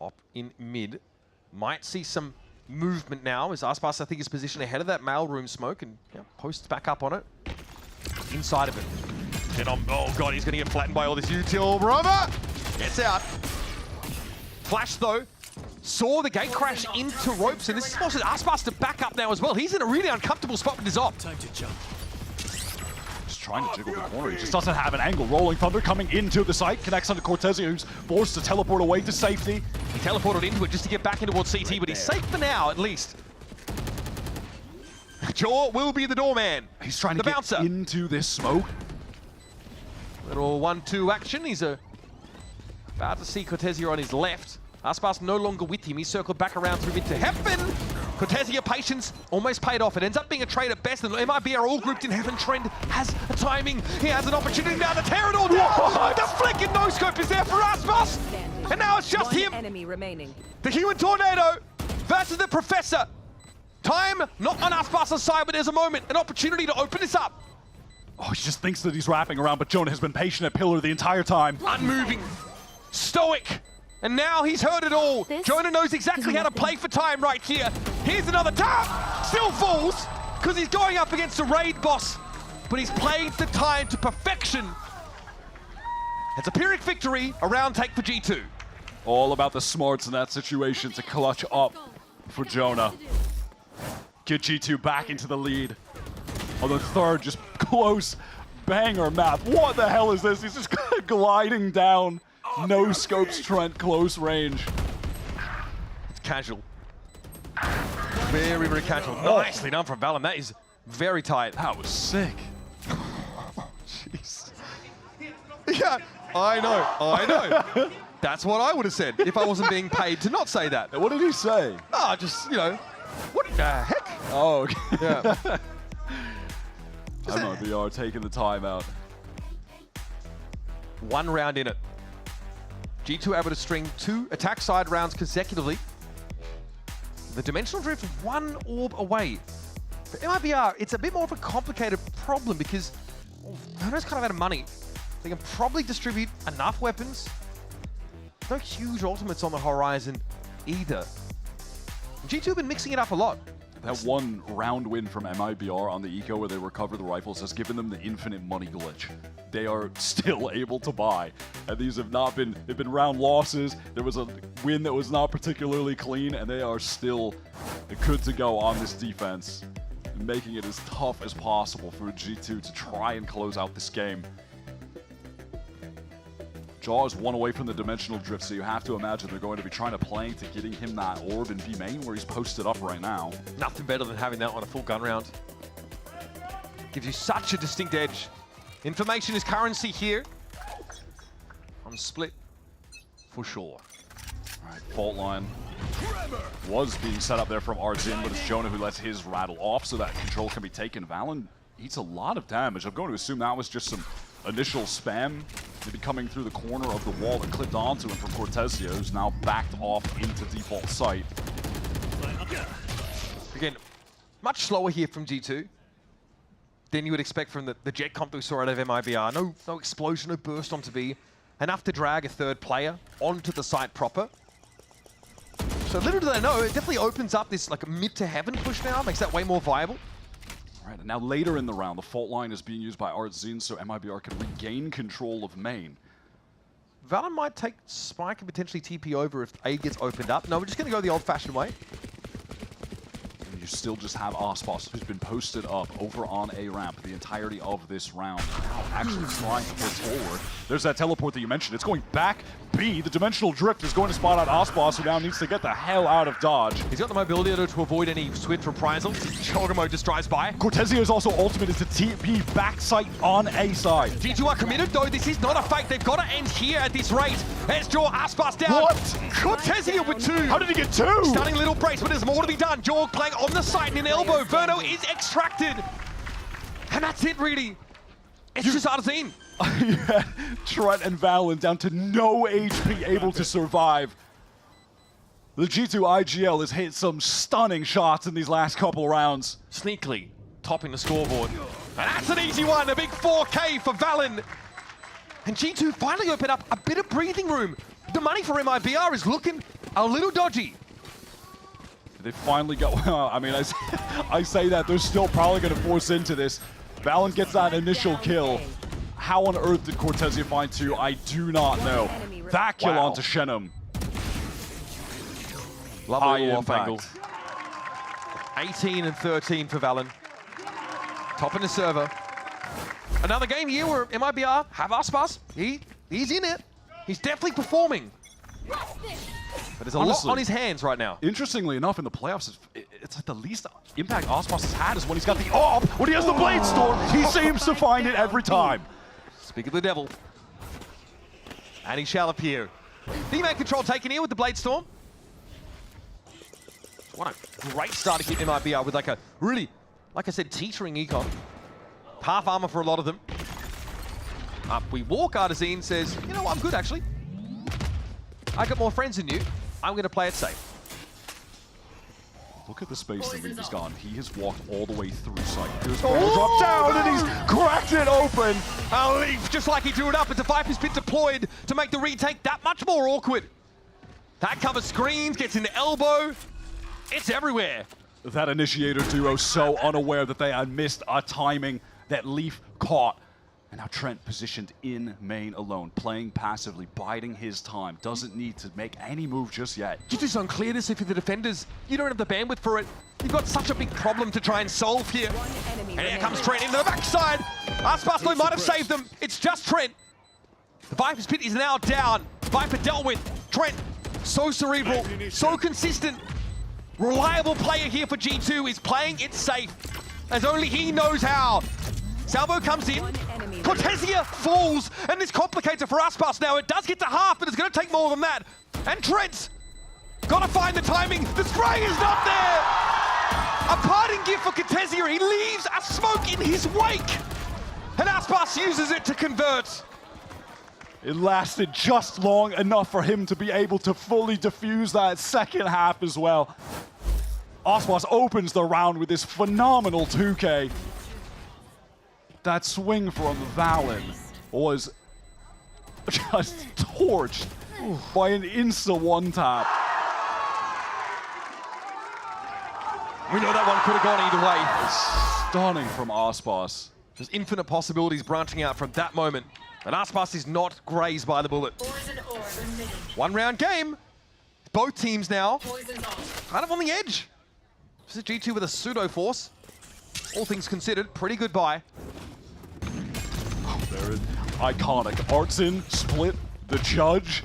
Op in mid. Might see some movement now as Aspas, I think, is positioned ahead of that mailroom smoke and posts back up on it. Inside of it. And oh god, he's going to get flattened by all this util. Brother! Gets out. Flash though. Saw the gate crash into ropes, and this forces Aspas to back up now as well. He's in a really uncomfortable spot with his op. Time to jump. Just trying to jiggle the corner. He just doesn't have an angle. Rolling Thunder coming into the site. Connects onto Cortezia, who's forced to teleport away to safety. He teleported into it just to get back in towards CT, but he's safe for now, at least. Jaw will be the doorman. He's trying to get into this smoke. Little 1-2 action. He's about to see Cortezia on his left. Aspas no longer with him. He's circled back around through mid to heaven. Cortezia patience almost paid off. It ends up being a trade at best, and MIBR are all grouped in heaven. Trend has a timing. He has an opportunity now to tear it all down. The flicking no-scope is there for Aspas. And now it's just him. Enemy remaining. The human tornado versus the professor. Time not on Aspas' side, but there's a moment, an opportunity to open this up. Oh, he just thinks that he's wrapping around, but Jonah has been patient at pillar the entire time. Unmoving. Stoic. And now he's heard it all. Jonah knows exactly how to play for time right here. Here's another tap. Still falls because he's going up against a raid boss. But he's played the time to perfection. It's a Pyrrhic victory, a round take for G2. All about the smarts in that situation to clutch up for Jonah. Get G2 back into the lead. On the third, just close banger map. What the hell is this? He's just gliding down. No scopes, Trent, close range. It's casual. Very, very casual. Nicely done from Valorant. That is very tight. That was sick. Jeez. Yeah, I know. That's what I would have said if I wasn't being paid to not say that. What did he say? Ah, just, you know, what the heck? Oh, okay. Yeah. MIBR taking the timeout. One round in it. G2 able to string 2 attack side rounds consecutively. The dimensional drift one orb away. For MIBR, it's a bit more of a complicated problem because Verno's kind of out of money. They can probably distribute enough weapons. No huge ultimates on the horizon either. G2 have been mixing it up a lot. That one round win from MIBR on the eco where they recover the rifles has given them the infinite money glitch. They are still able to buy. And these have not been, they've been round losses. There was a win that was not particularly clean, and they are still good to go on this defense, making it as tough as possible for G2 to try and close out this game. Jaw is one away from the dimensional drift, so you have to imagine they're going to be trying to play to getting him that orb in B main where he's posted up right now. Nothing better than having that on a full gun round. Gives you such a distinct edge. Information is currency here. On split, for sure. All right, fault line was being set up there from Artzin, but it's Jonah who lets his rattle off so that control can be taken. Valen eats a lot of damage. I'm going to assume that was just some initial spam. They've been coming through the corner of the wall that clipped onto him from Cortezia, who's now backed off into default site. Again, much slower here from G2 than you would expect from the jet comp that we saw out of MIBR. No explosion, no burst onto B. Enough to drag a third player onto the site proper. So little do they know, it definitely opens up this like mid to heaven push now, makes that way more viable. Right, and now later in the round, the fault line is being used by Artzin, so MIBR can regain control of main. Valen might take Spike and potentially TP over if A gets opened up. No, we're just going to go the old-fashioned way. And you you still just have Aspas, who's been posted up over on A ramp the entirety of this round. Now actually trying to push forward. There's that teleport that you mentioned. It's going back B. The dimensional drift is going to spot out Aspas, who now needs to get the hell out of dodge. He's got the mobility to avoid any swift reprisals. Chogamo just drives by. Cortesia's also ultimate is the TP backside on A side. G2 are committed though. This is not a fake. They've got to end here at this rate. Let's draw Aspas down. What? Cortesia with 2. How did he get 2? Stunning little brace, but there's more to be done. Jorg playing on the side in an elbow. Verno is extracted. And that's it, really. It's just Arzine. Yeah, Trent and Valen down to no HP, able to survive. The G2 IGL has hit some stunning shots in these last couple rounds. Sneakily topping the scoreboard. And that's an easy one, a big 4K for Valen. And G2 finally opened up a bit of breathing room. The money for MIBR is looking a little dodgy. They finally got, I mean, I say that, they're still probably going to force into this. Valen gets that initial kill. How on earth did Cortesia find 2? I do not know. That kill onto Shenum. Lovely off angle. 18 and 13 for Valen. Top in the server. Another game here where MIBR have Aspas. He's in it. He's definitely performing. But there's a lot on his hands right now. Interestingly enough, in the playoffs, it's like the least impact Aspas has had is when he's got the AWP. When he has the Blade Storm, he seems to find it every time. Speak of the devil. And he shall appear. D-Man control taken here with the Blade Storm. What a great start to get MIBR with like a really, like I said, teetering econ. Half armor for a lot of them. Up we walk. Artazine says, you know what, I'm good actually. I got more friends than you. I'm going to play it safe. Look at the space that Leaf has gone. He has walked all the way through site. Here's drop down, and he's cracked it open. Leaf, just like he drew it up, as the Viper's been deployed to make the retake that much more awkward. That covers screens, gets into elbow. It's everywhere. That initiator duo so unaware that they had missed a timing that Leaf caught. And now Trent positioned in main alone, playing passively, biding his time. Doesn't need to make any move just yet. Just this unclearness if you're the defenders. You don't have the bandwidth for it. You've got such a big problem to try and solve here. And here comes Trent into the backside. Aspas might have saved them. It's just Trent. The Viper's pit is now down. Viper dealt with. Trent, so cerebral, so consistent. Reliable player here for G2 is playing it safe, as only he knows how. Salvo comes in, Cortesia falls, and this complicates it for Aspas now. It does get to half, but it's going to take more than that. And Trent's got to find the timing. The spray is not there! A parting gift for Cortesia. He leaves a smoke in his wake, and Aspas uses it to convert. It lasted just long enough for him to be able to fully defuse that second half as well. Aspas opens the round with this phenomenal 2K. That swing from Valen was just torched by an insta one-tap. We know that one could have gone either way. Stunning from Aspas. There's infinite possibilities branching out from that moment. And Aspas is not grazed by the bullet. One round game. Both teams now kind of on the edge. This is G2 with a pseudo force. All things considered, pretty good buy. There is iconic. Artsin, Split, the Judge.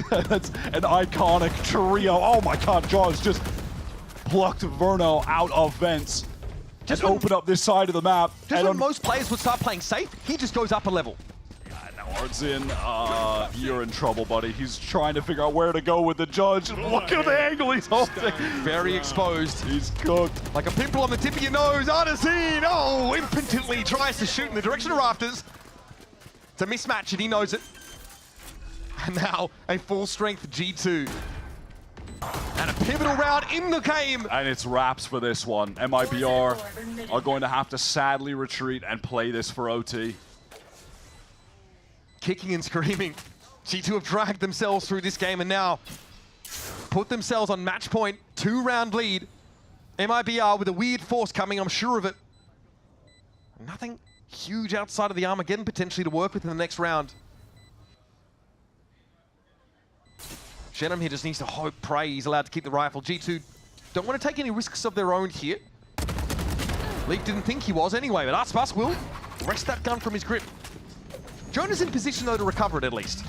That's an iconic trio. Oh my god, Jaws just plucked Verno out of vents. Just open up this side of the map. Just when most players would start playing safe, he just goes up a level. Artsin, you're in trouble, buddy. He's trying to figure out where to go with the Judge. Look at the angle he's holding. Very exposed. He's cooked. Like a pimple on the tip of your nose. Artazine, oh, impotently tries to shoot in the direction of Rafters. It's a mismatch and he knows it. And now a full strength G2. And a pivotal round in the game. And it's wraps for this one. MIBR are going to have to sadly retreat and play this for OT. Kicking and screaming. G2 have dragged themselves through this game and now put themselves on match point. 2-round lead. MIBR with a weird force coming, I'm sure of it. Nothing huge outside of the Armageddon potentially to work with in the next round. Shenum here just needs to hope, pray he's allowed to keep the rifle. G2 don't want to take any risks of their own here. Leaf didn't think he was anyway, but Aspas will wrest that gun from his grip. Jonah's in position, though, to recover it at least.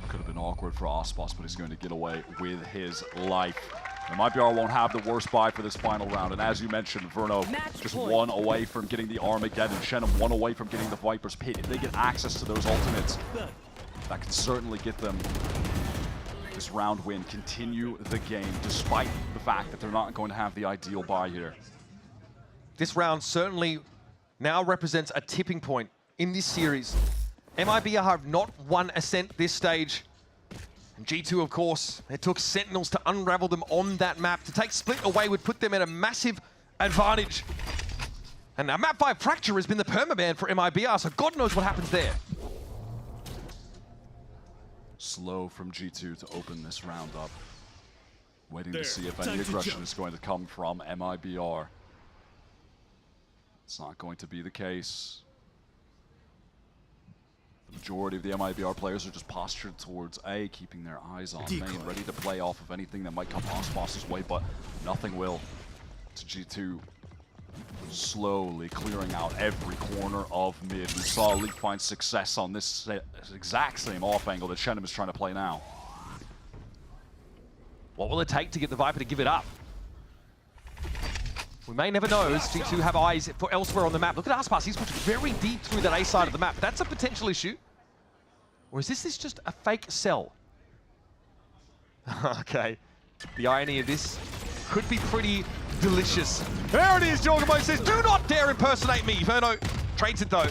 Could have been awkward for Aspas, but he's going to get away with his life. MIBR won't have the worst buy for this final round, and as you mentioned, Verno just one away from getting the Armageddon, Shenum one away from getting the Viper's Pit. If they get access to those ultimates, that could certainly get them this round win, continue the game, despite the fact that they're not going to have the ideal buy here. This round certainly now represents a tipping point in this series. MIBR have not won Ascent this stage. And G2, of course, it took Sentinels to unravel them on that map. To take Split away would put them at a massive advantage. And now map 5 Fracture has been the permaban for MIBR, so God knows what happens there. Slow from G2 to open this round up. Waiting to see if any aggression is going to come from MIBR. It's not going to be the case. The majority of the MIBR players are just postured towards A, keeping their eyes on main, ready to play off of anything that might come Aspas' way, but nothing will. To G2 slowly clearing out every corner of mid. We saw Leaf find success on this exact same off angle that Shenum is trying to play now. What will it take to get the Viper to give it up? We may never know, as G2 have eyes for elsewhere on the map. Look at Aspas, he's pushed very deep through that A side of the map. That's a potential issue. Or is this just a fake sell? Okay, the irony of this could be pretty delicious. There it is, Jorgamo says, do not dare impersonate me. Verno trades it though.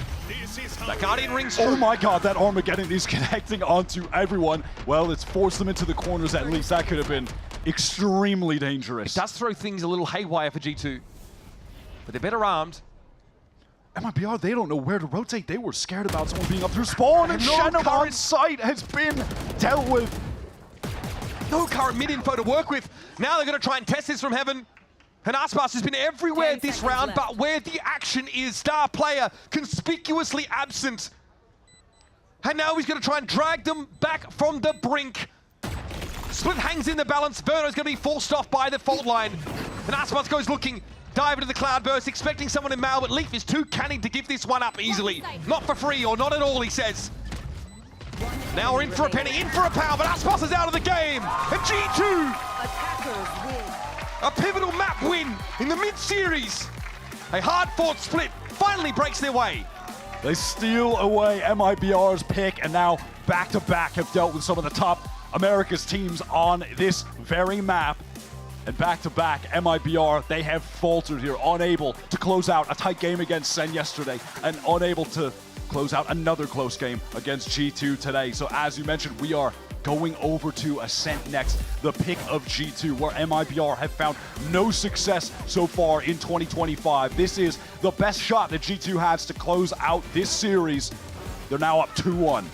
That Guardian rings true. Oh my god, that Armageddon is connecting onto everyone. Well, it's forced them into the corners at least. That could have been extremely dangerous. It does throw things a little haywire for G2, but they're better armed. MIBR, they don't know where to rotate. They were scared about someone being up through spawn, and Shenum on site has been dealt with. No current mid-info to work with. Now they're going to try and test this from heaven. And Aspas has been everywhere this round, but where the action is, star player conspicuously absent. And now he's going to try and drag them back from the brink. Split hangs in the balance. Verno's going to be forced off by the fault line. And Aspas goes looking, dive into the cloudburst, expecting someone in Mal, but Leaf is too canny to give this one up easily. Not for free, or not at all, he says. Now we're in for a penny, in for a pound, but Aspas is out of the game. And G2, a pivotal map win in the mid-series. A hard-fought Split finally breaks their way. They steal away MIBR's pick, and now back-to-back have dealt with some of the top America's teams on this very map. And back-to-back, MIBR, they have faltered here, unable to close out a tight game against Sen yesterday, and unable to close out another close game against G2 today. So as you mentioned, we are going over to Ascent next, the pick of G2, where MIBR have found no success so far in 2025. This is the best shot that G2 has to close out this series. They're now up 2-1.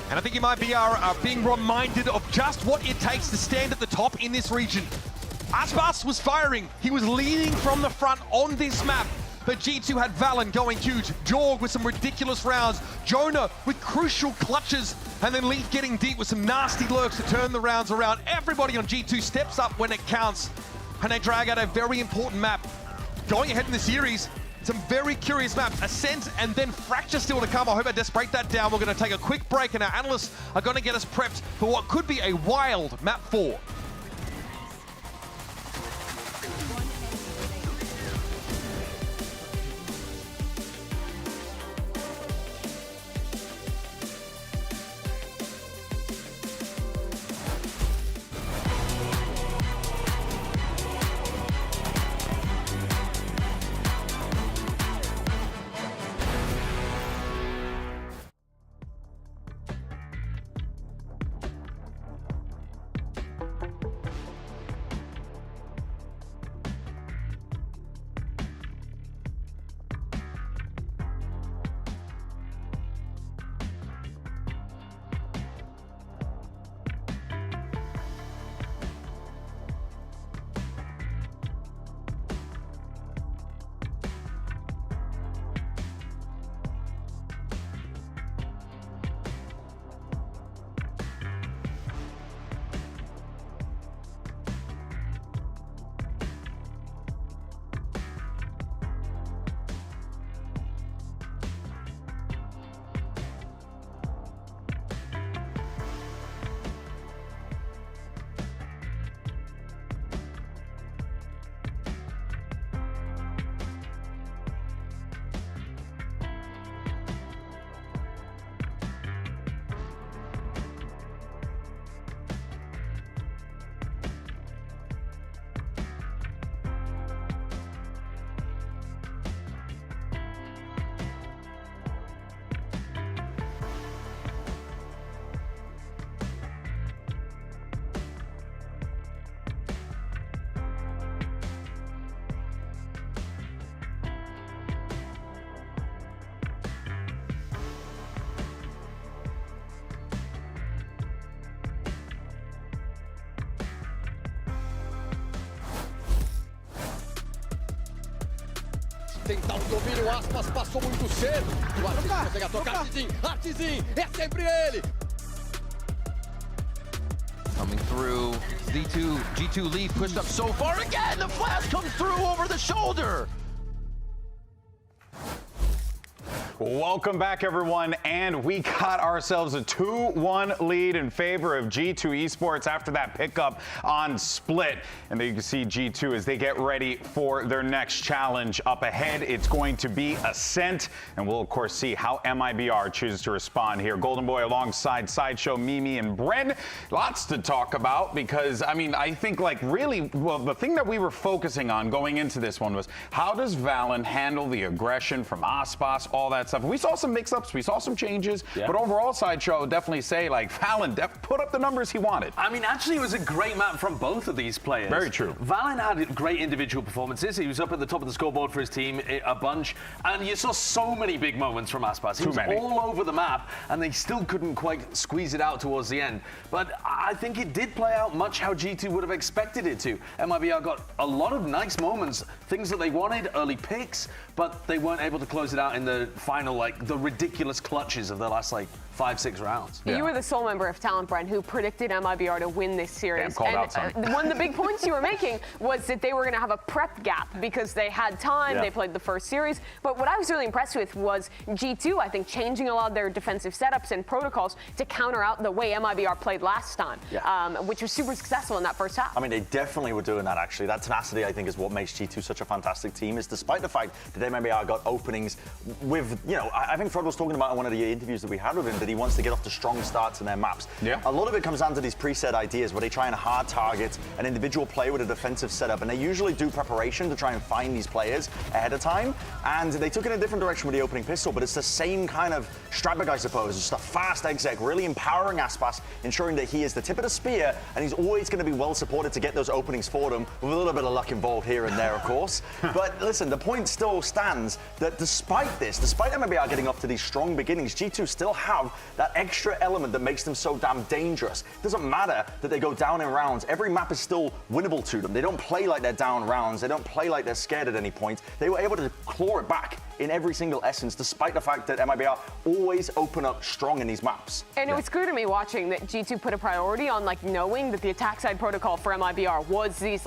And I think MIBR are being reminded of just what it takes to stand at the top in this region. Aspas was firing. He was leading from the front on this map. But G2 had Valen going huge, Jorg with some ridiculous rounds, Jonah with crucial clutches, and then Leaf getting deep with some nasty lurks to turn the rounds around. Everybody on G2 steps up when it counts, and they drag out a very important map. Going ahead in the series, some very curious maps. Ascent and then Fracture still to come. I hope I just break that down. We're going to take a quick break, and our analysts are going to get us prepped for what could be a wild map 4. tentar o domínio, Aspas passou muito cedo. O Artezinho consegue tocar, Artezinho, é sempre ele. Coming through, G2 lead pushed up so far again. The flash comes through over the shoulder. Welcome back, everyone, and we got ourselves a 2-1 lead in favor of G2 Esports after that pickup on Split. And there you can see G2 as they get ready for their next challenge. Up ahead, it's going to be Ascent, and we'll, of course, see how MIBR chooses to respond here. Golden Boy alongside Sideshow, Mimi, and Bren. Lots to talk about because, I mean, I think, like, really, well, the thing that we were focusing on going into this one was how does Valen handle the aggression from Aspas, all that stuff. We saw some mix-ups, we saw some changes, but overall, Sideshow definitely say, like, Valen put up the numbers he wanted. I mean, actually, it was a great map from both of these players. Very true. Valen had great individual performances. He was up at the top of the scoreboard for his team a bunch, and you saw so many big moments from Aspas. He was all over the map, and they still couldn't quite squeeze it out towards the end. But I think it did play out much how G2 would have expected it to. MIBR got a lot of nice moments, things that they wanted, early picks, but they weren't able to close it out in the final, like the ridiculous clutches of the last, like, 5-6 rounds. Yeah. You were the sole member of Talent, Brent, who predicted MIBR to win this series. Called out some. One of the big points you were making was that they were going to have a prep gap because they had time, they played the first series. But what I was really impressed with was G2, I think, changing a lot of their defensive setups and protocols to counter out the way MIBR played last time, which was super successful in that first half. I mean, they definitely were doing that, actually. That tenacity, I think, is what makes G2 such a fantastic team, is despite the fact that MIBR got openings with, you know, I think Fred was talking about in one of the interviews that we had with him that he wants to get off to strong starts in their maps. A lot of it comes down to these preset ideas where they try and hard target an individual player with a defensive setup, and they usually do preparation to try and find these players ahead of time, and they took it in a different direction with the opening pistol, but it's the same kind of strategy, I suppose. It's just a fast exec, really empowering Aspas, ensuring that he is the tip of the spear, and he's always going to be well supported to get those openings for them, with a little bit of luck involved here and there, of course. But listen, the point still stands that despite this, despite MIBR getting off to these strong beginnings, G2 still have that extra element that makes them so damn dangerous. It doesn't matter that they go down in rounds. Every map is still winnable to them. They don't play like they're down rounds. They don't play like they're scared at any point. They were able to claw it back in every single essence, despite the fact that MIBR always open up strong in these maps. And it was clear to me watching that G2 put a priority on, like, knowing that the attack side protocol for MIBR was these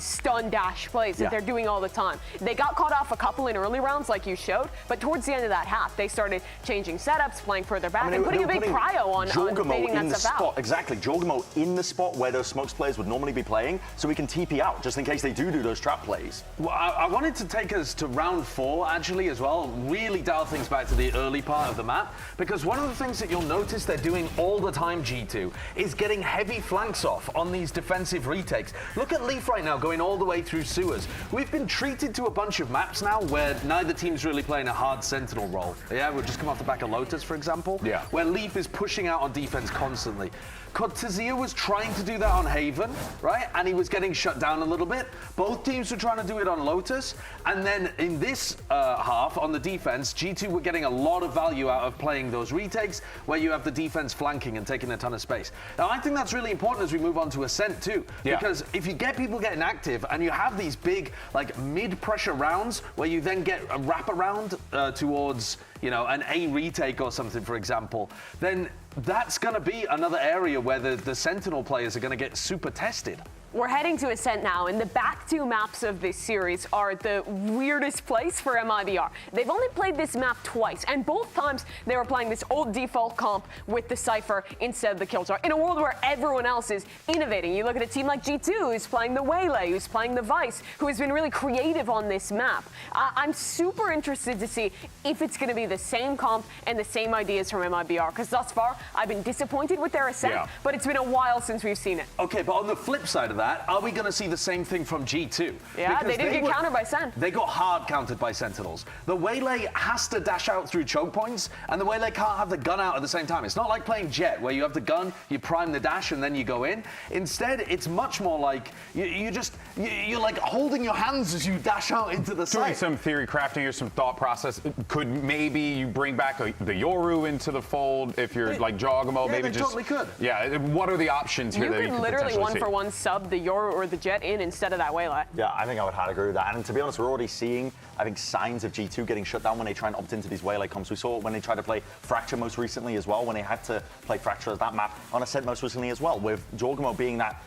stun dash plays that they're doing all the time. They got caught off a couple in early rounds, like you showed, but towards the end of that half, they started changing setups, playing further back, and putting a big prio on fading that stuff out. Exactly, Jorgamo in the spot where those smokes players would normally be playing, so we can TP out, just in case they do those trap plays. Well, I wanted to take us to round 4, actually, as well. Really dial things back to the early part of the map, because one of the things that you'll notice they're doing all the time, G2, is getting heavy flanks off on these defensive retakes. Look at Leaf right now going all the way through sewers. We've been treated to a bunch of maps now where neither team's really playing a hard sentinel role. Yeah, we'll just come off the back of Lotus, for example, where Leaf is pushing out on defense constantly. Cortezia was trying to do that on Haven, right? And he was getting shut down a little bit. Both teams were trying to do it on Lotus. And then in this half, on the defense, G2 were getting a lot of value out of playing those retakes where you have the defense flanking and taking a ton of space. Now, I think that's really important as we move on to Ascent too. Because if you get people getting active and you have these big, like, mid-pressure rounds where you then get a wraparound towards, you know, an A retake or something, for example, then that's going to be another area where the Sentinel players are going to get super tested. We're heading to Ascent now, and the back 2 maps of this series are the weirdest place for MIBR. They've only played this map twice, and both times they were playing this old default comp with the Cypher instead of the Killjar, in a world where everyone else is innovating. You look at a team like G2, who's playing the Waylay, who's playing the Vice, who has been really creative on this map. I'm super interested to see if it's going to be the same comp and the same ideas from MIBR, because thus far, I've been disappointed with their Ascent, but it's been a while since we've seen it. Okay, but on the flip side of that, are we going to see the same thing from G2? Yeah, because they did get countered by Sen. They got hard countered by Sentinels. The Waylay has to dash out through choke points, and the Waylay can't have the gun out at the same time. It's not like playing Jet, where you have the gun, you prime the dash, and then you go in. Instead, it's much more like you're like holding your hands as you dash out into the site. Doing some theory crafting or some thought process. Could maybe you bring back the Yoru into the fold if you're like Jogamo? Yeah, maybe they just totally could. Yeah, what are the options here that you could literally potentially see? 1-for-1 sub sub the Yoru or the Jet in instead of that Waylay. Yeah, I think I would hard agree with that. And to be honest, we're already seeing, I think, signs of G2 getting shut down when they try and opt into these Waylay comps. We saw it when they tried to play Fracture most recently as well, when they had to play Fracture as that map on Ascent most recently as well, with Jorgamo being that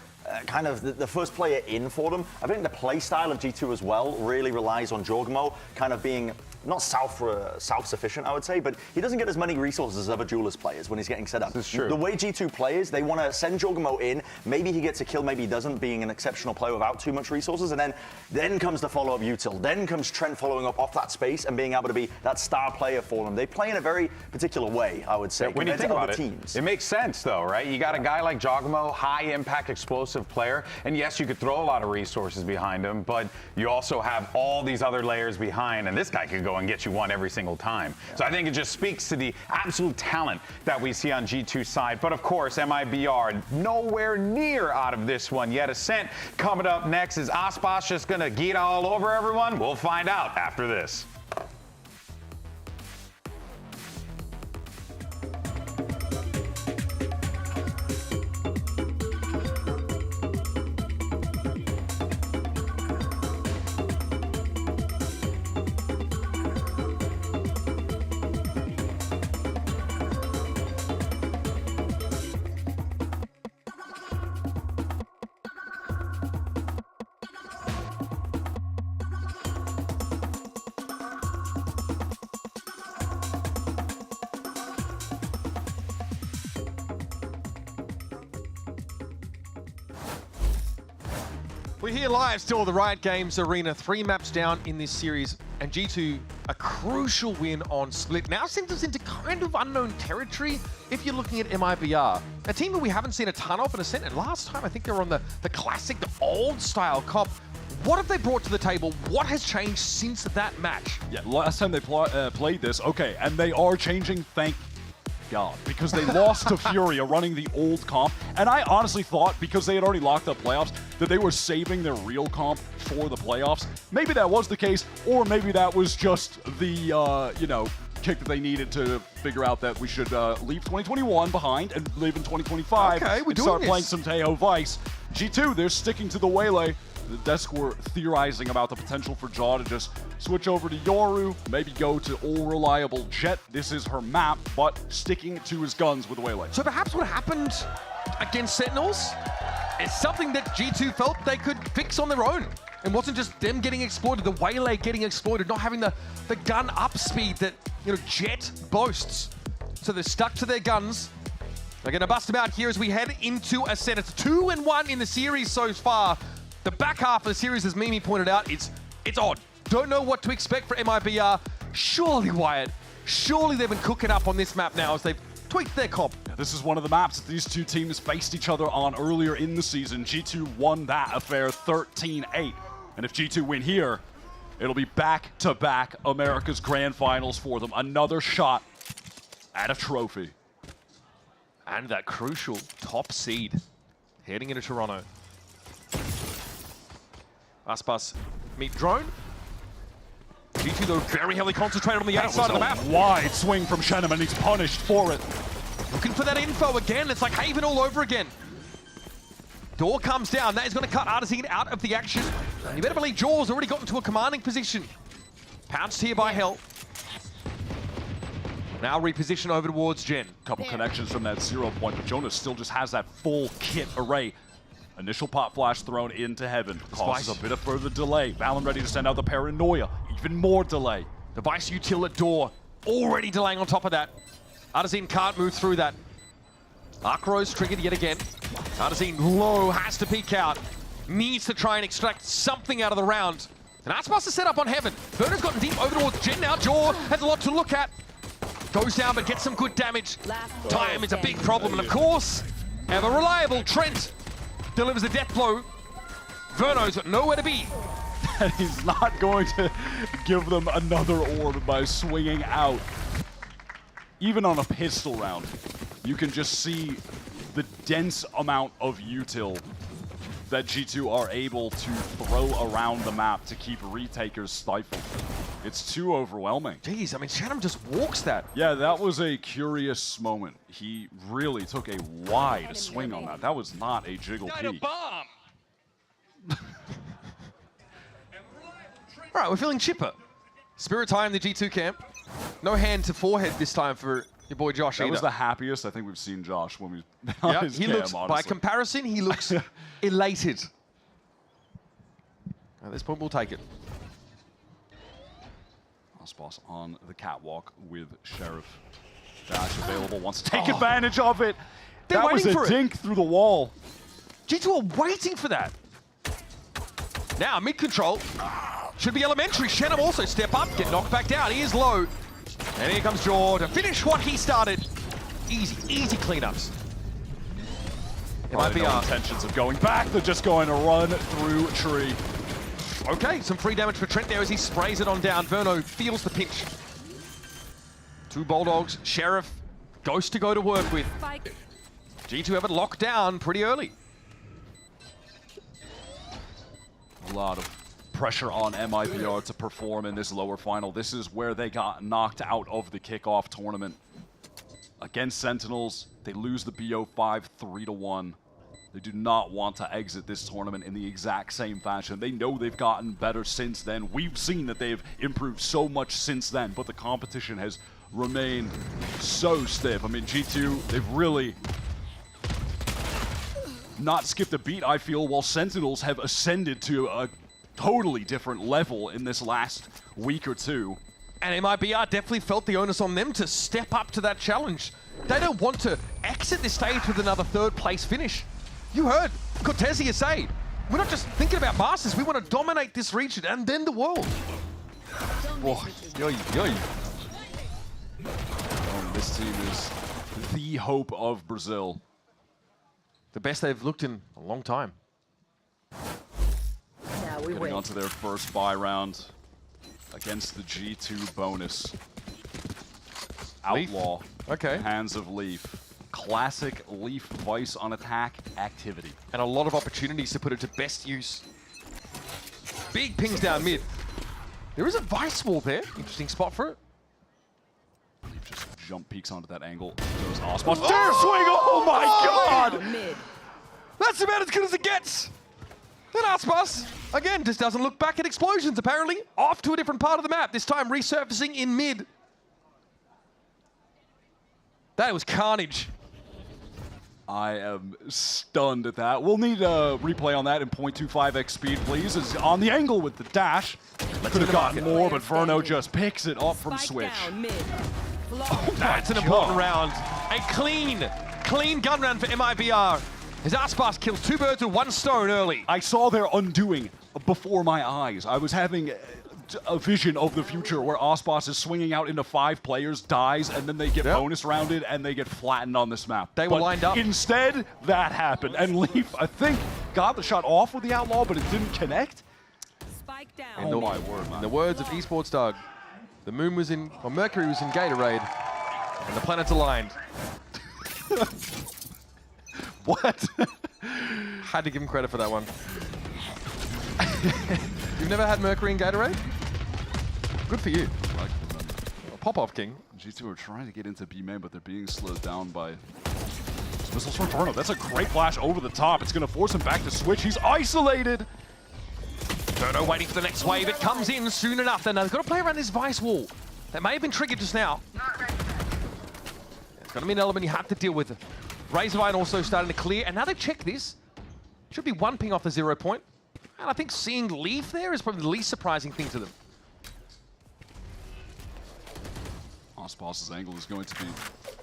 kind of the first player in for them. I think the play style of G2 as well really relies on Jorgamo kind of being not self-sufficient, I would say, but he doesn't get as many resources as other Duelist players when he's getting set up. This is true. The way G2 play is they want to send Jorgamo in, maybe he gets a kill, maybe he doesn't, being an exceptional player without too much resources, and then comes the follow-up util, then comes Trent following up off that space and being able to be that star player for them. They play in a very particular way, I would say, when you think about it, teams. It makes sense though, right? You got a guy like Jorgamo, high-impact, explosive player, and yes, you could throw a lot of resources behind him, but you also have all these other layers behind, and this guy could go and get you one every single time. So I think it just speaks to the absolute talent that we see on G2's side. But of course, MIBR nowhere near out of this one yet. Ascent coming up next. Is Aspas just going to get all over everyone? We'll find out after this. We're here live still at the Riot Games Arena, 3 maps down in this series, and G2 a crucial win on Split now sends us into kind of unknown territory if you're looking at MIBR. A team that we haven't seen a ton of in Ascent, and last time I think they were on the classic, the old style comp. What have they brought to the table? What has changed since that match? Yeah, last time they played this, okay, and they are changing, thank God, because they lost to Furia running the old comp, and I honestly thought, because they had already locked up playoffs, that they were saving their real comp for the playoffs. Maybe that was the case, or maybe that was just the, kick that they needed to figure out that we should leave 2021 behind and live in 2025 and start playing some Tejo Vice. G2, they're sticking to the Waylay. The desk were theorizing about the potential for Jaw to just switch over to Yoru, maybe go to all-reliable Jet. This is her map, but sticking to his guns with Waylay. So perhaps what happened against Sentinels is something that G2 felt they could fix on their own. It wasn't just them getting exploited, the Waylay getting exploited, not having the gun up speed that Jet boasts. So they're stuck to their guns. They're going to bust them out here as we head into Ascent. It's 2-1 in the series so far. The back half of the series, as Mimi pointed out, it's odd. Don't know what to expect for MIBR. Surely, Wyatt, surely they've been cooking up on this map now as they've tweaked their comp. This is one of the maps that these two teams faced each other on earlier in the season. G2 won that affair 13-8. And if G2 win here, it'll be back-to-back America's Grand Finals for them. Another shot at a trophy. And that crucial top seed heading into Toronto. Aspas meet drone. G2 though very heavily concentrated on the outside of the map. Wide swing from Shenham and he's punished for it. Looking for that info again. It's like Haven all over again. Door comes down. That is going to cut Artesine out of the action. And you better believe Jaw's already got into a commanding position. Pounced here by Hell. Now reposition over towards Jen. Couple connections from that 0 point, but Jonas still just has that full kit array. Initial pot flash thrown into heaven. Causes a bit of further delay. Valen ready to send out the paranoia. Even more delay. The Vice util at door. Already delaying on top of that. Artesine can't move through that. Arc Rose triggered yet again. Artesine low, has to peek out. Needs to try and extract something out of the round. And Aspas is set up on heaven. Verno's gotten deep over towards Jen now. Jaw has a lot to look at. Goes down but gets some good damage. Time is a big problem. And of course, ever reliable Trent delivers a death blow. Verno's got nowhere to be. And he's not going to give them another orb by swinging out. Even on a pistol round, you can just see the dense amount of util that G2 are able to throw around the map to keep retakers stifled. It's too overwhelming. Jeez, I mean, Shannon just walks that. Yeah, that was a curious moment. He really took a wide swing on that. That was not a jiggle peek. All right, we're feeling chipper. Spirit Tie in the G2 camp. No hand to forehead this time for your boy Josh That either. was the happiest I think we've seen Josh when we Yeah, his he cam, looks, by honestly. comparison, he looks elated. At this point, we'll take it. Boss on the catwalk with Sheriff. Dash available, wants to take advantage of it. They're That was waiting a for it. dink through the wall. G2 are waiting for that. Now, mid-control. Should be elementary. Shenham also step up, get knocked back down. He is low. And here comes Jaw to finish what he started. Easy, easy cleanups. It might be no our intentions of going back. They're just going to run through tree. Okay, some free damage for Trent there as he sprays it on down. Verno feels the pinch. Two Bulldogs, Sheriff, Ghost to go to work with. G2 have it locked down pretty early. A lot of pressure on MIBR to perform in this lower final. This is where they got knocked out of the kickoff tournament. Against Sentinels, they lose the BO5 3-1. They do not want to exit this tournament in the exact same fashion. They know they've gotten better since then. We've seen that they've improved so much since then, but the competition has remained so stiff. I mean, G2, they've really not skipped a beat, I feel, while Sentinels have ascended to a totally different level in this last week or two. And MIBR definitely felt the onus on them to step up to that challenge. They don't want to exit this stage with another third place finish. You heard Cortesia say, we're not just thinking about Masters, we want to dominate this region and then the world. Oh, yoy, yoy. This team is the hope of Brazil. The best they've looked in a long time. Now we Getting wait. onto their first bye round against the G2 bonus. Outlaw. Okay. Hands of Leaf. Classic Leaf Vice on attack activity. And a lot of opportunities to put it to best use. Big pings down mid. There is a Vice wall there. Interesting spot for it. Leaf just jump peeks onto that angle. Goes Osmos. Dare swing! Oh my god! Mid. That's about as good as it gets. Then Aspas, again, just doesn't look back at explosions, apparently. Off to a different part of the map, this time resurfacing in mid. That was carnage. I am stunned at that. We'll need a replay on that in 0.25x speed, please. Is on the angle with the dash. Could have gotten more, but Verno just picks it up from Switch. That's an important round. A clean gun round for MIBR. As Aspas kills two birds with one stone early. I saw their undoing before my eyes. I was having a vision of the future where Aspas is swinging out into 5 players, dies, and then they get bonus rounded and they get flattened on this map. They were lined up. Instead, that happened. And Leaf, I think, got the shot off with the Outlaw, but it didn't connect. Spike down. Oh my word, man. In the words of Esports Doug, the moon was in, or Mercury was in Gatorade, and the planets aligned. What? Had to give him credit for that one. You've never had Mercury in Gatorade? Good for you. Pop-off king. G2 are trying to get into B main, but they're being slowed down by missiles from Verno. That's a great flash over the top. It's going to force him back to Switch. He's isolated. Verno waiting for the next wave. It comes in soon enough. Then they've got to play around this Vice wall. That may have been triggered just now. It's going to be an element you have to deal with. Razorvine also starting to clear, and now they've checked this. Should be one ping off the 0 point. And I think seeing Leaf there is probably the least surprising thing to them. Ospas's angle is going to be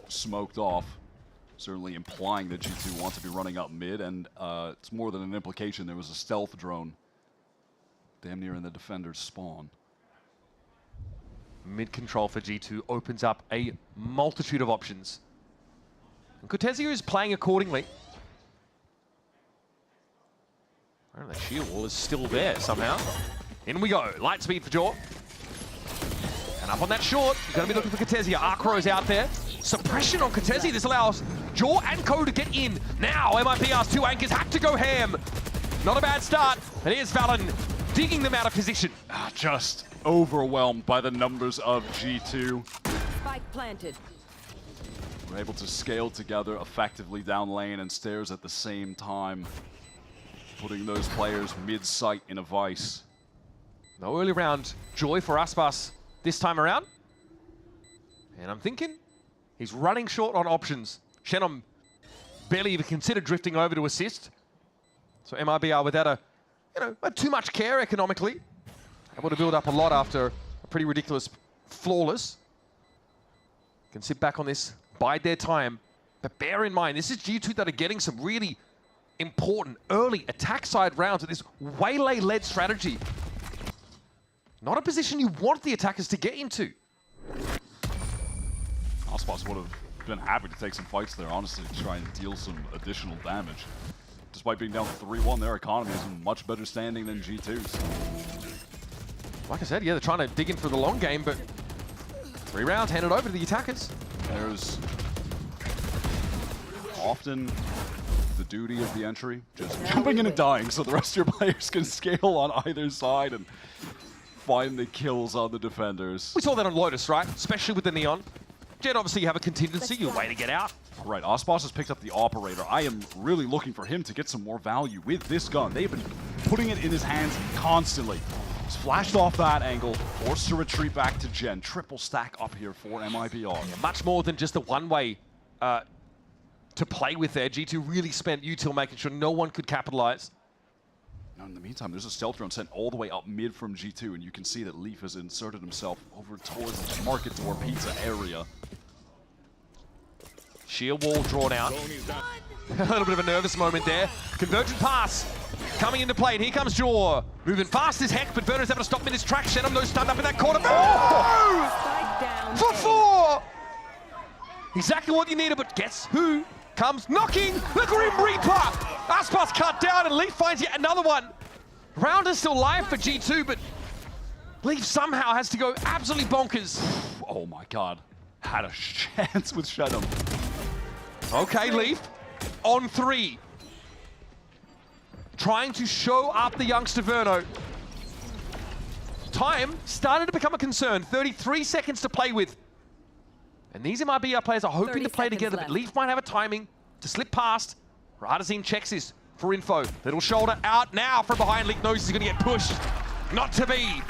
smoked off, certainly implying that G2 want to be running up mid, and it's more than an implication. There was a stealth drone damn near in the defender's spawn. Mid control for G2 opens up a multitude of options. And Cortesia is playing accordingly. Oh, the shield wall is still there somehow. In we go. Light speed for Jaw. And up on that short, you're going to be looking for Cortesia. Arcro's out there. Suppression on Cortesia. This allows Jaw and Co to get in. Now MIBR's 2 anchors have to go ham. Not a bad start. And here's Valen digging them out of position. Just overwhelmed by the numbers of G2. Spike planted. We're able to scale together effectively down lane and stairs at the same time, putting those players mid-sight in a vice. No early round joy for Aspas this time around. And I'm thinking he's running short on options. Shannon barely even considered drifting over to assist. So MIBR without too much care economically. Able to build up a lot after a pretty ridiculous flawless. Can sit back on this, bide their time. But bear in mind, this is G2 that are getting some really important early attack side rounds with this waylay-led strategy. Not a position you want the attackers to get into. Aspas would have been happy to take some fights there, honestly, to try and deal some additional damage. Despite being down 3-1, their economy is in much better standing than G2's. Like I said, yeah, they're trying to dig in for the long game, but 3 rounds handed over to the attackers. There's often the duty of the entry, just jumping in and dying so the rest of your players can scale on either side and find the kills on the defenders. We saw that on Lotus, right? Especially with the Neon. Jet, obviously, you have a contingency, you way to get out. Right, Aspas has picked up the Operator. I am really looking for him to get some more value with this gun. They've been putting it in his hands constantly. He's flashed off that angle, forced to retreat back to Gen. Triple stack up here for MIBR. Yeah, much more than just a one-way to play with there. G2 really spent util making sure no one could capitalize. Now, in the meantime, there's a stealth drone sent all the way up mid from G2, and you can see that Leaf has inserted himself over towards the market door pizza area. Sheer wall drawn out. A little bit of a nervous moment there. Convergent pass coming into play, and here comes Jaw. Moving fast as heck, but Verno's able to stop him in his track. Shenum, though, stunned up in that corner. Oh! For 4! Exactly what you needed, but guess who comes knocking? The Grim Reaper! Aspas cut down, and Leaf finds yet another one. Round is still live for G2, but Leaf somehow has to go absolutely bonkers. Oh my god. Had a chance with Shenum. Okay, Leaf, on 3. Trying to show up the youngster Verno. Time started to become a concern. 33 seconds to play with. And these MIBR players are hoping to play together, but Leaf might have a timing to slip past. Radazin checks this for info. Little shoulder out now from behind. Leaf knows he's going to get pushed. Not to be.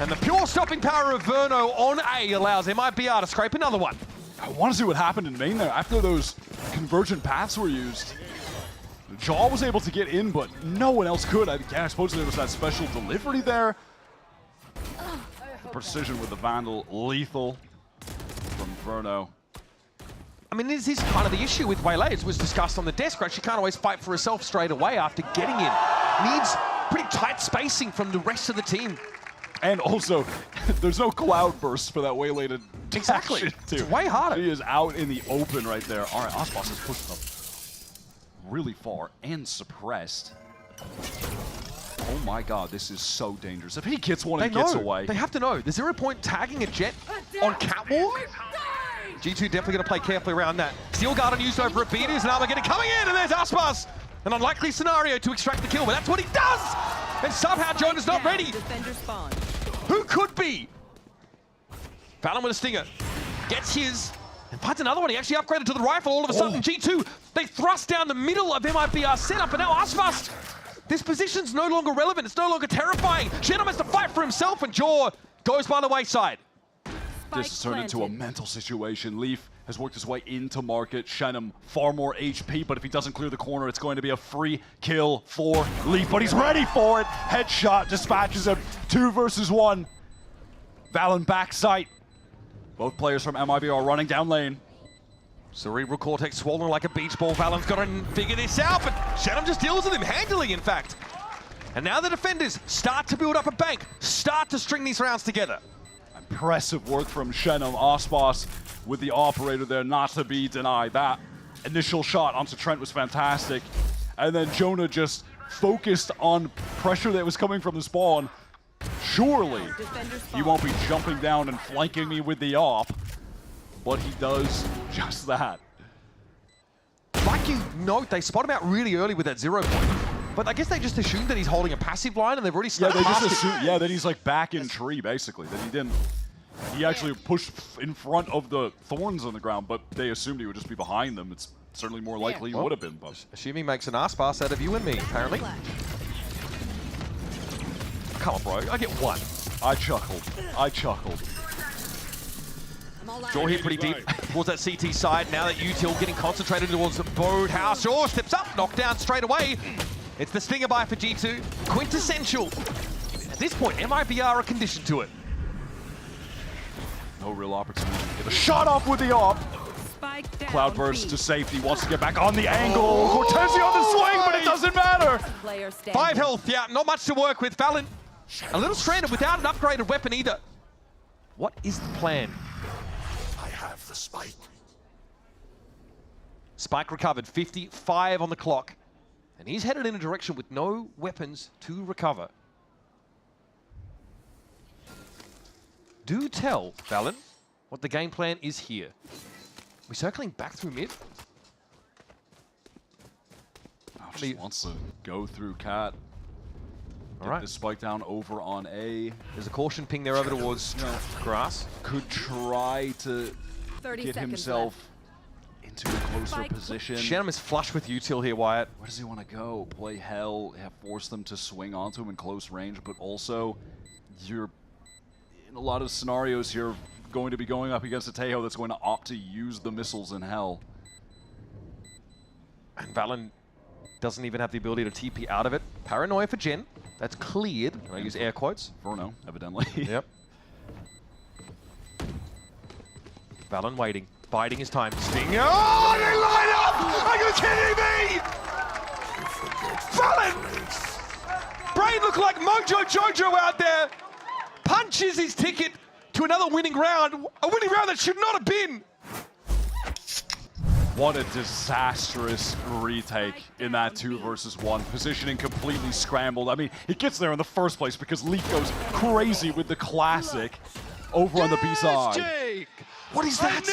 And the pure stopping power of Verno on A allows MIBR to scrape another one. I want to see what happened in main there after those convergent paths were used. Jaw was able to get in, but no one else could. I suppose there was that special delivery there. The precision with the Vandal, lethal from Verno. I mean, this is kind of the issue with Waylay. It was discussed on the desk, right? She can't always fight for herself straight away after getting in. Needs pretty tight spacing from the rest of the team. And also, there's no cloud burst for that Waylay to exactly. It's way harder. He is out in the open right there. All right, Aspas has pushed up really far and suppressed. Oh my god, this is so dangerous. If he gets one and gets away. They have to know. The 0 point tagging a Jet on Catwalk. G2 definitely going to play carefully around that. Steel Guard unused over at Beaters, and Armageddon coming in, and there's Aspas. An unlikely scenario to extract the kill, but that's what he does! And somehow Jonah's not ready. Who could be? Fallon with a stinger. Gets his. And finds another one. He actually upgraded to the rifle all of a sudden. G2, they thrust down the middle of MIBR's setup, and now Aspas. This position's no longer relevant. It's no longer terrifying. Shenum has to fight for himself, and Jaw goes by the wayside. This has turned into a mental situation. Leaf has worked his way into market. Shenum, far more HP, but if he doesn't clear the corner, it's going to be a free kill for Leaf. But he's ready for it. Headshot dispatches him. 2 versus 1. Valen backside. Both players from MIBR running down lane. Cerebral cortex swollen like a beach ball. Valen's got to figure this out, but Shenum just deals with him handily, in fact. And now the defenders start to build up a bank, start to string these rounds together. Impressive work from Shenum. Aspas with the operator there, not to be denied. That initial shot onto Trent was fantastic. And then Jonah just focused on pressure that was coming from the spawn. Surely he won't be jumping down and flanking me with the op, but he does just that. Like you note, they spot him out really early with that 0 point. But I guess they just assumed that he's holding a passive line and they've already started. Yeah, they just assumed, that he's like back in tree, basically. That he didn't. He actually pushed in front of the thorns on the ground, but they assumed he would just be behind them. It's certainly more likely he would have been. But assuming makes an Aspas out of you and me, apparently. come on, bro. I get one. I chuckled. Jaw here pretty deep towards that CT side. Now that Util getting concentrated towards the Boathouse. Jaw steps up, knocked down straight away. It's the stinger buy for G2. Quintessential. At this point, MIBR are conditioned to it. No real opportunity to get a shot off with the op. Cloudburst to safety, wants to get back on the angle. Cortezi on the swing, but it doesn't matter. 5 health, yeah, not much to work with. Valen, a little stranded without an upgraded weapon either. What is the plan? I have the spike. Spike recovered, 55 on the clock. And he's headed in a direction with no weapons to recover. Do tell, Valen, what the game plan is here. We're circling back through mid. Just wants to go through Cat. Get this spike down over on A. There's a caution ping there over towards grass. Could try to get himself into a closer position. Shannon is flush with Util here, Wyatt. Where does he want to go? Play Hell, force them to swing onto him in close range, but also you're in a lot of scenarios here going to be going up against a Tejo that's going to opt to use the missiles in Hell. And Valen doesn't even have the ability to TP out of it. Paranoia for Jen. That's cleared. Can I use air quotes? Verno, evidently. Yep. Valen waiting. Biding his time. Sting. Oh, they line up! Are you kidding me? Valen! Brain looked like Mojo Jojo out there. Punches his ticket to another winning round. A winning round that should not have been. What a disastrous retake in that 2 versus 1. Positioning completely scrambled. I mean, it gets there in the first place because Leaf goes crazy with the classic over on the B side. Jake! What is that?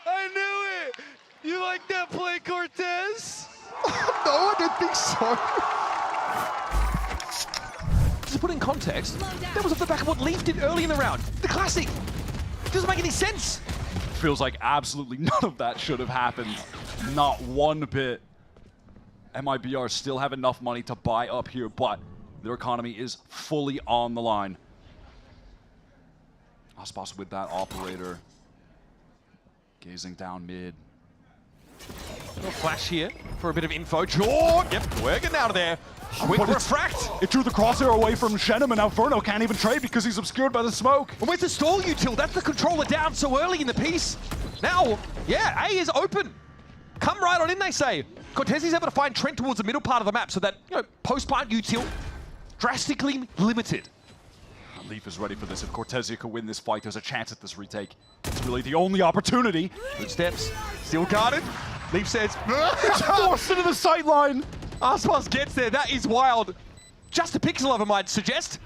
I knew it! You like that play, Cortez? No, I didn't think so. To put in context, that was off the back of what Leaf did early in the round. The classic. It doesn't make any sense. Feels like absolutely none of that should have happened. Not one bit. MIBR still have enough money to buy up here, but their economy is fully on the line. Aspas with that operator. Gazing down mid. Little flash here for a bit of info. Jaw! Yep, we're getting out of there. Quick refract! It drew the crosshair away from Shenham, and now Verno can't even trade because he's obscured by the smoke. And where's the stall, Util? That's the controller down so early in the piece. Now, yeah, A is open. Come right on in, they say. Cortesi's able to find Trent towards the middle part of the map so that, you know, post-plant Util drastically limited. Leaf is ready for this. If Cortezia can win this fight, there's a chance at this retake. It's really the only opportunity. Good steps. Still guarded. Leaf says, it's forced into the sight line. Aspas gets there. That is wild. Just a pixel of him, I'd suggest.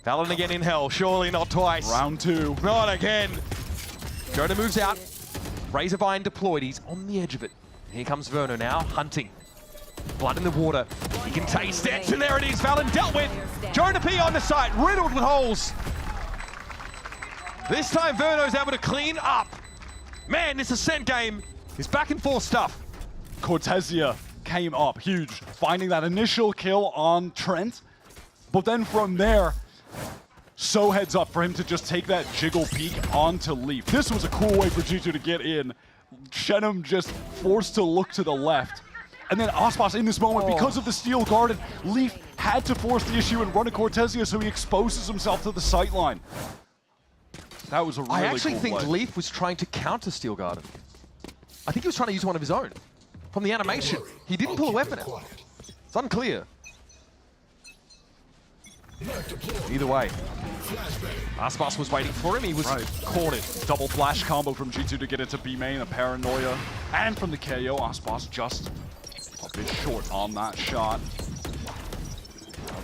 Valen again in Hell. Surely not twice. Round 2. Not again. Jonah moves out. Razorvine deployed. He's on the edge of it. Here comes Verno now, hunting. Blood in the water. He can taste it. And there it is. Valen dealt with. Jonah P on the site, riddled with holes. This time Verno's able to clean up. Man, this Ascent game is back and forth stuff. Cortezia came up huge, finding that initial kill on Trent. But then from there, so heads up for him to just take that jiggle peek onto Leaf. This was a cool way for G2 to get in. Shenham just forced to look to the left. And then Aspas in this moment, because of the steel guarded, Leaf had to force the issue and run a Cortezia so he exposes himself to the sightline. That was a really cool I actually think play. Leaf was trying to counter Steel Garden. I think he was trying to use one of his own. From the animation, he didn't pull a weapon out. It's unclear. Either way, Aspas was waiting for him. He was cornered. Double flash combo from G2 to get into B main, a paranoia. And from the KO, Aspas just a bit short on that shot.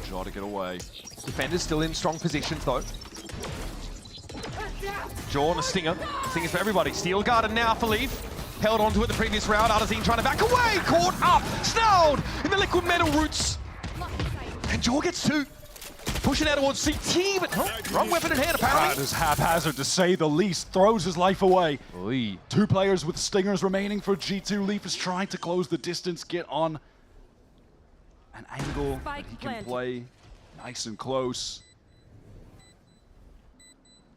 Jaw to get away. Defenders still in strong positions though. Jaw and a stinger. Stingers for everybody. Steel Garden now for Leaf. Held onto it the previous round. Artazine trying to back away. Caught up. Snarled in the liquid metal roots. And Jaw gets 2. Pushing out towards CT, but wrong weapon in hand apparently. That is haphazard to say the least. Throws his life away. Oy. 2 players with stingers remaining for G2. Leaf is trying to close the distance, get on an angle that he can play. Nice and close.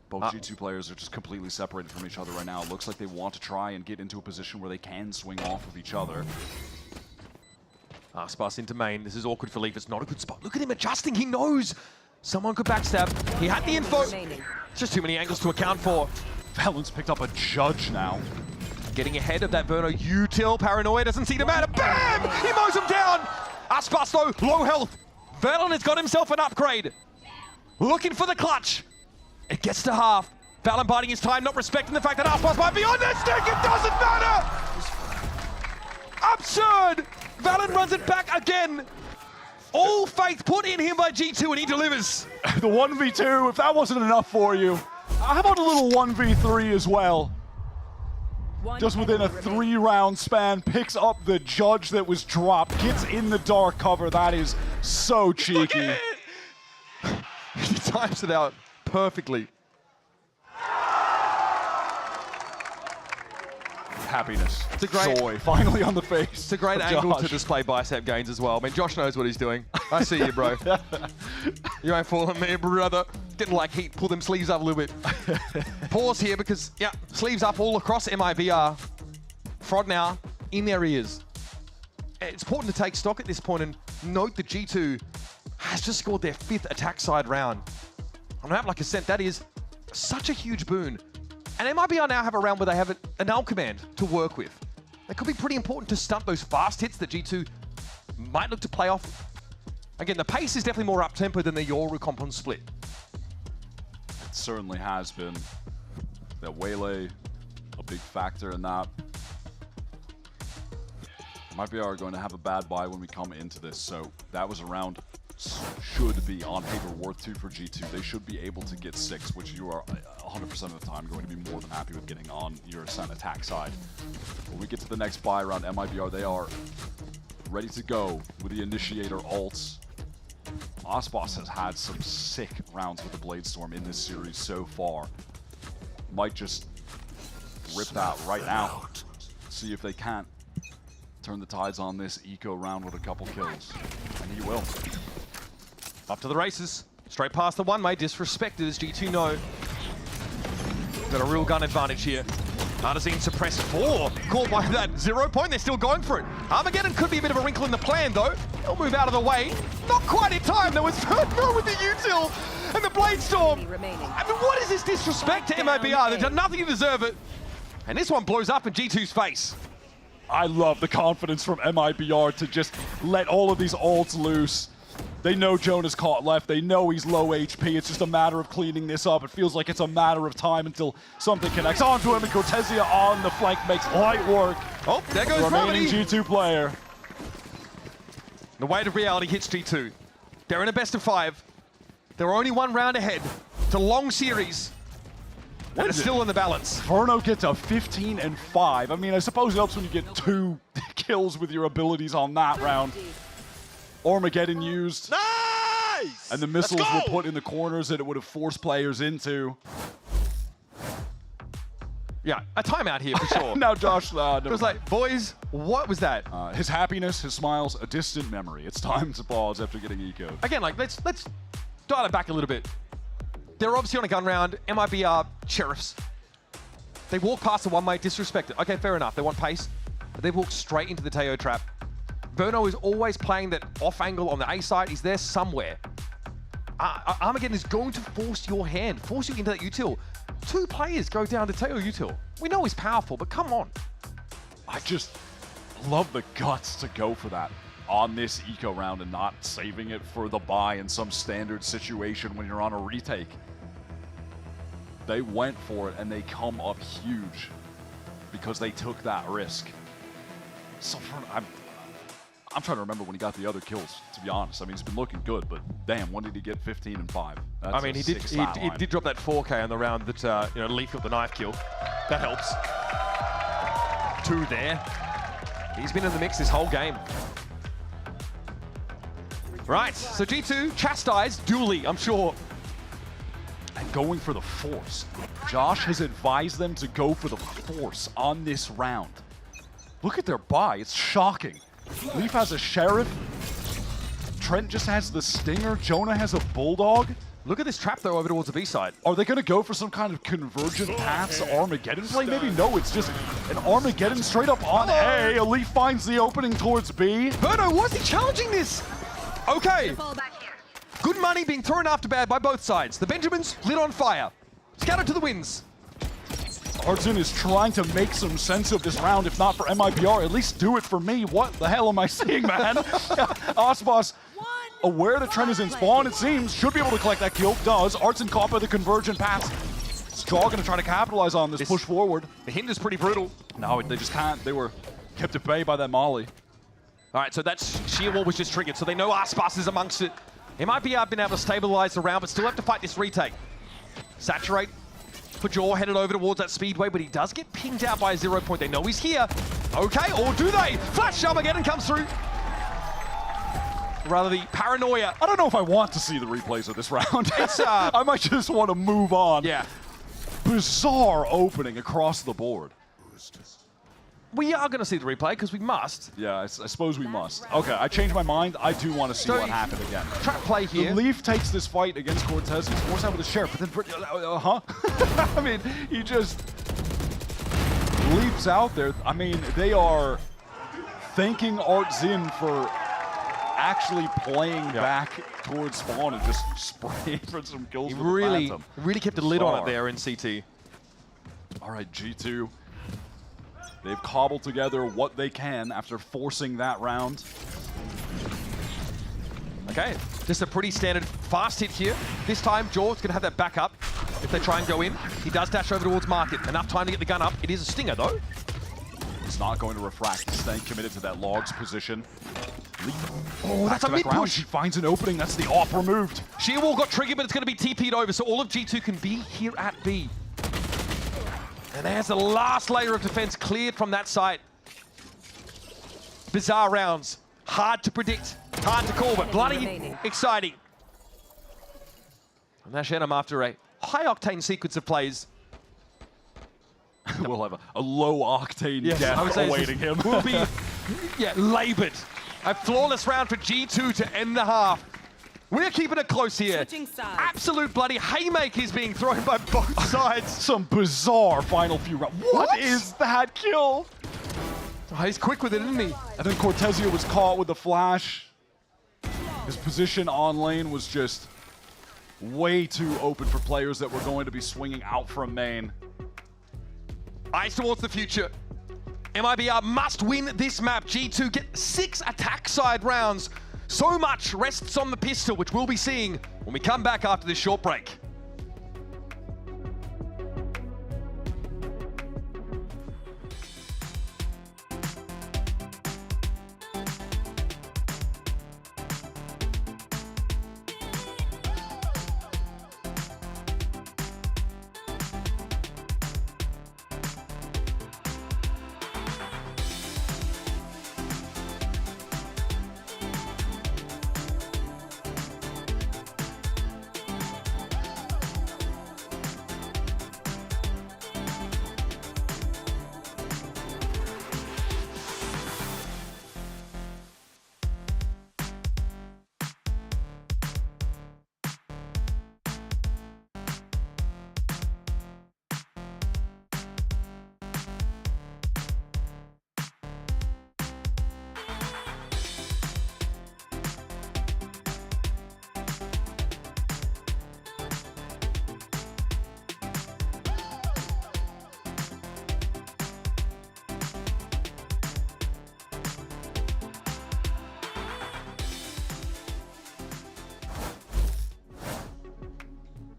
Both G2 players are just completely separated from each other right now. It looks like they want to try and get into a position where they can swing off of each other. Aspas into main. This is awkward for Leaf. It's not a good spot. Look at him adjusting. He knows someone could backstab. He had the info. It's just too many angles to account for. Valorant's picked up a judge now. Getting ahead of that Verno. Util, paranoia, doesn't seem to matter. Bam! He mows him down! Aspas though, low health. Valorant has got himself an upgrade. Looking for the clutch. It gets to half. Valorant biding his time, not respecting the fact that Aspas might be on their stick. It doesn't matter! Absurd! Valorant runs it back again. All faith put in him by G2 and he delivers. The 1v2, if that wasn't enough for you, how about a little 1v3 as well? Just within a 3-round span, picks up the judge that was dropped, gets in the dark cover. That is so cheeky. He times it out perfectly. Happiness, it's a great, joy, finally on the face. It's a great angle to display bicep gains as well. I mean, Josh knows what he's doing. I see you, bro. You ain't fooling me, brother. Getting like heat, pull them sleeves up a little bit. Pause here because, yeah, sleeves up all across MIBR. Frod now in their ears. It's important to take stock at this point and note that G2 has just scored their 5th attack side round. On a map like Ascent, that is such a huge boon. And MIBR now have a round where they have an L command to work with. That could be pretty important to stunt those fast hits that G2 might look to play off. Again, the pace is definitely more up-tempo than the Yoru comp on split. It certainly has been. That Waylay, a big factor in that. MIBR are going to have a bad buy when we come into this, so that was a round should be on paper worth 2 for G2. They should be able to get 6, which you are 100% of the time going to be more than happy with getting on your Ascent attack side. When we get to the next buy round, MIBR, they are ready to go with the initiator ults. Aspas has had some sick rounds with the Bladestorm in this series so far. Might just rip that right now. See if they can't turn the tides on this eco round with a couple kills. And he will. Up to the races. Straight past the one, mate. Disrespected as G2 know. Got a real gun advantage here. Artazine suppressed 4. Caught by that 0 point. They're still going for it. Armageddon could be a bit of a wrinkle in the plan, though. They'll move out of the way. Not quite in time. There was Verno with the util and the Bladestorm. I mean, what is this disrespect to MIBR? They've done nothing to deserve it. And this one blows up in G2's face. I love the confidence from MIBR to just let all of these ults loose. They know Jonah's caught left. They know he's low HP. It's just a matter of cleaning this up. It feels like it's a matter of time until something connects onto him, and Cortesia on the flank makes light work. Oh, there goes remaining Remedy. G2 player. The weight of reality hits G2. They're in a best of 5. They're only 1 round ahead. It's a long series. And it's still in the balance. Verno gets a 15 and 5. I mean, I suppose it helps when you get 2 kills with your abilities on that round. Armageddon used. Nice! And the missiles were put in the corners that it would have forced players into. Yeah, a timeout here for sure. Now Josh, it was like, boys, what was that? His happiness, his smiles, a distant memory. It's time to pause after getting eco'd. Again, like, let's dial it back a little bit. They're obviously on a gun round. MIBR sheriffs. They walk past the one way, disrespected. Okay, fair enough. They want pace, but they've walked straight into the Teo trap. Verno is always playing that off angle on the A side. He's there somewhere. Armageddon is going to force your hand, force you into that util. 2 players go down to Teo util. We know he's powerful, but come on. I just love the guts to go for that on this eco round and not saving it for the buy in some standard situation when you're on a retake. They went for it and they come up huge because they took that risk. So I'm trying to remember when he got the other kills, to be honest. I mean, he's been looking good, but damn, when did he get 15 and 5? That's I mean, he did drop that 4K on the round that Leaf got the knife kill. That helps. 2 there. He's been in the mix this whole game. Right, so G2 chastised duly, I'm sure. And going for the force. Josh has advised them to go for the force on this round. Look at their buy, it's shocking. Leaf has a sheriff, Trent just has the Stinger. Jonah has a Bulldog. Look at this trap, though, over towards the B side. Are they going to go for some kind of convergent paths Armageddon play? Maybe no, it's just an Armageddon straight up on A. Elite finds the opening towards B. Verno, why is he challenging this? Okay. Good money being thrown after bad by both sides. The Benjamins lit on fire. Scattered to the winds. Artsun is trying to make some sense of this round, if not for MIBR, at least do it for me. What the hell am I seeing, man? Aspas, aware that Trent is in spawn, it seems, should be able to collect that kill. Does. Artsun caught by the convergent pass. Straw going to try to capitalize on this push forward. The hint is pretty brutal. No, they just can't. They were kept at bay by that molly. All right, so that sheer wall was just triggered, so they know Aspas is amongst it. MIBR been able to stabilize the round, but still have to fight this retake. Saturate. Pajor headed over towards that speedway, but he does get pinged out by a 0 point. They know he's here. Okay, or do they? Flash Armageddon comes through. Rather the paranoia. I don't know if I want to see the replays of this round. I might just want to move on. Yeah. Bizarre opening across the board. We are going to see the replay because we must. Yeah, I suppose we must. Okay, I changed my mind. I do want to see what happened again. Trap play here. The Leaf takes this fight against Cortez. He's forced out with the sheriff, but then, I mean, he just leaps out there. I mean, they are thanking Artzin for actually playing back towards spawn and just spraying for some kills. He with really, the Phantom. really kept a lid on it there in CT. All right, G2. They've cobbled together what they can after forcing that round. Okay, just a pretty standard fast hit here. This time, Jaw's going to have that back up if they try and go in. He does dash over towards Market. Enough time to get the gun up. It is a stinger, though. It's not going to refract. He's staying committed to that logs position. Oh, that's a mid-push. He finds an opening. That's the AWP removed. Sheer wall got triggered, but it's going to be TP'd over, so all of G2 can be here at B. And there's the last layer of defense cleared from that site. Bizarre rounds. Hard to predict, hard to call, but bloody exciting. And that's Shenham after a high-octane sequence of plays. We'll have a low-octane death awaiting him. Will be, labored. A flawless round for G2 to end the half. We're keeping it close here. Absolute bloody haymakers being thrown by both sides. Some bizarre final few rounds. What is that kill? Oh, he's quick with it, isn't he? And then Cortezia was caught with the flash. His position on lane was just way too open for players that were going to be swinging out from main. Eyes towards the future. MIBR must win this map. G2 get 6 attack side rounds. So much rests on the pistol, which we'll be seeing when we come back after this short break.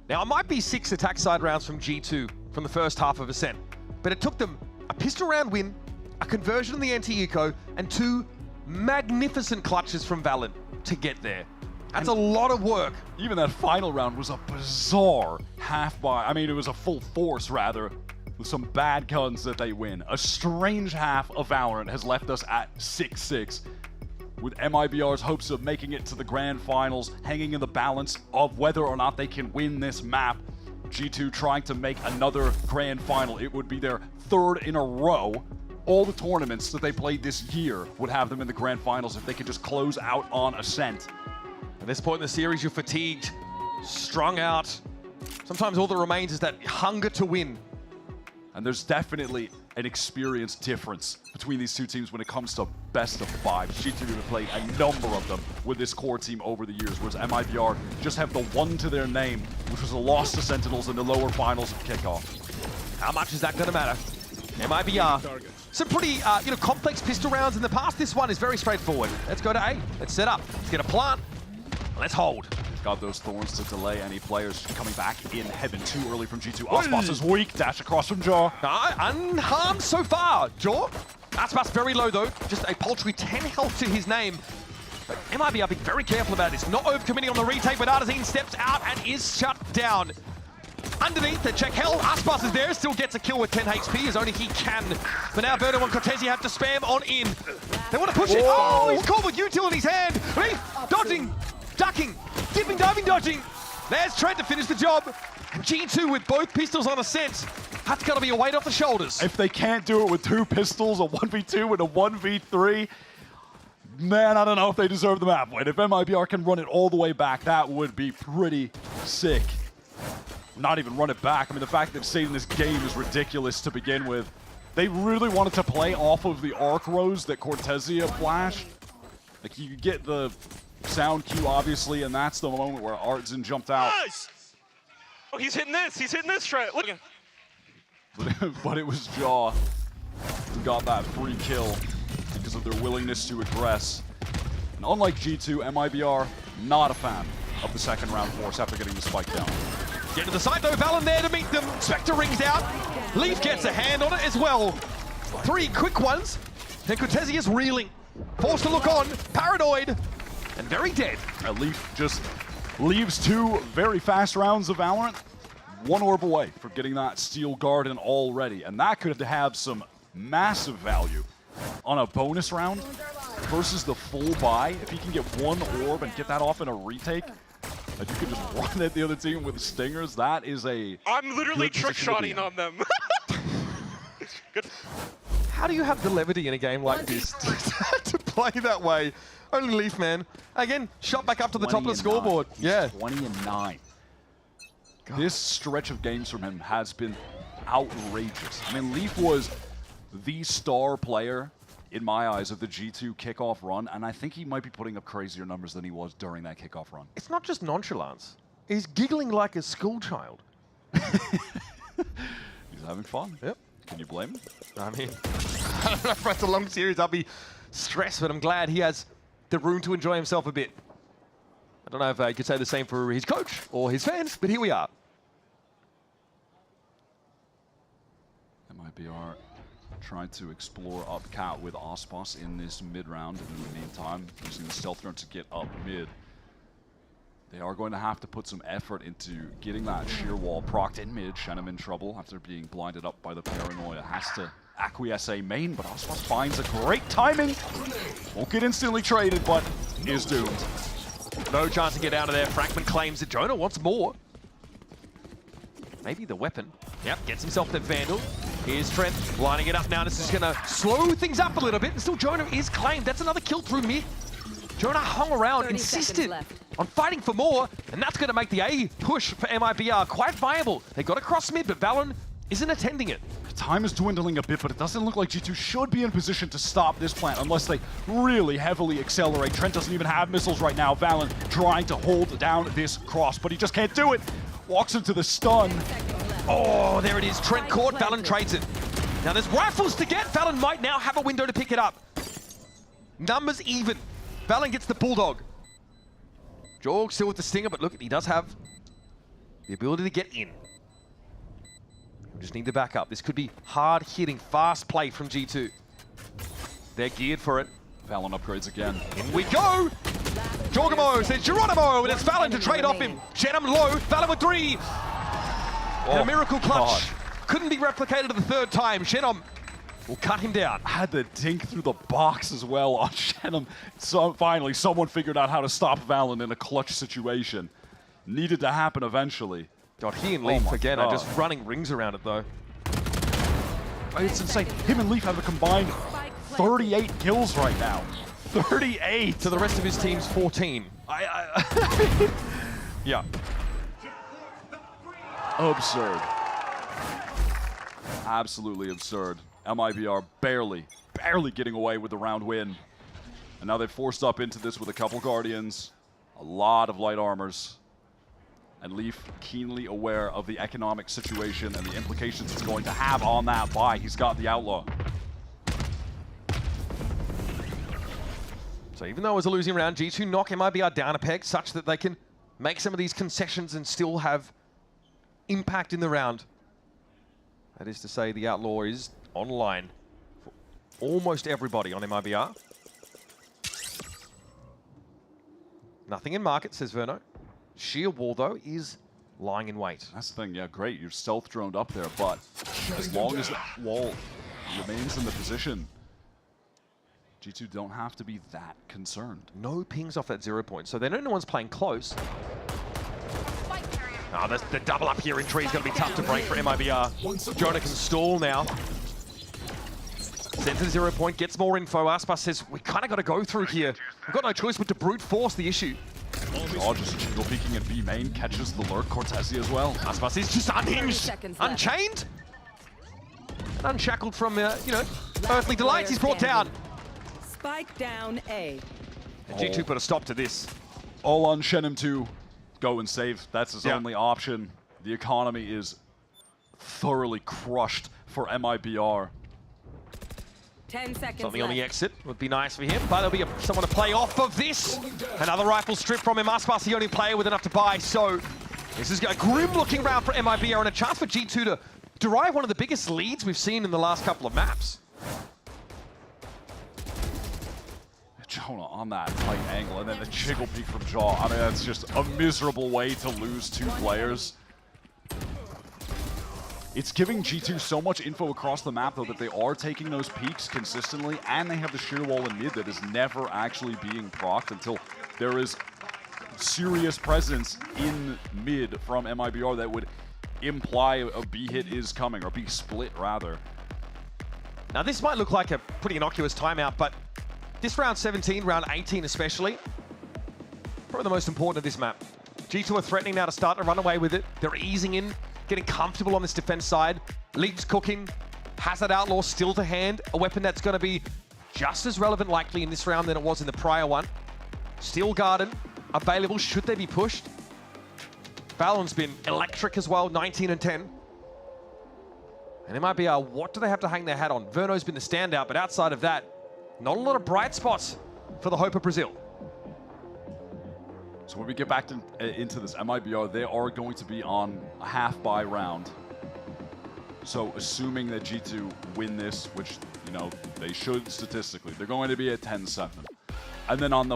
Now, it might be 6 attack side rounds from G2 from the first half of Ascent, but it took them a pistol round win, a conversion in the anti-eco, and 2 magnificent clutches from VALORANT to get there. That's a lot of work. Even that final round was a bizarre half-buy. I mean, it was a full force, rather, with some bad guns that they win. A strange half of VALORANT has left us at 6-6. With MIBR's hopes of making it to the grand finals hanging in the balance of whether or not they can win this map. G2 trying to make another grand final. It would be their 3rd in a row. All the tournaments that they played this year would have them in the grand finals if they could just close out on Ascent. At this point in the series, you're fatigued, strung out. Sometimes all that remains is that hunger to win. And there's definitely an experience difference between these two teams when it comes to best of 5. G2 have played a number of them with this core team over the years, whereas MIBR just have the one to their name, which was a loss to Sentinels in the lower finals of Kickoff. How much is that going to matter? MIBR, some pretty complex pistol rounds in the past. This one is very straightforward. Let's go to A. Let's set up. Let's get a plant. Let's hold. Got those thorns to delay any players coming back in heaven too early from G2. Aspas is weak. Dash across from Jaw. Unharmed so far. Jaw. Aspas very low though. Just a paltry 10 health to his name. But MIBR being very careful about this. Not overcommitting on the retake, but Artazine steps out and is shut down. Underneath, they check hell. Aspas is there, still gets a kill with 10 HP as only he can. But now Verno and Cortesi have to spam on in. They want to push it. Oh, he's called with util in his hand. Leaf, dodging, ducking, dipping, diving, dodging. There's Trent to finish the job. And G2 with both pistols on ascent. That's got to be a weight off the shoulders. If they can't do it with 2 pistols, a 1v2 and a 1v3, man, I don't know if they deserve the map win. If MIBR can run it all the way back, that would be pretty sick. Not even run it back. I mean, the fact that they've stayed in this game is ridiculous to begin with. They really wanted to play off of the arc rows that Cortesia flashed. Like, you get the sound cue, obviously, and that's the moment where Artazine jumped out. Nice! Oh, he's hitting this. He's hitting this. Try it. Look. But it was Jaw who got that free kill because of their willingness to aggress. And unlike G2, MIBR, not a fan of the second round force after getting the spike down. Get to the side though, Valen there to meet them. Spectre rings out. Leaf gets a hand on it as well. 3 quick ones. And Cortesi is reeling. Forced to look on, paranoid, and very dead. Leaf just leaves 2 very fast rounds of Valorant. 1 orb away from getting that Steel Garden already. And that could have some massive value on a bonus round versus the full buy. If he can get 1 orb and get that off in a retake, and you can just run at the other team with stingers, that is a... I'm literally trick-shotting on them. Good. How do you have the levity in a game like this to play that way? Only Leaf, man. Again, shot back up to the top of the scoreboard. 9. Yeah. 20-9. This stretch of games from him has been outrageous. I mean, Leaf was the star player, in my eyes, of the G2 kickoff run, and I think he might be putting up crazier numbers than he was during that kickoff run. It's not just nonchalance. He's giggling like a schoolchild. He's having fun. Yep. Can you blame him? I mean, I don't know if that's a long series. I'll be stressed, but I'm glad he has the room to enjoy himself a bit. I don't know if I could say the same for his coach or his fans, but here we are. MIBR trying to explore up cat with Aspas in this mid round, and in the meantime, using the stealth run to get up mid. They are going to have to put some effort into getting that sheer wall procced in mid. Shenum in trouble after being blinded up by the paranoia. Has to acquiesce a main, but Aspas finds a great timing. Won't get instantly traded, but is doomed. No chance to get out of there. Fragment claims it. Jonah wants more. Maybe the weapon. Yep, gets himself the Vandal. Here's Trent lining it up now. This is going to slow things up a little bit. And still Jonah is claimed. That's another kill through mid. Jonah hung around, insisted on fighting for more. And that's going to make the A push for MIBR quite viable. They got across mid, but Valen isn't attending it. Time is dwindling a bit, but it doesn't look like G2 should be in position to stop this plant unless they really heavily accelerate. Trent doesn't even have missiles right now. Valen trying to hold down this cross, but he just can't do it. Walks into the stun. Oh, there it is. Trent caught. Valen trades it. Now there's rifles to get. Valen might now have a window to pick it up. Numbers even. Valen gets the Bulldog. Jorg still with the Stinger, but look, he does have the ability to get in. We just need to back up. This could be hard-hitting, fast play from G2. They're geared for it. Valen upgrades again. In we go! Jorgamo says Geronimo, and it's Valen to trade off him. Shenum low, Valen with 3. And a miracle clutch. Couldn't be replicated the 3rd time. Shenum will cut him down. Had the dink through the box as well on Shenum. So finally, someone figured out how to stop Valen in a clutch situation. Needed to happen eventually. God, he and Leaf again are just running rings around it though. It's insane. Him and Leaf have a combined 38 kills right now. 38 to the rest of his team's 14. Yeah. Absurd. Absolutely absurd. MIBR barely getting away with the round win. And now they've forced up into this with a couple Guardians, a lot of light armors. And Leaf keenly aware of the economic situation and the implications it's going to have on that buy. He's got the Outlaw. So even though it was a losing round, G2 knock MIBR down a peg such that they can make some of these concessions and still have impact in the round. That is to say, the Outlaw is online for almost everybody on MIBR. Nothing in market, says Verno. Sheer Wall, though, is lying in wait. That's the thing, yeah, great. You're stealth droned up there, but as long as that wall remains in the position, G2 don't have to be that concerned. No pings off that 0 point, so they know no one's playing close. Oh, the double up here in tree is going to be tough to break for MIBR. Jonah can stall now. Sends to the 0 point, gets more info. Aspas says, we kind of got to go through here. We've got no choice but to brute force the issue. Oh, just jingle peeking at B main, catches the lurk. Cortesi as well. Aspas is just unhinged, unchained, and unshackled from, you know, earthly delights. He's brought down. Spike down A. And G2 put a stop to this. All on Shenham to go and save. That's his only option. The economy is thoroughly crushed for MIBR. 10 seconds Something on the exit would be nice for him, but there'll be someone to play off of this. Another rifle strip from him. Aspas the only player with enough to buy, so this is a grim-looking round for MIBR and a chance for G2 to derive one of the biggest leads we've seen in the last couple of maps. Jonah on that tight angle, and then the jiggle peek from Jaw. I mean, that's just a miserable way to lose two players. It's giving G2 so much info across the map, though, that they are taking those peaks consistently, and they have the sheer wall in mid that is never actually being procced until there is serious presence in mid from MIBR that would imply a B hit is coming, or B split, rather. Now, this might look like a pretty innocuous timeout, but this round 17, round 18 especially, probably the most important of this map. G2 are threatening now to start to run away with it. They're easing in, getting comfortable on this defense side. Leaf's cooking, has that Outlaw still to hand, a weapon that's going to be just as relevant likely in this round than it was in the prior one. Steel Garden available should they be pushed. Valorant's been electric as well, 19 and 10. And it might be, what do they have to hang their hat on? Verno's been the standout, but outside of that, not a lot of bright spots for the hope of Brazil. So when we get back into this MIBR, they are going to be on a half-buy round. So assuming that G2 win this, which, you know, they should statistically, they're going to be at 10-7. And then on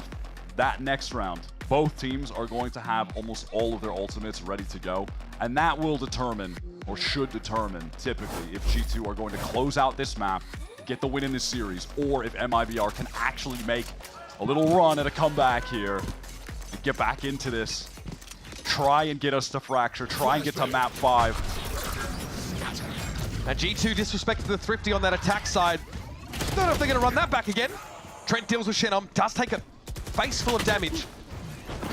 that next round, both teams are going to have almost all of their ultimates ready to go. And that will determine, or should determine, typically, if G2 are going to close out this map, get the win in this series, or if MIBR can actually make a little run at a comeback here and get back into this. Try and get us to Fracture, try and get to map 5. And G2 disrespected the Thrifty on that attack side. Don't know if they're going to run that back again. Trent deals with Shenham, does take a face full of damage.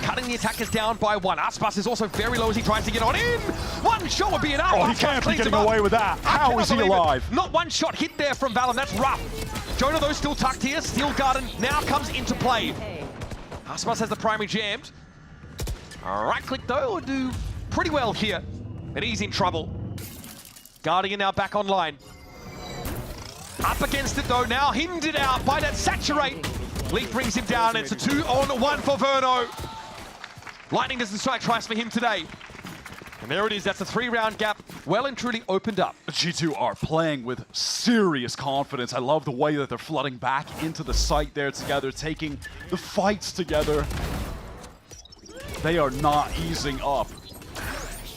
Cutting the attackers down by one. Aspas is also very low as he tries to get on in. One shot would be enough. Oh, he can't be getting away with that. How is he alive? Not one shot hit there from Valen. That's rough. Jonah, though, still tucked here. Steel Garden now comes into play. Aspas has the primary jammed. Right click, though, will do pretty well here. And he's in trouble. Guardian now back online. Up against it, though, now hindered out by that Saturate. Leaf brings him down. It's a 2-on-1 for Verno. Lightning doesn't strike twice for him today. And there it is. That's a 3-round gap well and truly opened up. G2 are playing with serious confidence. I love the way that they're flooding back into the site there together, taking the fights together. They are not easing up.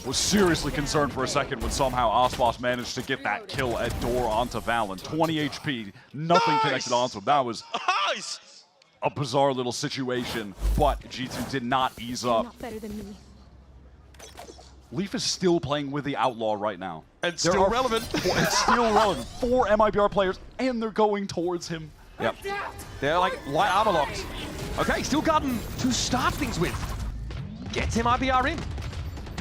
Was seriously concerned for a second when somehow Aspas managed to get that kill at door onto Valen. 20 HP, nothing connected onto him. That was a bizarre little situation, but G2 did not ease up. Not better than me. Leaf is still playing with the Outlaw right now. And still relevant. It's still relevant. 4 MIBR players, and they're going towards him. Yep. They're like light armor locked. Okay, still Garden to start things with. Gets MIBR in.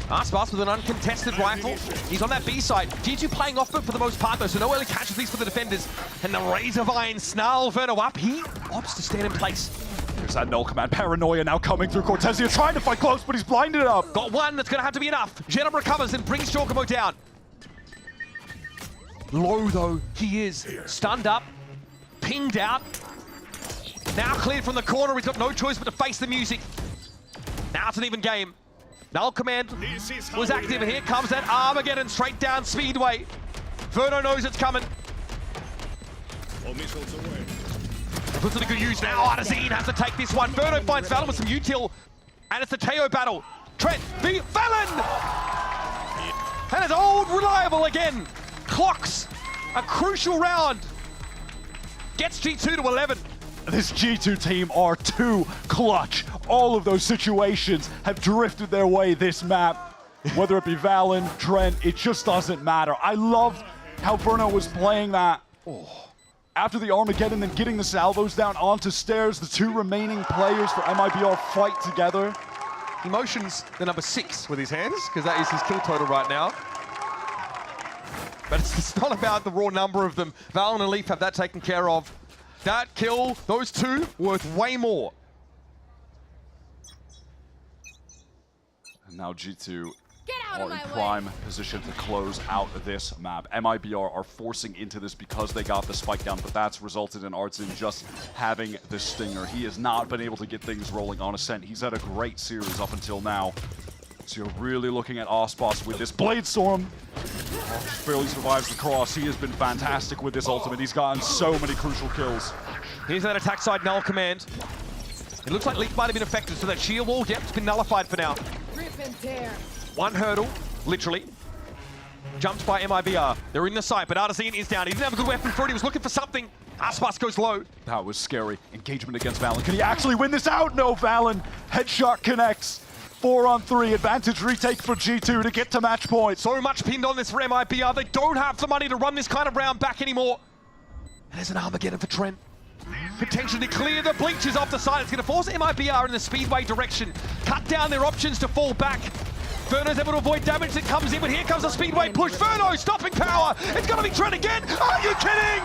Aspas with an uncontested rifle. He's on that B side. G2 playing off foot for the most part though, so no early casualties for the defenders. And the Razorvine snarl Verno up. He opts to stand in place. There's that null command. Paranoia now coming through. Cortezia trying to fight close, but he's blinded up. Got one that's going to have to be enough. Genom recovers and brings Giacomo down. Low though, he is. Stunned up. Pinged out. Now cleared from the corner. He's got no choice but to face the music. Now it's an even game. Null command was active, and here comes that Armageddon straight down Speedway. Verno knows it's coming. Puts it to good use now. Artazine has to take this one. Verno finds Valen with some util, and it's the Teo battle. Trent v Valen! And it's old reliable again. Clocks a crucial round. Gets G2 to 11. This G2 team are too clutch. All of those situations have drifted their way this map. Whether it be Valen, Trent, it just doesn't matter. I loved how Verno was playing that. After the Armageddon and getting the salvos down onto stairs, the two remaining players for MIBR fight together. He motions the number 6 with his hands, because that is his kill total right now. But it's not about the raw number of them. Valen and Leaf have that taken care of. That kill, those two, worth way more. And now G2 are in prime position to close out this map. MIBR are forcing into this because they got the spike down, but that's resulted in Artsin just having the stinger. He has not been able to get things rolling on Ascent. He's had a great series up until now. So you're really looking at Aspas with this Blade Storm. Just barely survives the cross. He has been fantastic with this ultimate. He's gotten so many crucial kills. Here's that attack side null command. It looks like Leaf might have been affected, so that sheer wall, yep, it's been nullified for now. One hurdle, literally. Jumped by MIBR. They're in the site, but Artazine is down. He didn't have a good weapon for it. He was looking for something. Aspas goes low. That was scary. Engagement against Valen. Can he actually win this out? No, Valen. Headshot connects. 4-on-3. Advantage retake for G2 to get to match point. So much pinned on this for MIBR. They don't have the money to run this kind of round back anymore. And there's an Armageddon for Trent. Potentially clear the bleachers off the side. It's going to force MIBR in the Speedway direction. Cut down their options to fall back. Verno's able to avoid damage that comes in, but here comes a Speedway push. Verno stopping power. It's going to be Trent again. Are you kidding?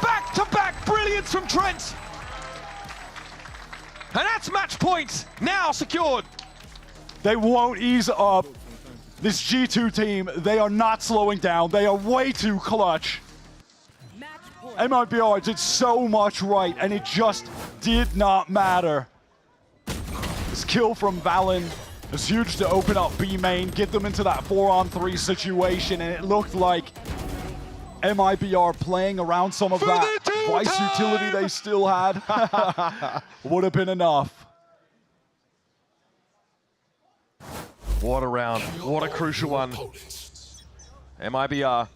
Back-to-back brilliance from Trent. And that's match point. Now secured. They won't ease up. This G2 team, they are not slowing down. They are way too clutch. MIBR did so much right, and it just did not matter. This kill from Valen is huge to open up B main, get them into that 4-on-3 situation, and it looked like MIBR playing around some of that Vice utility they still had would have been enough. What a round. What a crucial one. MIBR.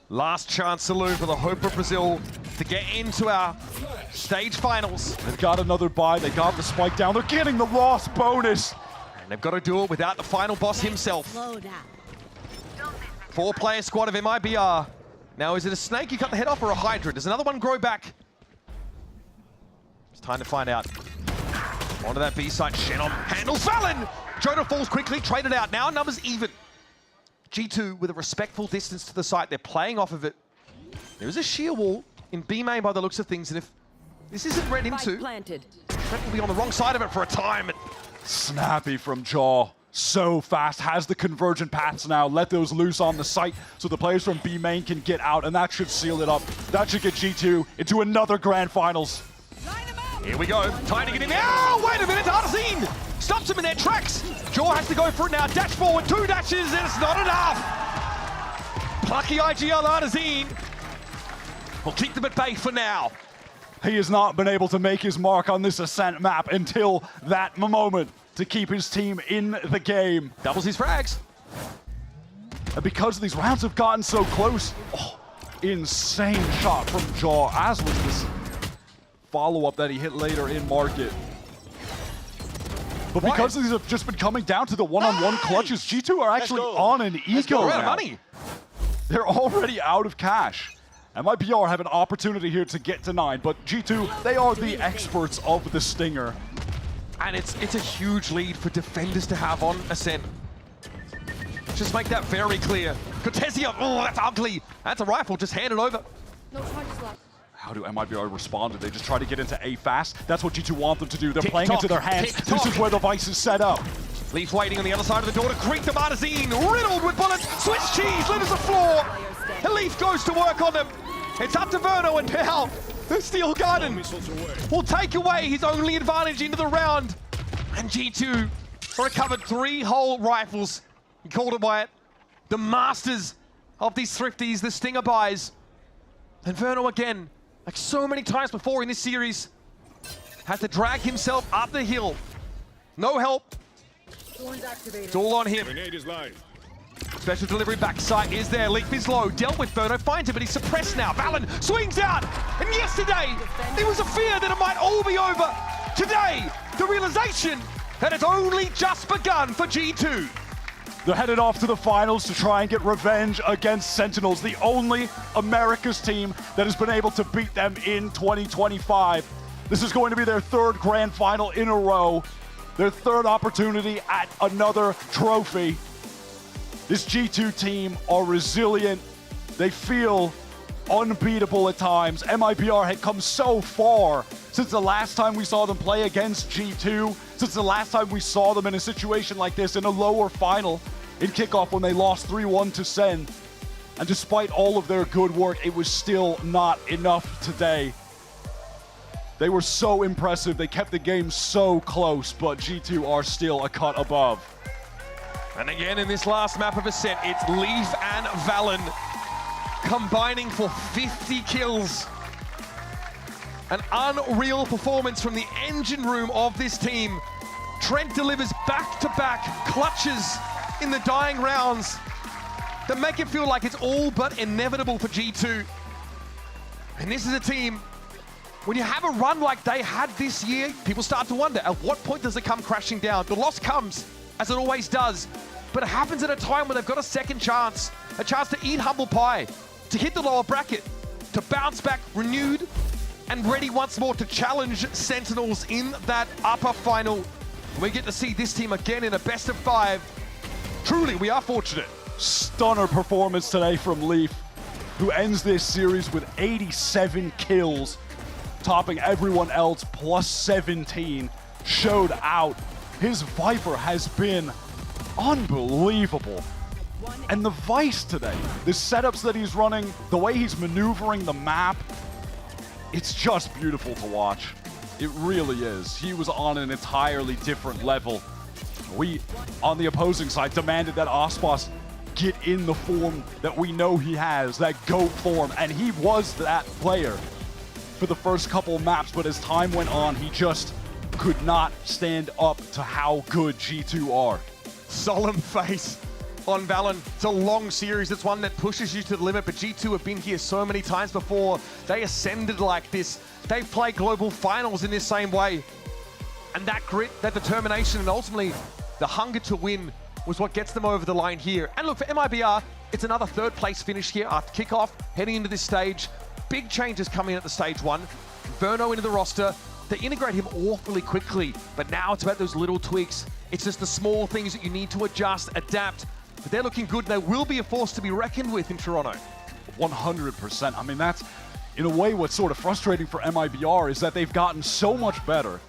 Last chance saloon for the hope of Brazil to get into our stage finals. They've got another buy. They got the spike down. They're getting the loss bonus. And they've got to do it without the final boss himself. 4-player squad of MIBR. Now, is it a snake you cut the head off or a Hydra? Does another one grow back? It's time to find out. Onto that B side. Shannon handles Valen. Jonah falls quickly, traded out. Now numbers even. G2 with a respectful distance to the site. They're playing off of it. There is a sheer wall in B main by the looks of things, and if this isn't read into, Trent will be on the wrong side of it for a time. Snappy from Jaw. So fast. Has the convergent paths now. Let those loose on the site so the players from B main can get out, and that should seal it up. That should get G2 into another grand finals. Here we go. Time to get in there. Oh, wait a minute. Artazine stops him in their tracks. Jaw has to go for it now. Dash forward. 2 dashes, and it's not enough. Plucky IGL Artazine will keep them at bay for now. He has not been able to make his mark on this Ascent map until that moment to keep his team in the game. Doubles his frags. And because these rounds have gotten so close, insane shot from Jaw, as was this follow-up that he hit later in market. But because these have just been coming down to the one-on-one clutches, G2 are actually on an eco now. Money. They're already out of cash. MIBR have an opportunity here to get to 9, but G2, they are the experts of the Stinger. And it's a huge lead for defenders to have on Ascent. Just make that very clear. Cortezia, oh, that's ugly. That's a rifle, just hand it over. No charges left. How do MIBR respond? Do they just try to get into A fast? That's what G2 want them to do. They're playing into their hands. This is where the Vice is set up. Leaf waiting on the other side of the door to greet the Martazine. Riddled with bullets. Swiss cheese, lit as the floor. And Leaf goes to work on them. It's up to Verno, and now the Steel Garden will take away his only advantage into the round. And G2 recovered 3 whole rifles. He called it by it. The masters of these thrifties, the Stinger buys. And Verno again, like so many times before in this series, has to drag himself up the hill. No help. It's all on him. Special delivery backside is there. Leaf is low. Dealt with Verno. Finds him, but he's suppressed now. Valen swings out. And yesterday, there was a fear that it might all be over. Today, the realization that it's only just begun for G2. They're headed off to the finals to try and get revenge against Sentinels, the only Americas team that has been able to beat them in 2025. This is going to be their 3rd grand final in a row, their 3rd opportunity at another trophy. This G2 team are resilient. They feel unbeatable at times. MIBR had come so far since the last time we saw them play against G2, since the last time we saw them in a situation like this in a lower final in Kickoff when they lost 3-1 to Sen. And despite all of their good work, it was still not enough today. They were so impressive. They kept the game so close, but G2 are still a cut above. And again in this last map of Ascent, it's Leaf and Valen combining for 50 kills. An unreal performance from the engine room of this team. Trent delivers back-to-back clutches in the dying rounds that make it feel like it's all but inevitable for G2. And this is a team, when you have a run like they had this year, people start to wonder, at what point does it come crashing down? The loss comes, as it always does, but it happens at a time when they've got a second chance, a chance to eat humble pie, to hit the lower bracket, to bounce back renewed and ready once more to challenge Sentinels in that upper final. We get to see this team again in a best of 5. Truly, we are fortunate. Stunner performance today from Leaf, who ends this series with 87 kills, topping everyone else plus 17, showed out. His Viper has been unbelievable. And the Vice today, the setups that he's running, the way he's maneuvering the map, it's just beautiful to watch. It really is. He was on an entirely different level. We, on the opposing side, demanded that Aspas get in the form that we know he has, that GOAT form, and he was that player for the first couple maps, but as time went on, he just could not stand up to how good G2 are. Solemn face on Valen. It's a long series. It's one that pushes you to the limit, but G2 have been here so many times before. They ascended like this. They've played global finals in this same way. And that grit, that determination, and ultimately the hunger to win was what gets them over the line here. And look, for MIBR, it's another 3rd place finish here after Kickoff, heading into this stage. Big changes coming in at the stage 1. Verno into the roster. They integrate him awfully quickly, but now it's about those little tweaks. It's just the small things that you need to adjust, adapt. But they're looking good. They will be a force to be reckoned with in Toronto. 100%. I mean, that's, in a way, what's sort of frustrating for MIBR is that they've gotten so much better.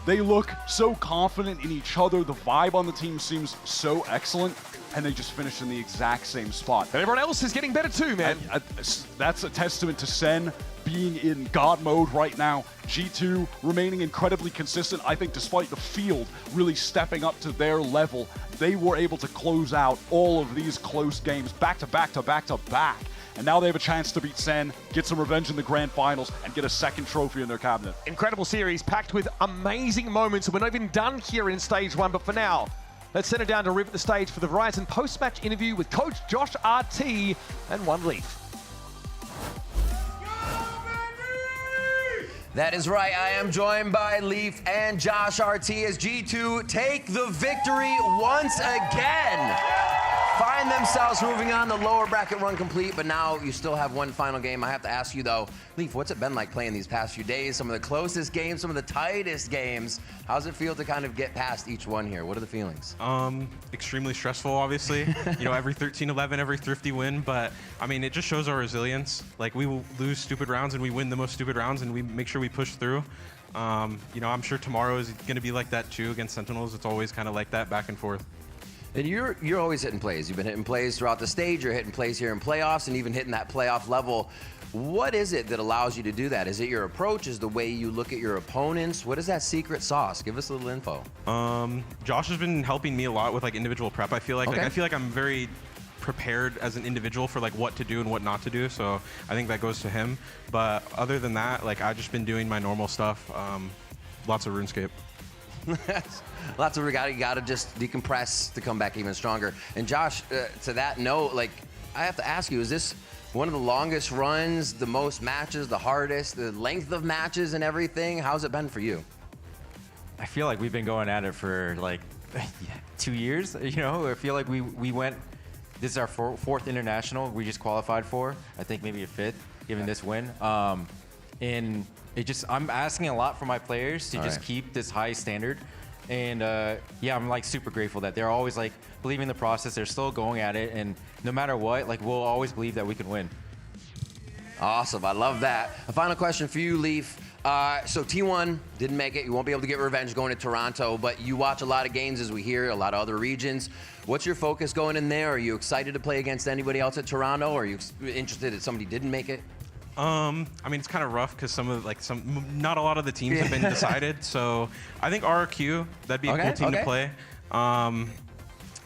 They look so confident in each other. The vibe on the team seems so excellent, and they just finished in the exact same spot. And everyone else is getting better too, man. And, that's a testament to Sen being in God mode right now. G2 remaining incredibly consistent. I think despite the field really stepping up to their level, they were able to close out all of these close games back to back to back to back. And now they have a chance to beat Sen, get some revenge in the grand finals, and get a 2nd trophy in their cabinet. Incredible series packed with amazing moments. We're not even done here in stage 1, but for now, let's send it down to Rivet the stage for the Verizon post-match interview with Coach Josh RT and One Leaf. That is right. I am joined by Leaf and Josh RT as G2 take the victory once again. Find find themselves moving on. The lower bracket run complete, but now you still have one final game. I have to ask you, though, Leaf, what's it been like playing these past few days? Some of the closest games, some of the tightest games. How's it feel to kind of get past each one here? What are the feelings? Extremely stressful, obviously. You know, every 13-11, every thrifty win, but I mean, it just shows our resilience. Like, we will lose stupid rounds and we win the most stupid rounds, and we make sure we push through. You know, I'm sure tomorrow is going to be like that too against Sentinels. It's always kind of like that, back and forth. And you're always hitting plays. You've been hitting plays throughout the stage. You're hitting plays here in playoffs and even hitting that playoff level. What is it that allows you to do that? Is it your approach? Is the way you look at your opponents? What is that secret sauce? Give us a little info. Josh has been helping me a lot with like individual prep. I feel like, Okay. I feel like I'm very prepared as an individual for like what to do and what not to do. So I think that goes to him. But other than that, like I've just been doing my normal stuff. Lots of RuneScape. Lots of you gotta just decompress to come back even stronger. And Josh, to that note, like I have to ask you, is this one of the longest runs, the most matches, the hardest, the length of matches and everything? How's it been for you? I feel like we've been going at it for like 2 years. You know, I feel like we went. This is our fourth international we just qualified for. I think maybe a fifth, given this win. And it just, I'm asking a lot from my players to just keep this high standard. And yeah, I'm like super grateful that they're always like believing in the process. They're still going at it, and no matter what, like we'll always believe that we can win. Awesome, I love that. A final question for you, Leaf. So T1 didn't make it. You won't be able to get revenge going to Toronto, but you watch a lot of games, as we hear, a lot of other regions. What's your focus going in there? Are you excited to play against anybody else at Toronto? Or are you interested that somebody didn't make it? I mean, it's kind of rough because not a lot of the teams have been decided. So I think RRQ, that'd be a cool team to play.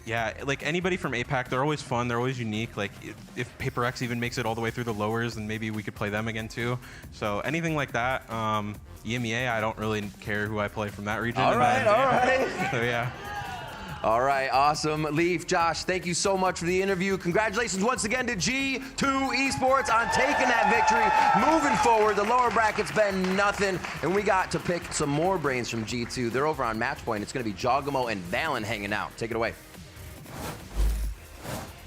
Yeah, like anybody from APAC, they're always fun. They're always unique. Like if Paper X even makes it all the way through the lowers, then maybe we could play them again too. So anything like that. EMEA, I don't really care who I play from that region. All right. So yeah. All right, awesome. Leaf, Josh, thank you so much for the interview. Congratulations once again to G2 Esports on taking that victory. Moving forward, the lower bracket's been nothing, and we got to pick some more brains from G2. They're over on Matchpoint. It's going to be Jogamo and Valen hanging out. Take it away.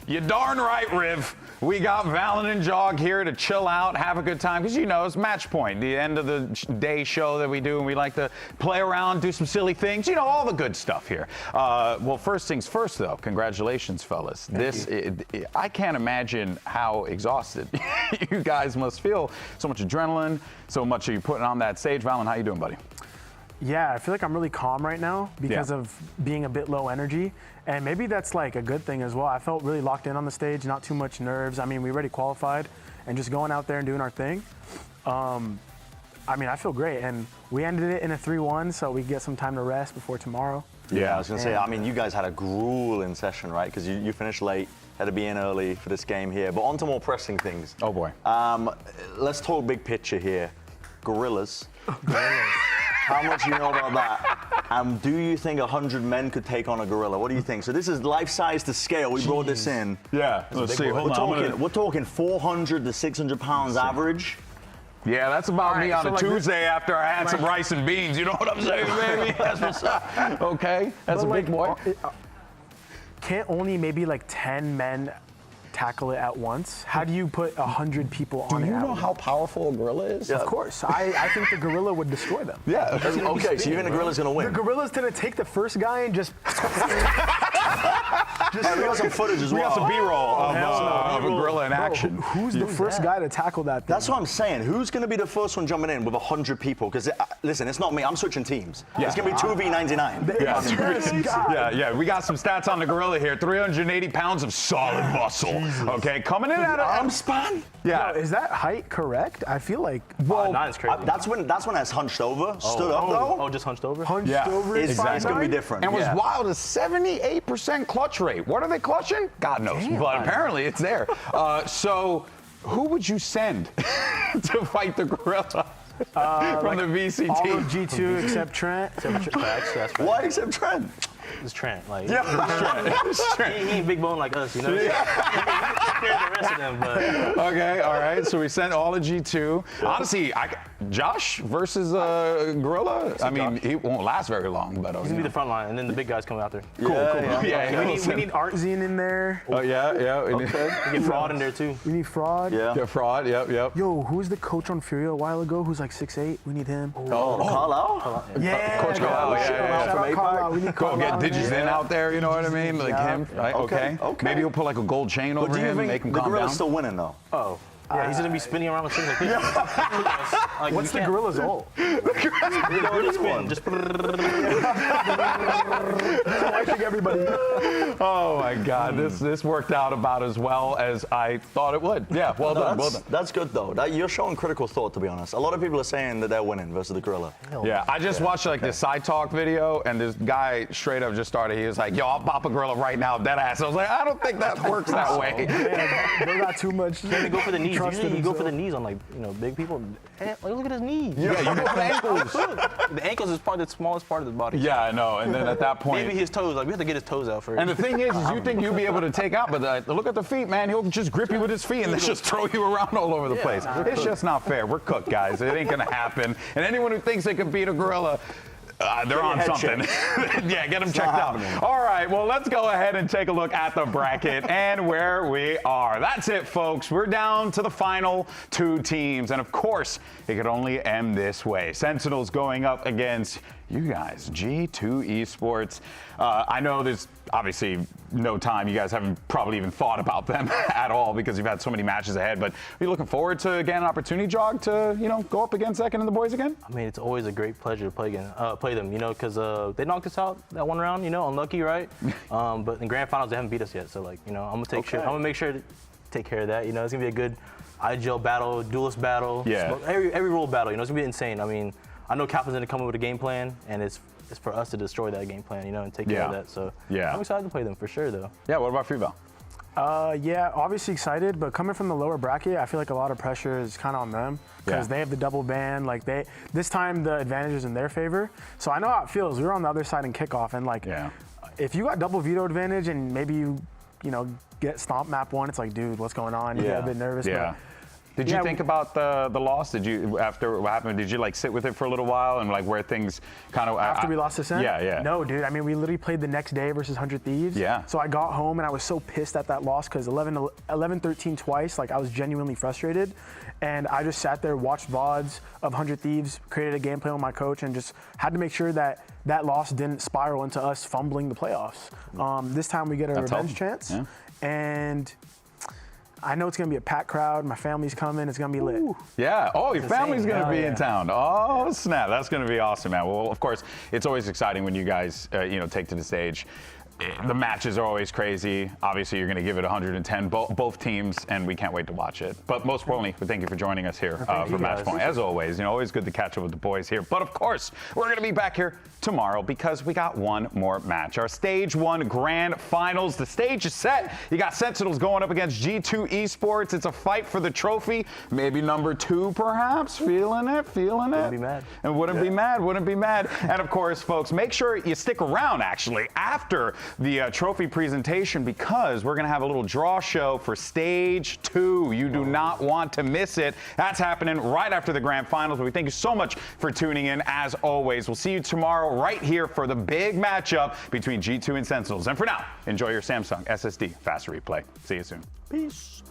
You darn right, Riv. We got Valen and Jog here to chill out, have a good time, because you know it's Match Point, the end of the day show that we do, and we like to play around, do some silly things, you know, all the good stuff here. Well, first things first, though, congratulations, fellas. I can't imagine how exhausted you guys must feel. So much adrenaline, so much you putting on that stage. Valen, how you doing, buddy? Yeah, I feel like I'm really calm right now because of being a bit low energy. And maybe that's like a good thing as well. I felt really locked in on the stage, not too much nerves. I mean, we already qualified and just going out there and doing our thing. I mean, I feel great. And we ended it in a 3-1, so we get some time to rest before tomorrow. Yeah, I was going to say, I mean, you guys had a grueling session, right? Because you finished late, had to be in early for this game here. But on to more pressing things. Oh, boy. Let's talk big picture here. Gorillas. How much do you know about that? Do you think 100 men could take on a gorilla? What do you think? So this is life-size to scale. We brought this in. Yeah, let's see. Hold on. We're talking 400 to 600 pounds average. Yeah, that's about me on a Tuesday after I had some rice and beans. You know what I'm saying, baby? That's what's up. Okay, that's a big boy. Can't only maybe like 10 men tackle it at once? How do you put 100 people on it? Do you know how powerful a gorilla is? Yeah. Of course. I think the gorilla would destroy them. Yeah. Okay, so you think the gorilla's going to win? The gorilla's going to take the first guy and just... We got some footage as well. We got some B-roll of a gorilla in action. Who's the first guy to tackle that thing? That's what I'm saying. Who's going to be the first one jumping in with 100 people? Because, listen, it's not me. I'm switching teams. Yeah. It's going to be 2v99. Yeah. We got some stats on the gorilla here. 380 pounds of solid muscle. Okay, coming in at arm span. Yeah. Is that height correct? I feel like... Well, that's crazy. That's when it's hunched over. Stood up, though. Oh, just hunched over? Hunched over is exactly. It's going to be different. And was wild as 78% clutch rate. What are they clutching? God knows. Damn. But apparently it's there. So who would you send to fight the gorilla? From the VCT. All of G2 except Trent. Why except Trent? It's Trent. Like, it's Trent. He ain't big bone like us, you know? Yeah. He scared the rest of them, but... Okay, all right. So we sent all of G2. Honestly, Josh versus Gorilla. I mean, he won't last very long, but he's gonna be the front line, and then the big guys coming out there. Cool. We need Artzine in there. Oh yeah. Okay. We get Fraud in there too. We need Fraud. Yeah, Fraud. Yep. Yo, who was the coach on Fury a while ago? Who's like 6'8"? We need him. Carlisle? Yeah. Coach Carlisle. Yeah. Shout out Carlisle. We need Go Carlisle. get Digis in out there. You know what I mean? Like him. Right? Okay. Maybe he'll put like a gold chain over But do you him and think make him the calm Gorilla's down. still winning though? Oh. Yeah, he's gonna be spinning around with things like this. Like, What's the Gorilla's ult? Just Watching everybody. Oh my God, this worked out about as well as I thought it would. Yeah, well done. That's good though. You're showing critical thought, to be honest. A lot of people are saying that they're winning versus the Gorilla. Yeah, I just watched like this side talk video, and this guy straight up just started. He was like, "Yo, I'll pop a Gorilla right now, dead ass." I was like, "I don't think that works that way." They got too much. They go for the knees. trust Usually in you go for the himself. knees on like big people. Like, look at his knees. Yeah, you go for the ankles. The ankles is probably the smallest part of the body. Yeah, I know. And then at that point, maybe his toes. Like we have to get his toes out first. And the thing is you think you'll be able to take out, but look at the feet, man. He'll just grip you with his feet and then just throw you around all over the place. It's just not fair. We're cooked, guys. It ain't gonna happen. And anyone who thinks they can beat a Gorilla, they're on something. Yeah, get them checked out. All right, well, let's go ahead and take a look at the bracket and where we are. That's it, folks. We're down to the final 2 teams. And of course, it could only end this way. Sentinels going up against you guys, G2 Esports. I know there's obviously no time. You guys haven't probably even thought about them at all because you've had so many matches ahead. But are you looking forward to getting an opportunity jog to, go up against Zekin and the boys again? I mean, it's always a great pleasure to play them, because they knocked us out that one round, unlucky, right? But in grand finals, they haven't beat us yet. So, I'm gonna make sure to take care of that. It's gonna be a good IGL battle, duelist battle. Yeah. Every rule battle, it's gonna be insane. I mean, I know Kappa's gonna come up with a game plan, and it's for us to destroy that game plan, and take care of that. So I'm excited to play them for sure, though. Yeah. What about Freeval? Yeah, obviously excited, but coming from the lower bracket, I feel like a lot of pressure is kind of on them because they have the double ban. This time the advantage is in their favor. So I know how it feels. We were on the other side in Kickoff, and if you got double veto advantage and maybe you get stomp map 1, it's like, dude, what's going on? You get a bit nervous. Yeah. Did you think about the loss? Did you, after what happened, did you sit with it for a little while and where things kind of... After we lost to Sen? Yeah. No, dude. I mean, we literally played the next day versus 100 Thieves. Yeah. So I got home and I was so pissed at that loss because 11-13 twice, I was genuinely frustrated. And I just sat there, watched VODs of 100 Thieves, created a game plan with my coach, and just had to make sure that loss didn't spiral into us fumbling the playoffs. This time we get a revenge chance. Yeah. And... I know it's going to be a packed crowd. My family's coming. It's going to be lit. Yeah. Oh, your family's going to be in town. Oh, snap. That's going to be awesome, man. Well, of course, it's always exciting when you guys, take to the stage. The matches are always crazy. Obviously, you're going to give it 110, both teams, and we can't wait to watch it. But most importantly, we thank you for joining us here for Match Point. As always, always good to catch up with the boys here. But of course, we're going to be back here tomorrow because we got one more match. Our Stage 1 Grand Finals. The stage is set. You got Sentinels going up against G2 Esports. It's a fight for the trophy. Maybe number 2, perhaps. Feeling it. Wouldn't be mad. And wouldn't be mad. And of course, folks, make sure you stick around, actually, after the trophy presentation because we're going to have a little draw show for Stage 2. You do not want to miss it. That's happening right after the Grand Finals. We thank you so much for tuning in. As always, we'll see you tomorrow right here for the big matchup between G2 and Sentinels. And for now, enjoy your Samsung SSD Fast Replay. See you soon. Peace.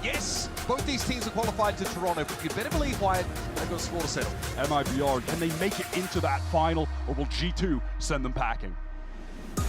Yes, both these teams are qualified to Toronto, but you better believe Wyatt they've got a score to settle. MIBR, can they make it into that final, or will G2 send them packing?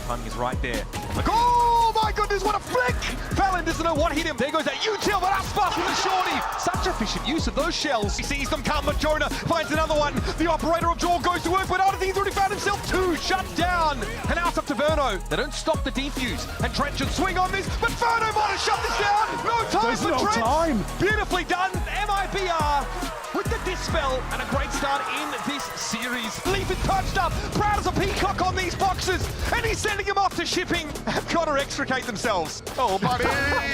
Timing is right there. Oh my goodness, what a flick! Fallon doesn't know what hit him. There goes that util, but Aspas with the shorty. Such efficient use of those shells. He sees them come, but Jonah finds another one. The operator of Jaw goes to work, but Odyssey's already found himself 2 shut down. And now it's up to Verno. They don't stop the defuse. And Trent should swing on this, but Verno might have shut this down. No time There's for no Trent. time. Beautifully done, MIBR. With the dispel and a great start in this series. Leaf is perched up, proud as a peacock on these boxes, and he's sending them off to shipping. Have got to extricate themselves. Oh, buddy!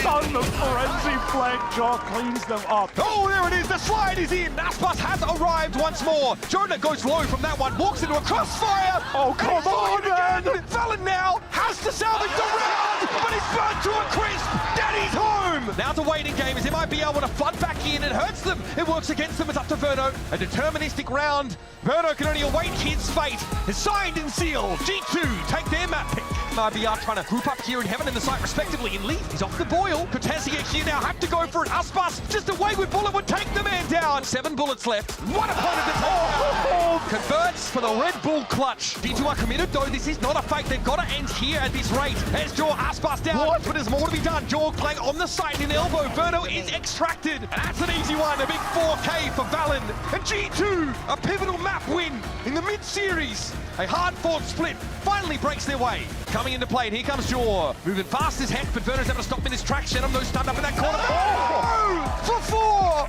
On the frenzy flank, Jaw cleans them up. Oh, there it is. The slide is in. Aspas has arrived once more. Jonah goes low from that one, walks into a crossfire. Oh, come on, man! Fallon now has to salvage the round. but it's burnt to a crisp. Daddy's home. Now it's a waiting game as MIBR want to flood back in. It hurts them. It works against them. It's up to Verno. A deterministic round. Verno can only await his fate. Is signed and sealed. G2 take their map pick. MIBR trying to group up here in Heaven and the site respectively. In Leaf, he's off the boil. Cortesia here now have to go for it. Aspas just away with bullet would take the man down. 7 bullets left. What a point of the takedown. Converts for the Red Bull clutch. G2 are committed though. This is not a fake. They've got to end here at this rate. As Jaw Aspas down. What? But there's more to be done. Jaw playing on the side in elbow. Verno is extracted. And that's an easy one. A big 4K for Valen. And G2, a pivotal map win in the mid-series. A hard-fought split finally breaks their way. Coming into play, and here comes Jaw. Moving fast as heck, but Verno's able to stop him in his tracks. Shenum, no stunned up in that corner. Oh! For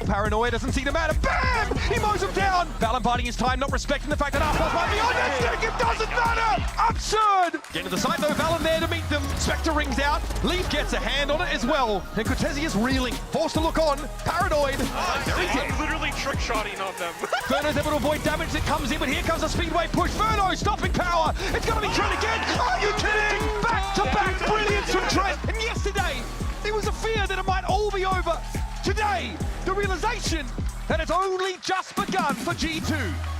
4! Paranoia doesn't seem to matter. Bam! He mows him down. Valen biding his time, not respecting the fact that Aspas might be on that stick. It doesn't matter! Absurd! Get to the side though, Valen there to meet them. Spectre rings out. Leaf gets a hand on it as well. And Cortesia's reeling, forced to look on. Paranoid. Very dead. I'm literally trick-shotting on them. Verno's able to avoid damage that comes in, but here comes a speedway push. Verno stopping power. It's going to be Trent again. Are you kidding? Back-to-back brilliance from Trent. And yesterday, it was a fear that it might all be over. Today, the realization that it's only just begun for G2.